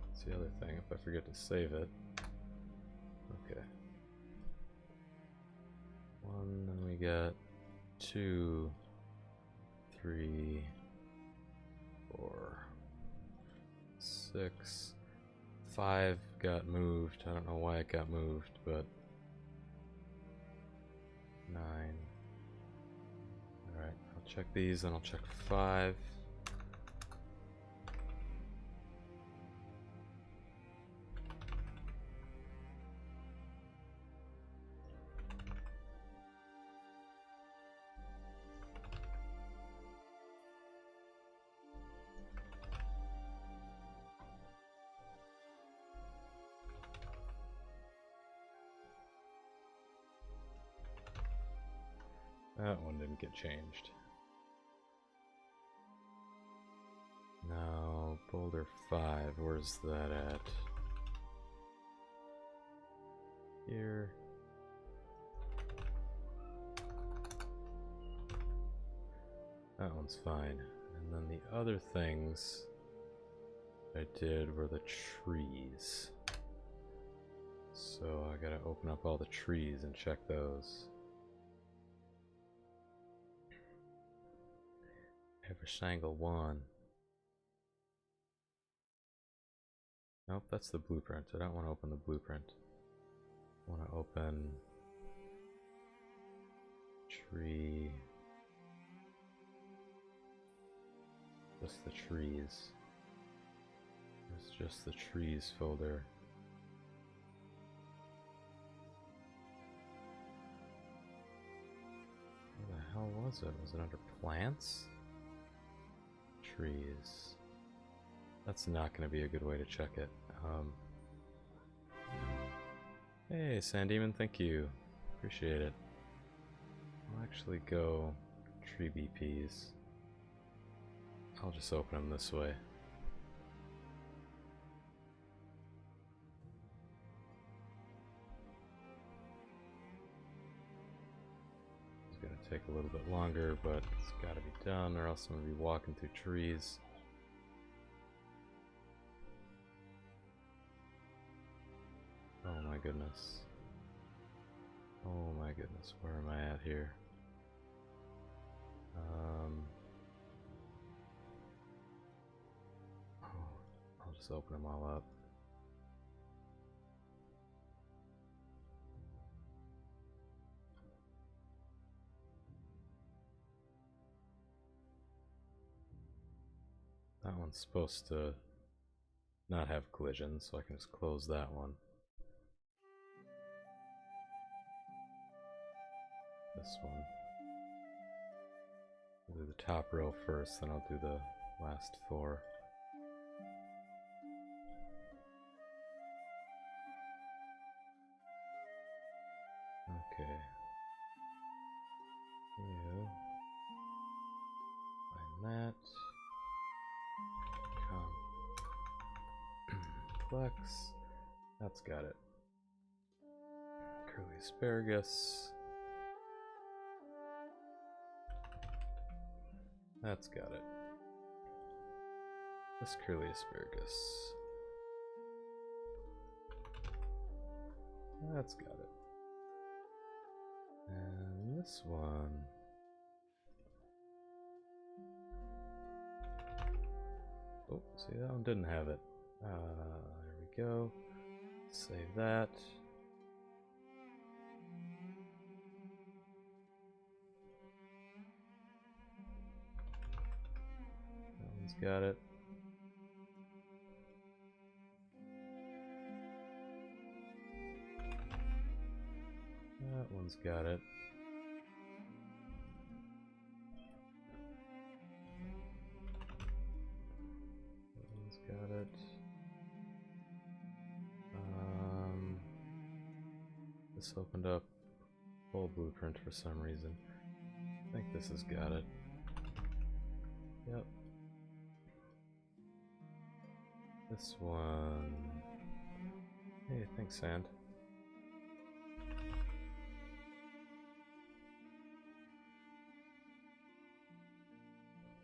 That's the other thing, if I forget to save it. Okay. One, then we got 2, 3, 4, 6, 5 got moved. I don't know why it got moved, but 9. Alright, I'll check these and I'll check 5. That one didn't get changed. Now, boulder 5, where's that at? Here. That one's fine. And then the other things I did were the trees. So I gotta open up all the trees and check those. Every angle 1. Nope, that's the blueprint. I don't want to open the blueprint. I want to open tree. Just the trees. It's just the trees folder. Where the hell was it? Was it under plants? Trees. That's not going to be a good way to check it. Hey, Sandemon, thank you. Appreciate it. I'll actually go tree BPs. I'll just open them this way. It's going to take a little bit longer, but it's got to be done, or else I'm going to be walking through trees. Oh my goodness. Oh my goodness, where am I at here? I'll just open them all up. That one's supposed to not have collisions, so I can just close that one. This one. I'll do the top row first, then I'll do the last 4. Okay. You. Find that. Complex. That's got it. Curly asparagus. That's got it. This curly asparagus. That's got it. And this one. Oh, see, that one didn't have it. There we go. Save that. That one's got it. That one's got it. That one's got it. This opened up full blueprint for some reason. I think this has got it. Yep. This one... Hey, thanks, Sand.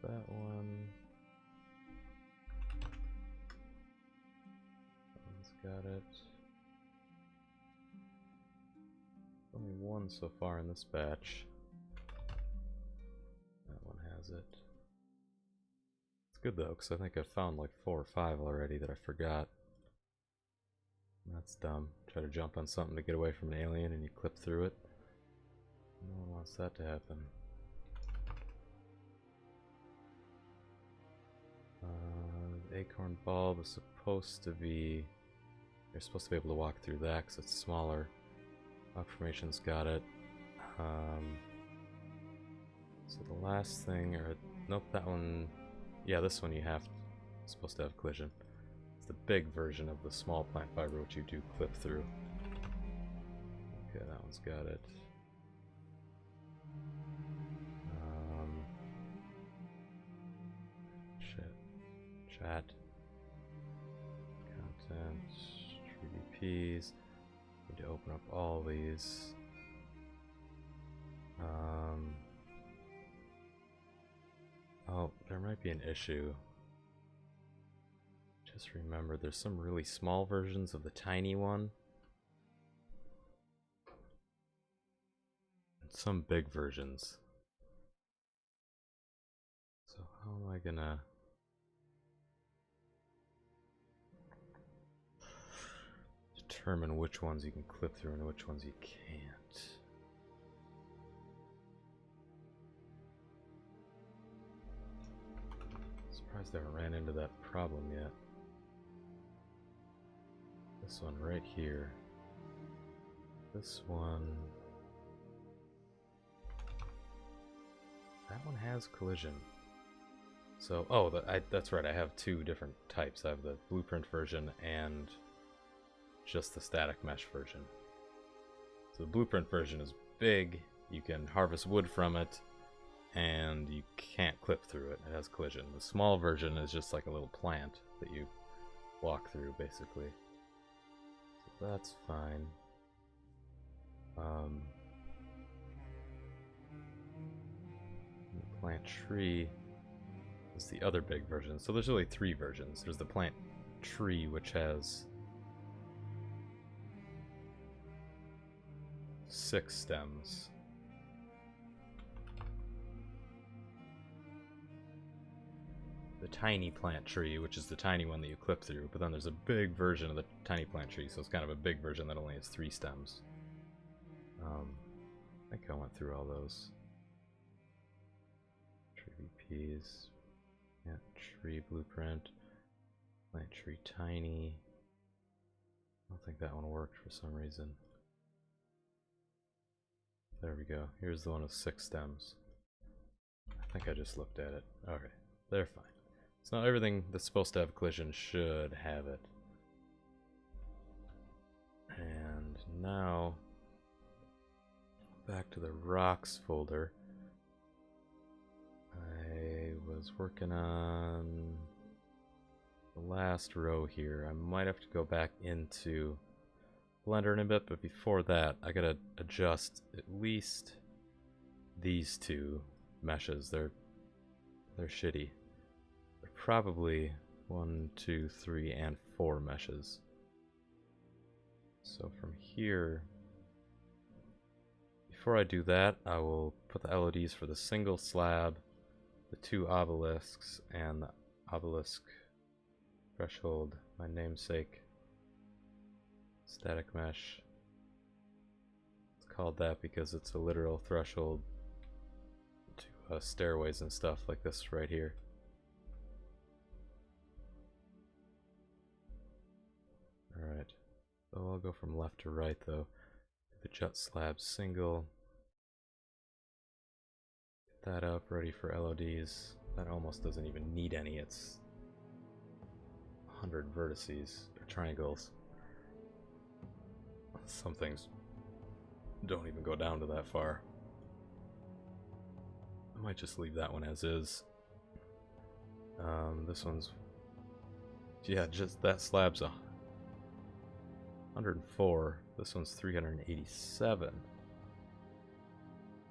That one... That one's got it. Only one so far in this batch. That one has it. It's good though, because I think I found like 4 or 5 already that I forgot. That's dumb. Try to jump on something to get away from an alien and you clip through it. No one wants that to happen. The acorn bulb is supposed to be... You're supposed to be able to walk through that because it's smaller. Rock formation's got it. So the last thing, or nope, that one, yeah, this one you have, supposed to have collision. It's the big version of the small plant fiber, which you do clip through. Okay, that one's got it. Chat. Content. 3DPs. Need to open up all these. Oh, there might be an issue. Just remember, there's some really small versions of the tiny one. And some big versions. So how am I gonna... determine which ones you can clip through and which ones you can't? Surprised I haven't ran into that problem yet. This one right here. This one. That one has collision. So, oh, that's right, I have 2 different types. I have the blueprint version and just the static mesh version. So the blueprint version is big, you can harvest wood from it, and you can't clip through it. It has collision. The small version is just like a little plant that you walk through, basically. So that's fine. The plant tree is the other big version. So there's really 3 versions. There's the plant tree, which has 6 stems. The tiny plant tree, which is the tiny one that you clip through, but then there's a big version of the tiny plant tree, so it's kind of a big version that only has 3 stems. I think I went through all those. Tree VPs, yeah, tree blueprint, plant tree tiny. I don't think that one worked for some reason. There we go. Here's the one with 6 stems. I think I just looked at it. Okay, they're fine. So now everything that's supposed to have collision should have it. And now, back to the rocks folder. I was working on the last row here. I might have to go back into Blender in a bit, but before that, I gotta adjust at least these 2 meshes. They're shitty. They're probably 1, 2, 3, and 4 meshes. So from here, before I do that, I will put the LODs for the single slab, the 2 obelisks, and the obelisk threshold, my namesake static mesh. It's called that because it's a literal threshold to stairways and stuff like this right here. Alright, so I'll go from left to right though. The jut slab single. Get that up, ready for LODs. That almost doesn't even need any, it's 100 vertices, or triangles. Some things don't even go down to that far. I might just leave that one as is. This one's... Yeah, just that slab's 104. This one's 387.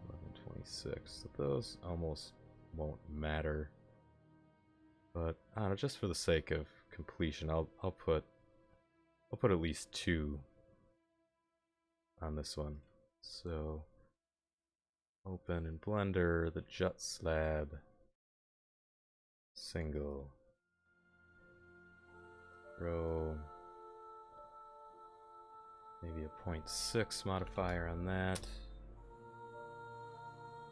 1126. So those almost won't matter. But I don't know, just for the sake of completion, I'll put at least 2 on this one. So open in Blender the jut slab single. Throw maybe a 0.6 modifier on that.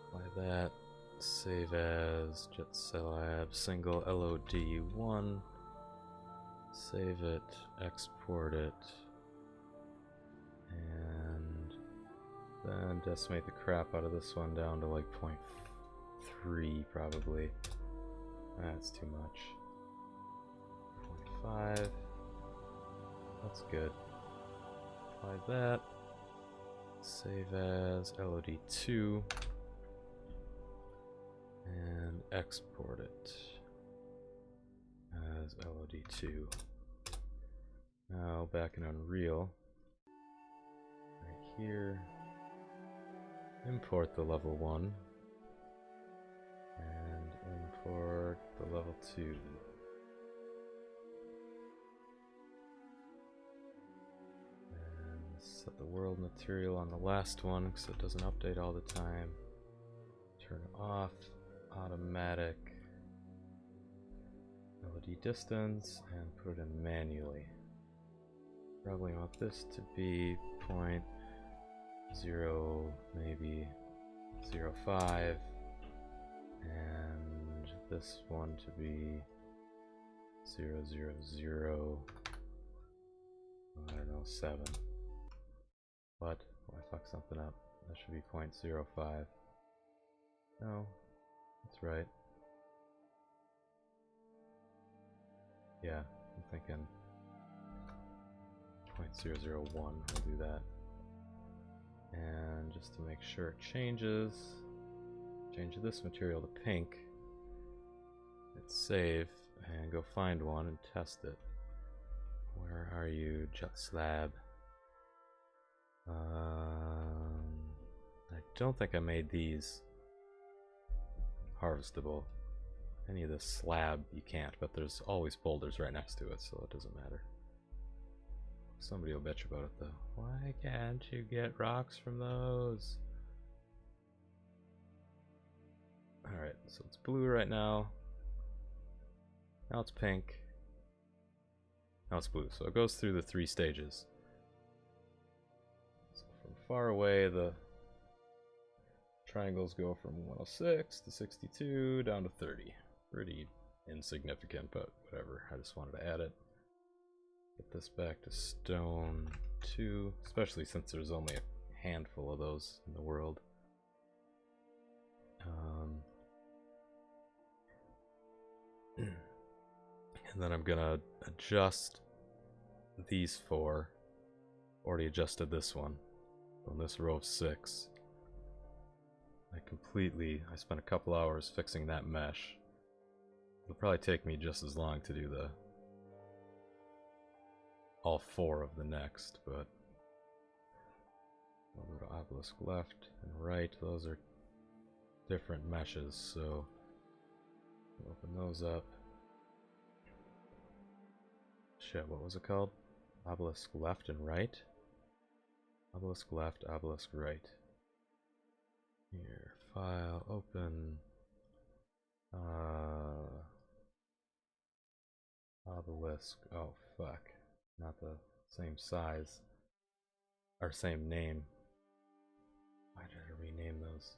Apply that. Save as jut slab single LOD1. Save it, export it, and then decimate the crap out of this one down to like 0.3 probably. That's too much. 0.5. That's good. Apply that. Save as LOD2. And export it as LOD2. Now back in Unreal, right here, import the level 1 and import the level 2. And set the world material on the last one because it doesn't update all the time. Turn off automatic LOD distance and put it in manually. Probably want this to be 0.0, maybe 0.5, and this one to be 0.000, I don't know, 7. What? Oh, I fucked something up. That should be 0.05. No, that's right. Yeah, I'm thinking 0.001, I'll do that. And just to make sure it changes, change this material to pink. Hit save and go find one and test it. Where are you, jut slab? I don't think I made these harvestable. Any of this slab you can't, but there's always boulders right next to it, so it doesn't matter. Somebody will bitch about it though. Why can't you get rocks from those? Alright, so it's blue right now. Now it's pink. Now it's blue. So it goes through the 3 stages. So from far away, the triangles go from 106 to 62 down to 30. Pretty insignificant, but whatever. I just wanted to add it. Get this back to stone 2, especially since there's only a handful of those in the world. And then I'm gonna adjust these 4. Already adjusted this one on this row of 6. I spent a couple hours fixing that mesh. It'll probably take me just as long to do all 4 of the next, but I'll go to obelisk left and right. Those are different meshes, so we'll open those up. Shit, what was it called? Obelisk left and right? Obelisk left, obelisk right. Here, file, open. Obelisk, oh fuck. Not the same size. Or same name. Why did I rename those?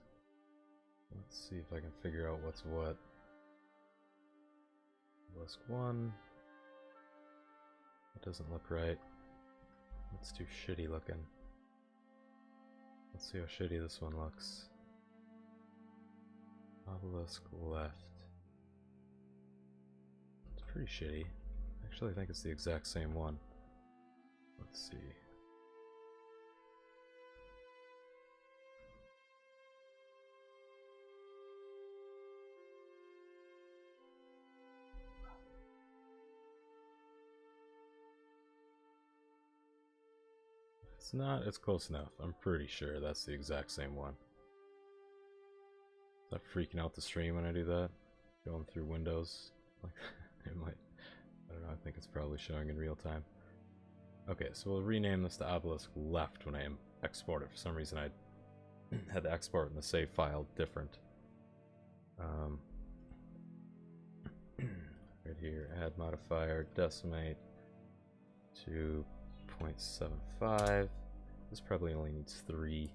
Let's see if I can figure out what's what. Obelisk 1. That doesn't look right. That's too shitty looking. Let's see how shitty this one looks. Obelisk left. It's pretty shitty. Actually, I think it's the exact same one. Let's see. It's not, it's close enough. I'm pretty sure that's the exact same one. Is that freaking out the stream when I do that? Going through windows? Like, it might. I don't know, I think it's probably showing in real time. Okay, so we'll rename this to obelisk left when I export it. For some reason I had the export and the save file different. Right here, add modifier, decimate to 0.75. This probably only needs 3.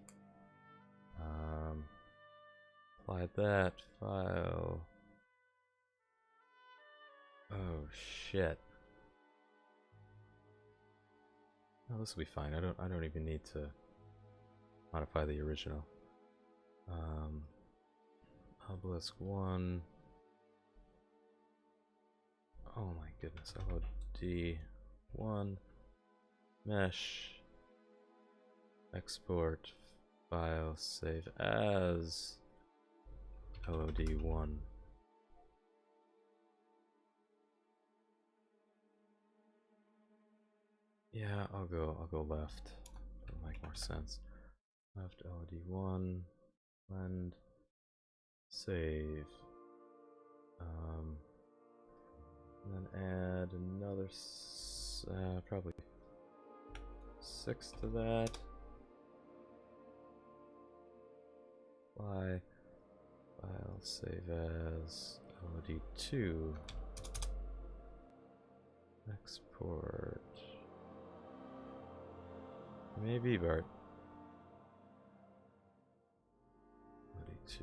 Apply that file. Oh shit. Oh, this will be fine. I don't even need to modify the original. Obelisk 1. Oh my goodness, LOD 1 mesh export file save as LOD 1. Yeah, I'll go left. That'll make more sense. Left LOD 1 blend save. And then add another probably 6 to that. Apply file save as LOD2 export. Maybe Bart. LOD2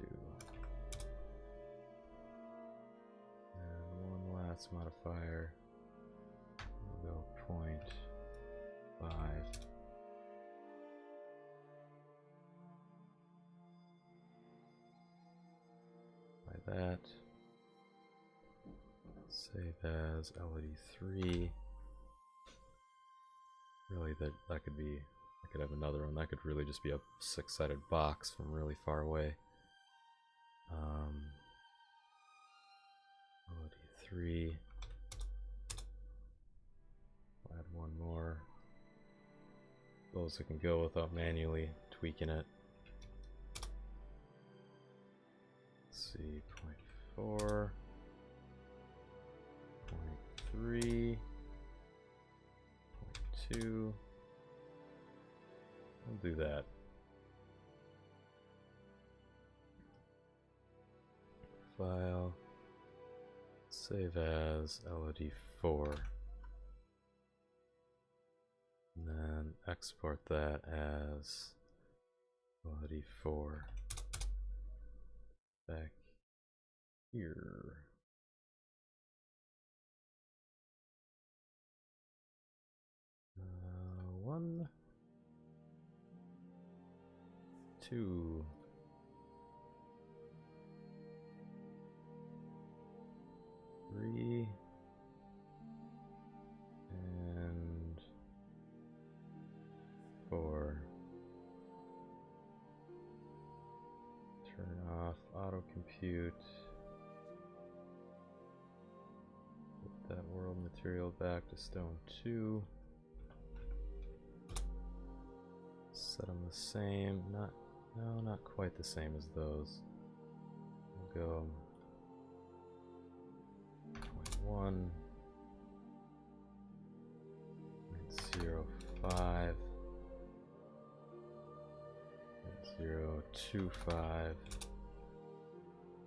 and one last modifier. We'll go 0.5. That save as LOD3. Really, that could be. I could have another one. That could really just be a 6-sided box from really far away. LOD3. I'll add one more. Those I can go without manually tweaking it. Let's see, 0.4, 0.3, 0.2. I'll do that. File, save as LOD4, and then export that as LOD4 back here. One, 2, 3, and 4. Turn off auto compute. Put that world material back to stone 2. Set them the same. Not quite the same as those. We'll go 0.1, 0.05, 0.025,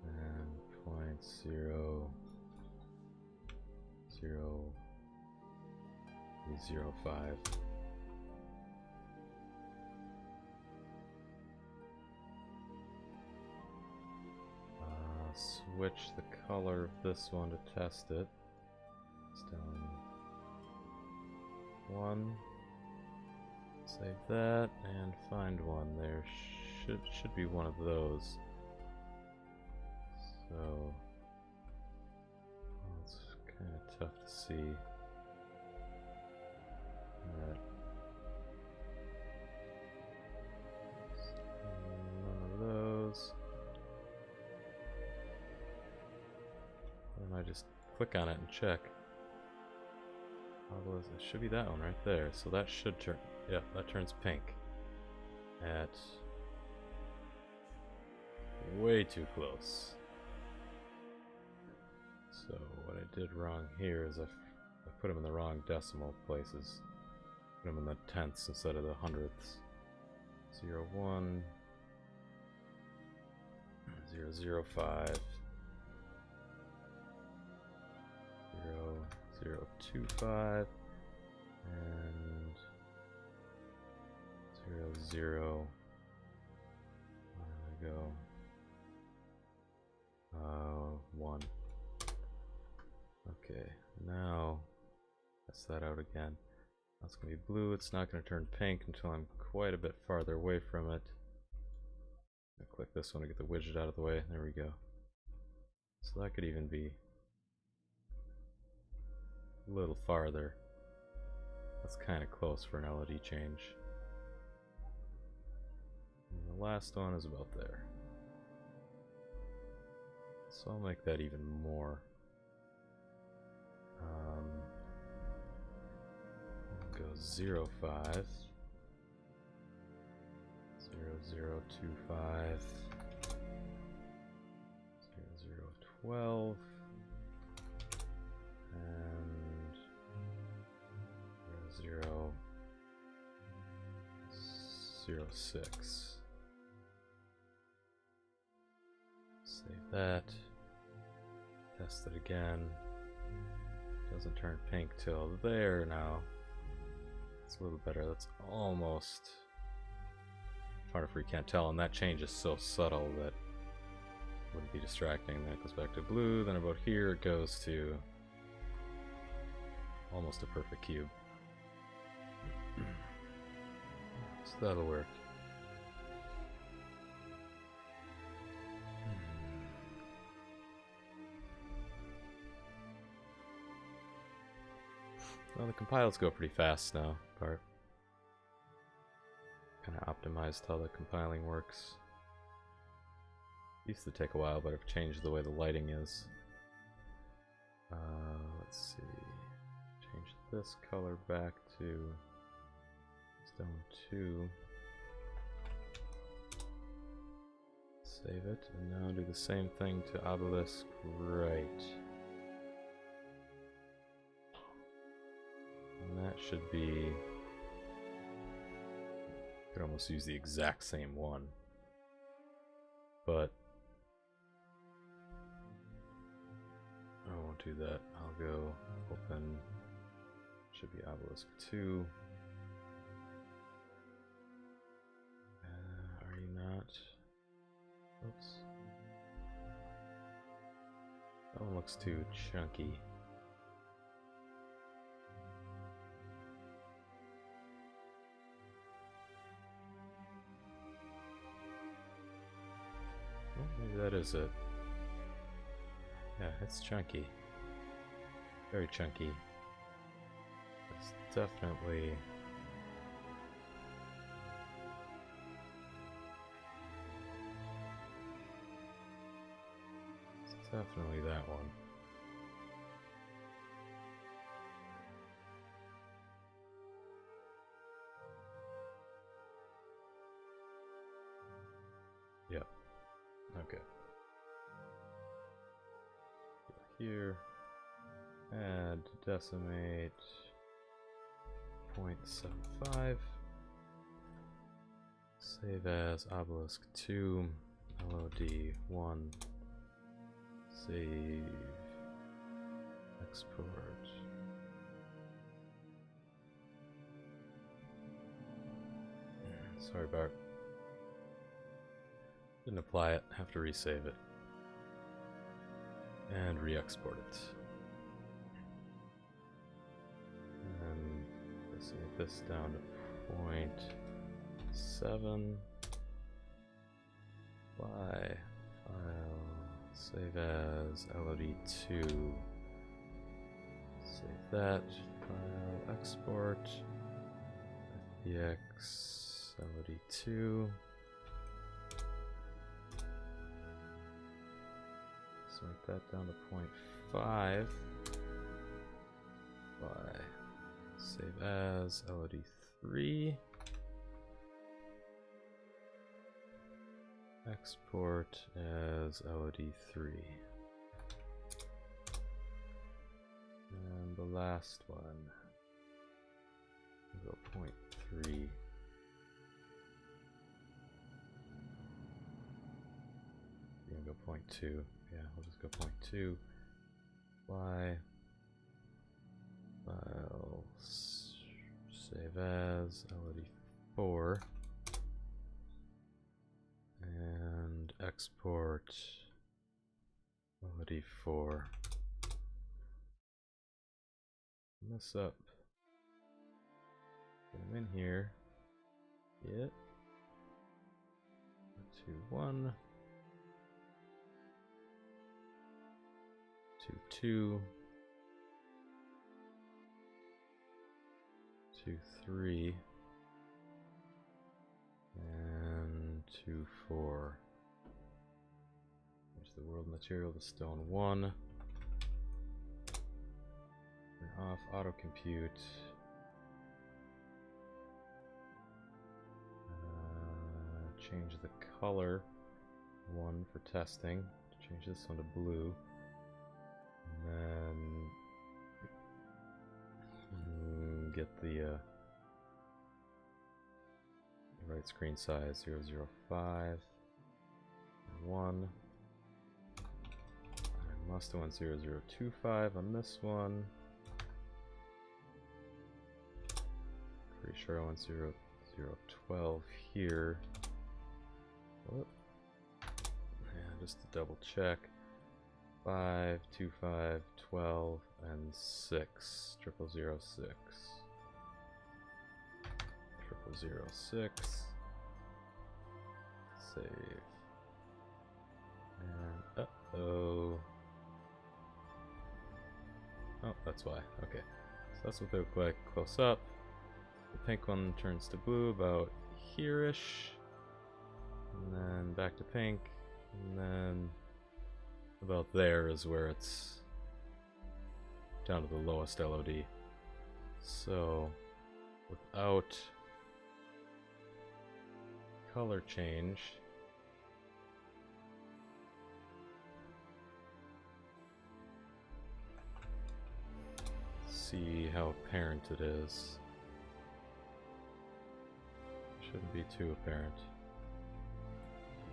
and 0.0005. Switch the color of this one to test it. Stone 1. Save that and find one. There should be one of those. So well, it's kind of tough to see. None of those. I just click on it and check. It should be that one right there. So that should turn. Yeah, that turns pink. At way too close. So what I did wrong here is I put them in the wrong decimal places. Put them in the tenths instead of the hundredths. 0, 1, 0, 0, 5, 0, 0, 2, 5, and 0, 0. There we go. 1. Okay, now test that out again. That's going to be blue. It's not going to turn pink until I'm quite a bit farther away from it. I'll click this one to get the widget out of the way. There we go. So that could even be a little farther. That's kind of close for an LED change. And the last one is about there. So I'll make that even more. Go 0, 5, 0, 0, 2, 5, 0, 0, 12, and 0, 0, 0, 6. Save that. Test it again. Doesn't turn pink till there now. It's a little better. That's almost. Photographer can't tell, and that change is so subtle that it wouldn't be distracting. Then it goes back to blue. Then about here it goes to almost a perfect cube. So that'll work. Well, the compiles go pretty fast now, part. Kind of optimized how the compiling works. Used to take a while, but I've changed the way the lighting is. Let's see. Change this color back to Stone 2. Save it, and now do the same thing to Obelisk right. And that should be. Could almost use the exact same one, but I won't do that. I'll go open. Should be Obelisk 2. Are you not? Oops. That one looks too chunky. Maybe that is it. Yeah, it's chunky. Very chunky. It's definitely. It's definitely that one. Yep. Okay. Go here. Add decimate 0.75. Save as Obelisk 2. LOD 1. Save. Export. Sorry, Bart. Didn't apply it. Have to resave it. And re-export it. And let's get this down to 0.7. Apply. File. Save as LOD2. Save that. File. Export. FBX. LOD2. Make that down to 0.5. By save as LOD 3. Export as LOD3. And the last one, we'll go 0.3. We're gonna go 0.2. Yeah, we'll just go 0.2. Apply. File. Save as LOD4. And export LOD4. This up. Get them in here. Get 2, 1, 2, 2, 2, 3, and 2, 4. There's the world material, the stone 1. Turn off auto compute. Change the color 1 for testing. Change this one to blue. And then get the right screen size 005 and 1. I must have went 0025 on this one. Pretty sure I went 0012 here. Whoop. Yeah, just to double check. 5, 2, 5, 12, and 6. 0006. 0006. Save. And uh-oh. Oh, that's why. Okay. So that's what they look like close up. The pink one turns to blue about here-ish. And then back to pink. And then about there is where it's down to the lowest LOD. So without color change, see how apparent it is. Shouldn't be too apparent.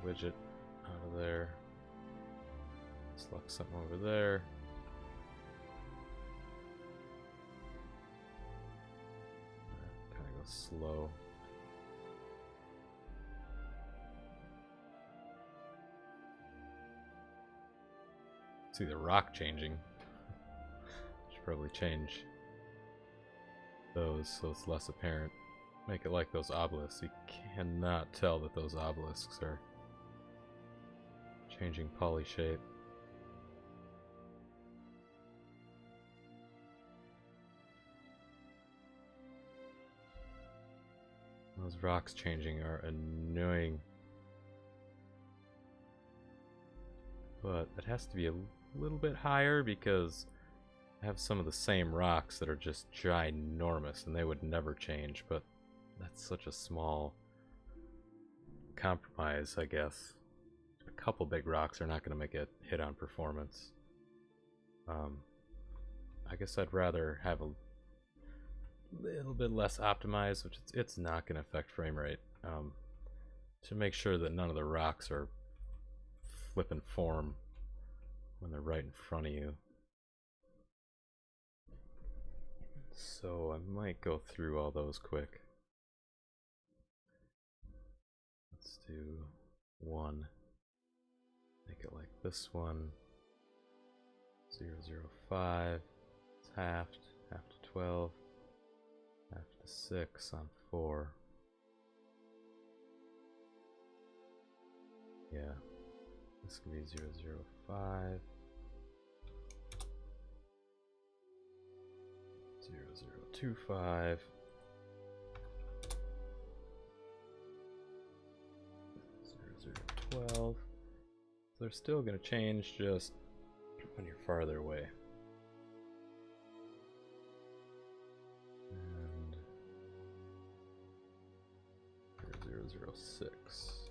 Widget out of there. Select something over there. Kind of go slow. See the rock changing. Should probably change those so it's less apparent. Make it like those obelisks. You cannot tell that those obelisks are changing poly shape. Those rocks changing are annoying. But it has to be a little bit higher because I have some of the same rocks that are just ginormous and they would never change, but that's such a small compromise, I guess. A couple big rocks are not going to make it hit on performance. I guess I'd rather have a little bit less optimized, which it's not going to affect frame rate, to make sure that none of the rocks are flipping form when they're right in front of you. So I might go through all those quick. Let's do 1. Make it like this one. 005. It's halved. Half to 12. Half to 6 on 4. Yeah. This could be 005. 0025. 0012. So they're still going to change just when you're farther away. And 006.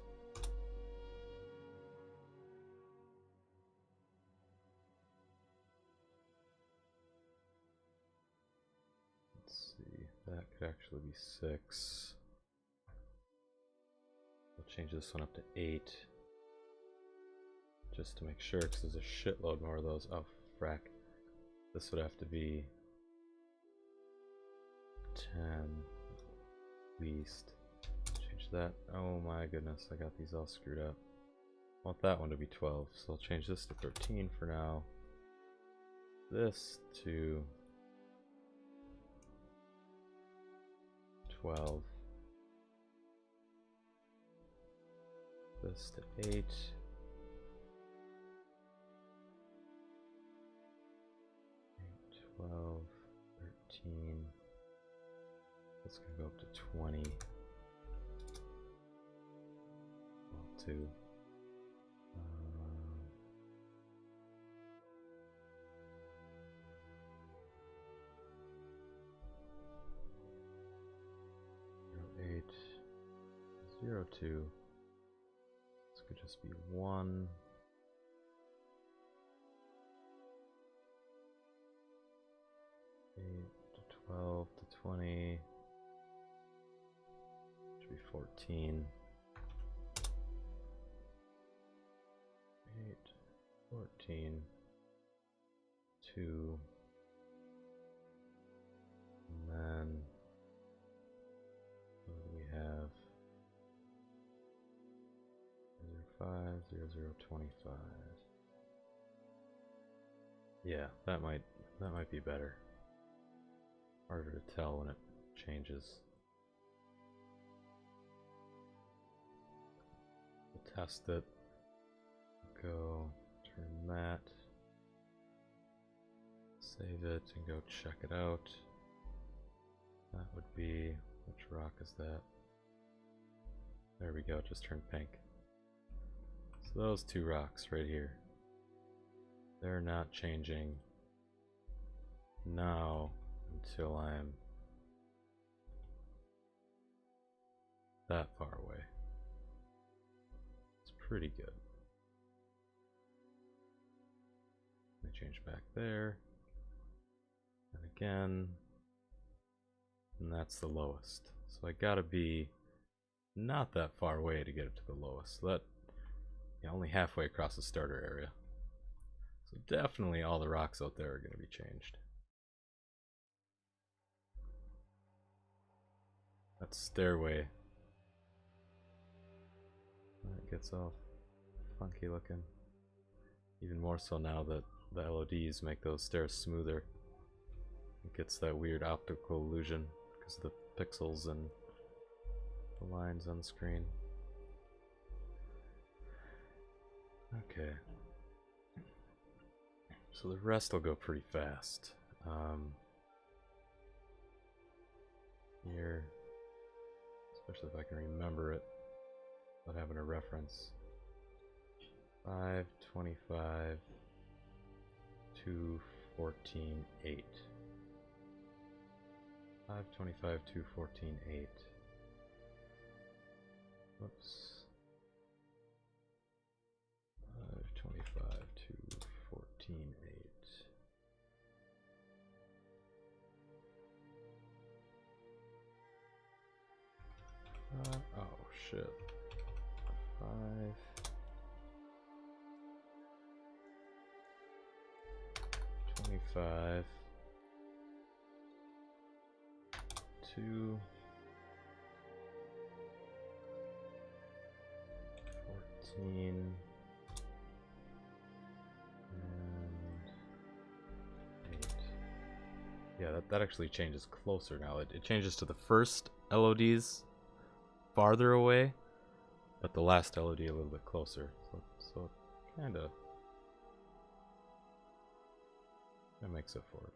Let's see, that could actually be 6. We'll change this one up to 8. Just to make sure, because there's a shitload more of those. Oh, frack. This would have to be 10 at least. Change that. Oh my goodness, I got these all screwed up. I want that one to be 12, so I'll change this to 13 for now. This to 12. This to 8. 12, 13. That's gonna go up to 20. Well, 2. 8, 0, 2. This could just be 1. 8 to 12 to 20. Should be 14. 8, 14, 2, and then what do we have? 0, 5, 0, 25. Yeah, that might be better. Harder to tell when it changes. We'll test it. Go turn that. Save it and go check it out. That would be, which rock is that? There we go, it just turned pink. So those two rocks right here, they're not changing now until I'm that far away. It's pretty good. They change back there, and again, and that's the lowest. So I gotta be not that far away to get it to the lowest. So that, yeah, only halfway across the starter area. So definitely all the rocks out there are gonna be changed. That stairway, that gets all funky looking. Even more so now that the LODs make those stairs smoother. It gets that weird optical illusion because of the pixels and the lines on the screen. Okay. So the rest will go pretty fast. Here, especially if I can remember it without having a reference. 5, 25, 2, 14, 8. 5, 25, 2, 14, 8. Whoops. 5, 25, 2, 14, 8. Oh shit. 5. 25. 2. 14. And 8. Yeah, that actually changes closer now. It changes to the first LODs farther away, but the last LOD a little bit closer. So kinda that makes up for it.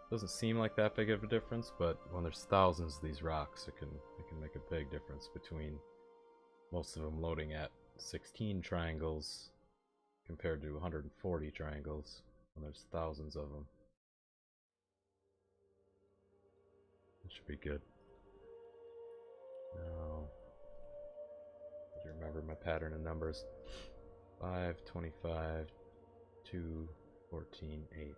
Doesn't seem like that big of a difference, but when there's thousands of these rocks, it can make a big difference between most of them loading at 16 triangles compared to 140 triangles when there's thousands of them. That should be good. Now, remember my pattern in numbers. 5, 25, 2, 14, 8.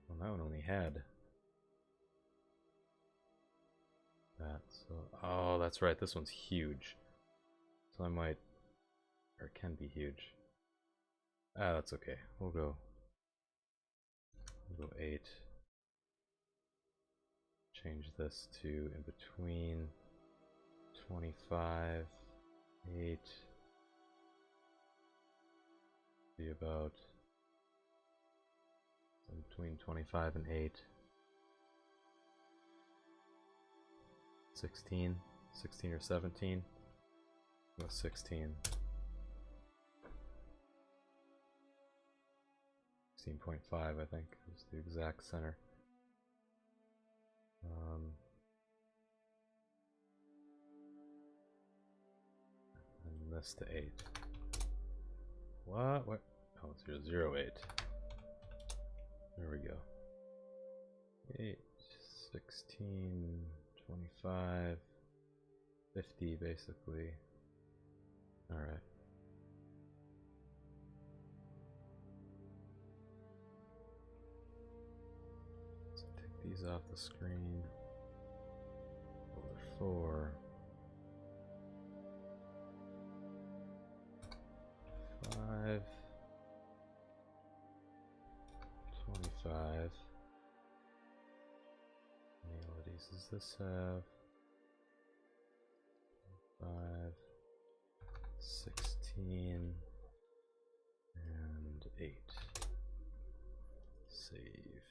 Well, that one only had that, so... Oh, that's right, this one's huge. So I might... or it can be huge. Ah, that's okay. We'll go 8. Change this to in between 25, 8. Be about in between 25 and 8. 16 or 17. Go 16. 16.5, I think, is the exact center. And this to 8. What? What? Oh, it's 0, 8. There we go. 8, 16, 25, 50, basically. Alright. So take these off the screen. Over 4. 5. 25. How many LODs does this have? 5, 16, and 8. Save.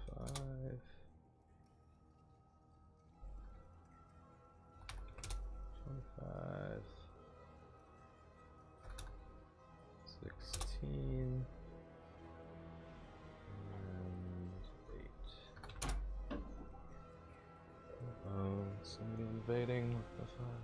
Five. 25, 16, and 8. Oh, somebody invading. What the fuck?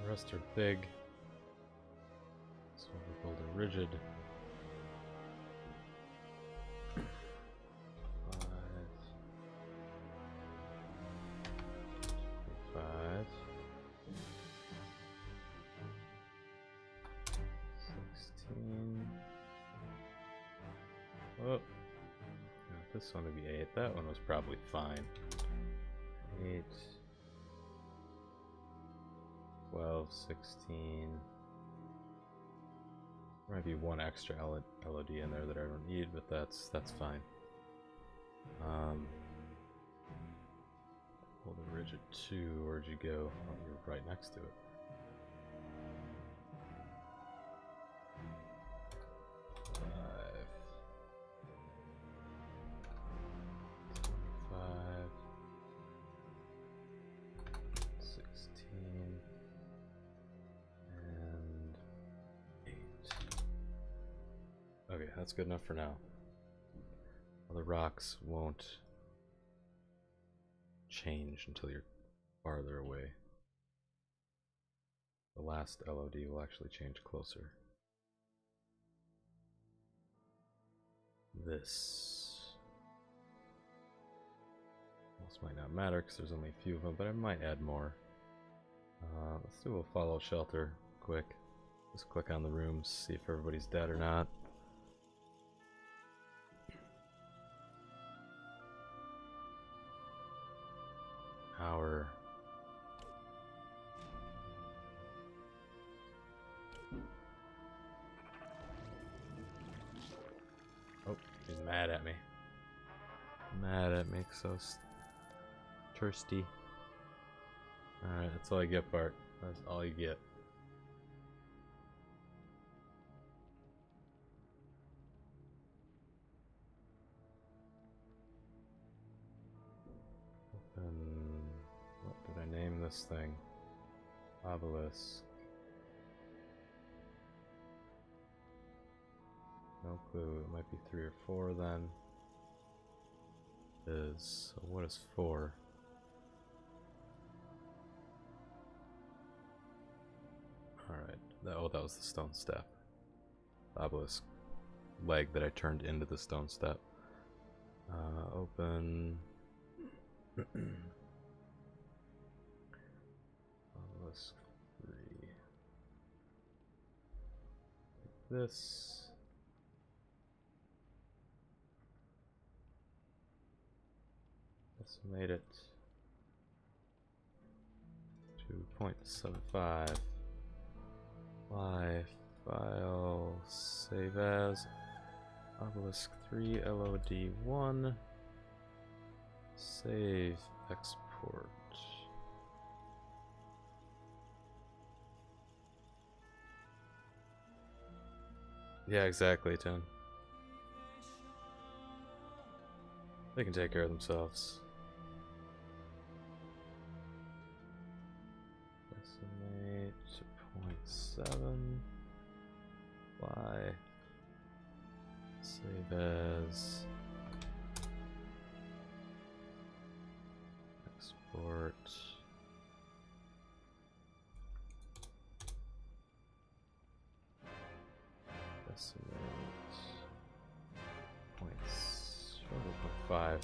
The rest are big. So we'll build a rigid. 5. 16. Oh, I want this one to be 8. That one was probably fine. 8, 12, 16. There might be one extra LOD in there that I don't need, but that's fine. Hold a rigid 2. Where'd you go? Oh, you're right next to it. 5, 25, 16, and 8. Okay, that's good enough for now. Well, the rocks won't change until you're farther away. The last LOD will actually change closer. This might not matter because there's only a few of them, but I might add more. Let's do a follow shelter quick. Just click on the rooms, see if everybody's dead or not. Power. Oh, he's mad at me. Mad at me because I was thirsty. Alright, that's all I get, Bart. That's all you get. What did I name this thing? Obelisk. No clue. It might be 3 or 4 then. So what is 4? Alright. That was the stone step. Obelisk leg that I turned into the stone step. Open. Obelisk 3. Like this. Made it 2.75. Apply, file, save as Obelisk 3 LOD 1. Save, export. Yeah, exactly, 10. They can take care of themselves. Estimate 0.7. Apply. Save as. Export. Estimate 0.5.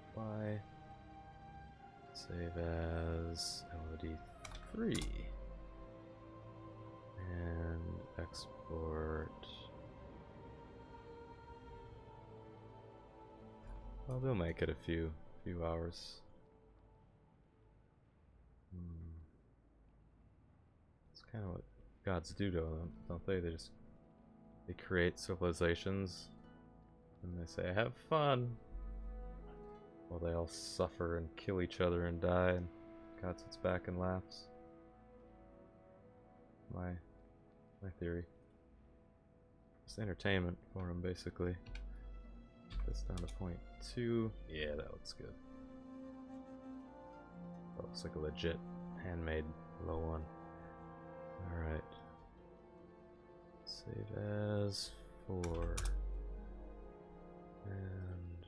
Apply. Save as LOD 3 and export. Well, they'll make it a few hours. It's kind of what gods do to them, don't they? They create civilizations and they say, "Have fun." While they all suffer and kill each other and die, and God sits back and laughs. My theory. Just entertainment for him, basically. That's down to 0.2. Yeah, that looks good. That looks like a legit handmade low one. Alright. Save as 4. And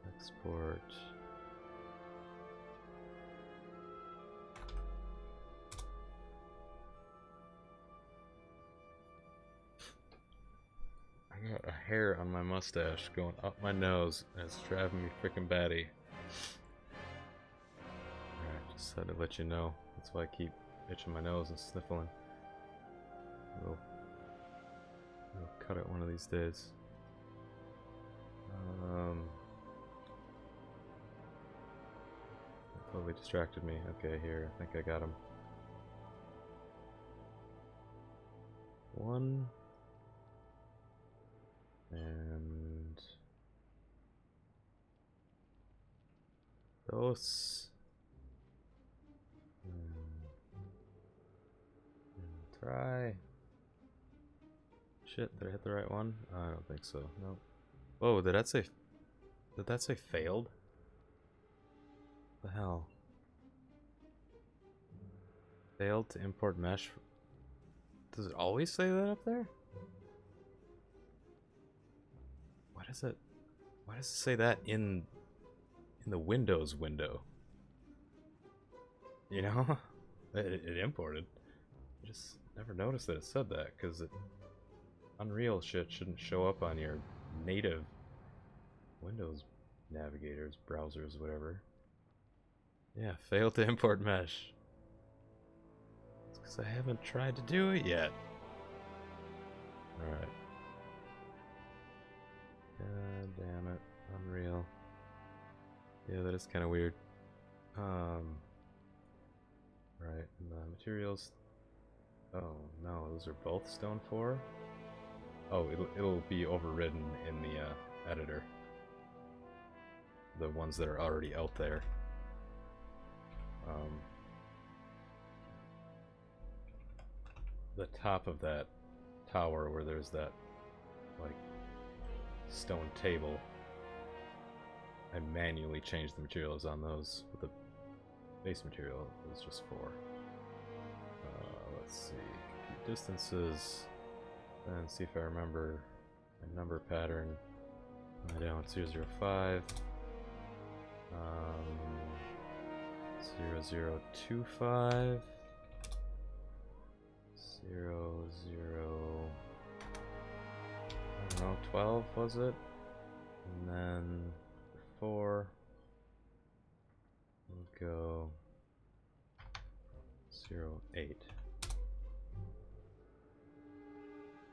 export. I got a hair on my mustache going up my nose, and it's driving me freaking batty. Alright, just had to let you know. That's why I keep itching my nose and sniffling. We'll cut it one of these days. Totally distracted me. Okay, here, I think I got him. One. And those. And try. Shit, did I hit the right one? I don't think so. Nope. Whoa, did that say failed? What the hell? Failed to import mesh. Does it always say that up there? Why does it say that in the Windows window? You know? It imported. I just never noticed that it said that, because Unreal shit shouldn't show up on your native Windows navigators, browsers, whatever. Yeah, failed to import mesh. It's because I haven't tried to do it yet. Alright. God damn it. Unreal. Yeah, that is kind of weird. Right, and the materials. Oh no, those are both stone 4? Oh, it'll be overridden in the editor. The ones that are already out there. The top of that tower where there's that, like, stone table, I manually changed the materials on those, but the base material was just 4. Let's see, compute distances, and see if I remember my number pattern. Down 005, 0025, I don't know, 12 was it? And then 4, we'll go 08.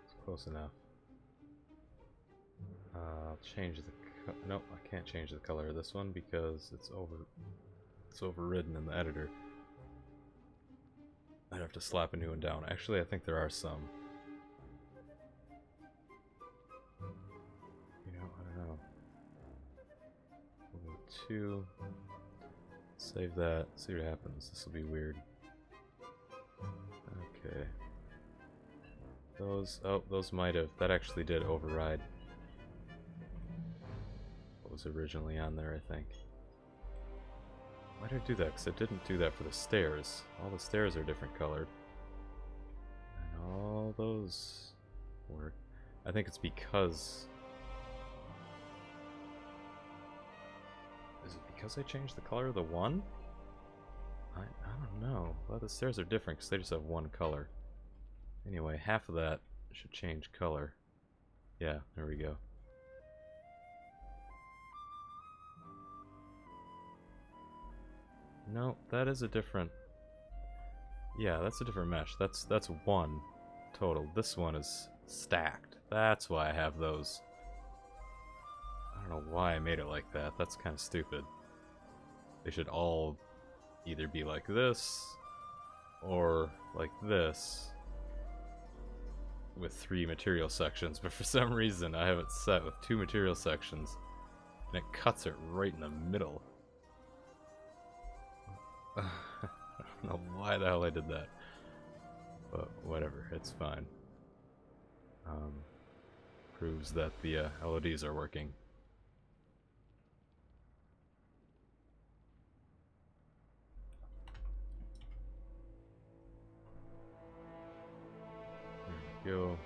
It's close enough. I'll change the nope, I can't change the color of this one because it's overridden in the editor. I'd have to slap a new one down. Actually, I think there are some. You know, I don't know. We'll go 2. Save that. See what happens. This will be weird. Okay. Those might have. That actually did override what was originally on there, I think. Why did I do that? Because it didn't do that for the stairs. All the stairs are different colored. And all those work. I think it's because... Is it because I changed the color of the one? I don't know. Well, the stairs are different because they just have one color. Anyway, half of that should change color. Yeah, there we go. No, that is a different... Yeah, that's a different mesh. That's one total. This one is stacked. That's why I have those. I don't know why I made it like that. That's kind of stupid. They should all either be like this or like this with 3 material sections, but for some reason I have it set with 2 material sections and it cuts it right in the middle. I don't know why the hell I did that, but whatever, it's fine. Proves that the LODs are working. There we go.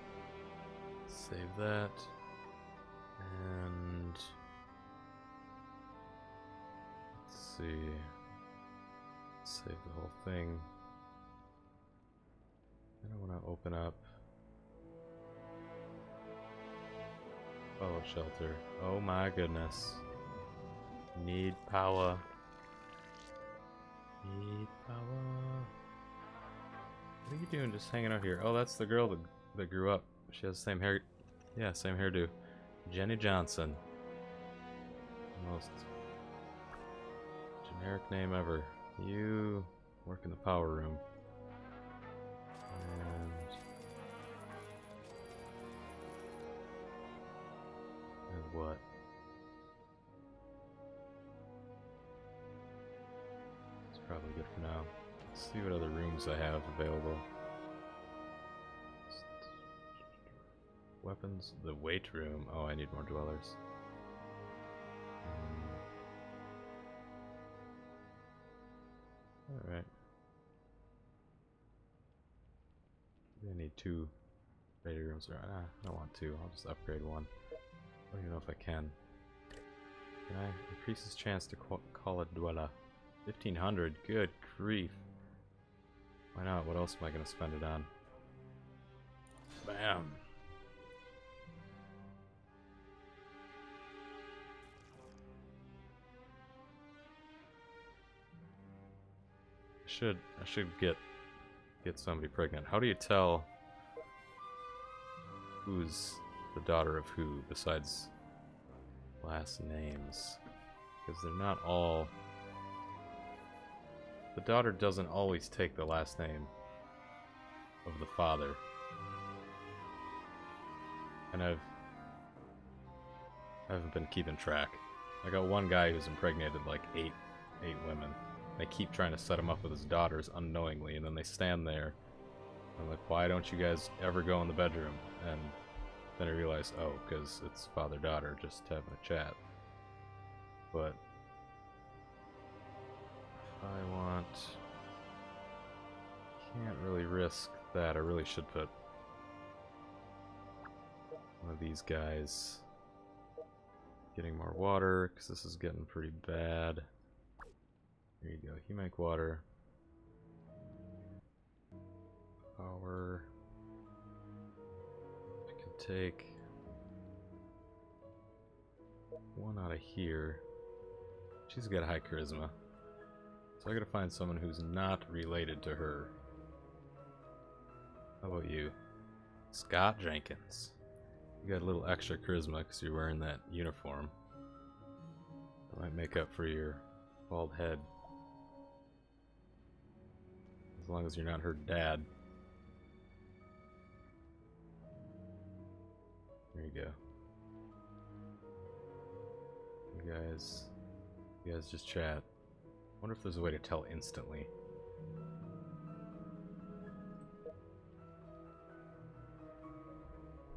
Save that. And let's see. Save the whole thing. Then I want to open up fallout shelter. Oh my goodness. Need power. Need power. What are you doing just hanging out here? Oh, that's the girl that grew up. She has the same hair. Yeah, same hairdo. Jenny Johnson. Most generic name ever. You work in the power room. And what? It's probably good for now. Let's see what other rooms I have available. Weapons, the weight room. Oh, I need more dwellers. Alright. I need 2 ready rooms. I don't want 2. I'll just upgrade 1. I don't even know if I can. Can I increase his chance to call a dweller? 1500. Good grief. Why not? What else am I going to spend it on? Bam. I should get somebody pregnant. How do you tell who's the daughter of who besides last names? Because they're not all. The daughter doesn't always take the last name of the father. And I haven't been keeping track. I got one guy who's impregnated like eight women. They keep trying to set him up with his daughters unknowingly, and then they stand there. I'm like, why don't you guys ever go in the bedroom? And then I realize, oh, because it's father-daughter just having a chat. But if I want... Can't really risk that. I really should put one of these guys getting more water, because this is getting pretty bad. There you go. You make water. Power. I could take one out of here. She's got high charisma. So I gotta find someone who's not related to her. How about you? Scott Jenkins. You got a little extra charisma because you're wearing that uniform. That might make up for your bald head. As long as you're not her dad. There you go. You guys just chat. Wonder if there's a way to tell instantly.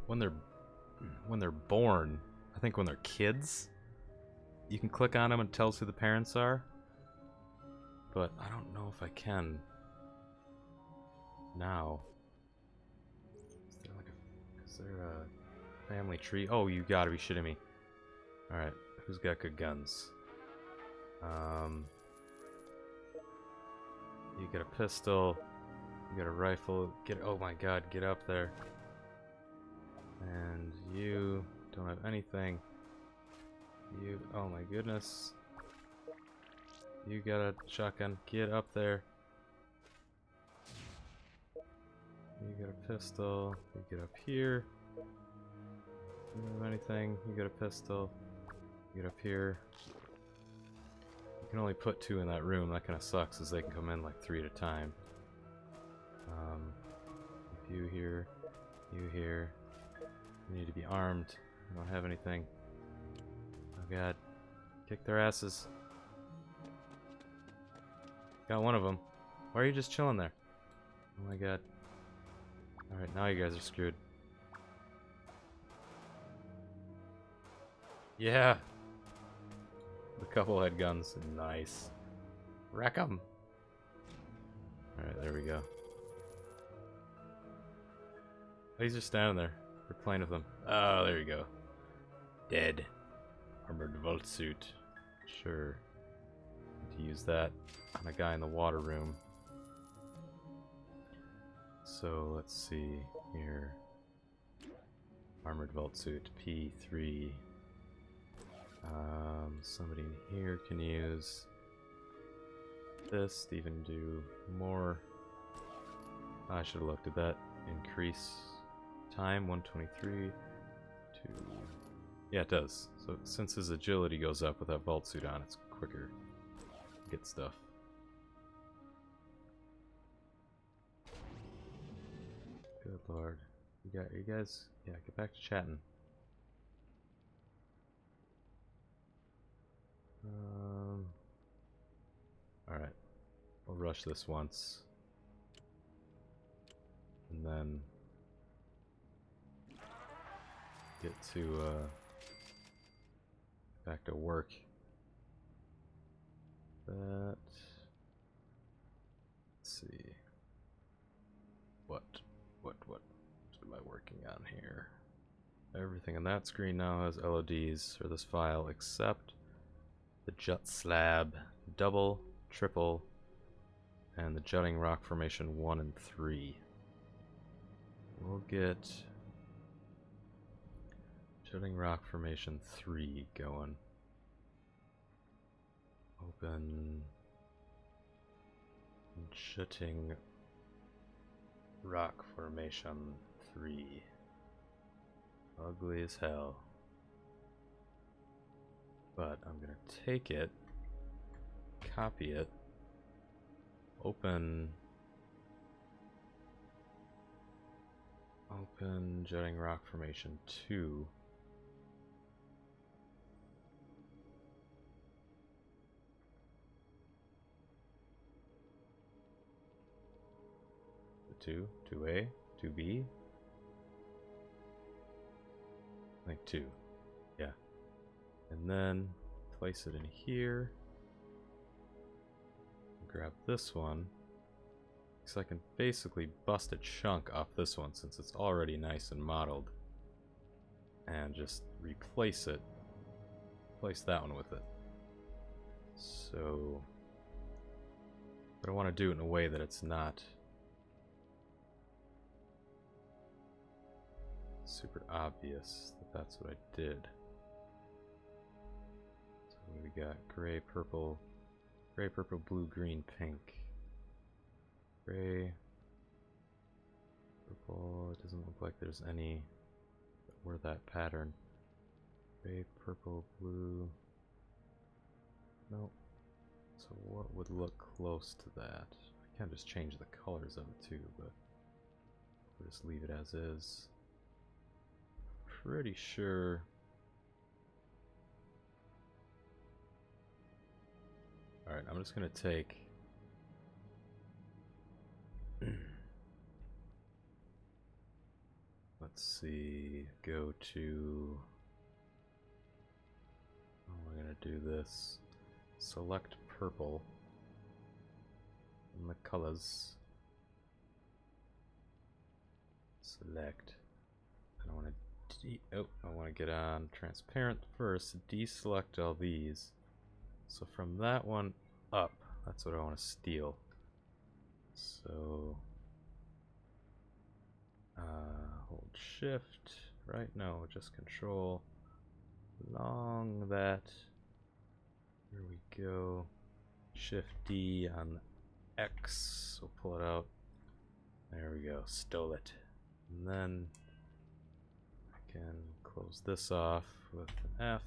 When they're born, I think when they're kids, you can click on them and it tells who the parents are. But I don't know if I can now. Is there a family tree? Oh, you gotta be shitting me. Alright, who's got good guns? You get a pistol, you get a rifle, oh my god, get up there. And you don't have anything. Oh my goodness. You got a shotgun, get up there. You get a pistol, you get up here. You don't have anything, you get a pistol, you get up here. You can only put 2 in that room, that kinda sucks, as they can come in like 3 at a time. You here, you here. You need to be armed, you don't have anything. Oh god, kick their asses. Got one of them. Why are you just chilling there? Oh my god. Alright, now you guys are screwed. Yeah! The couple had guns. Nice. Wreck 'em! Alright, there we go. Oh, he's just standing there. We're playing with them. Oh, there you go. Dead. Armored vault suit. Sure. Need to use that on a guy in the water room. So let's see here. Armored vault suit P3. Somebody in here can use this to even do more. I should have looked at that. Increase time 123 to. Yeah, it does. So since his agility goes up with that vault suit on, it's quicker to get stuff. Good lord. You guys, yeah, get back to chatting. Alright. We'll rush this once. And then get to back to work. Let's see. What am I working on here? Everything on that screen now has LODs for this file except the jut slab double, triple, and the jutting rock formation 1 and 3. We'll get jutting rock formation 3 going. Open jutting rock formation 3. Ugly as hell. But I'm gonna take it, copy it, open jutting rock formation 2. The 2A, 2B. I think 2. Yeah. And then place it in here. Grab this one. So I can basically bust a chunk off this one since it's already nice and modeled. And just replace it. Replace that one with it. So, but I want to do it in a way that it's not super obvious that that's what I did. So we got gray, purple, blue, green, pink. Gray, purple, it doesn't look like there's any that were that pattern. Gray, purple, blue. Nope. So what would look close to that? I can just change the colors of it too, but we'll just leave it as is. Pretty sure. Alright, I'm just gonna take let's see, go to, how am I gonna do this? Select purple in the colors. Select. I want to get on transparent first. Deselect all these. So from that one up, that's what I want to steal. So hold shift, right? No, just control along that. Here we go. Shift D on X. We'll pull it out. There we go. Stole it. And then I can close this off with an F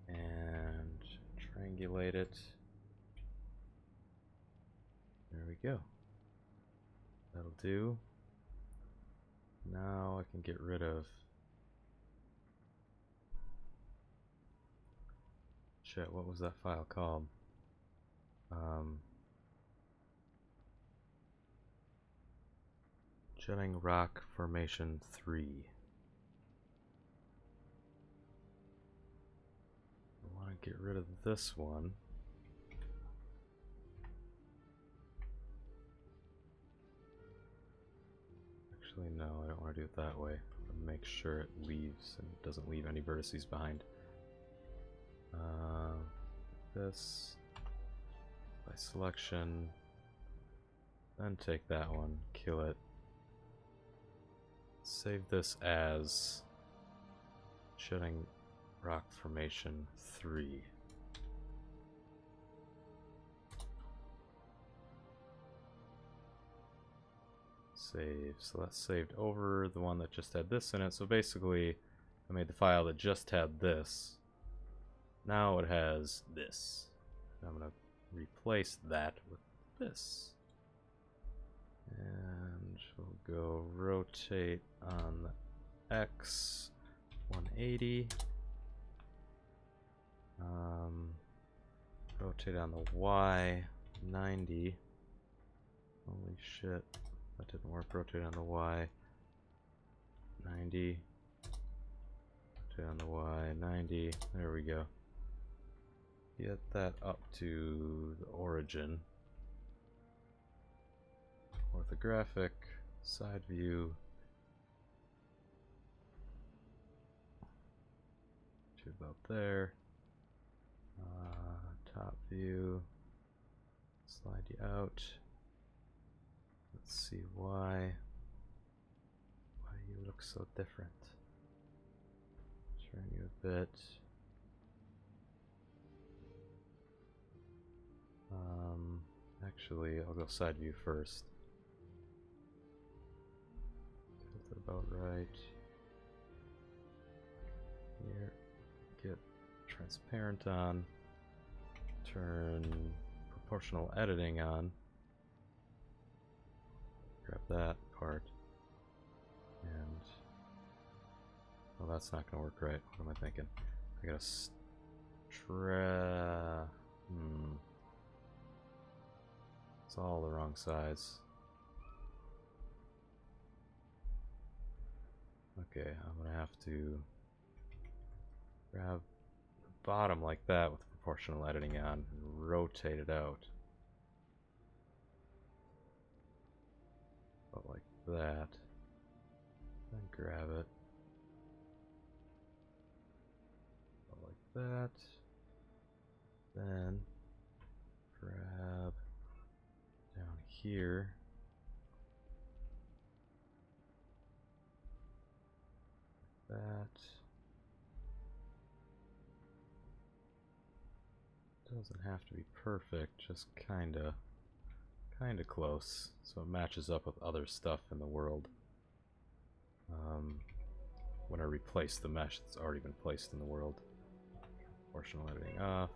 and triangulate it. There we go. That'll do. Now I can get rid of shit, what was that file called? Jutting rock formation 3. I want to get rid of this one. Actually, no, I don't want to do it that way. Make sure it leaves and doesn't leave any vertices behind. This by selection, then take that one, kill it, save this as shedding rock formation 3. Save. So that's saved over the one that just had this in it. So basically, I made the file that just had this. Now it has this. I'm going to replace that with this. And we'll go rotate on the X 180. Rotate on the Y 90. Holy shit. That didn't work. Rotate on the Y 90. Rotate on the Y 90. There we go. Get that up to the origin. Orthographic, side view. To about there. Top view. Slide you out. Let's see why you look so different. Turn you a bit. Actually, I'll go side view first. Tilt it about right. Here, get transparent on. Turn proportional editing on. Grab that part. And well, that's not gonna work right. What am I thinking? I gotta it's all the wrong size. Okay, I'm gonna have to grab the bottom like that with proportional editing on and rotate it out. But like that. Then grab it. But like that. Then grab down here. Like that. Doesn't have to be perfect, just kinda close, so it matches up with other stuff in the world. When I replace the mesh that's already been placed in the world. Proportional editing off.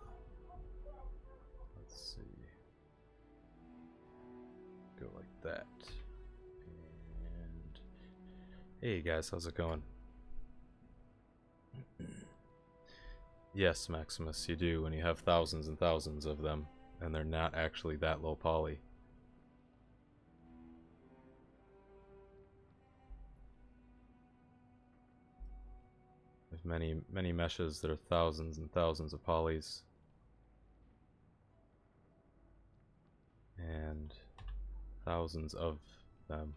Let's see. Go like that. And hey guys, how's it going? Yes, Maximus, you do when you have thousands and thousands of them, and they're not actually that low poly. There's many meshes that are thousands and thousands of polys. And thousands of them.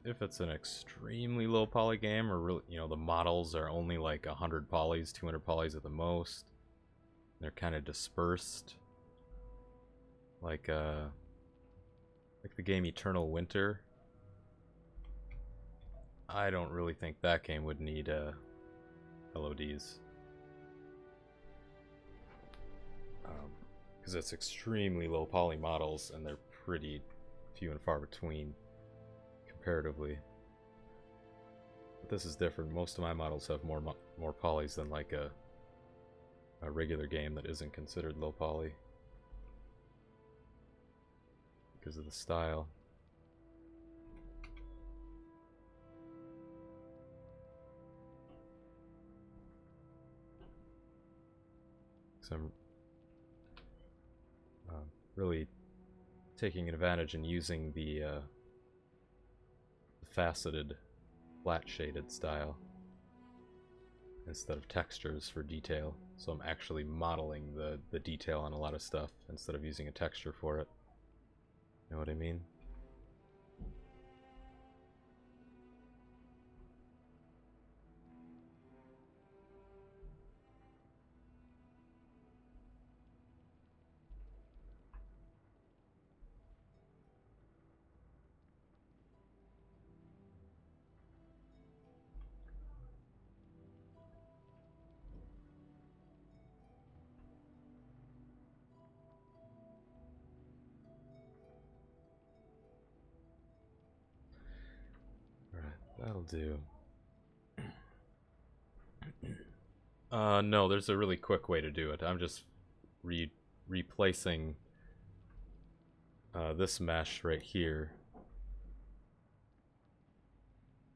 If it's an extremely low poly game, or really, you know, the models are only like 100 polys, 200 polys at the most. They're kind of dispersed, like the game Eternal Winter. I don't really think that game would need LODs, because it's extremely low poly models, and they're pretty few and far between comparatively. But this is different. Most of my models have more polys than like a regular game that isn't considered low poly because of the style. So I'm really taking advantage and using the faceted, flat shaded style instead of textures for detail. So I'm actually modeling the detail on a lot of stuff instead of using a texture for it. Know what I mean? do. No, there's a really quick way to do it. I'm just replacing this mesh right here.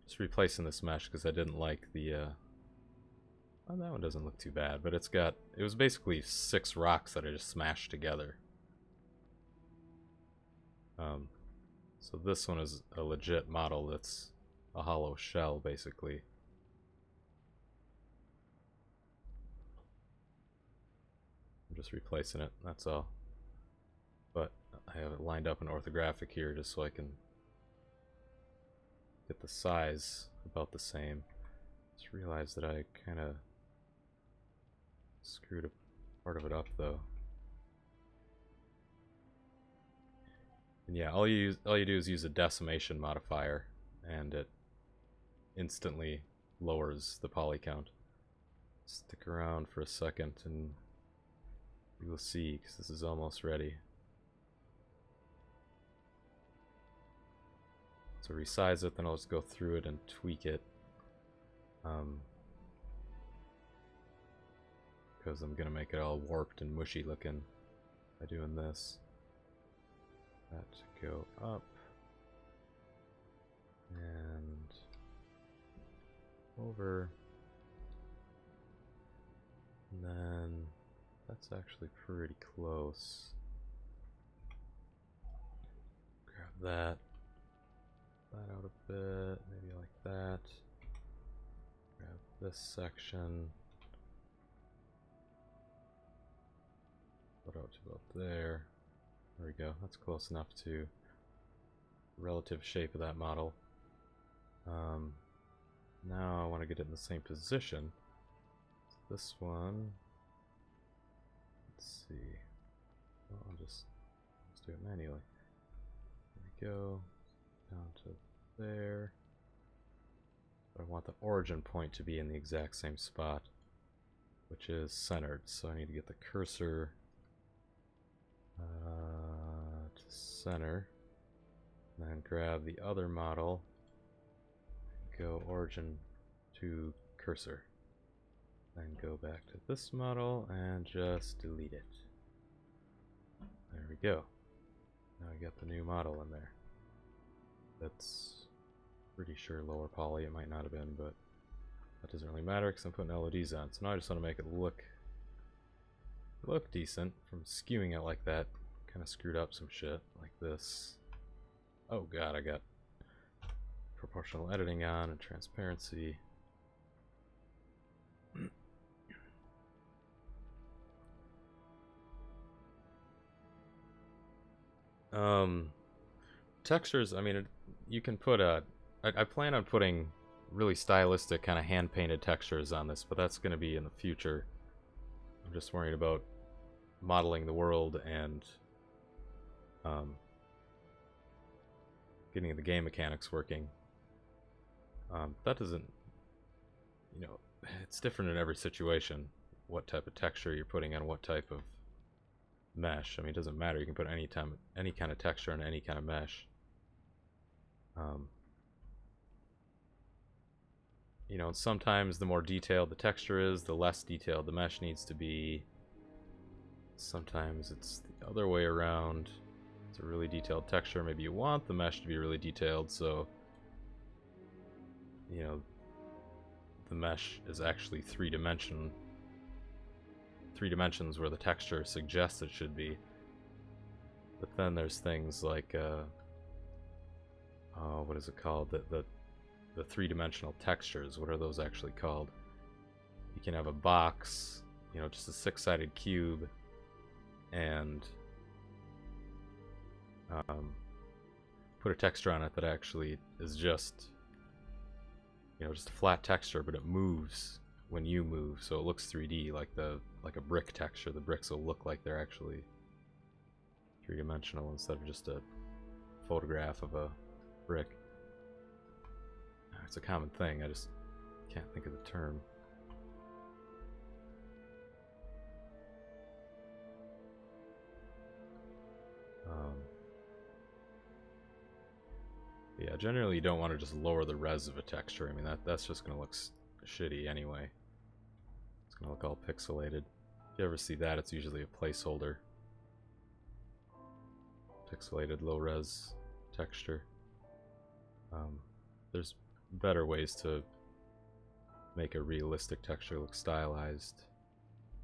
Just replacing this mesh because I didn't like the well, that one doesn't look too bad, but it was basically 6 rocks that I just smashed together. So this one is a legit model that's a hollow shell, basically. I'm just replacing it, that's all. But I have it lined up in orthographic here just so I can get the size about the same. Just realized that I kind of screwed a part of it up though. And yeah, all you do is use a decimation modifier, and it instantly lowers the poly count. Stick around for a second, and you'll see, because this is almost ready. So resize it, then I'll just go through it and tweak it. Because I'm gonna make it all warped and mushy looking by doing this. That to go up and over, and then that's actually pretty close. Grab that out a bit, maybe like that. Grab this section, put out to about there. There we go, that's close enough to relative shape of that model. Now I want to get it in the same position. So this one, let's see, well, let's do it manually. There we go, down to there. But I want the origin point to be in the exact same spot, which is centered, so I need to get the cursor to center, and then grab the other model, go origin to cursor, then go back to this model and just delete it. There we go. Now I got the new model in there. That's pretty sure lower poly, it might not have been, but that doesn't really matter because I'm putting LODs on. So now I just want to make it look decent. From skewing it like that, kind of screwed up some shit like this. Oh god, I got proportional editing on and transparency. Textures, I mean, you can put I plan on putting really stylistic kind of hand-painted textures on this, but that's going to be in the future. I'm just worried about modeling the world and getting the game mechanics working. That doesn't, you know, it's different in every situation, what type of texture you're putting on what type of mesh. I mean, it doesn't matter, you can put any kind of texture on any kind of mesh. You know, sometimes the more detailed the texture is, the less detailed the mesh needs to be. Sometimes it's the other way around. It's a really detailed texture, maybe you want the mesh to be really detailed, so you know, the mesh is actually three dimensions where the texture suggests it should be. But then there's things like what is it called? The three-dimensional textures. What are those actually called? You can have a box, you know, just a six-sided cube, and put a texture on it that actually is just, you know, just a flat texture, but it moves when you move, so it looks 3D, like a brick texture. The bricks will look like they're actually three-dimensional instead of just a photograph of a brick. It's a common thing, I just can't think of the term. Yeah, Yeah, generally you don't want to just lower the res of a texture. I mean, that's just going to look shitty anyway. It's going to look all pixelated. If you ever see that, it's usually a placeholder. Pixelated low-res texture. There's better ways to make a realistic texture look stylized.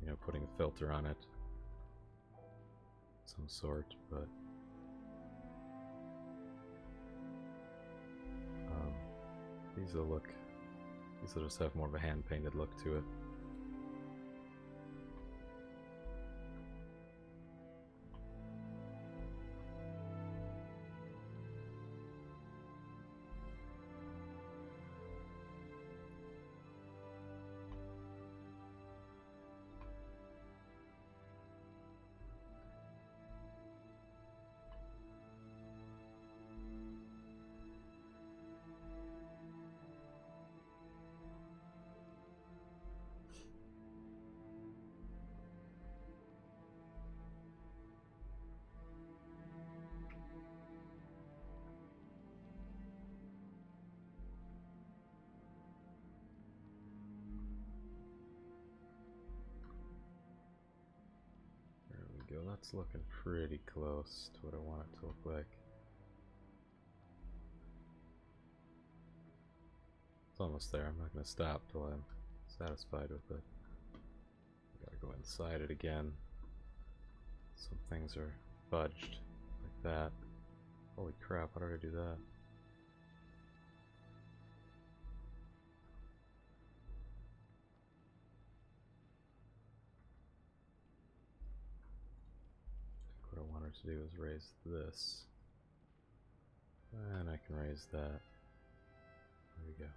You know, putting a filter on it. Some sort, but... these will just have more of a hand-painted look to it. Go. That's looking pretty close to what I want it to look like. It's almost there. I'm not going to stop till I'm satisfied with it. I gotta go inside it again. Some things are fudged like that. Holy crap, how did I do that? What I wanted to do is raise this. And I can raise that. There we go.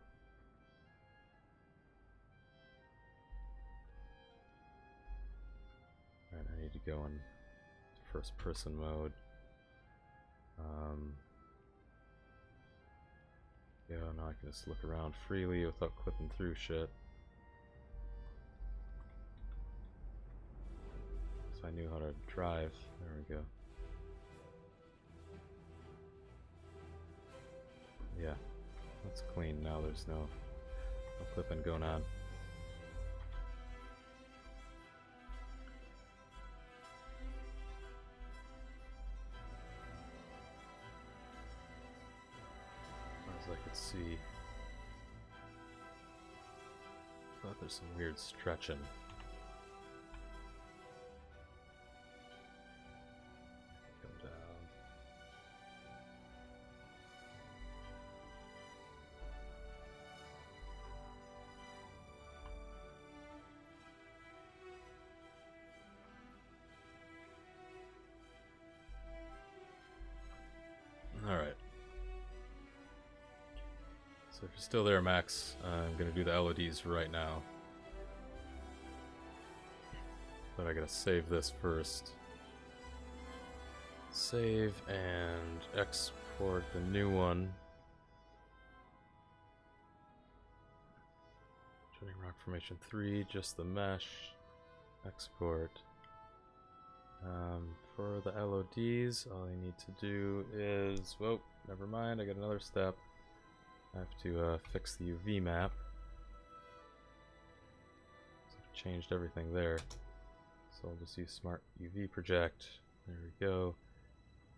Alright, I need to go in first person mode. Yeah, now I can just look around freely without clipping through shit. If I knew how to drive, there we go. Yeah, that's clean now, there's no clipping going on. As I could see, but there's some weird stretching. Come down. All right. So if you're still there, Max, I'm going to do the LODs right now. But I gotta save this first. Save and export the new one. Turning Rock Formation 3, just the mesh. Export. For the LODs, all I need to do is... Whoa, never mind, I got another step. I have to fix the UV map. So I've changed everything there. So I'll just use Smart UV Project. There we go.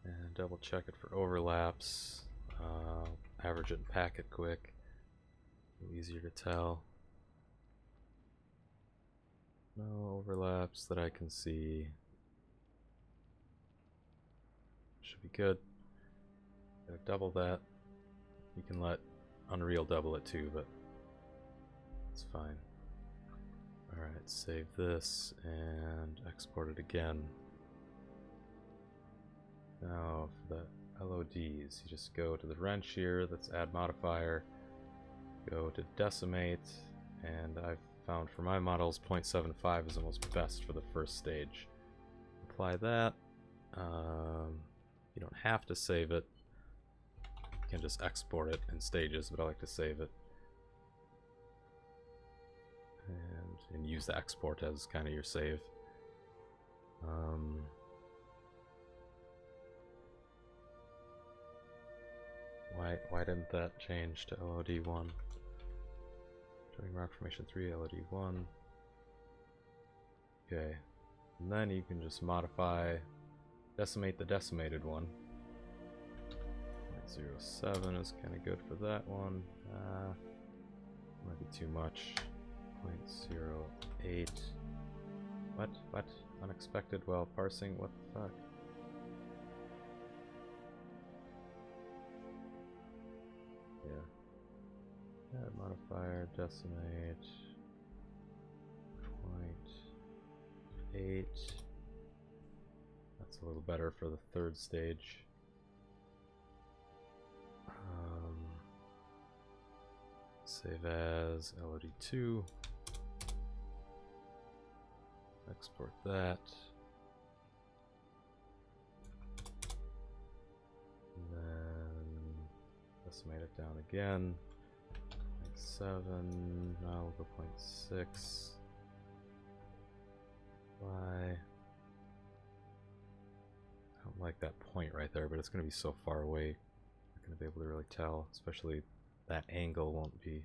And double check it for overlaps. Average it and pack it quick. A little easier to tell. No overlaps that I can see. Should be good. Gotta double that. You can let Unreal double it too, but it's fine. Alright, save this and export it again. Now for the LODs, you just go to the wrench here, that's add modifier, go to decimate, and I've found for my models 0.75 is almost best for the first stage. Apply that. You don't have to save it. You can just export it in stages, but I like to save it. And use the export as kind of your save. Why didn't that change to LOD1? Showing rock formation 3, LOD1. Okay. And then you can just modify, decimate the decimated one. 0.07 is kind of good for that one. Might be too much. 0.08. What? Unexpected while parsing? What the fuck? Yeah. Add modifier, decimate. 0.8. That's a little better for the third stage. Save as LOD2. Export that. And then decimate it down again. 0.7. Now we'll go 0.6. Why? I don't like that point right there, but it's going to be so far away. I'm not going to be able to really tell, especially that angle won't be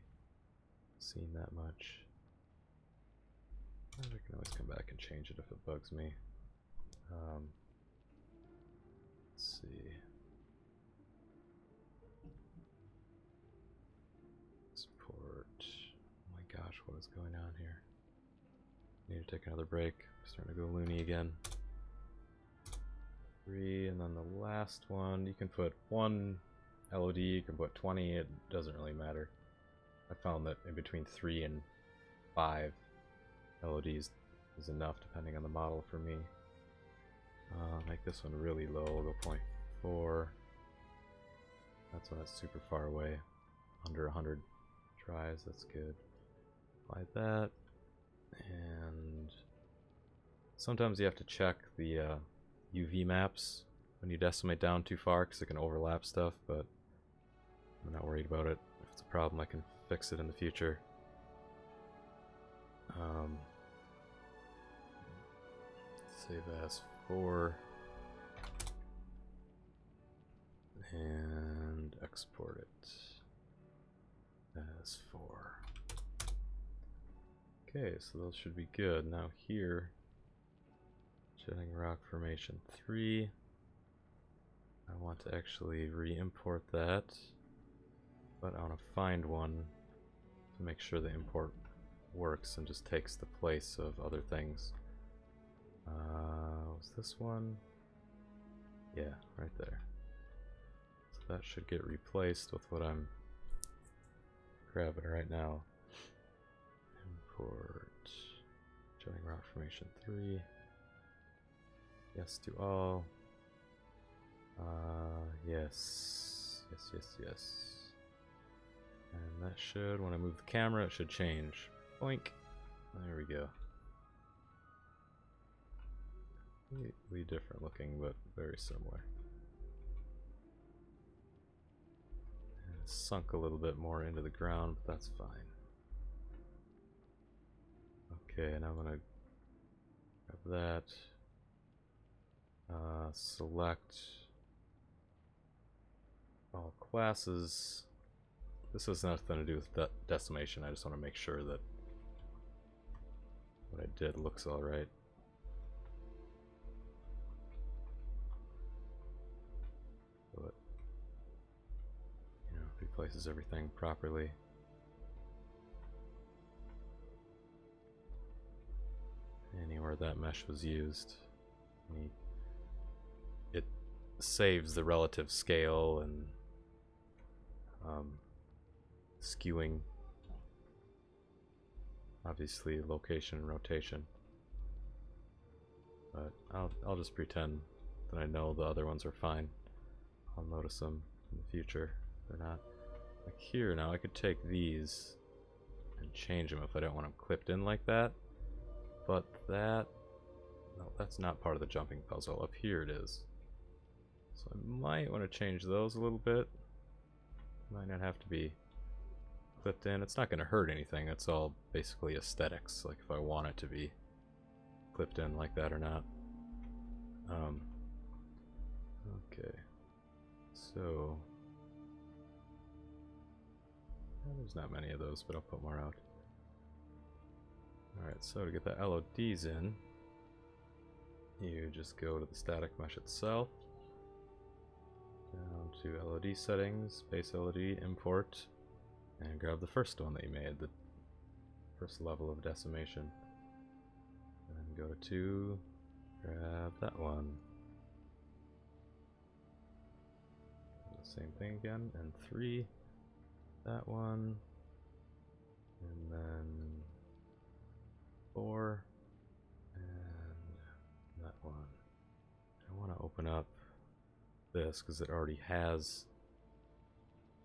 seen that much. I can always come back and change it if it bugs me. Let's see. Support. Oh my gosh, what is going on here? Need to take another break. I'm starting to go loony again. 3, and then the last one. You can put 1 LOD, you can put 20, it doesn't really matter. I found that in between 3 and 5 LODs is enough depending on the model for me. Make this one really low, we'll go 0.4. That's when it's super far away. Under 100 tries, that's good. Apply that. And sometimes you have to check the UV maps when you decimate down too far because it can overlap stuff, but I'm not worried about it. If it's a problem, I can fix it in the future. Save as 4 and export it as 4. Okay, so those should be good. Now here, jetting rock formation 3. I want to actually re-import that, but I want to find one to make sure the import works and just takes the place of other things. Was this one? Yeah, right there. So that should get replaced with what I'm grabbing right now. Import jetting rock formation 3. Yes to all. Yes. And that should, when I move the camera, it should change. Boink. There we go. Completely different looking, but very similar. And it's sunk a little bit more into the ground, but that's fine. Okay, and I'm gonna grab that. Select all classes. This has nothing to do with decimation. I just want to make sure that what I did looks alright. So it, replaces everything properly. Anywhere that mesh was used, it saves the relative scale and skewing, obviously location and rotation, but I'll just pretend that I know the other ones are fine. I'll notice them in the future if they're not. Like here now, I could take these and change them if I don't want them clipped in like that, but no, that's not part of the jumping puzzle. Up here it is. So I might want to change those a little bit. Might not have to be clipped in. It's not going to hurt anything. It's all basically aesthetics, like if I want it to be clipped in like that or not. Okay. So There's not many of those, but I'll put more out. Alright, so to get the LODs in, you just go to the static mesh itself, down to LOD settings, base LOD, import, and grab the first one that you made, the first level of decimation. And go to 2, grab that one. Same thing again, and 3, that one, and then 4, and that one. I want to open up this because it already has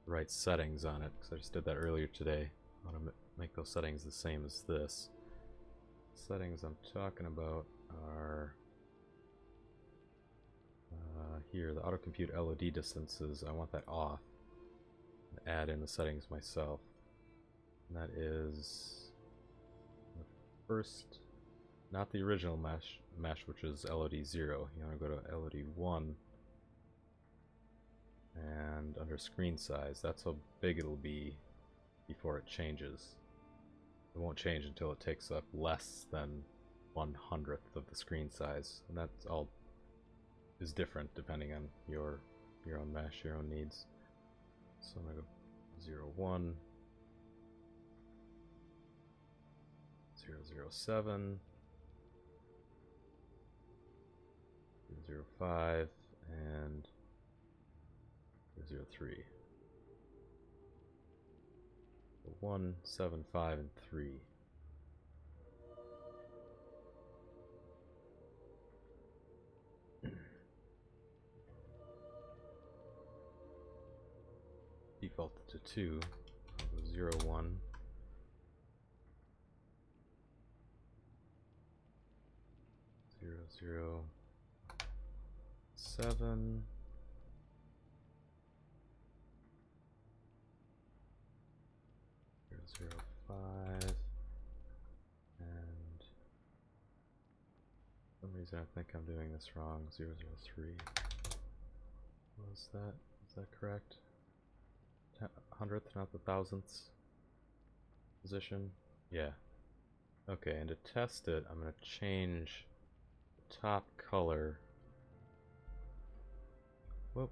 the right settings on it, because I just did that earlier today. I want to make those settings the same as this. The settings I'm talking about are here, the auto compute LOD distances. I want that off. Add in the settings myself. And that is the first, not the original mesh, which is LOD 0. You want to go to LOD 1, and under screen size, that's how big it'll be before it changes. It won't change until it takes up less than 1/100th of the screen size, and that's all is different depending on your own mesh, your own needs. So I'm gonna go 0, 1, 0, 0, 7, 0, 5, and 0, 3. 1, 7, 5, and 3. Default to 2. I'll go 0, 1. 0, 0, 7. 0, 5. And for some reason I think I'm doing this wrong. 0, 0, 3. Was that? Is that correct? 100th, not the thousandths position? Yeah. Okay, and to test it, I'm going to change the top color. Whoop.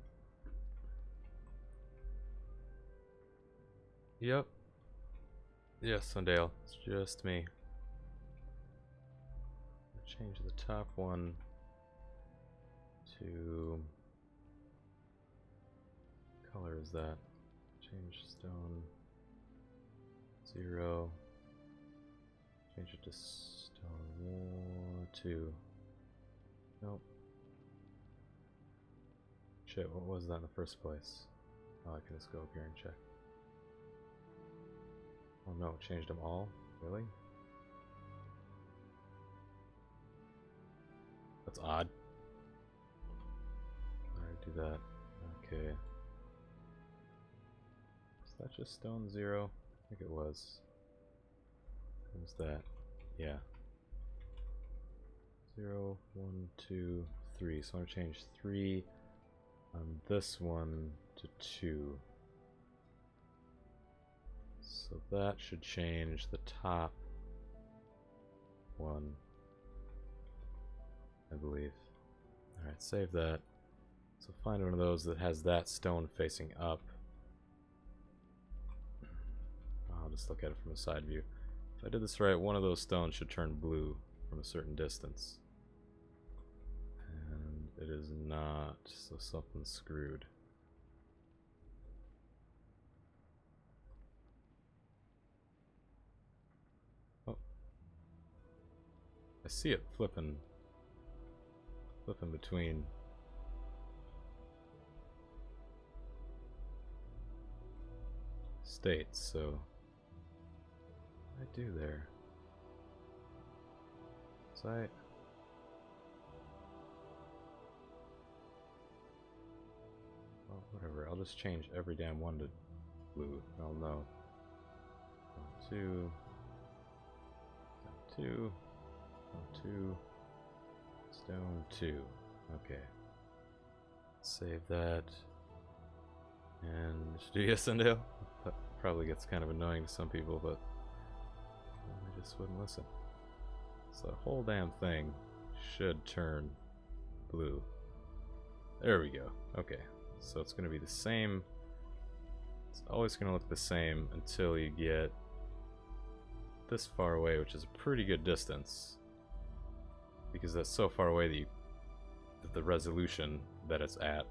Yep. Yes, Sundale. It's just me. I'll change the top one to... what color is that? Change stone 0. Change it to stone 1, 2. Nope. Shit, what was that in the first place? Oh, I can just go up here and check. Oh no, it changed them all? Really? That's odd. Alright, do that. Okay. Is that just stone 0? I think it was. What was that? Yeah. 0, 1, 2, 3. So I'm going to change 3 on this one to 2. So that should change the top one, I believe. Alright, save that. So find one of those that has that stone facing up. I'll just look at it from a side view. If I did this right, one of those stones should turn blue from a certain distance. And it is not, so something's screwed. Oh. I see it flipping between. States, so what did I do there? So well, whatever, I'll just change every damn one to blue. I'll know. 2, 2, 2, stone 2. Okay. Save that. And do you, Sindale? probably gets kind of annoying to some people, but they just wouldn't listen. So the whole damn thing should turn blue. There we go. Okay, so it's going to be the same. It's always going to look the same until you get this far away, which is a pretty good distance, because that's so far away that the resolution that it's at,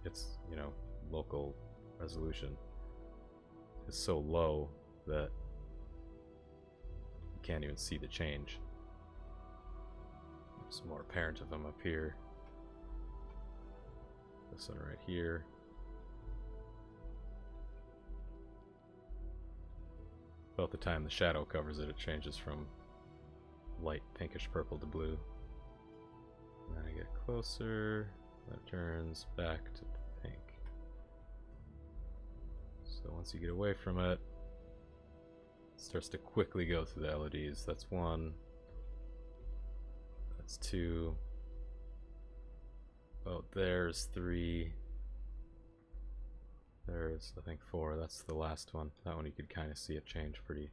its, you know, local resolution, is so low that you can't even see the change. It's more apparent of them up here. This one right here. About the time the shadow covers it, it changes from light pinkish purple to blue. And then I get closer, that turns back to pink. So once you get away from it, it starts to quickly go through the LODs. That's 1. That's 2. Oh, there's 3. There's, I think, 4. That's the last one. That one you could kind of see it change pretty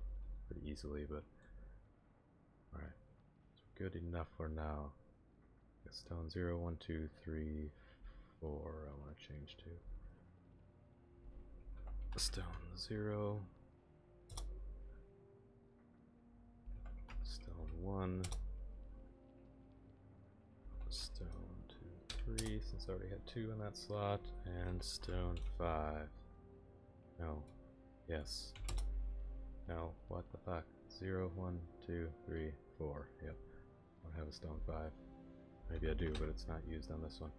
easily, but alright. Good enough for now. Stone 0, 1, 2, 3, 4. I want to change to stone 0. Stone 1. Stone 2, 3, since I already had 2 in that slot, and stone 5. No. Yes. No. What the fuck? 0, 1, 2, 3, 4. Yep. I don't have a stone 5. Maybe I do, but it's not used on this one.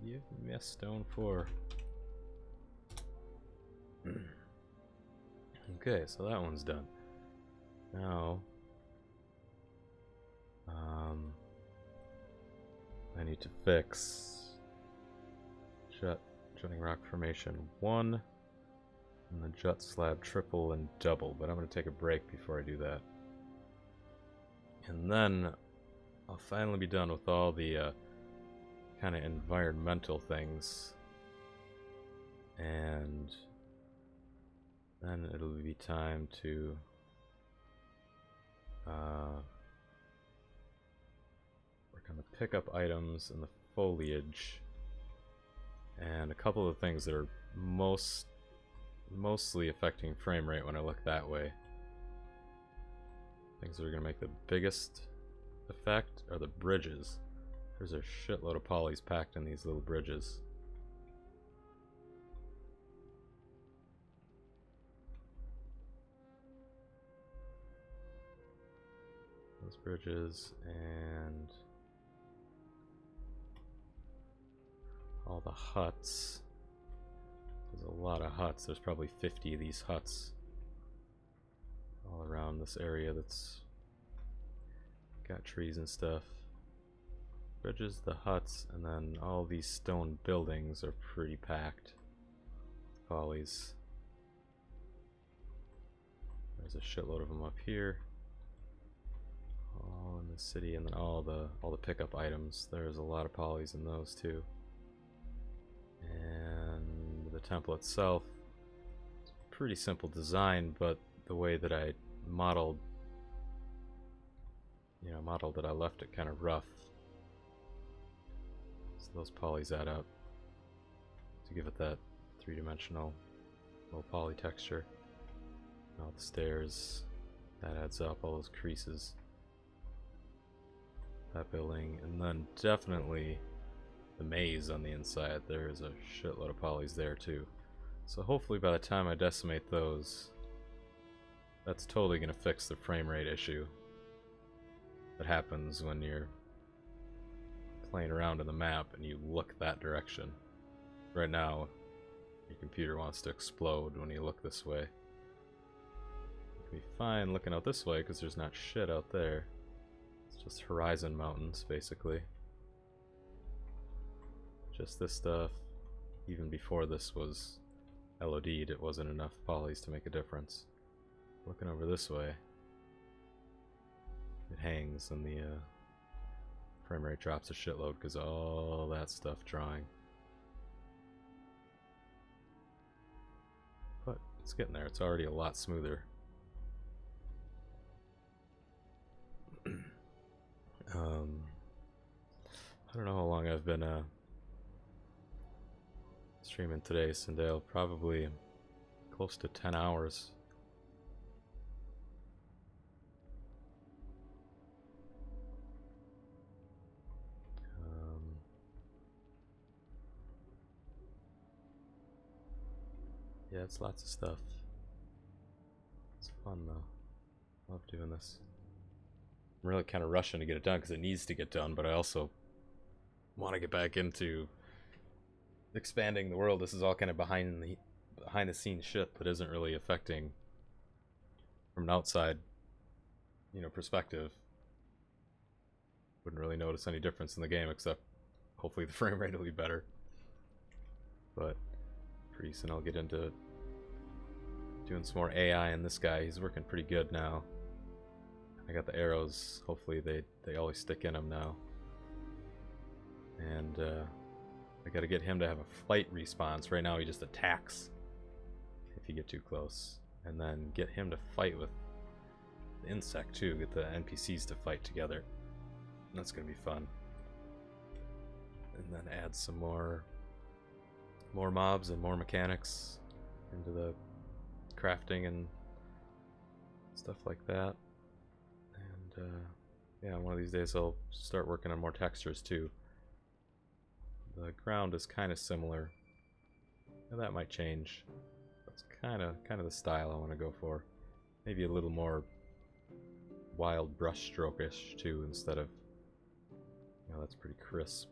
Give me a stone 4. Okay, so that one's done. Now, I need to fix jutting rock formation 1 and the jut slab triple and double, but I'm going to take a break before I do that. And then I'll finally be done with all the kind of environmental things, and then it'll be time to work on the pickup items and the foliage, and a couple of things that are mostly affecting frame rate when I look that way. Things that are going to make the biggest effect are the bridges. There's a shitload of polys packed in these little bridges. Those bridges and all the huts. There's a lot of huts. There's probably 50 of these huts all around this area that's got trees and stuff. Bridges, the huts, and then all these stone buildings are pretty packed with polys. There's a shitload of them up here, all in the city, and then all the pickup items. There's a lot of polys in those too. And the temple itself, it's a pretty simple design, but the way that I modeled it, I left it kind of rough. So those polys add up to give it that three-dimensional low poly texture. And all the stairs, that adds up, all those creases. That building, and then definitely the maze on the inside. There is a shitload of polys there too. So hopefully by the time I decimate those, that's totally going to fix the frame rate issue that happens when you're playing around in the map and you look that direction. Right now, your computer wants to explode when you look this way. You can be fine looking out this way because there's not shit out there. It's just horizon mountains, basically. Just this stuff. Even before this was LOD'd, it wasn't enough polys to make a difference. Looking over this way, it hangs and the frame rate drops a shitload because all that stuff drawing. But It's getting there. It's already a lot smoother. I don't know how long I've been streaming today, Sindale. Probably close to 10 hours. Yeah, it's lots of stuff. It's fun though. Love doing this. I'm really kind of rushing to get it done because it needs to get done, but I also want to get back into expanding the world. This is all kind of behind the scenes shit that isn't really affecting from an outside, perspective. Wouldn't really notice any difference in the game except hopefully the frame rate will be better. But pretty soon I'll get into doing some more AI in this guy. He's working pretty good now. I got the arrows. Hopefully they always stick in him now. And I gotta get him to have a flight response. Right now he just attacks if you get too close. And then get him to fight with the insect too. Get the NPCs to fight together. That's gonna be fun. And then add some more mobs and more mechanics into the crafting and stuff like that. And yeah, one of these days I'll start working on more textures too. The ground is kind of similar. Now that might change. That's kind of the style I want to go for. Maybe a little more wild brush stroke-ish too, instead of, that's pretty crisp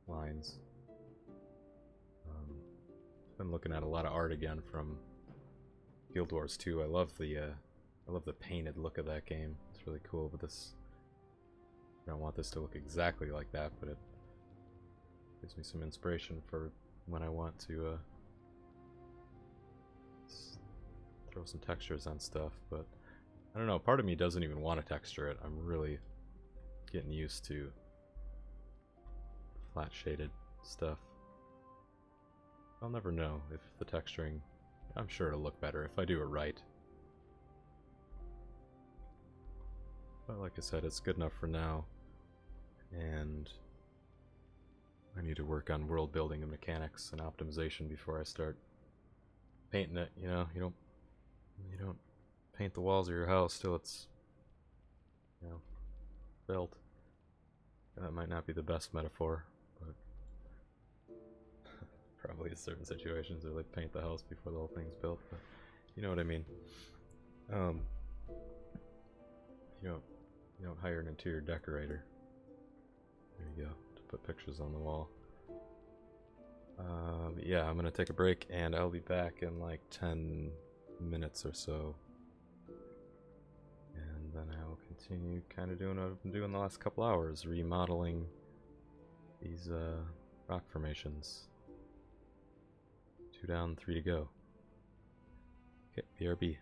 lines. Been looking at a lot of art again from Guild Wars 2. I love the painted look of that game. It's really cool, but I don't want this to look exactly like that, but it gives me some inspiration for when I want to throw some textures on stuff. But I don't know, part of me doesn't even want to texture it. I'm really getting used to flat shaded stuff. I'll never know if the texturing, I'm sure it'll look better if I do it right. But like I said, it's good enough for now. And I need to work on world building and mechanics and optimization before I start painting it. You don't paint the walls of your house till it's, built. That might not be the best metaphor, but probably in certain situations they like paint the house before the whole thing's built, but you know what I mean. You don't hire an interior decorator. There you go, to put pictures on the wall. But yeah, I'm gonna take a break and I'll be back in like 10 minutes or so. And then I will continue kind of doing what I've been doing the last couple hours, remodeling these rock formations. 2 down, 3 to go. Okay, BRB.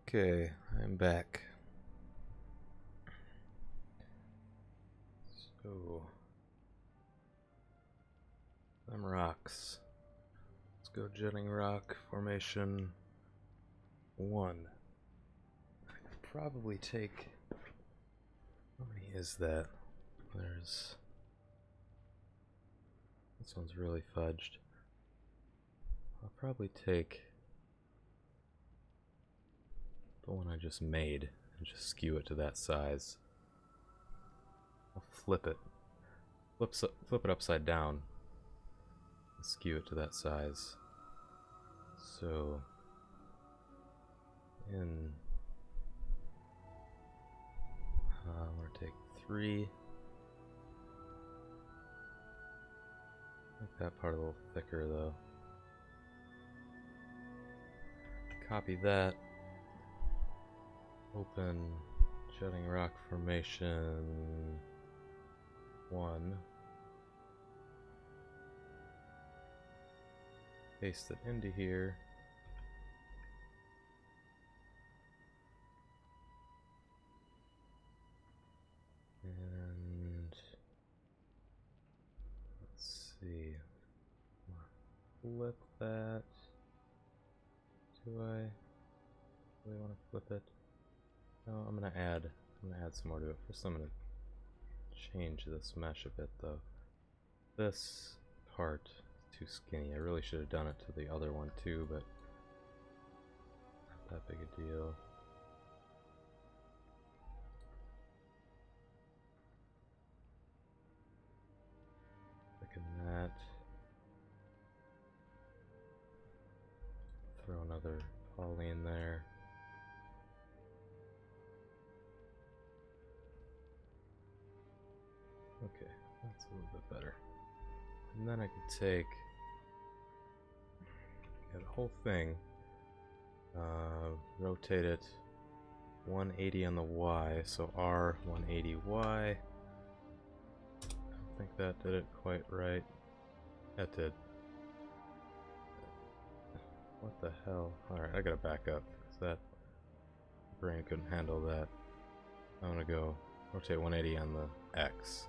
Okay, I'm back. So, them rocks. Let's go jetting rock formation 1. I could probably take. How many is that? There's. This one's really fudged. I'll probably take the one I just made and just skew it to that size. I'll flip it. Flip it upside down and skew it to that size. So I'm gonna take 3. Make that part a little thicker though. Copy that. Open jutting rock formation 1. Paste it into here. And let's see. Flip that. Do I really want to flip it? No, I'm gonna add some more to it. First I'm gonna change this mesh a bit though. This part is too skinny. I really should have done it to the other one too, but not that big a deal. Thicken that. Throw another poly in there. Okay, that's a little bit better. And then I could take the whole thing, rotate it 180 on the Y, so R 180Y. I don't think that did it quite right. That did. What the hell? Alright, I gotta back up, because that brain couldn't handle that. I'm gonna go rotate 180 on the X.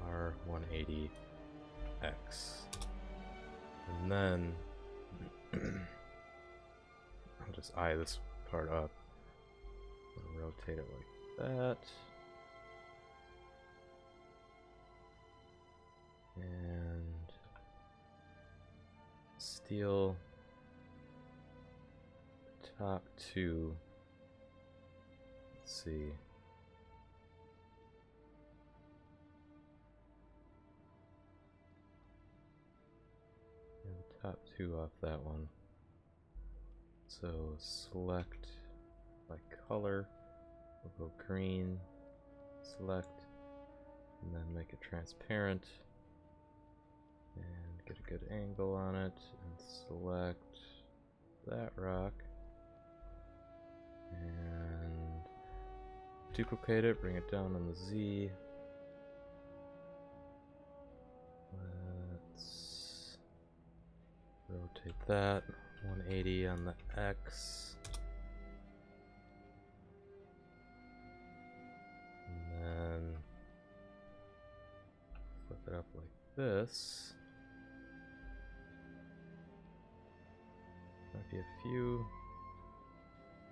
R180X. And then I'll just eye this part up. And rotate it like that. And steal the top 2. Let's see. Top 2 off that one. So select by color, we'll go green, select, and then make it transparent, and get a good angle on it, and select that rock, and duplicate it, bring it down on the Z. Rotate that 180 on the X, and then flip it up like this. Might be a few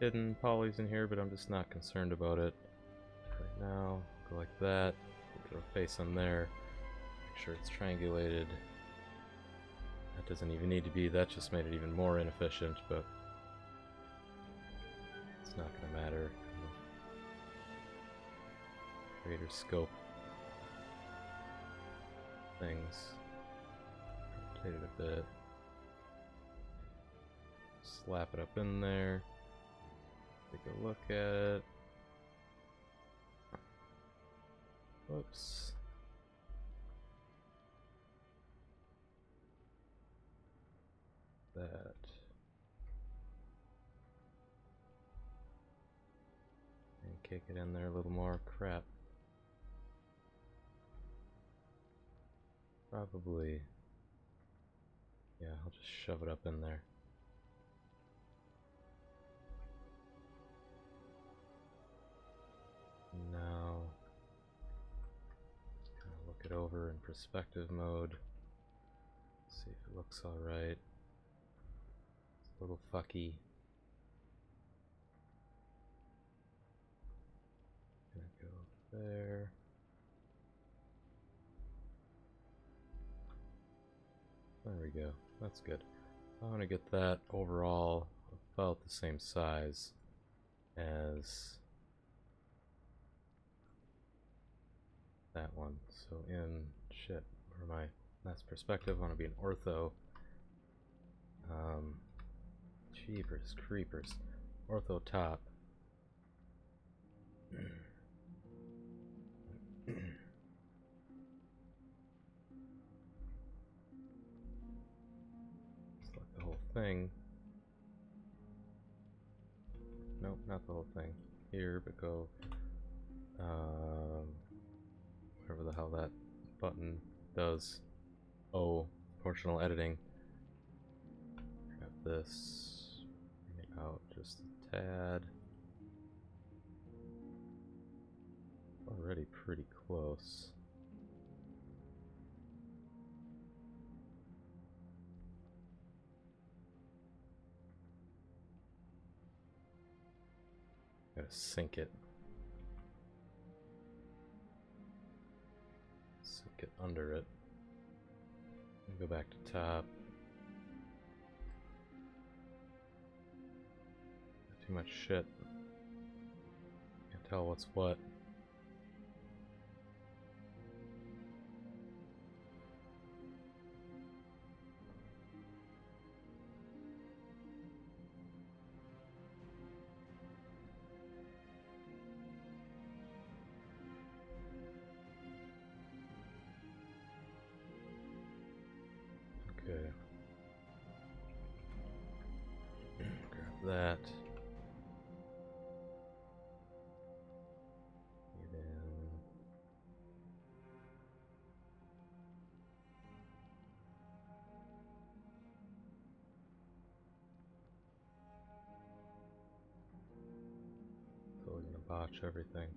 hidden polys in here, but I'm just not concerned about it right now. Go like that, put a face on there, make sure it's triangulated. That doesn't even need to be, that just made it even more inefficient, but it's not going to matter. Greater scope things. Rotate it a bit. Slap it up in there. Take a look at it. Whoops. That. And kick it in there a little more. Crap. Probably. Yeah, I'll just shove it up in there. UE4 in perspective mode. See if it looks alright. It's a little fucky. Gonna go there. There we go. That's good. I want to get that overall about the same size as that one. So in shit, where am I? That's perspective. I want to be an ortho. Jeepers creepers. Ortho top. Select the whole thing. Nope, not the whole thing. Here, but go. Whatever the hell that button does. Oh, proportional editing. Grab this, bring it out just a tad. Already pretty close. Gotta sync it. Sync it under it. Go back to top. Too much shit. Can't tell what's what. Okay. Grab that. Get in. Totally gonna botch everything.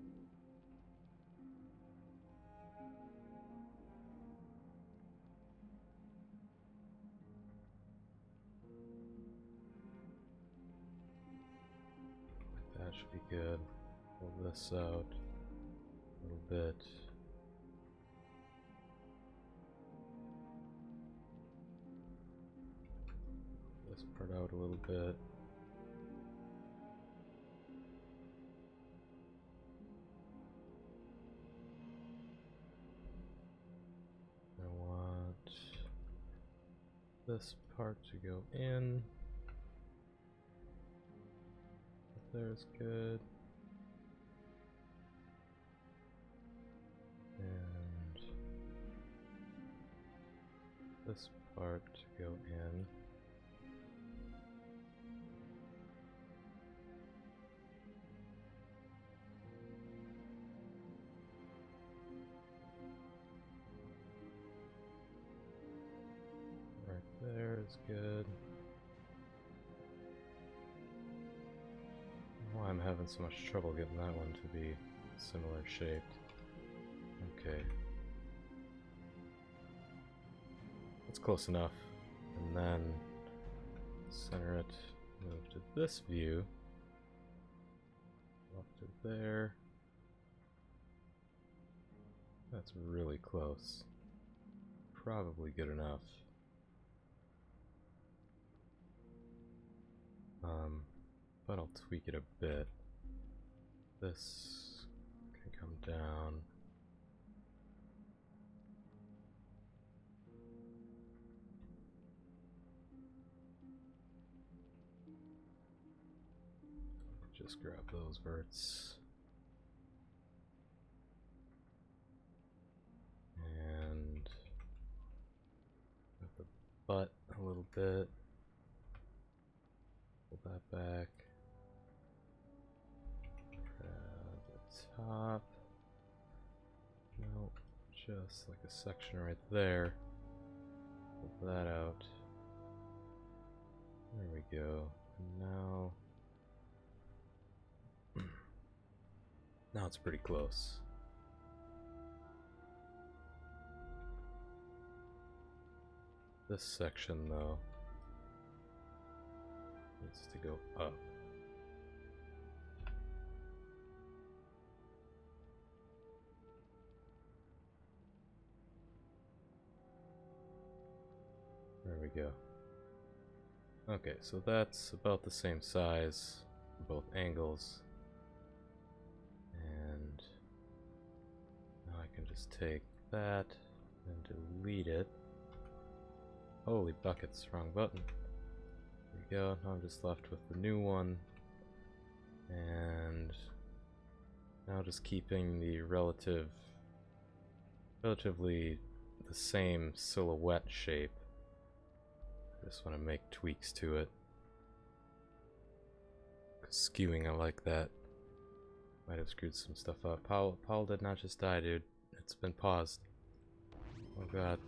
That should be good. Pull this out a little bit. This part out a little bit. I want this part to go in. There's good. And this part to go in. Right there is good. Why I'm having so much trouble getting that one to be similar shaped. Okay. That's close enough. And then center it, move to this view. Up to there. That's really close. Probably good enough. But I'll tweak it a bit. This can come down. Just grab those verts. And with the butt a little bit. Pull that back. Grab the top. Nope, just like a section right there. Pull that out. There we go. And now it's pretty close. This section, though, needs to go up. There we go. Okay, so that's about the same size, both angles. And now I can just take that and delete it. Holy buckets, wrong button. There we go, now I'm just left with the new one. And now just keeping the relatively the same silhouette shape. I just want to make tweaks to it. 'Cause skewing, I like that. Might have screwed some stuff up. Paul did not just die, dude. It's been paused. Oh god.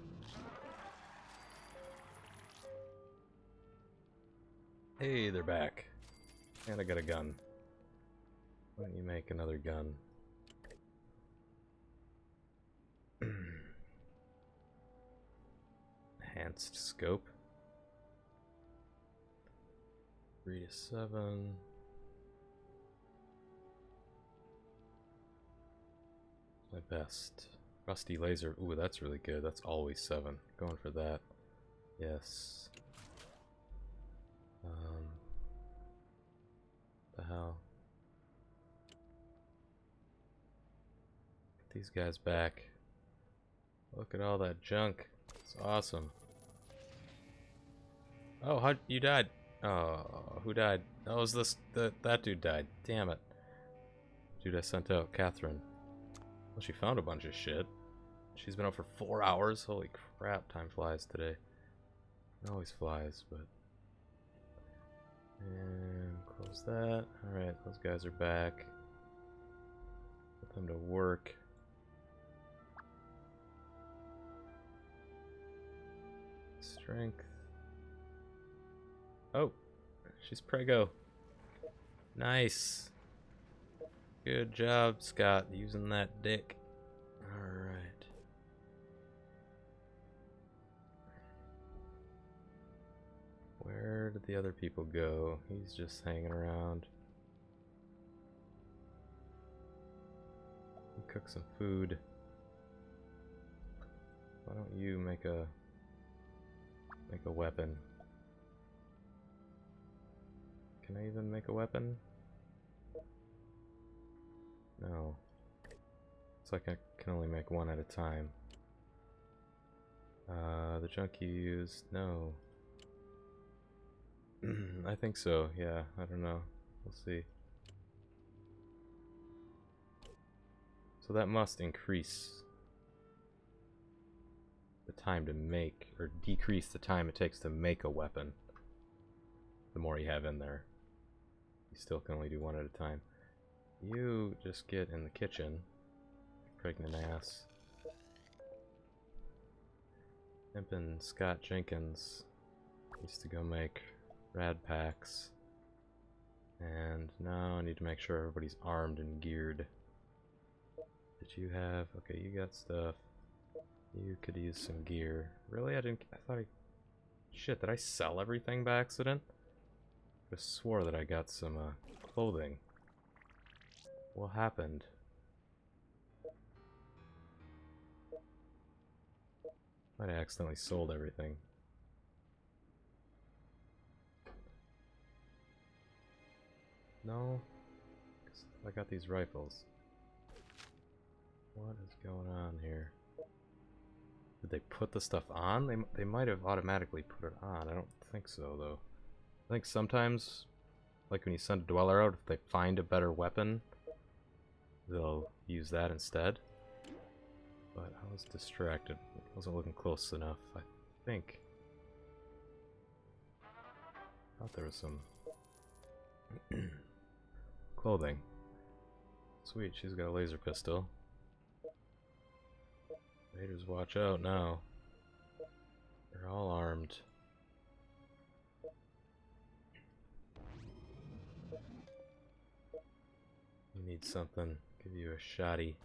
Hey, they're back. And I got a gun. Why don't you make another gun? Enhanced scope. 3 to 7. My best. Rusty laser. Ooh, that's really good. That's always 7. Going for that. Yes. The hell? Get these guys back. Look at all that junk. It's awesome. Oh, how you died? Oh, who died? Oh, was this that dude died? Damn it. Dude I sent out, Catherine. Well, she found a bunch of shit. She's been out for 4 hours. Holy crap, time flies today. It always flies, but... And close that. Alright, those guys are back. Put them to work. Strength. Oh, she's prego. Nice. Good job, Scott, using that dick. Alright. Where did the other people go? He's just hanging around. Cook some food. Why don't you make a weapon? Can I even make a weapon? No. It's like I can only make one at a time. The junk you used, no. I think so, yeah, I don't know. We'll see. So that must increase the time to make, or decrease the time it takes to make a weapon. The more you have in there. You still can only do one at a time. You just get in the kitchen, pregnant ass. Pimpin' Scott Jenkins used to go make rad packs. And now I need to make sure everybody's armed and geared. Did you have... Okay, you got stuff. You could use some gear. Really? I thought I... Shit, did I sell everything by accident? I swore that I got some clothing. What happened? Might have accidentally sold everything. No? 'Cause I got these rifles. What is going on here? Did they put the stuff on? They might have automatically put it on. I don't think so, though. I think sometimes, like when you send a dweller out, if they find a better weapon, they'll use that instead. But I was distracted. I wasn't looking close enough, I think. I thought there was some clothing. Sweet, she's got a laser pistol. Raiders, watch out now. They're all armed. You need something. Give you a shotty.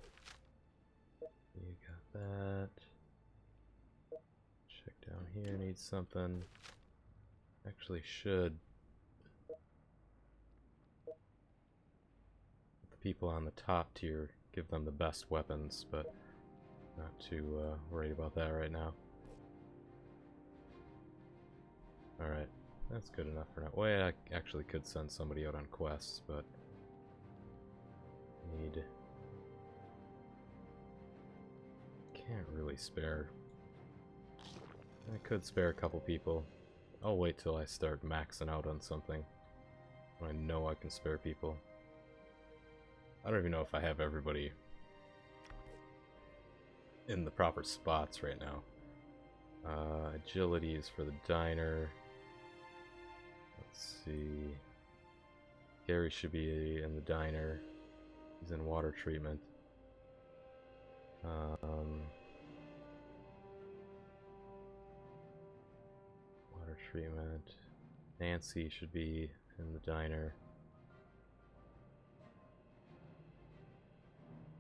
You got that. Check Down here needs something. Actually should. The people on the top tier, give them the best weapons, but not too worried about that right now. Alright, that's good enough for now. Well, I actually could send somebody out on quests, but can't really spare. I could spare a couple people. I'll wait till I start maxing out on something when I know I can spare people. I don't even know if I have everybody in the proper spots right now. Agility is for the diner. Let's see. Gary should be in the diner. He's in water treatment. Water treatment. Nancy should be in the diner.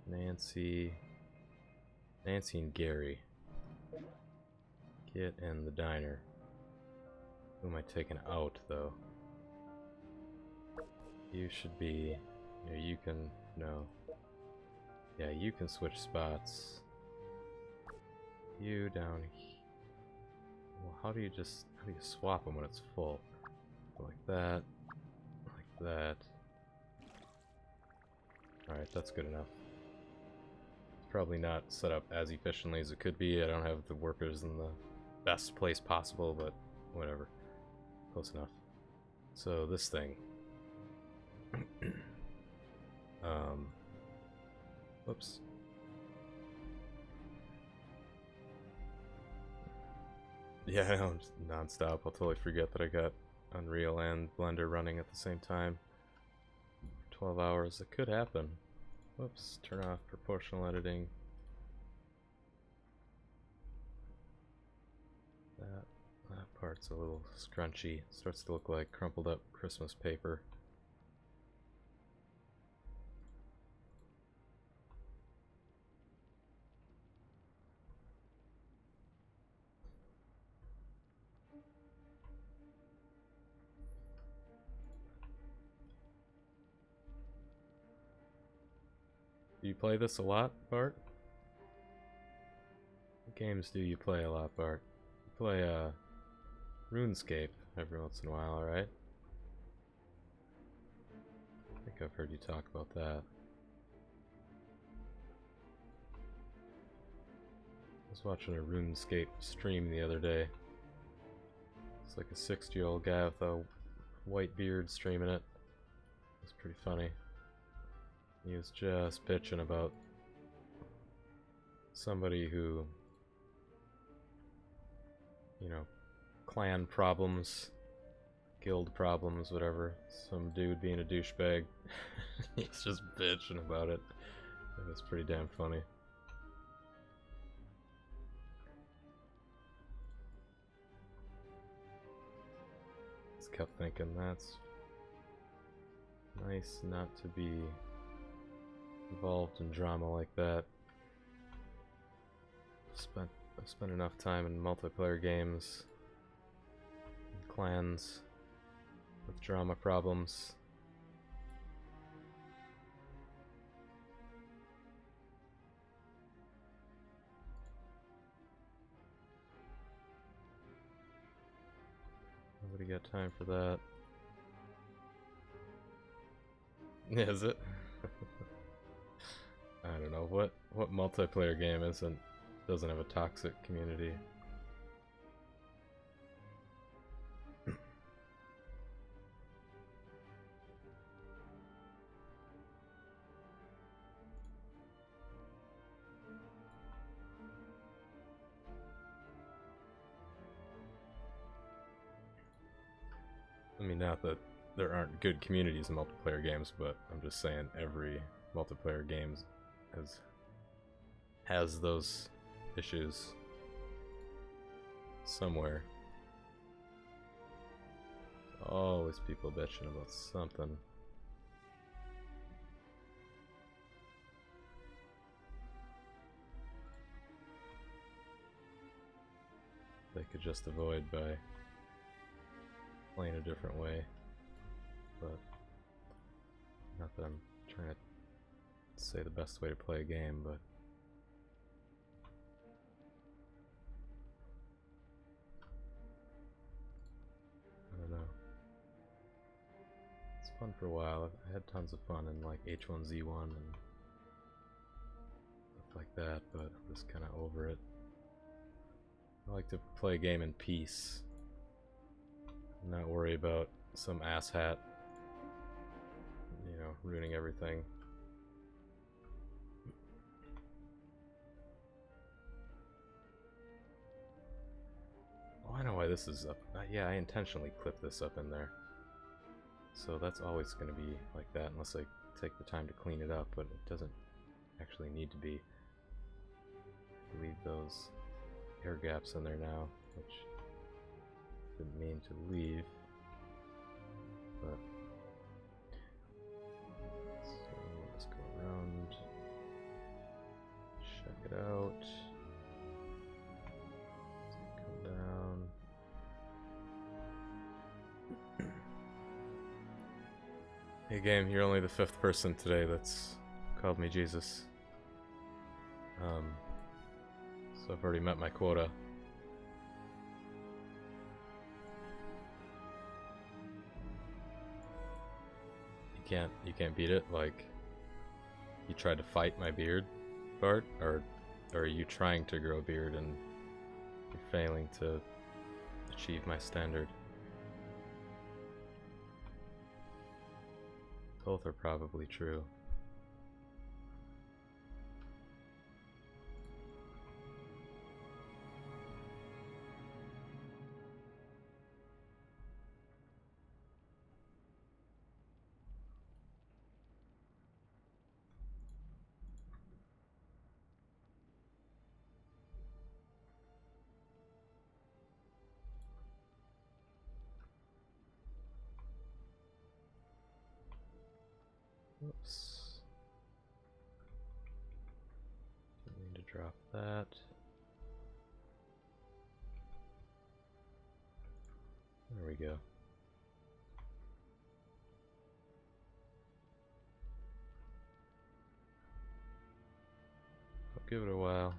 Nancy and Gary. Get in the diner. Who am I taking out, though? You should be... Yeah, you can... No. Yeah, you can switch spots. You down here. Well, how do you swap them when it's full? Like that. Like that. Alright, that's good enough. It's probably not set up as efficiently as it could be. I don't have the workers in the best place possible, but whatever. Close enough. So this thing. Whoops. Yeah, I know, just non-stop. I'll totally forget that I got Unreal and Blender running at the same time. 12 hours. It could happen. Whoops. Turn off proportional editing. That part's a little scrunchy. Starts to look like crumpled up Christmas paper. Do you play this a lot, Bart? What games do you play a lot, Bart? You play, RuneScape every once in a while, alright? I think I've heard you talk about that. I was watching a RuneScape stream the other day. It's like a 60-year-old guy with a white beard streaming it. It was pretty funny. He was just bitching about somebody who, you know, clan problems, guild problems, whatever. Some dude being a douchebag. He's just bitching about it. It was pretty damn funny. Just kept thinking, that's nice not to be involved in drama like that. I've spent enough time in multiplayer games, and clans with drama problems. Nobody got time for that. Is it? I don't know what multiplayer game doesn't have a toxic community. I mean, not that there aren't good communities in multiplayer games, but I'm just saying every multiplayer game has those issues somewhere. Always people bitching about something. They could just avoid by playing a different way, but not that I'm trying to say the best way to play a game, but I don't know. It's fun for a while. I had tons of fun in like H1Z1 and stuff like that, but I'm just kind of over it. I like to play a game in peace, and not worry about some asshat, you know, ruining everything. Oh, I know why this is up. Yeah, I intentionally clipped this up in there. So that's always going to be like that unless I take the time to clean it up, but it doesn't actually need to be. Leave those air gaps in there now, which didn't mean to leave, but so let's go around, check it out, come down. Hey game, you're only the 5th person today that's called me Jesus. So I've already met my quota. You can't beat it. Like, you tried to fight my beard, Bart, or are you trying to grow a beard and you're failing to achieve my standard? Both are probably true. Oops. Didn't mean to drop that. There we go. I'll give it a while.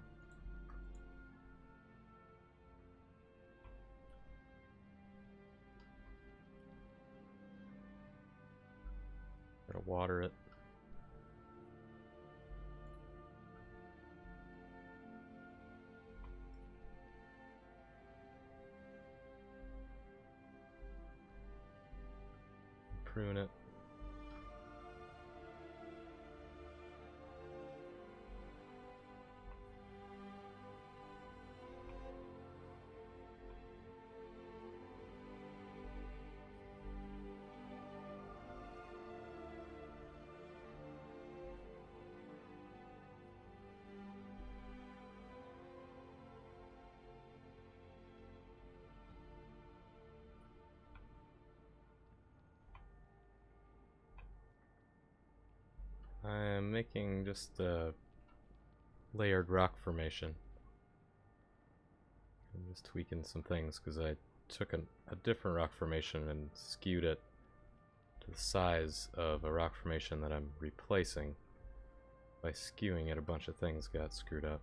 Gotta water it. Prune it. I'm making just a layered rock formation. I'm just tweaking some things because I took a different rock formation and skewed it to the size of a rock formation that I'm replacing. By skewing it, a bunch of things got screwed up.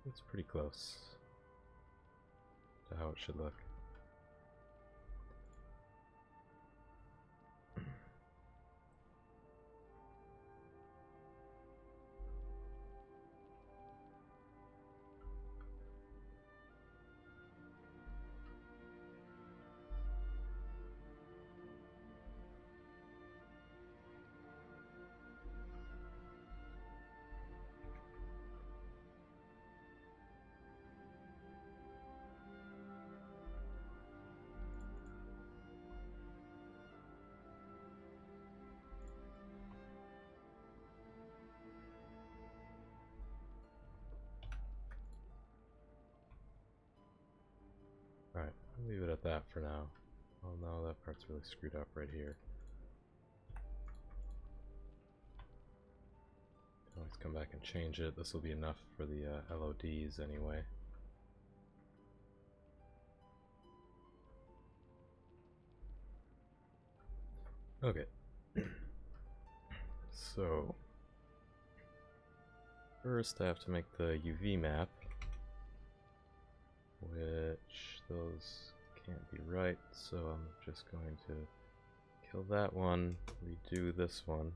It's pretty close to how it should look. Alright, I'll leave it at that for now. Oh no, that part's really screwed up right here. Can always come back and change it. This will be enough for the LODs anyway. Okay. So first I have to make the UV map, which those can't be right, so I'm just going to kill that one, redo this one,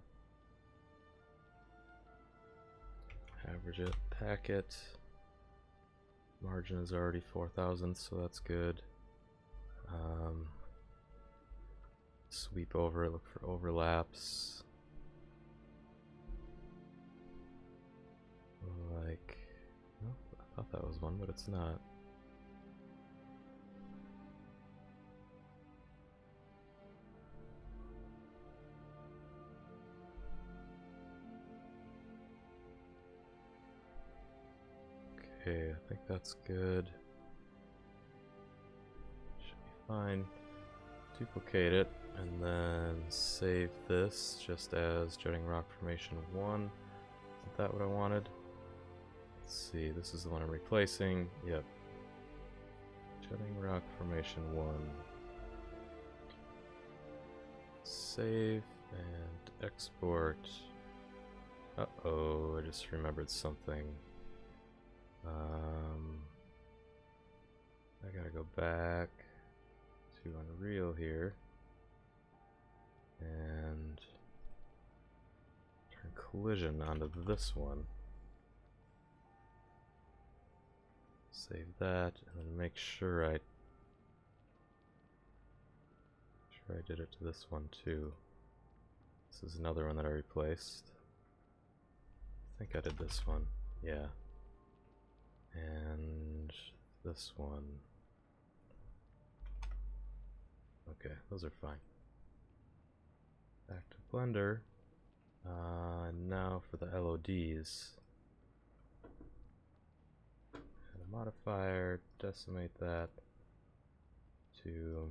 average it, pack it. Margin is already 4,000, so that's good. Sweep over it, look for overlaps. Like, oh, I thought that was one, but it's not. Okay, I think that's good. Should be fine. Duplicate it, and then save this just as Jutting Rock Formation 1. Isn't that what I wanted? Let's see, this is the one I'm replacing. Yep. Jutting Rock Formation 1. Save and export. Uh-oh, I just remembered something. I gotta go back to Unreal here and turn collision onto this one. Save that and then make sure I did it to this one too. This is another one that I replaced. I think I did this one. Yeah. And this one. Okay, those are fine. Back to Blender. Now for the LODs. Add a modifier, decimate that to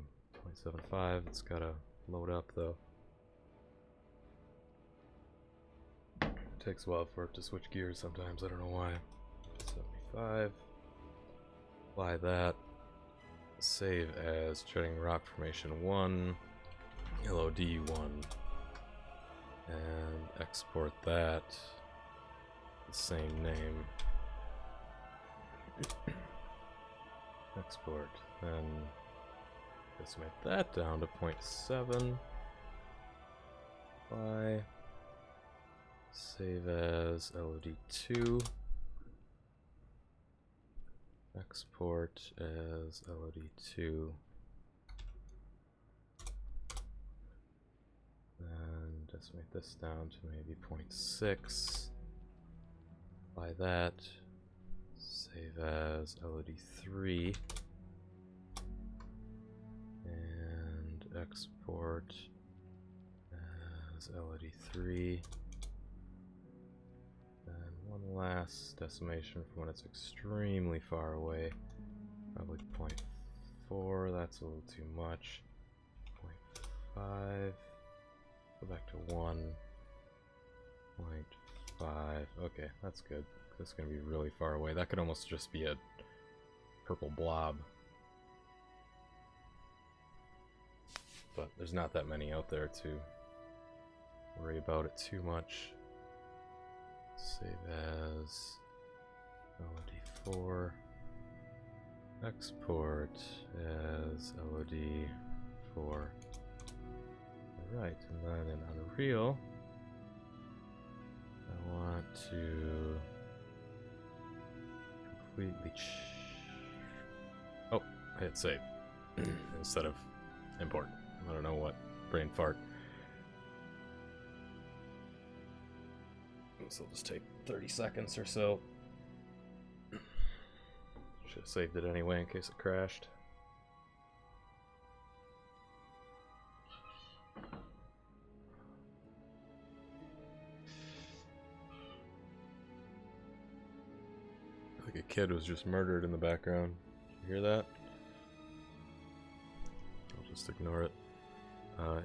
0.75. It's gotta load up though. It takes a while for it to switch gears sometimes, I don't know why. 75. Apply that. Save as Jutting Rock Formation 1, LOD 1, and export that, the same name. Export, then decimate that down to 0.7. Apply. Save as LOD2. Export as LOD2. And decimate this down to maybe 0.6. Apply that. Save as LOD3. And export as LOD3. And one last decimation for when it's extremely far away. Probably 0.4, that's a little too much. 0.5. Go back to 1. 0.5. Okay, that's good. This is going to be really far away. That could almost just be a purple blob. But there's not that many out there to worry about it too much. Save as LOD4. Export as LOD4. Alright, and then in Unreal, I want to completely oh, I hit save instead of import. I don't know what, brain fart. This will just take 30 seconds or so. Should have saved it anyway in case it crashed. Like a kid was just murdered in the background. You hear that? I'll just ignore it.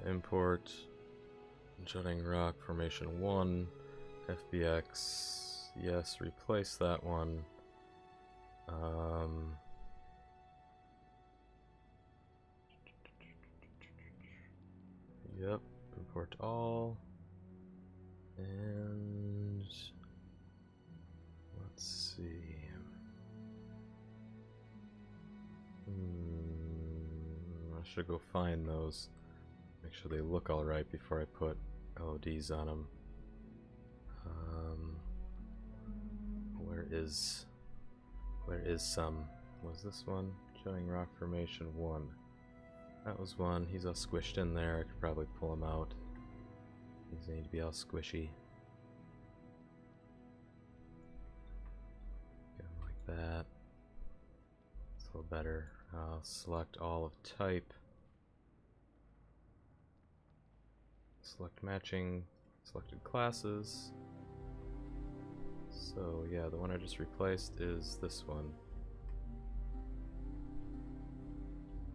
Import Jutting Rock Formation 1. FBX, yes, replace that one. Yep, import all, and let's see. I should go find those. Make sure they look alright before I put LODs on them. Where is some? Was this one? Showing rock formation 1. That was one. He's all squished in there. I could probably pull him out. These need to be all squishy. Get him like that. It's a little better. I'll select all of type. Select matching selected classes. So yeah, the one I just replaced is this one.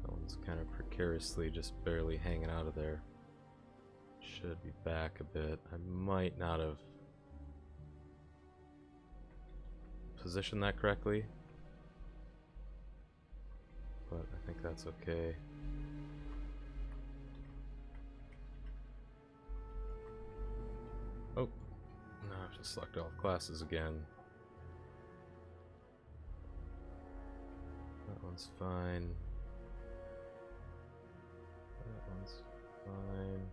That one's kind of precariously just barely hanging out of there. Should be back a bit. I might not have positioned that correctly, but I think that's okay. Oh, now I have to select all classes again. That one's fine. That one's fine.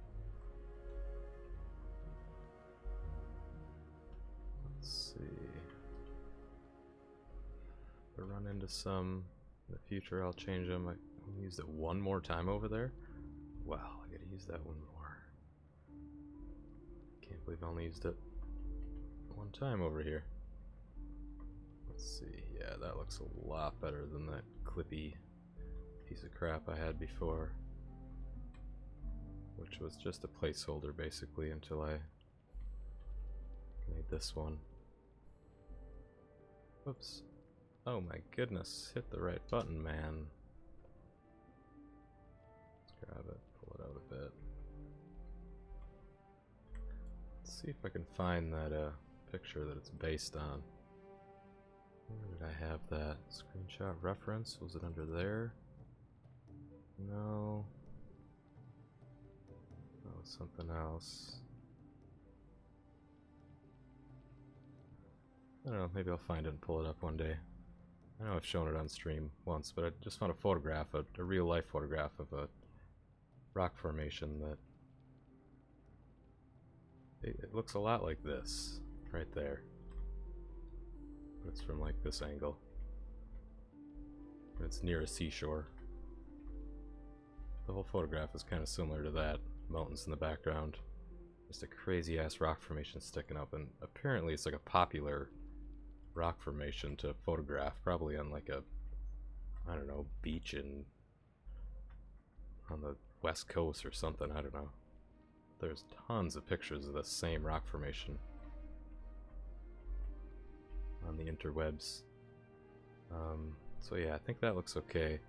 Let's see. If I run into some in the future, I'll change them. I used it one more time over there. Wow, I gotta use that one more. Can't believe I only used it one time over here. Let's see. Yeah, that looks a lot better than that clippy piece of crap I had before, which was just a placeholder basically until I made this one. Whoops. Oh my goodness, hit the right button, man. Let's grab it, pull it out a bit. Let's see if I can find that picture that it's based on. Where did I have that? Screenshot reference? Was it under there? No. That was something else. I don't know, maybe I'll find it and pull it up one day. I know I've shown it on stream once, but I just found a photograph, a real life photograph of a rock formation that it looks a lot like this, right there. But it's from like this angle. And it's near a seashore. The whole photograph is kind of similar to that. Mountains in the background. Just a crazy ass rock formation sticking up, and apparently it's like a popular rock formation to photograph, probably on like a, I don't know, beach on the west coast or something, I don't know. There's tons of pictures of the same rock formation on the interwebs. So yeah, I think that looks okay.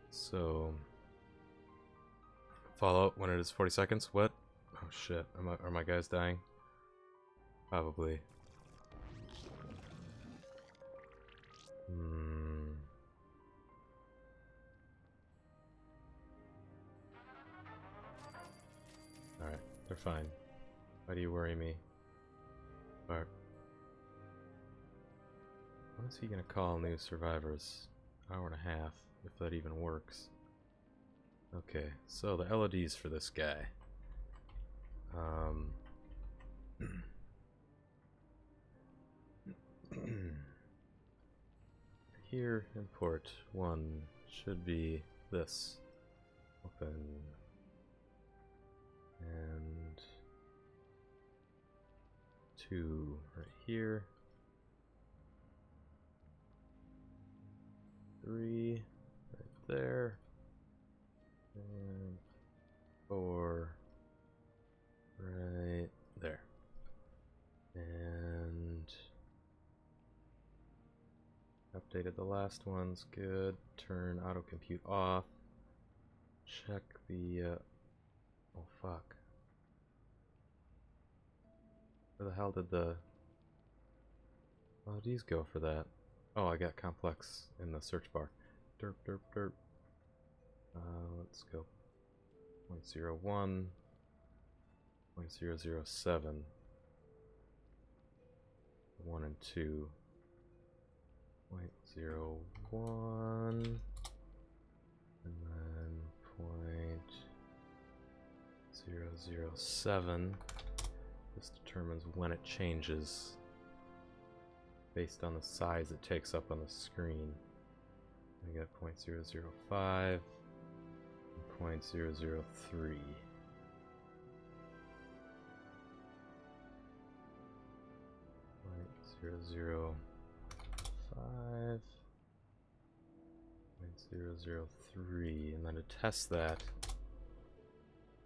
So Fallout when it is 40 seconds. What? Oh shit, are my guys dying? Probably. Alright, they're fine. Why do you worry me? Bart. When is he gonna call new survivors? Hour and a half, if that even works. Okay, so the LODs for this guy. Here, import 1 should be this. Open. And 2 right here. 3 right there. And 4 right there. And updated the last ones, good. Turn auto compute off. Check the oh fuck. Where the hell did the LODs go for that? Oh, I got complex in the search bar. Derp derp derp. Let's go 0.01. 0.007. 1 and 2. 0.01. And then 0.007. This determines when it changes based on the size it takes up on the screen. I got 0.005 and 0.003. 0.005, 0.003, and then to test that,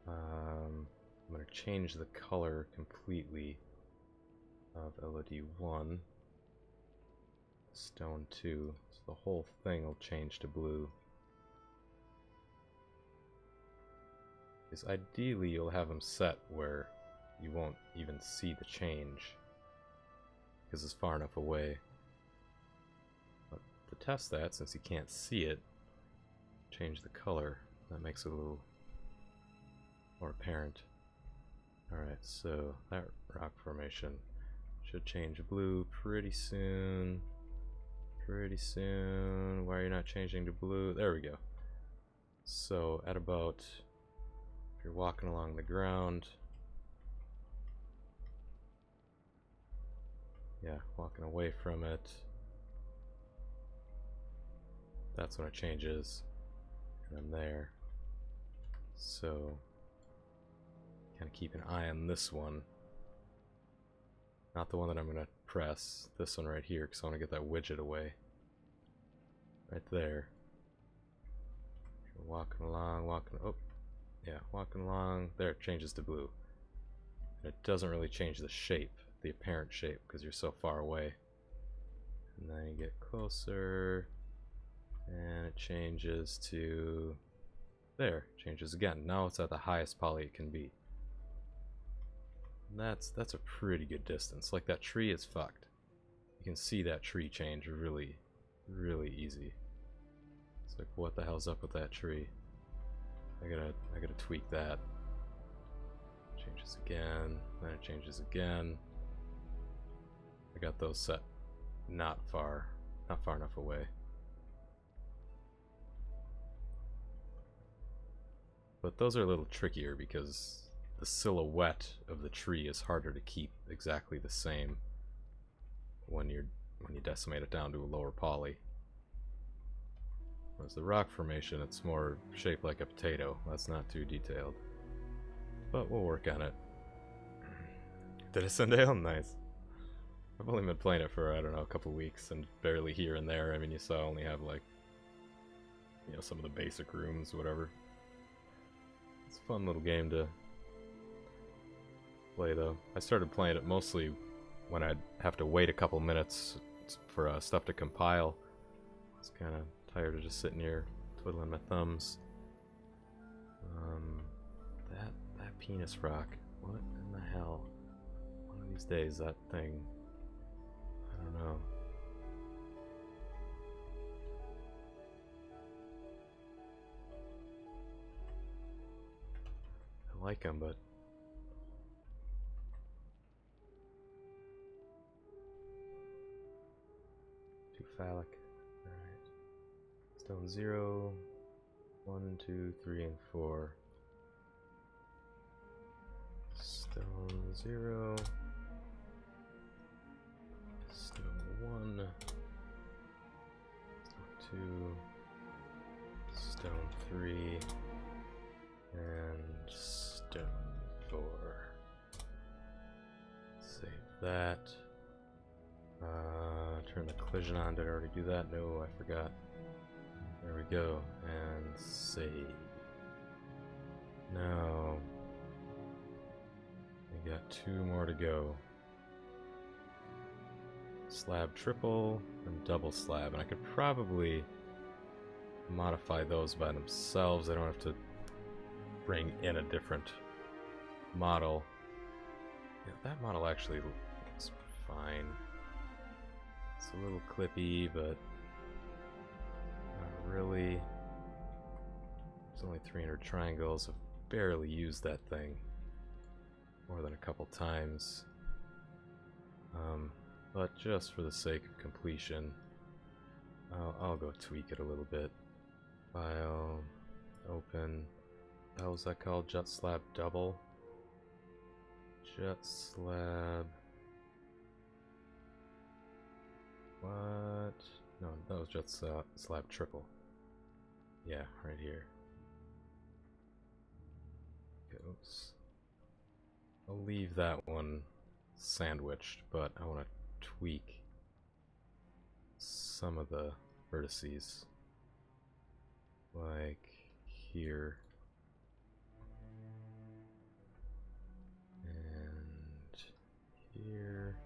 I'm going to change the color completely of LOD 1, stone 2, so the whole thing will change to blue. Because ideally you'll have them set where you won't even see the change, because it's far enough away. But to test that, since you can't see it, change the color. That makes it a little more apparent. Alright, so that rock formation should change blue pretty soon. Pretty soon. Why are you not changing to blue? There we go. So at about, if you're walking along the ground, yeah, walking away from it, that's when it changes, and I'm there. So kind of keep an eye on this one, not the one that I'm gonna press, this one right here, because I want to get that widget away. Right there. You're walking along, oh yeah, walking along, there it changes to blue. And it doesn't really change the shape, the apparent shape, because you're so far away. And then you get closer, and it changes to there, changes again. Now it's at the highest poly it can be. And that's a pretty good distance. Like, that tree is fucked. You can see that tree change really, really easy. It's like, what the hell's up with that tree? I gotta tweak that. Changes again, then it changes again. I got those set not far enough away. But those are a little trickier because the silhouette of the tree is harder to keep exactly the same when you decimate it down to a lower poly. Whereas the rock formation, it's more shaped like a potato. That's not too detailed. But we'll work on it. Did it Sunday? Nice. I've only been playing it for, I don't know, a couple weeks and barely here and there. I mean, you saw I only have, like, you know, some of the basic rooms, whatever. It's a fun little game to play, though. I started playing it mostly when I'd have to wait a couple minutes for stuff to compile. I was kind of tired of just sitting here twiddling my thumbs. That penis rock. What in the hell? One of these days, that thing. I don't know. I like him, but too phallic. Alright. Stone 0, 1, 2, 3, and 4. Stone 0. Stone 1. Stone 2. Stone 3. And stone 4. Save that. Turn the collision on. Did I already do that? No, I forgot. There we go. And save. Now, we got 2 more to go. Slab triple and double slab. And I could probably modify those by themselves. I don't have to bring in a different model. Yeah, that model actually looks fine. It's a little clippy, but not really. There's only 300 triangles. I've barely used that thing. more than a couple times. But just for the sake of completion, I'll go tweak it a little bit. File, open, how was that called? Jet slab double? Jet slab... What? No, that was jet slab triple. Yeah, right here. Goes. I'll leave that one sandwiched, but I want to tweak some of the vertices. Like here. And here.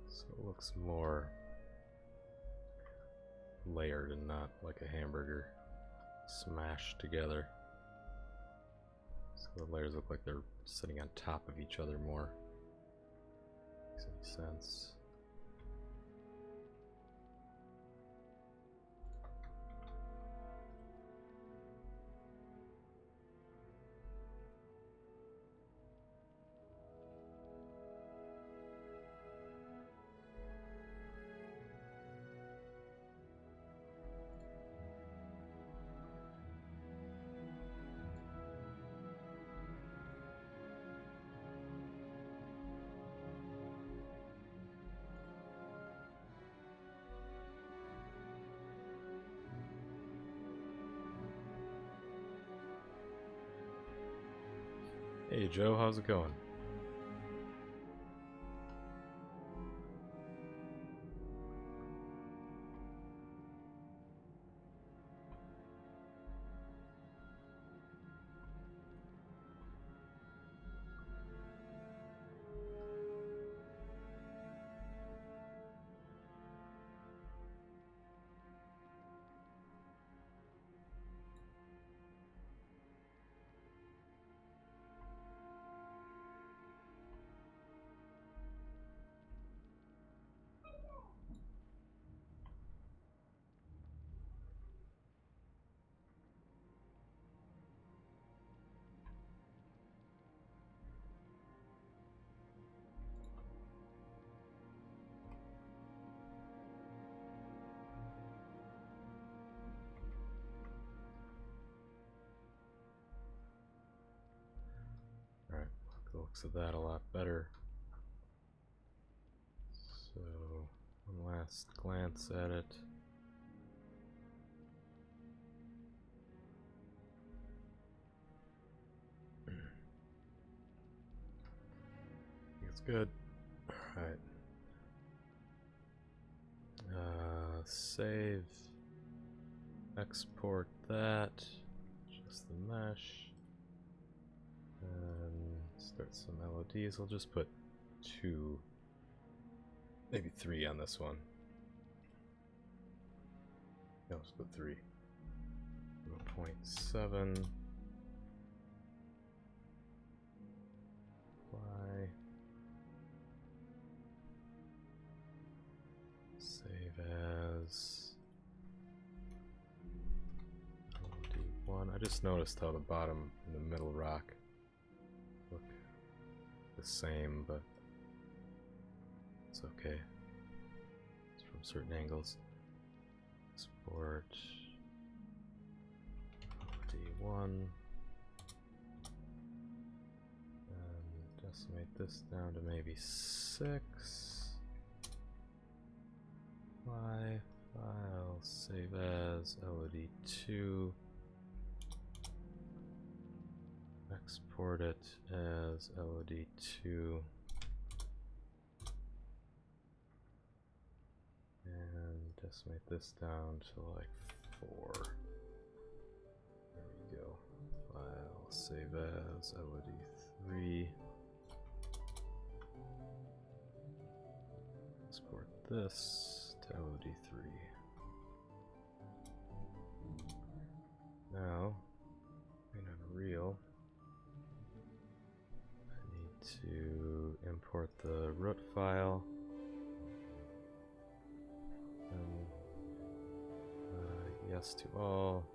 So it looks more layered and not like a hamburger smashed together. So the layers look like they're sitting on top of each other more. Makes any sense? Hey Joe, how's it going? Alright, the looks of that a lot better. So, one last glance at it. It's good. Alright. Save. Export that. Just the mesh. And start some LODs. I'll just put 2, maybe 3 on this one. No, let's put 3. 0.7. Apply. Save as LOD1. I just noticed how the bottom and the middle rock look the same, but it's okay. It's from certain angles. Export D1 and Decimate this down to maybe 6. Apply file, save as LOD2. Export it as LOD2. And decimate this down to like 4. There we go. File, save as LOD3. Export this to LOD3. Now, in Unreal, I need to import the root file. And yes to all.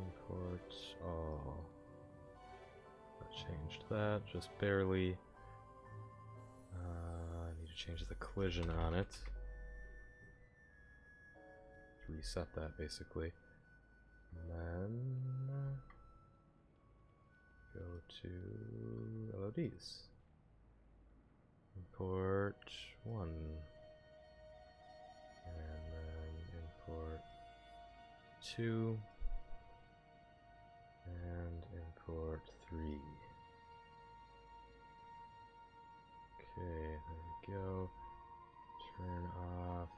Import all. I changed that just barely. I need to change the collision on it. Reset that basically. And then go to LODs. Import 1. And then import 2. And import 3. Okay, there we go. Turn off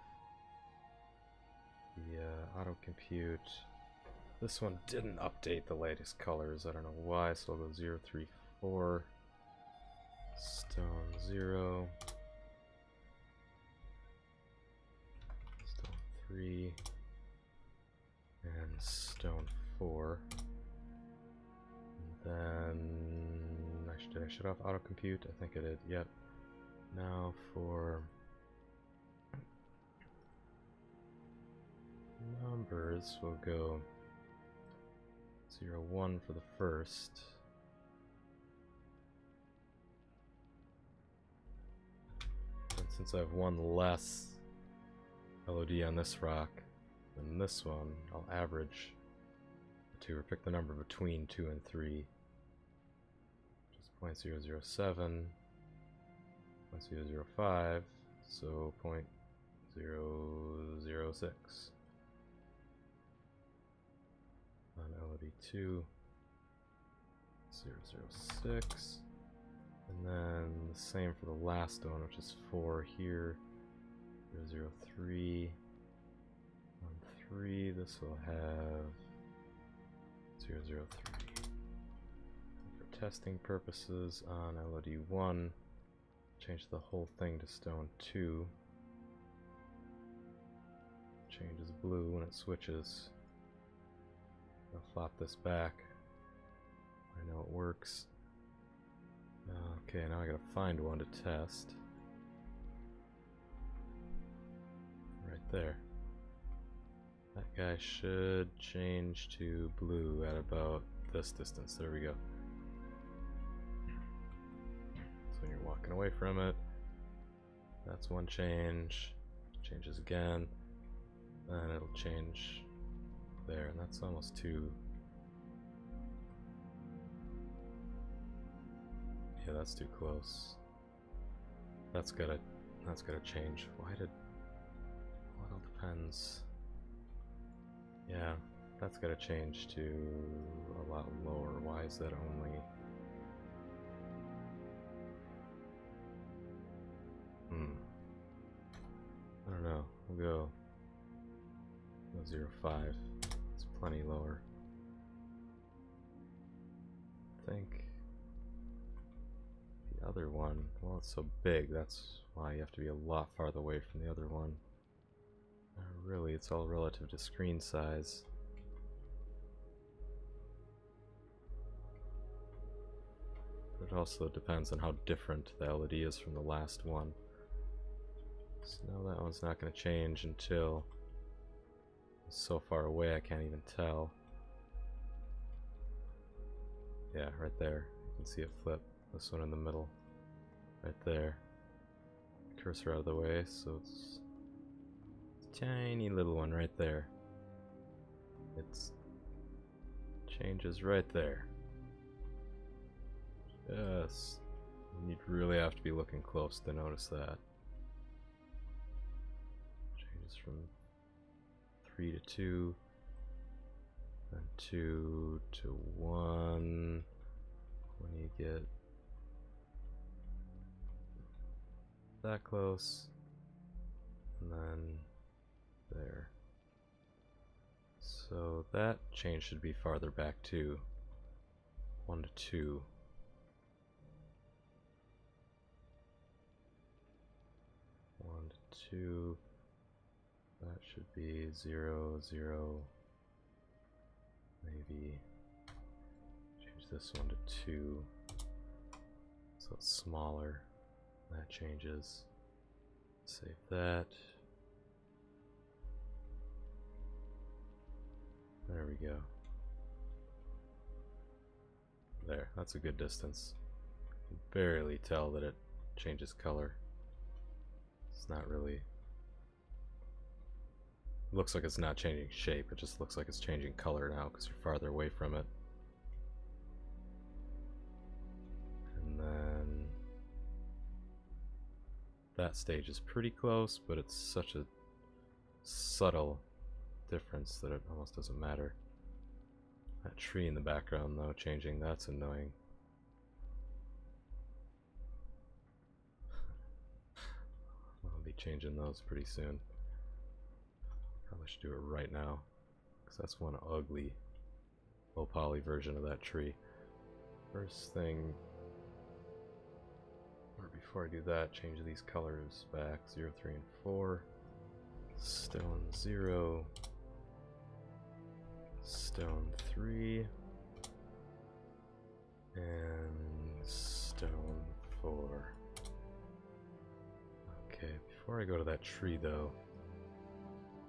the auto compute. This one didn't update the latest colors. I don't know why. So I'll go 0, 3, 4. Stone 0. Stone 3. And stone 4. And then did I shut off auto compute? I think I did. Yep. Now for numbers, we'll go 0, 1 for the first. And since I have one less LOD on this rock than this one, I'll average the two, or pick the number between 2 and 3. Just 0.007, 0.005, so 0.006. On LOD2, 0.006. And then the same for the last one, which is 4 here. 0.003. On 3, this will have 0.003. For testing purposes, on LOD1, change the whole thing to stone 2. Changes blue when it switches. I'll flop this back. I know it works. Okay, now I gotta find one to test. Right there. That guy should change to blue at about this distance. There we go. So when you're walking away from it, that's one change. Changes again. Then it'll change there, and that's almost 2. Yeah, that's too close. That's gotta change. Why did... Well, it all depends. Yeah, that's gotta change to a lot lower. Why is that only... I don't know. We'll go 0.05. It's plenty lower. I think the other one, well, it's so big, that's why you have to be a lot farther away from the other one. Really, it's all relative to screen size. It also depends on how different the LED is from the last one. So now that one's not going to change until it's so far away I can't even tell. Yeah, right there. You can see it flip. This one in the middle. Right there. Cursor out of the way, so it's a tiny little one right there. It's changes right there. Yes. You'd really have to be looking close to notice that. Changes from 3 to 2, then 2 to 1. When you get that close, and then there. So that change should be farther back too. 1 to 2. 1 to 2. That should be 0, 0. Maybe change this one to 2. So it's smaller. That changes. Save that. There we go. There, that's a good distance. You can barely tell that it changes color. It's not really... It looks like it's not changing shape, it just looks like it's changing color now because you're farther away from it. And then... that stage is pretty close, but it's such a subtle difference that it almost doesn't matter. That tree in the background though changing, that's annoying. I'll be changing those pretty soon. Probably should do it right now, because that's one ugly low poly version of that tree. First thing, or before I do that, change these colors back, 0, 3, and 4. Stone 0. Stone 3. And stone 4. Okay, before I go to that tree though,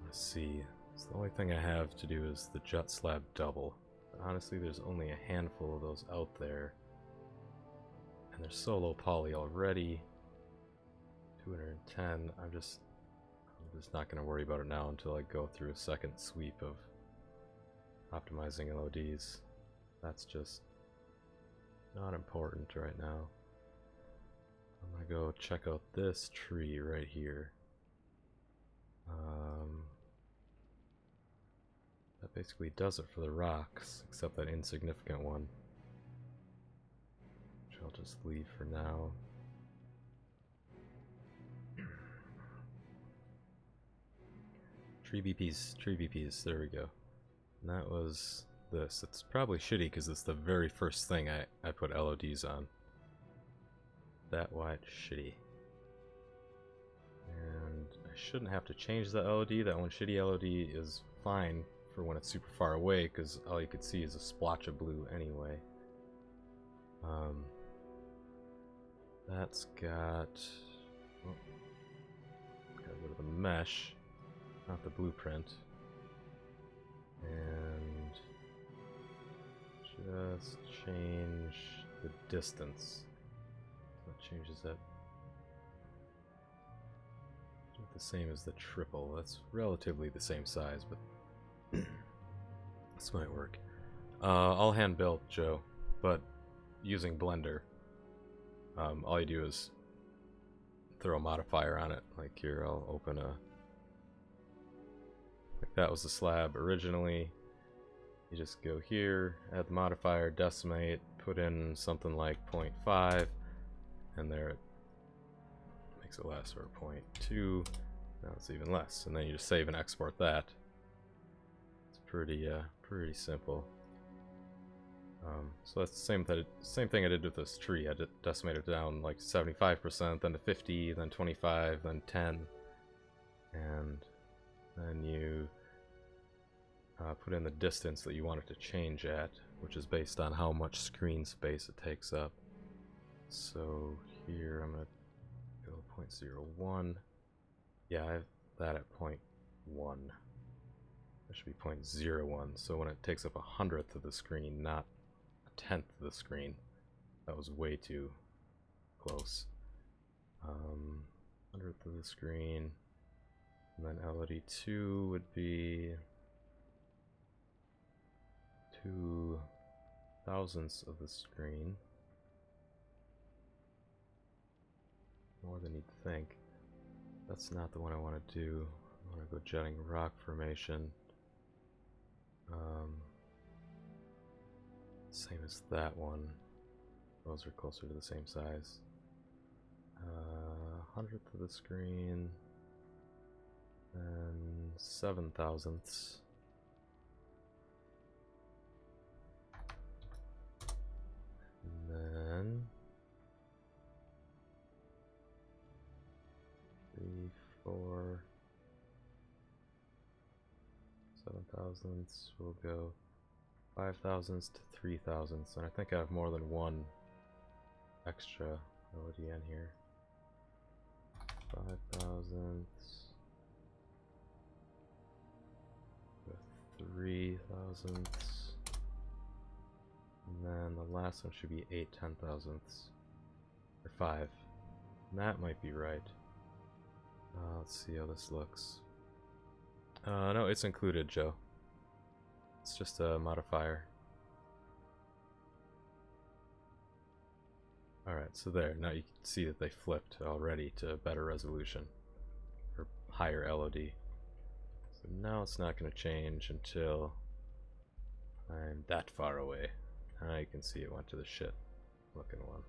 let's see. So the only thing I have to do is the jut slab double. But honestly, there's only a handful of those out there. And they're so low poly already. 210. I'm just not going to worry about it now until I go through a second sweep of optimizing LODs. That's just not important right now. I'm going to go check out this tree right here. That basically does it for the rocks, except that insignificant one, which I'll just leave for now. Tree BPs, there we go. And that was this. It's probably shitty because it's the very first thing I put LODs on. That white shitty. And I shouldn't have to change the LOD. That one shitty LOD is fine for when it's super far away because all you could see is a splotch of blue anyway. That's got... Oh, gotta go to the mesh, not the blueprint. And just change the distance. That changes that. Not the same as the triple. That's relatively the same size, but this might work. All hand built, Joe, but using Blender. All you do is throw a modifier on it. Like here, I'll open a... Like that was the slab originally. You just go here, add the modifier, decimate, put in something like 0.5, and there it makes it less, or 0.2. Now it's even less, and then you just save and export that. It's pretty simple. So that's the same thing I did with this tree. I decimated it down like 75%, then to 50, then 25, then 10, and then you put in the distance that you want it to change at, which is based on how much screen space it takes up. So here I'm going to go 0.01. Yeah, I have that at 0.1. That should be 0.01. So when it takes up 100th of the screen, not 1/10 of the screen. That was way too close. 100th of the screen, and then LOD2 would be 2/1000ths of the screen. more than you'd think. That's not the one I want to do. I want to go jutting rock formation. Same as that one. Those are closer to the same size. 100th of the screen. And 7,000ths. And then 3, 4, 7,000ths. We'll go 5,000ths to 3,000ths, and I think I have more than one extra LOD in here. 5,000ths, 3,000ths, and then the last one should be 8 10,000ths, or 5. And that might be right. Let's see how this looks. No, it's included, Joe. It's just a modifier. Alright, so there. Now you can see that they flipped already to better resolution, or higher LOD. So now it's not going to change until I'm that far away. Now you can see it went to the shit looking one.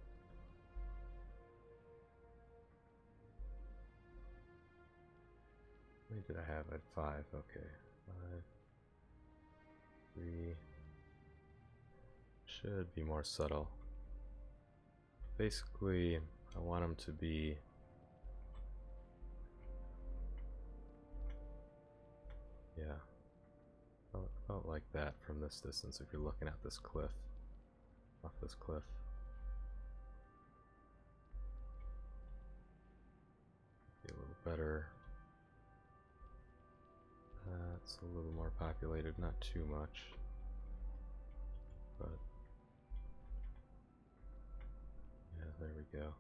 How many did I have? I had 5. Okay. 5. 3. Should be more subtle. Basically, I want them to be about like that from this distance if you're looking at this cliff, off this cliff. Be a little better. That's a little more populated, not too much, but yeah, there we go.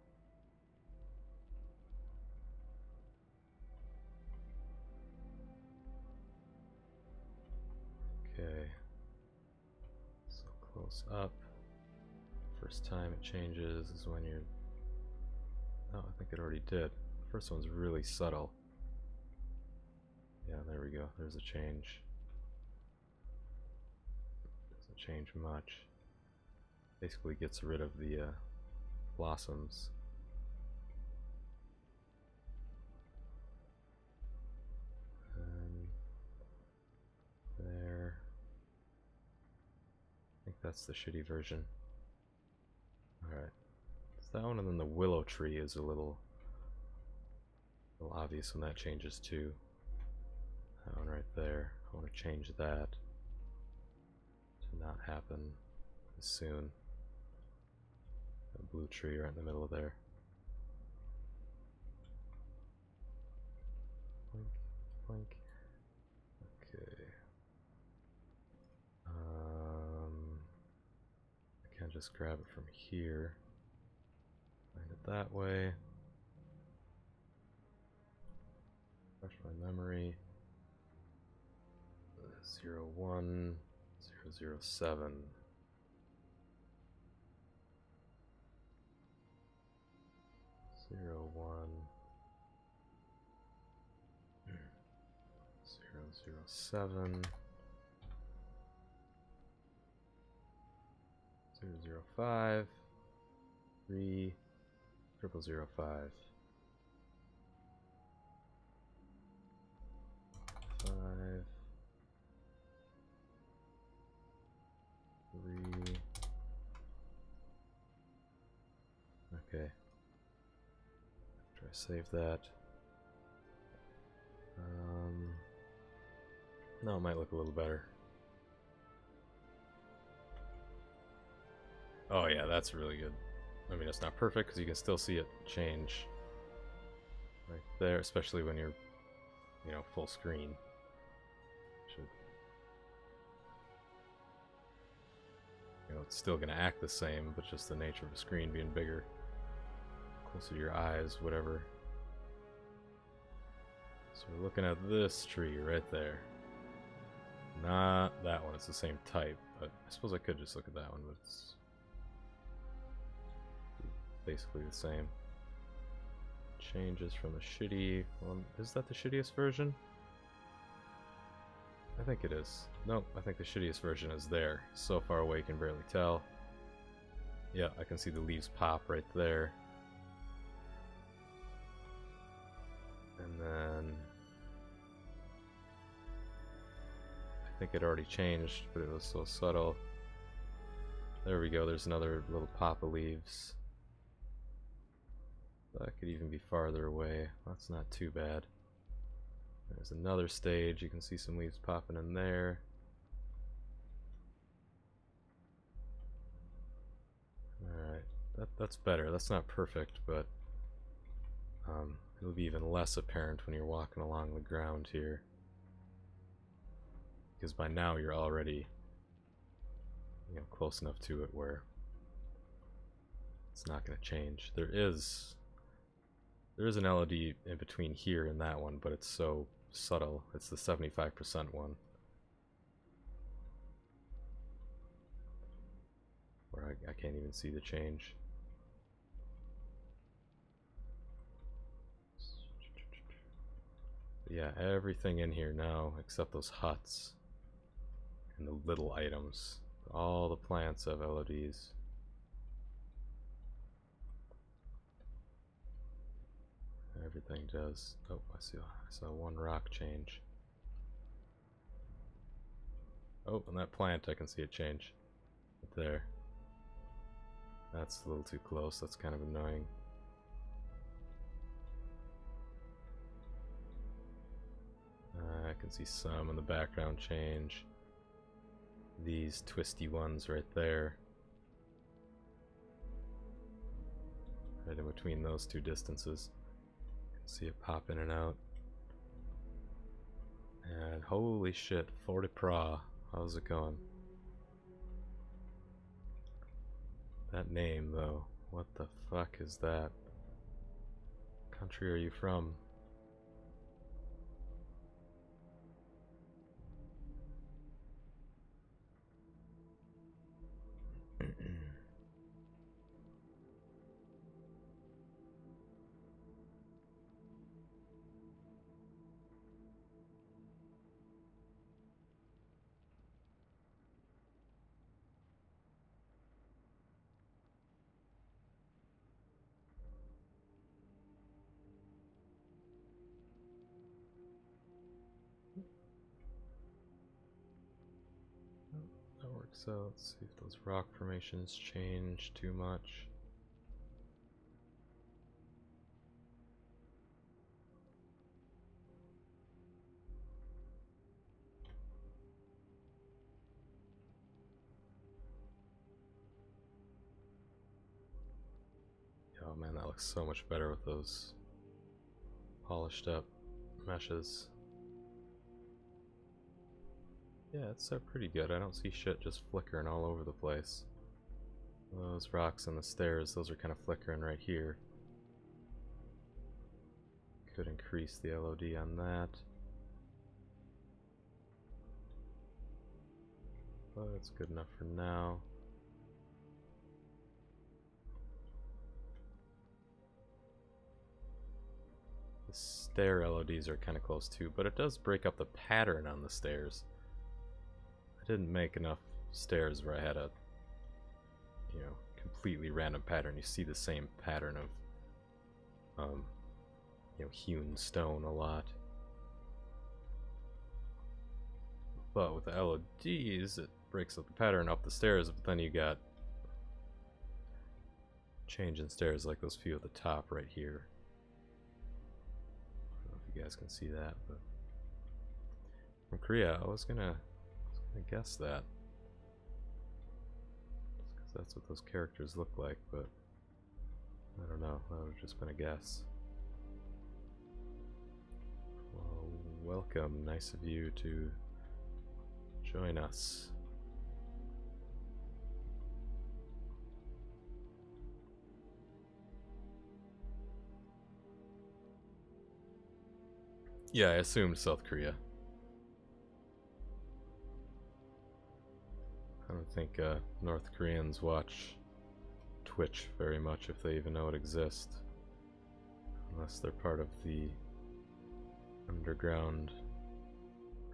Okay, so close up. First time it changes is when you're... Oh, I think it already did. The first one's really subtle. Yeah, there we go. There's a change. Doesn't change much. Basically gets rid of the blossoms. And there. I think that's the shitty version. Alright. It's that one, and then the willow tree is a little obvious when that changes too. That one right there. I want to change that to not happen as soon. That blue tree right in the middle of there. Blink, blink. Okay. I can't just grab it from here. Find it that way. Refresh my memory. 01, 007. 01, 007, 005, 3, 0005, 5, 3. Okay. Try to save that. No, it might look a little better. Oh yeah, that's really good. I mean, it's not perfect because you can still see it change right there, especially when you're, you know, full screen. Should, you know, it's still going to act the same, but just the nature of the screen being bigger, closer to your eyes, whatever. So we're looking at this tree right there. Not that one, it's the same type, but I suppose I could just look at that one, but it's basically the same. changes from the shitty one. Is that the shittiest version? I think it is. Nope, I think the shittiest version is there. So far away you can barely tell. Yeah, I can see the leaves pop right there. And then I think it already changed, but it was so subtle. There we go, there's another little pop of leaves. That could even be farther away. That's not too bad. There's another stage, you can see some leaves popping in there. Alright, that's better. That's not perfect, but it'll be even less apparent when you're walking along the ground here. Because by now you're already, you know, close enough to it where it's not going to change. There is an LOD in between here and that one, but it's so subtle. It's the 75% one. Where I can't even see the change. But yeah, everything in here now, except those huts and the little items. All the plants have LODs. Everything does. Oh, I saw one rock change. Oh, and that plant, I can see it change. Right there. That's a little too close, that's kind of annoying. I can see some in the background change. These twisty ones right there. Right in between those two distances. See it pop in and out. And holy shit, Forty Pra. How's it going? That name though, what the fuck is that? Country are you from? That works out. Let's see if those rock formations change too much. Oh man, that looks so much better with those polished up meshes. Yeah, it's set pretty good. I don't see shit just flickering all over the place. Those rocks and the stairs, those are kind of flickering right here. Could increase the LOD on that. But it's good enough for now. The stair LODs are kind of close too, but it does break up the pattern on the stairs. I didn't make enough stairs where I had a, you know, completely random pattern. You see the same pattern of, you know, hewn stone a lot. But with the LODs, it breaks up the pattern up the stairs, but then you got change in stairs like those few at the top right here. I don't know if you guys can see that, but from Korea, I was gonna guess that. Because that's what those characters look like, but I don't know, that would have just been a guess. Well, welcome, nice of you to join us. Yeah, I assumed South Korea. I don't think North Koreans watch Twitch very much, if they even know it exists. Unless they're part of the underground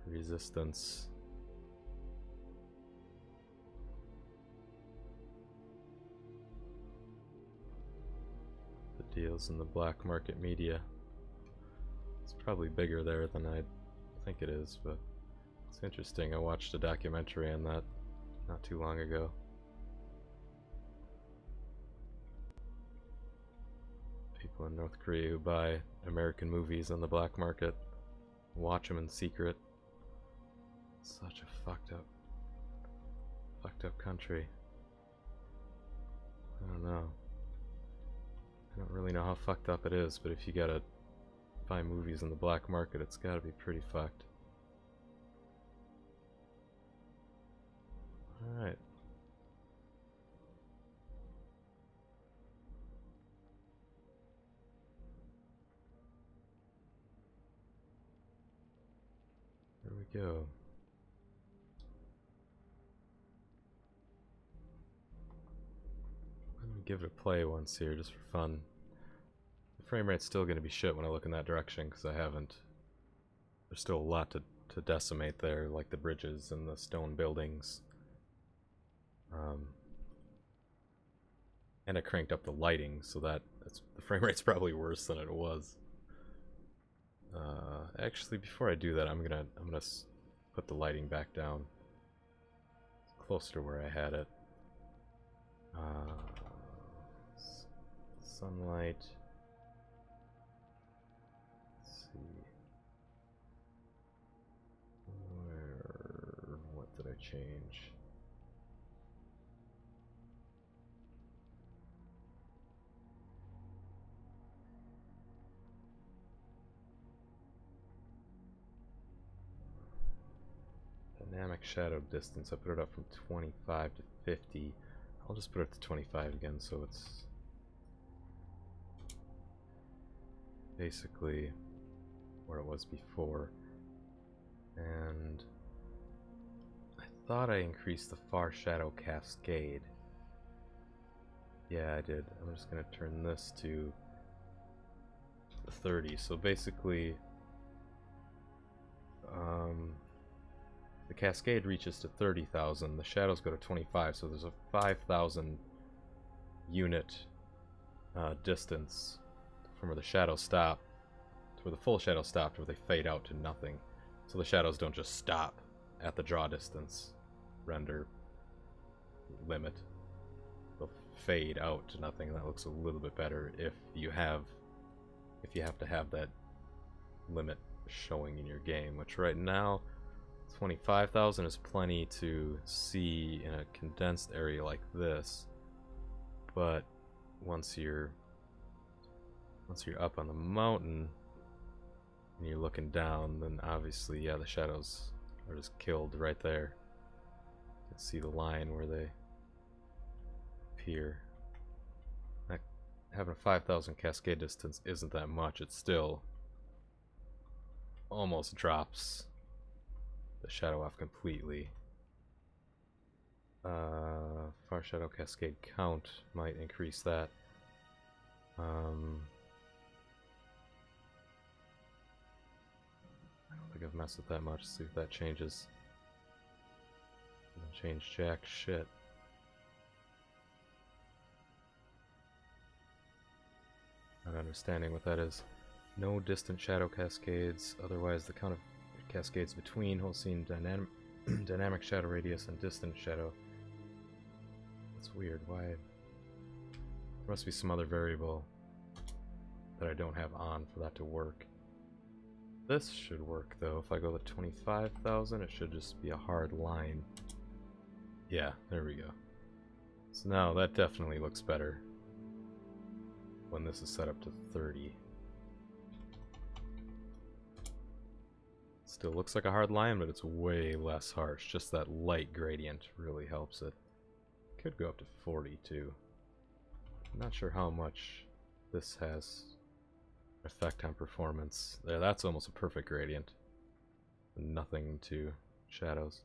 resistance. The deals in the black market media. It's probably bigger there than I think it is, but it's interesting. I watched a documentary on that not too long ago. People in North Korea who buy American movies on the black market, watch them in secret. Such a fucked up country. I don't know. I don't really know how fucked up it is, but if you gotta buy movies in the black market, it's gotta be pretty fucked. Alright. There we go. I'm gonna give it a play once here, just for fun. The frame rate's still gonna be shit when I look in that direction, because I haven't. There's still a lot to decimate there, like the bridges and the stone buildings. And I cranked up the lighting, so the frame rate's probably worse than it was. Actually, before I do that, I'm gonna put the lighting back down, closer to where I had it. Sunlight. Let's see. What did I change? Dynamic shadow distance, I put it up from 25 to 50. I'll just put it to 25 again, so it's basically where it was before. And I thought I increased the far shadow cascade. Yeah, I did. I'm just gonna turn this to 30. So basically, the cascade reaches to 30,000, the shadows go to 25, so there's a 5,000 unit distance from where the shadows stop to where the full shadows stop to where they fade out to nothing. So the shadows don't just stop at the draw distance render limit. They'll fade out to nothing. That looks a little bit better if you have to have that limit showing in your game, which right now 25,000 is plenty to see in a condensed area like this, but once you're up on the mountain and you're looking down, then obviously, yeah, the shadows are just killed right there. You can see the line where they appear. Having a 5,000 cascade distance isn't that much. It still almost drops the shadow off completely. Far shadow cascade count might increase that. I don't think I've messed with that much. See if that changes. Doesn't change jack shit. Not understanding what that is. No distant shadow cascades. Otherwise, the count of cascades between Holstein dynamic shadow radius and distant shadow. That's weird. Why? There must be some other variable that I don't have on for that to work. This should work though. If I go to 25,000, it should just be a hard line. Yeah, there we go. So now that definitely looks better when this is set up to 30. Still looks like a hard line, but it's way less harsh. Just that light gradient really helps it. Could go up to 40 too. I'm not sure how much this has effect on performance. There, that's almost a perfect gradient. Nothing to shadows.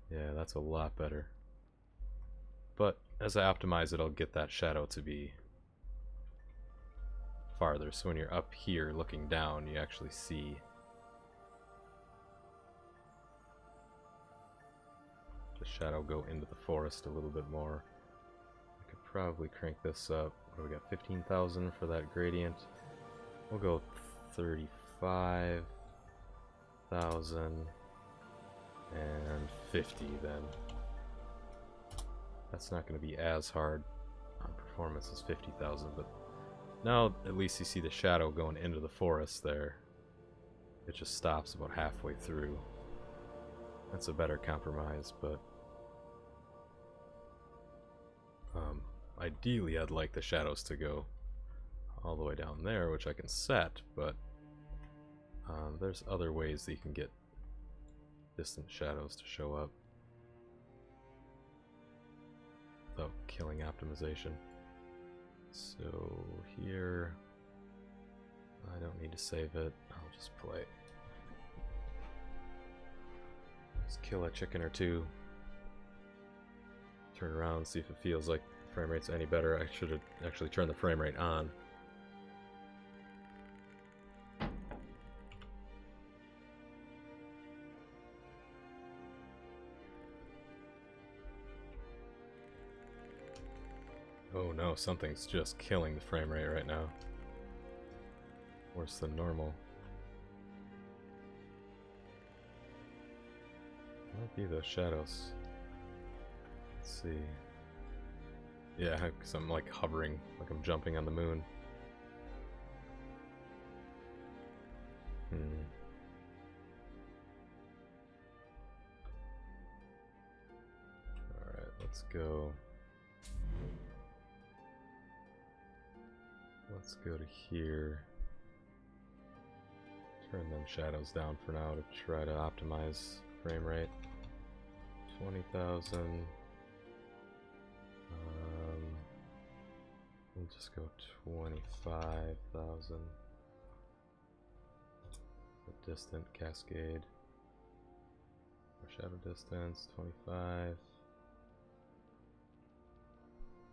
Yeah, that's a lot better. But as I optimize it, I'll get that shadow to be farther. So when you're up here looking down, you actually see the shadow go into the forest a little bit more. I could probably crank this up. What do we got? 15,000 for that gradient. We'll go 35,000 and 50 then. That's not going to be as hard on performance as 50,000, but now at least you see the shadow going into the forest there. It just stops about halfway through. That's a better compromise, but ideally I'd like the shadows to go all the way down there, which I can set, but there's other ways that you can get distant shadows to show up without killing optimization. So here, I don't need to save it, I'll just play. Just kill a chicken or two. Turn around, see if it feels like the frame rate's any better. I should have actually turned the frame rate on. Oh no, something's just killing the frame rate right now. Worse than normal. Might be the shadows. Let's see. Yeah, because I'm like hovering, like I'm jumping on the moon. Alright, let's go. Let's go to here. Turn them shadows down for now to try to optimize frame rate. 20,000. We'll just go 25,000. The distant cascade. Shadow distance 25.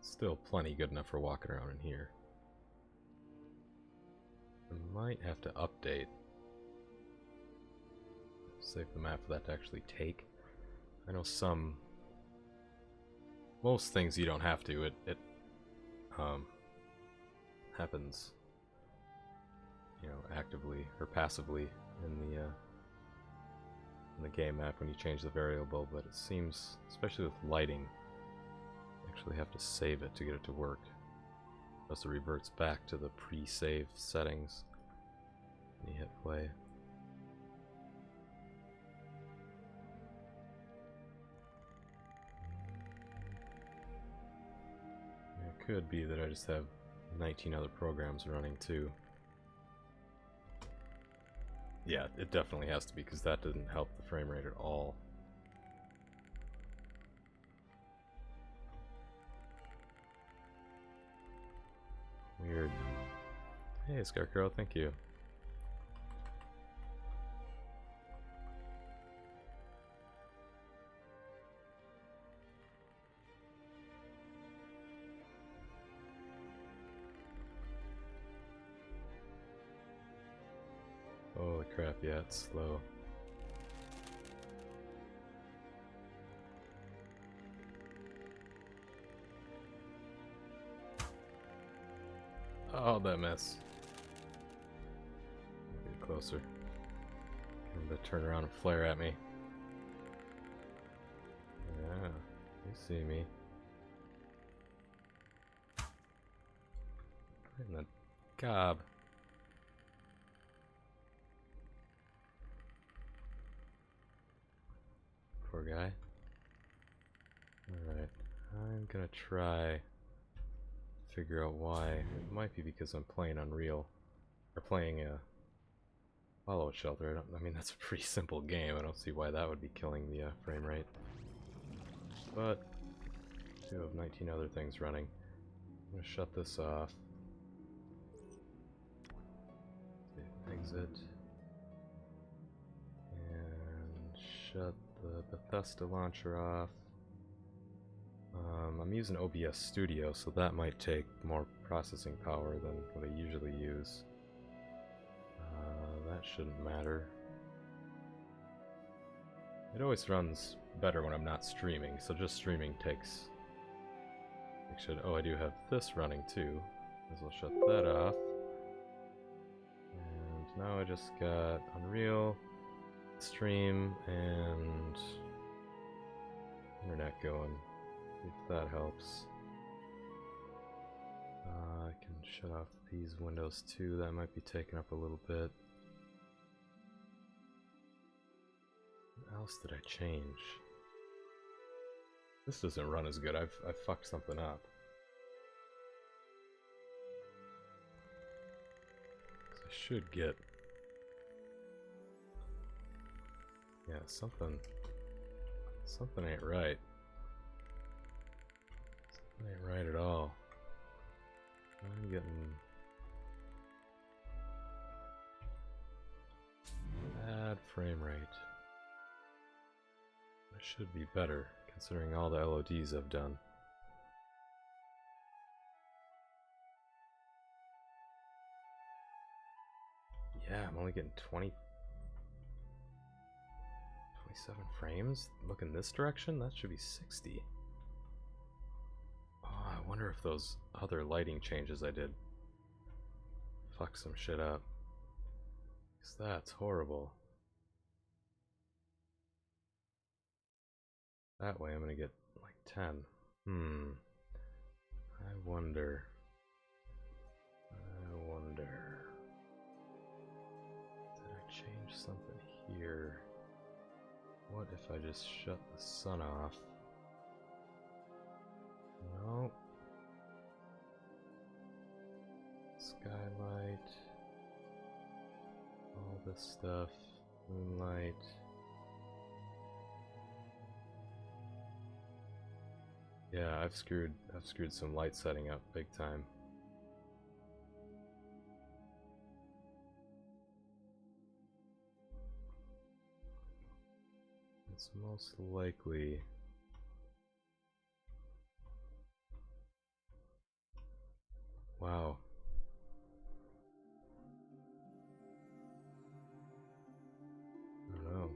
Still plenty good enough for walking around in here. I might have to update. Save the map for that to actually take. I know most things you don't have to. It happens, you know, actively or passively in the game map when you change the variable. But it seems, especially with lighting, you actually have to save it to get it to work. Unless it reverts back to the pre-save settings when you hit play. It could be that I just have 19 other programs running too. Yeah, it definitely has to be, because that didn't help the frame rate at all. Weird. Hey, Scarecrow, thank you. Holy crap, yeah, it's slow. Oh, that mess. Get closer. I'm gonna turn around and flare at me. Yeah, you see me. Right in the gob. Poor guy. Alright, I'm gonna try figure out why. It might be because I'm playing Unreal, or playing a Fallout Shelter. I mean, that's a pretty simple game. I don't see why that would be killing the frame rate. But I do have 19 other things running. I'm gonna shut this off. Exit. And shut the Bethesda launcher off. I'm using OBS Studio, so that might take more processing power than what I usually use. That shouldn't matter. It always runs better when I'm not streaming, so just streaming takes... Oh, I do have this running too. As well shut that off. And now I just got Unreal, Stream, and Internet going. If that helps. I can shut off these windows too. That might be taking up a little bit. What else did I change? This doesn't run as good. I've fucked something up. I should get... Yeah, something ain't right. Something ain't right at all. I'm getting bad frame rate. I should be better, considering all the LODs I've done. Yeah, I'm only getting 27 frames? Look in this direction? That should be 60. Oh, I wonder if those other lighting changes I did fuck some shit up. 'Cause that's horrible. That way I'm gonna get like 10. I wonder. Did I change something here? What if I just shut the sun off? No. Skylight. All this stuff. Moonlight. Yeah, I've screwed some light setting up big time. It's most likely wow. I don't know.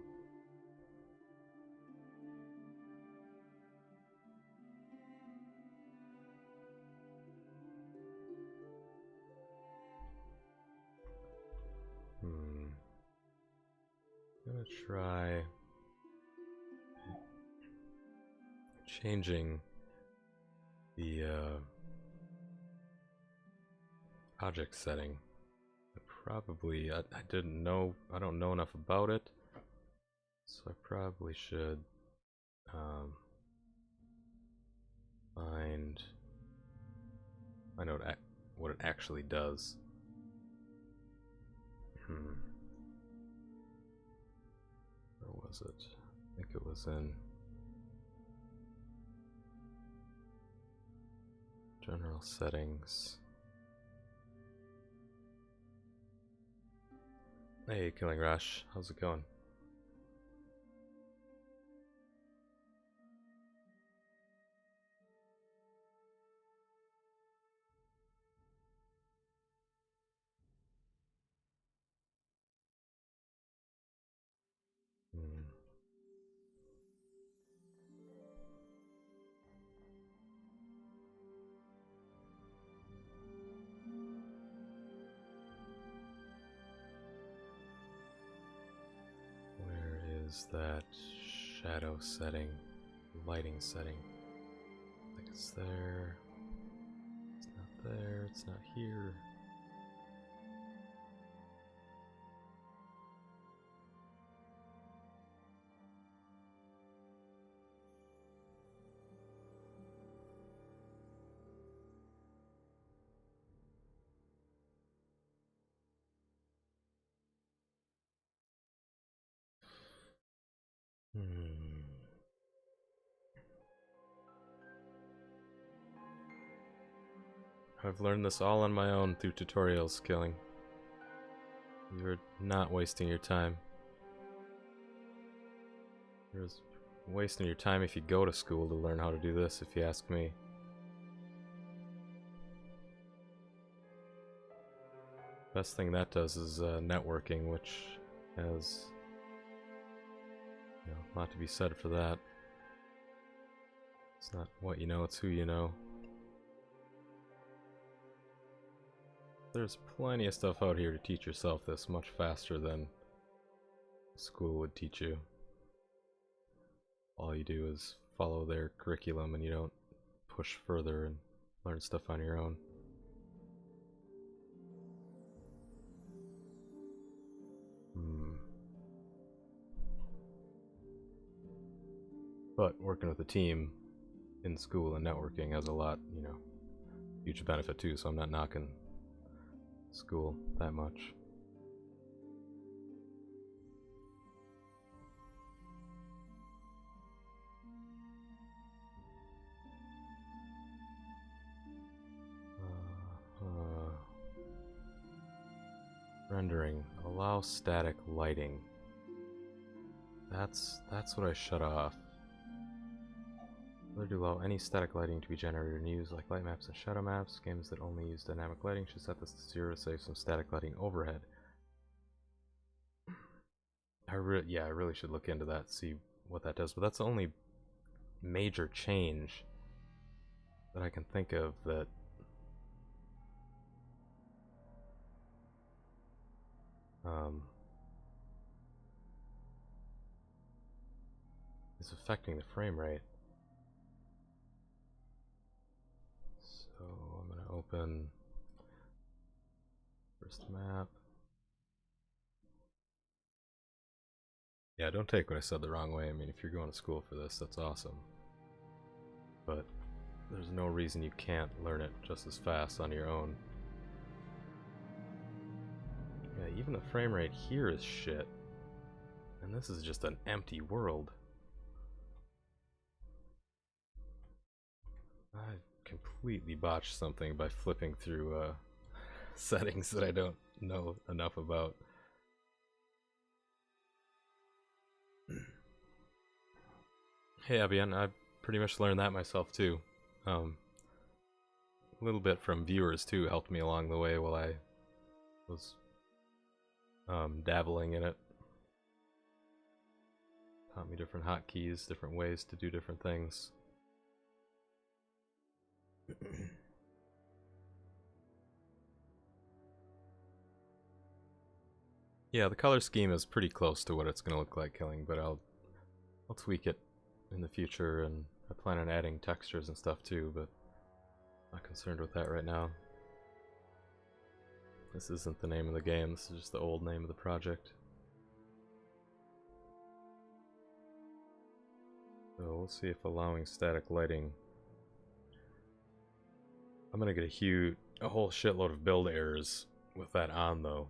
I'm gonna try changing the project setting. I didn't know, I don't know enough about it, so I probably should find out what it actually does. Where was it? I think it was in General Settings. Hey, Killing Rush, how's it going? Is that shadow setting, lighting setting? I think it's there. It's not there, it's not here. I've learned this all on my own through tutorials, Killing. You're not wasting your time. There's wasting your time if you go to school to learn how to do this, if you ask me. Best thing that does is networking, which has a lot to be said for that. It's not what you know, it's who you know. There's plenty of stuff out here to teach yourself this much faster than school would teach you. All you do is follow their curriculum and you don't push further and learn stuff on your own. But working with a team in school and networking has a lot, huge benefit too, so I'm not knocking school that much. Rendering. Allow static lighting. That's what I shut off. Whether to allow any static lighting to be generated and used, like light maps and shadow maps. Games that only use dynamic lighting should set this to 0 to save some static lighting overhead. I really should look into that, see what that does. But that's the only major change that I can think of that is affecting the frame rate. So I'm gonna open first map. Yeah, don't take what I said the wrong way. I mean, if you're going to school for this, that's awesome. But there's no reason you can't learn it just as fast on your own. Yeah, even the frame rate here is shit. And this is just an empty world. I completely botched something by flipping through settings that I don't know enough about. Hey Abian, I pretty much learned that myself too. A little bit from viewers too helped me along the way while I was dabbling in it. Taught me different hotkeys, different ways to do different things. Yeah, the color scheme is pretty close to what it's going to look like killing, but I'll tweak it in the future, and I plan on adding textures and stuff too, but I'm not concerned with that right now. This isn't the name of the game, this is just the old name of the project. So we'll see if allowing static lighting... I'm gonna get a whole shitload of build errors with that on though.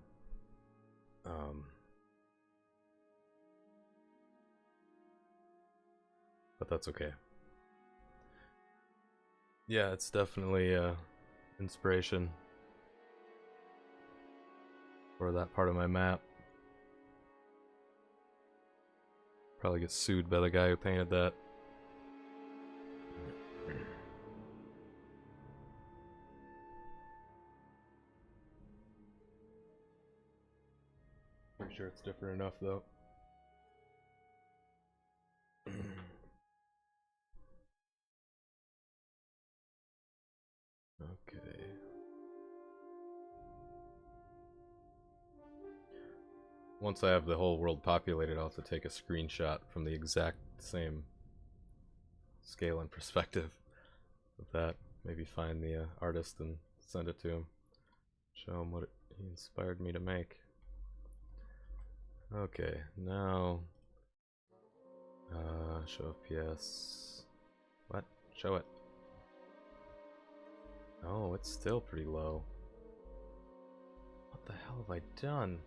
But that's okay. Yeah, it's definitely inspiration for that part of my map. Probably get sued by the guy who painted that. Pretty sure it's different enough though. Okay. Once I have the whole world populated, I'll have to take a screenshot from the exact same scale and perspective of that. Maybe find the artist and send it to him. Show him what he inspired me to make. Okay, now... show FPS... What? Show it. Oh, it's still pretty low. What the hell have I done?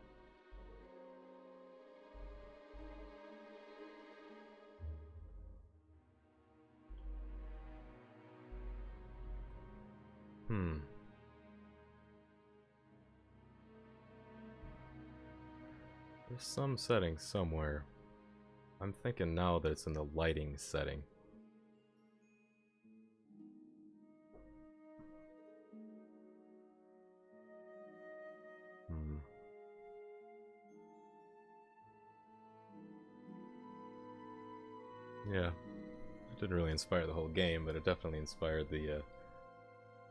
There's some settings somewhere. I'm thinking now that it's in the lighting setting. Yeah, it didn't really inspire the whole game, but it definitely inspired the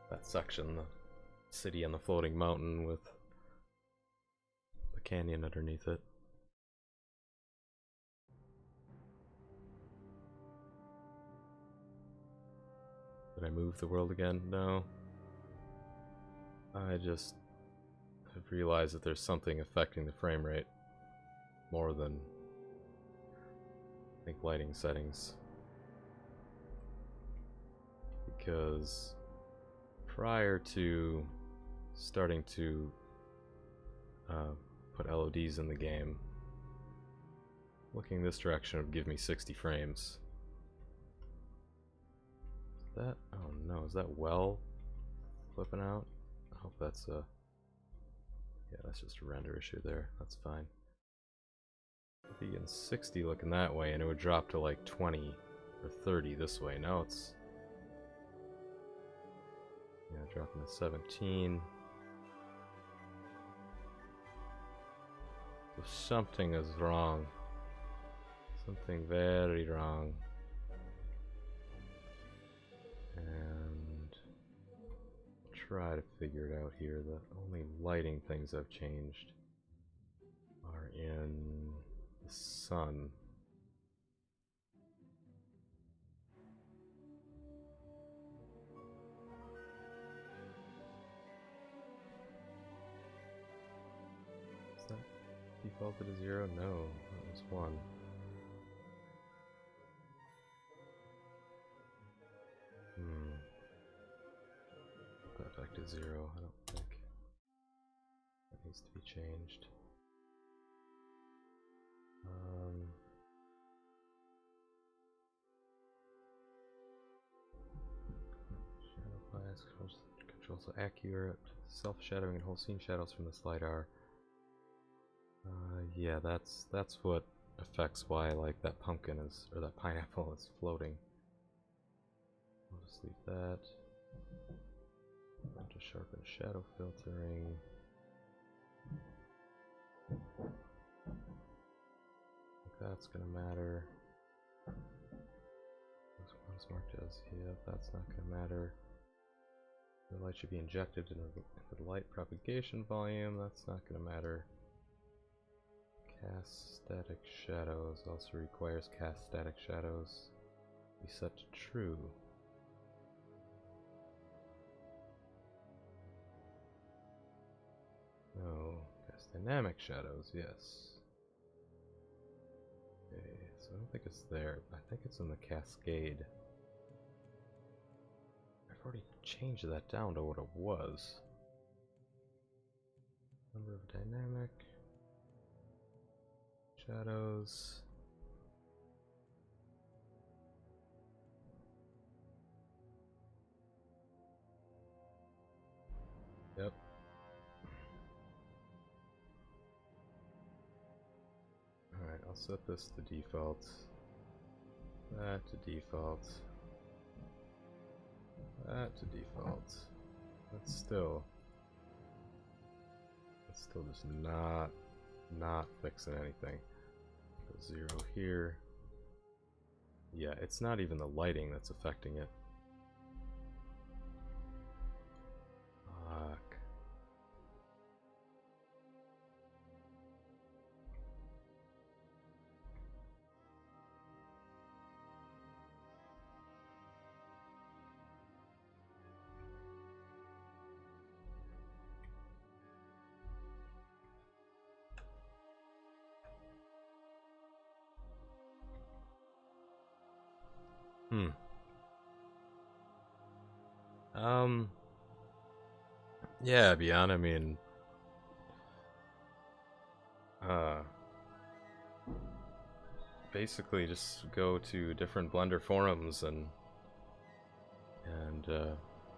that section, the city on the floating mountain with the canyon underneath it. Did I move the world again? No. I just have realized that there's something affecting the frame rate more than I think lighting settings. Because prior to starting to put LODs in the game, looking this direction would give me 60 frames. Is that? Oh no, is that well flipping out? I hope that's a... yeah, that's just a render issue there. That's fine. I'd be getting 60 looking that way, and it would drop to like 20 or 30 this way. Now it's... yeah, dropping to 17. So something is wrong. Something very wrong. And try to figure it out here. The only lighting things I've changed are in the sun. Is that defaulted to 0? No, that was 1. Put that back to 0. I don't think that needs to be changed. Shadow bias controls accurate self-shadowing and whole scene shadows from this LiDAR. Yeah, that's what affects why like that pumpkin is, or that pineapple is floating. I'll just leave that. To sharpen shadow filtering. I think that's gonna matter. This one's marked as, yeah, that's not gonna matter. The light should be injected into the light propagation volume, that's not gonna matter. Cast static shadows also requires cast static shadows be set to true. No, cast dynamic shadows, yes. Okay, so I don't think it's there. I think it's in the cascade. I've already changed that down to what it was. Number of dynamic shadows. Yep. Alright, I'll set this to default. That to default. That to default. That's still just not fixing anything. Put 0 here. Yeah, it's not even the lighting that's affecting it. Fuck. Yeah, beyond, I mean, basically just go to different Blender forums and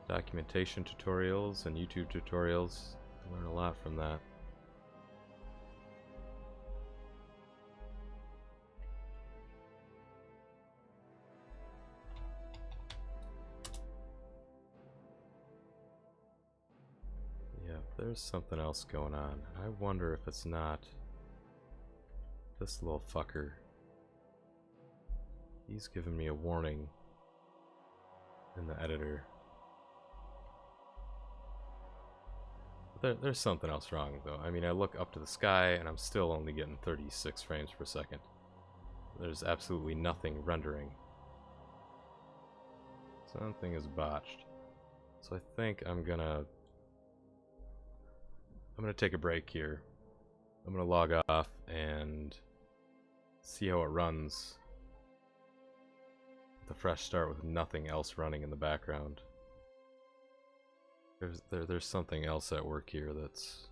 documentation tutorials and YouTube tutorials. Learn a lot from that. there's something else going on. I wonder if it's not this little fucker. He's giving me a warning in the editor. There's something else wrong, though. I mean, I look up to the sky, and I'm still only getting 36 frames per second. There's absolutely nothing rendering. Something is botched. So I think I'm gonna take a break here. I'm gonna log off and see how it runs. With a fresh start with nothing else running in the background. There's something else at work here that's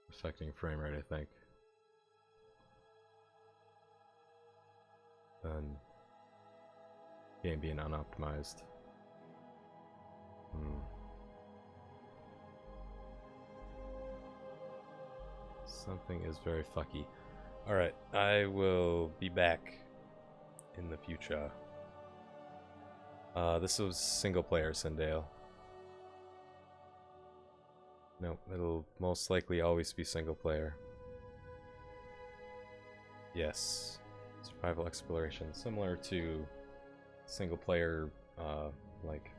affecting frame rate, I think. And game being unoptimized. Something is very fucky. Alright, I will be back in the future. This was single player Sindale. No, it'll most likely always be single player. Yes. Survival exploration, similar to single player, like,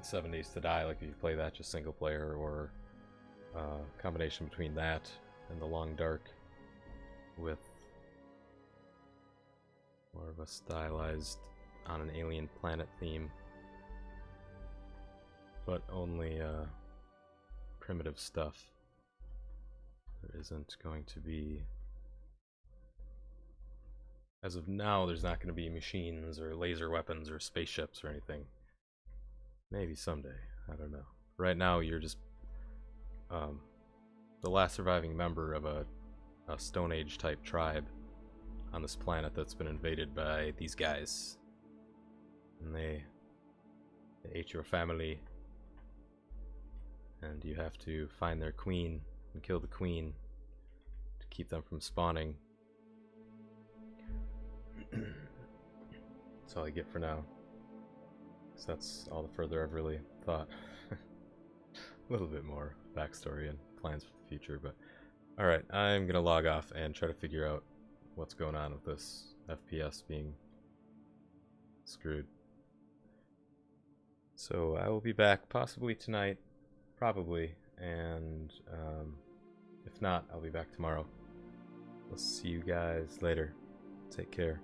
7 Days to Die, like if you play that just single player, or combination between that and The Long Dark with more of a stylized on an alien planet theme, but only primitive stuff. There isn't going to be, as of now, there's not going to be machines or laser weapons or spaceships or anything. Maybe someday, I don't know. Right now you're just the last surviving member of a Stone Age type tribe on this planet that's been invaded by these guys. And they ate your family, and you have to find their queen and kill the queen to keep them from spawning. That's all I get for now. So that's all the further I've really thought. A little bit more backstory and plans for the future, but alright, I'm gonna log off and try to figure out what's going on with this FPS being screwed. So I will be back possibly tonight, probably, and if not, I'll be back tomorrow. We'll see you guys later. Take care.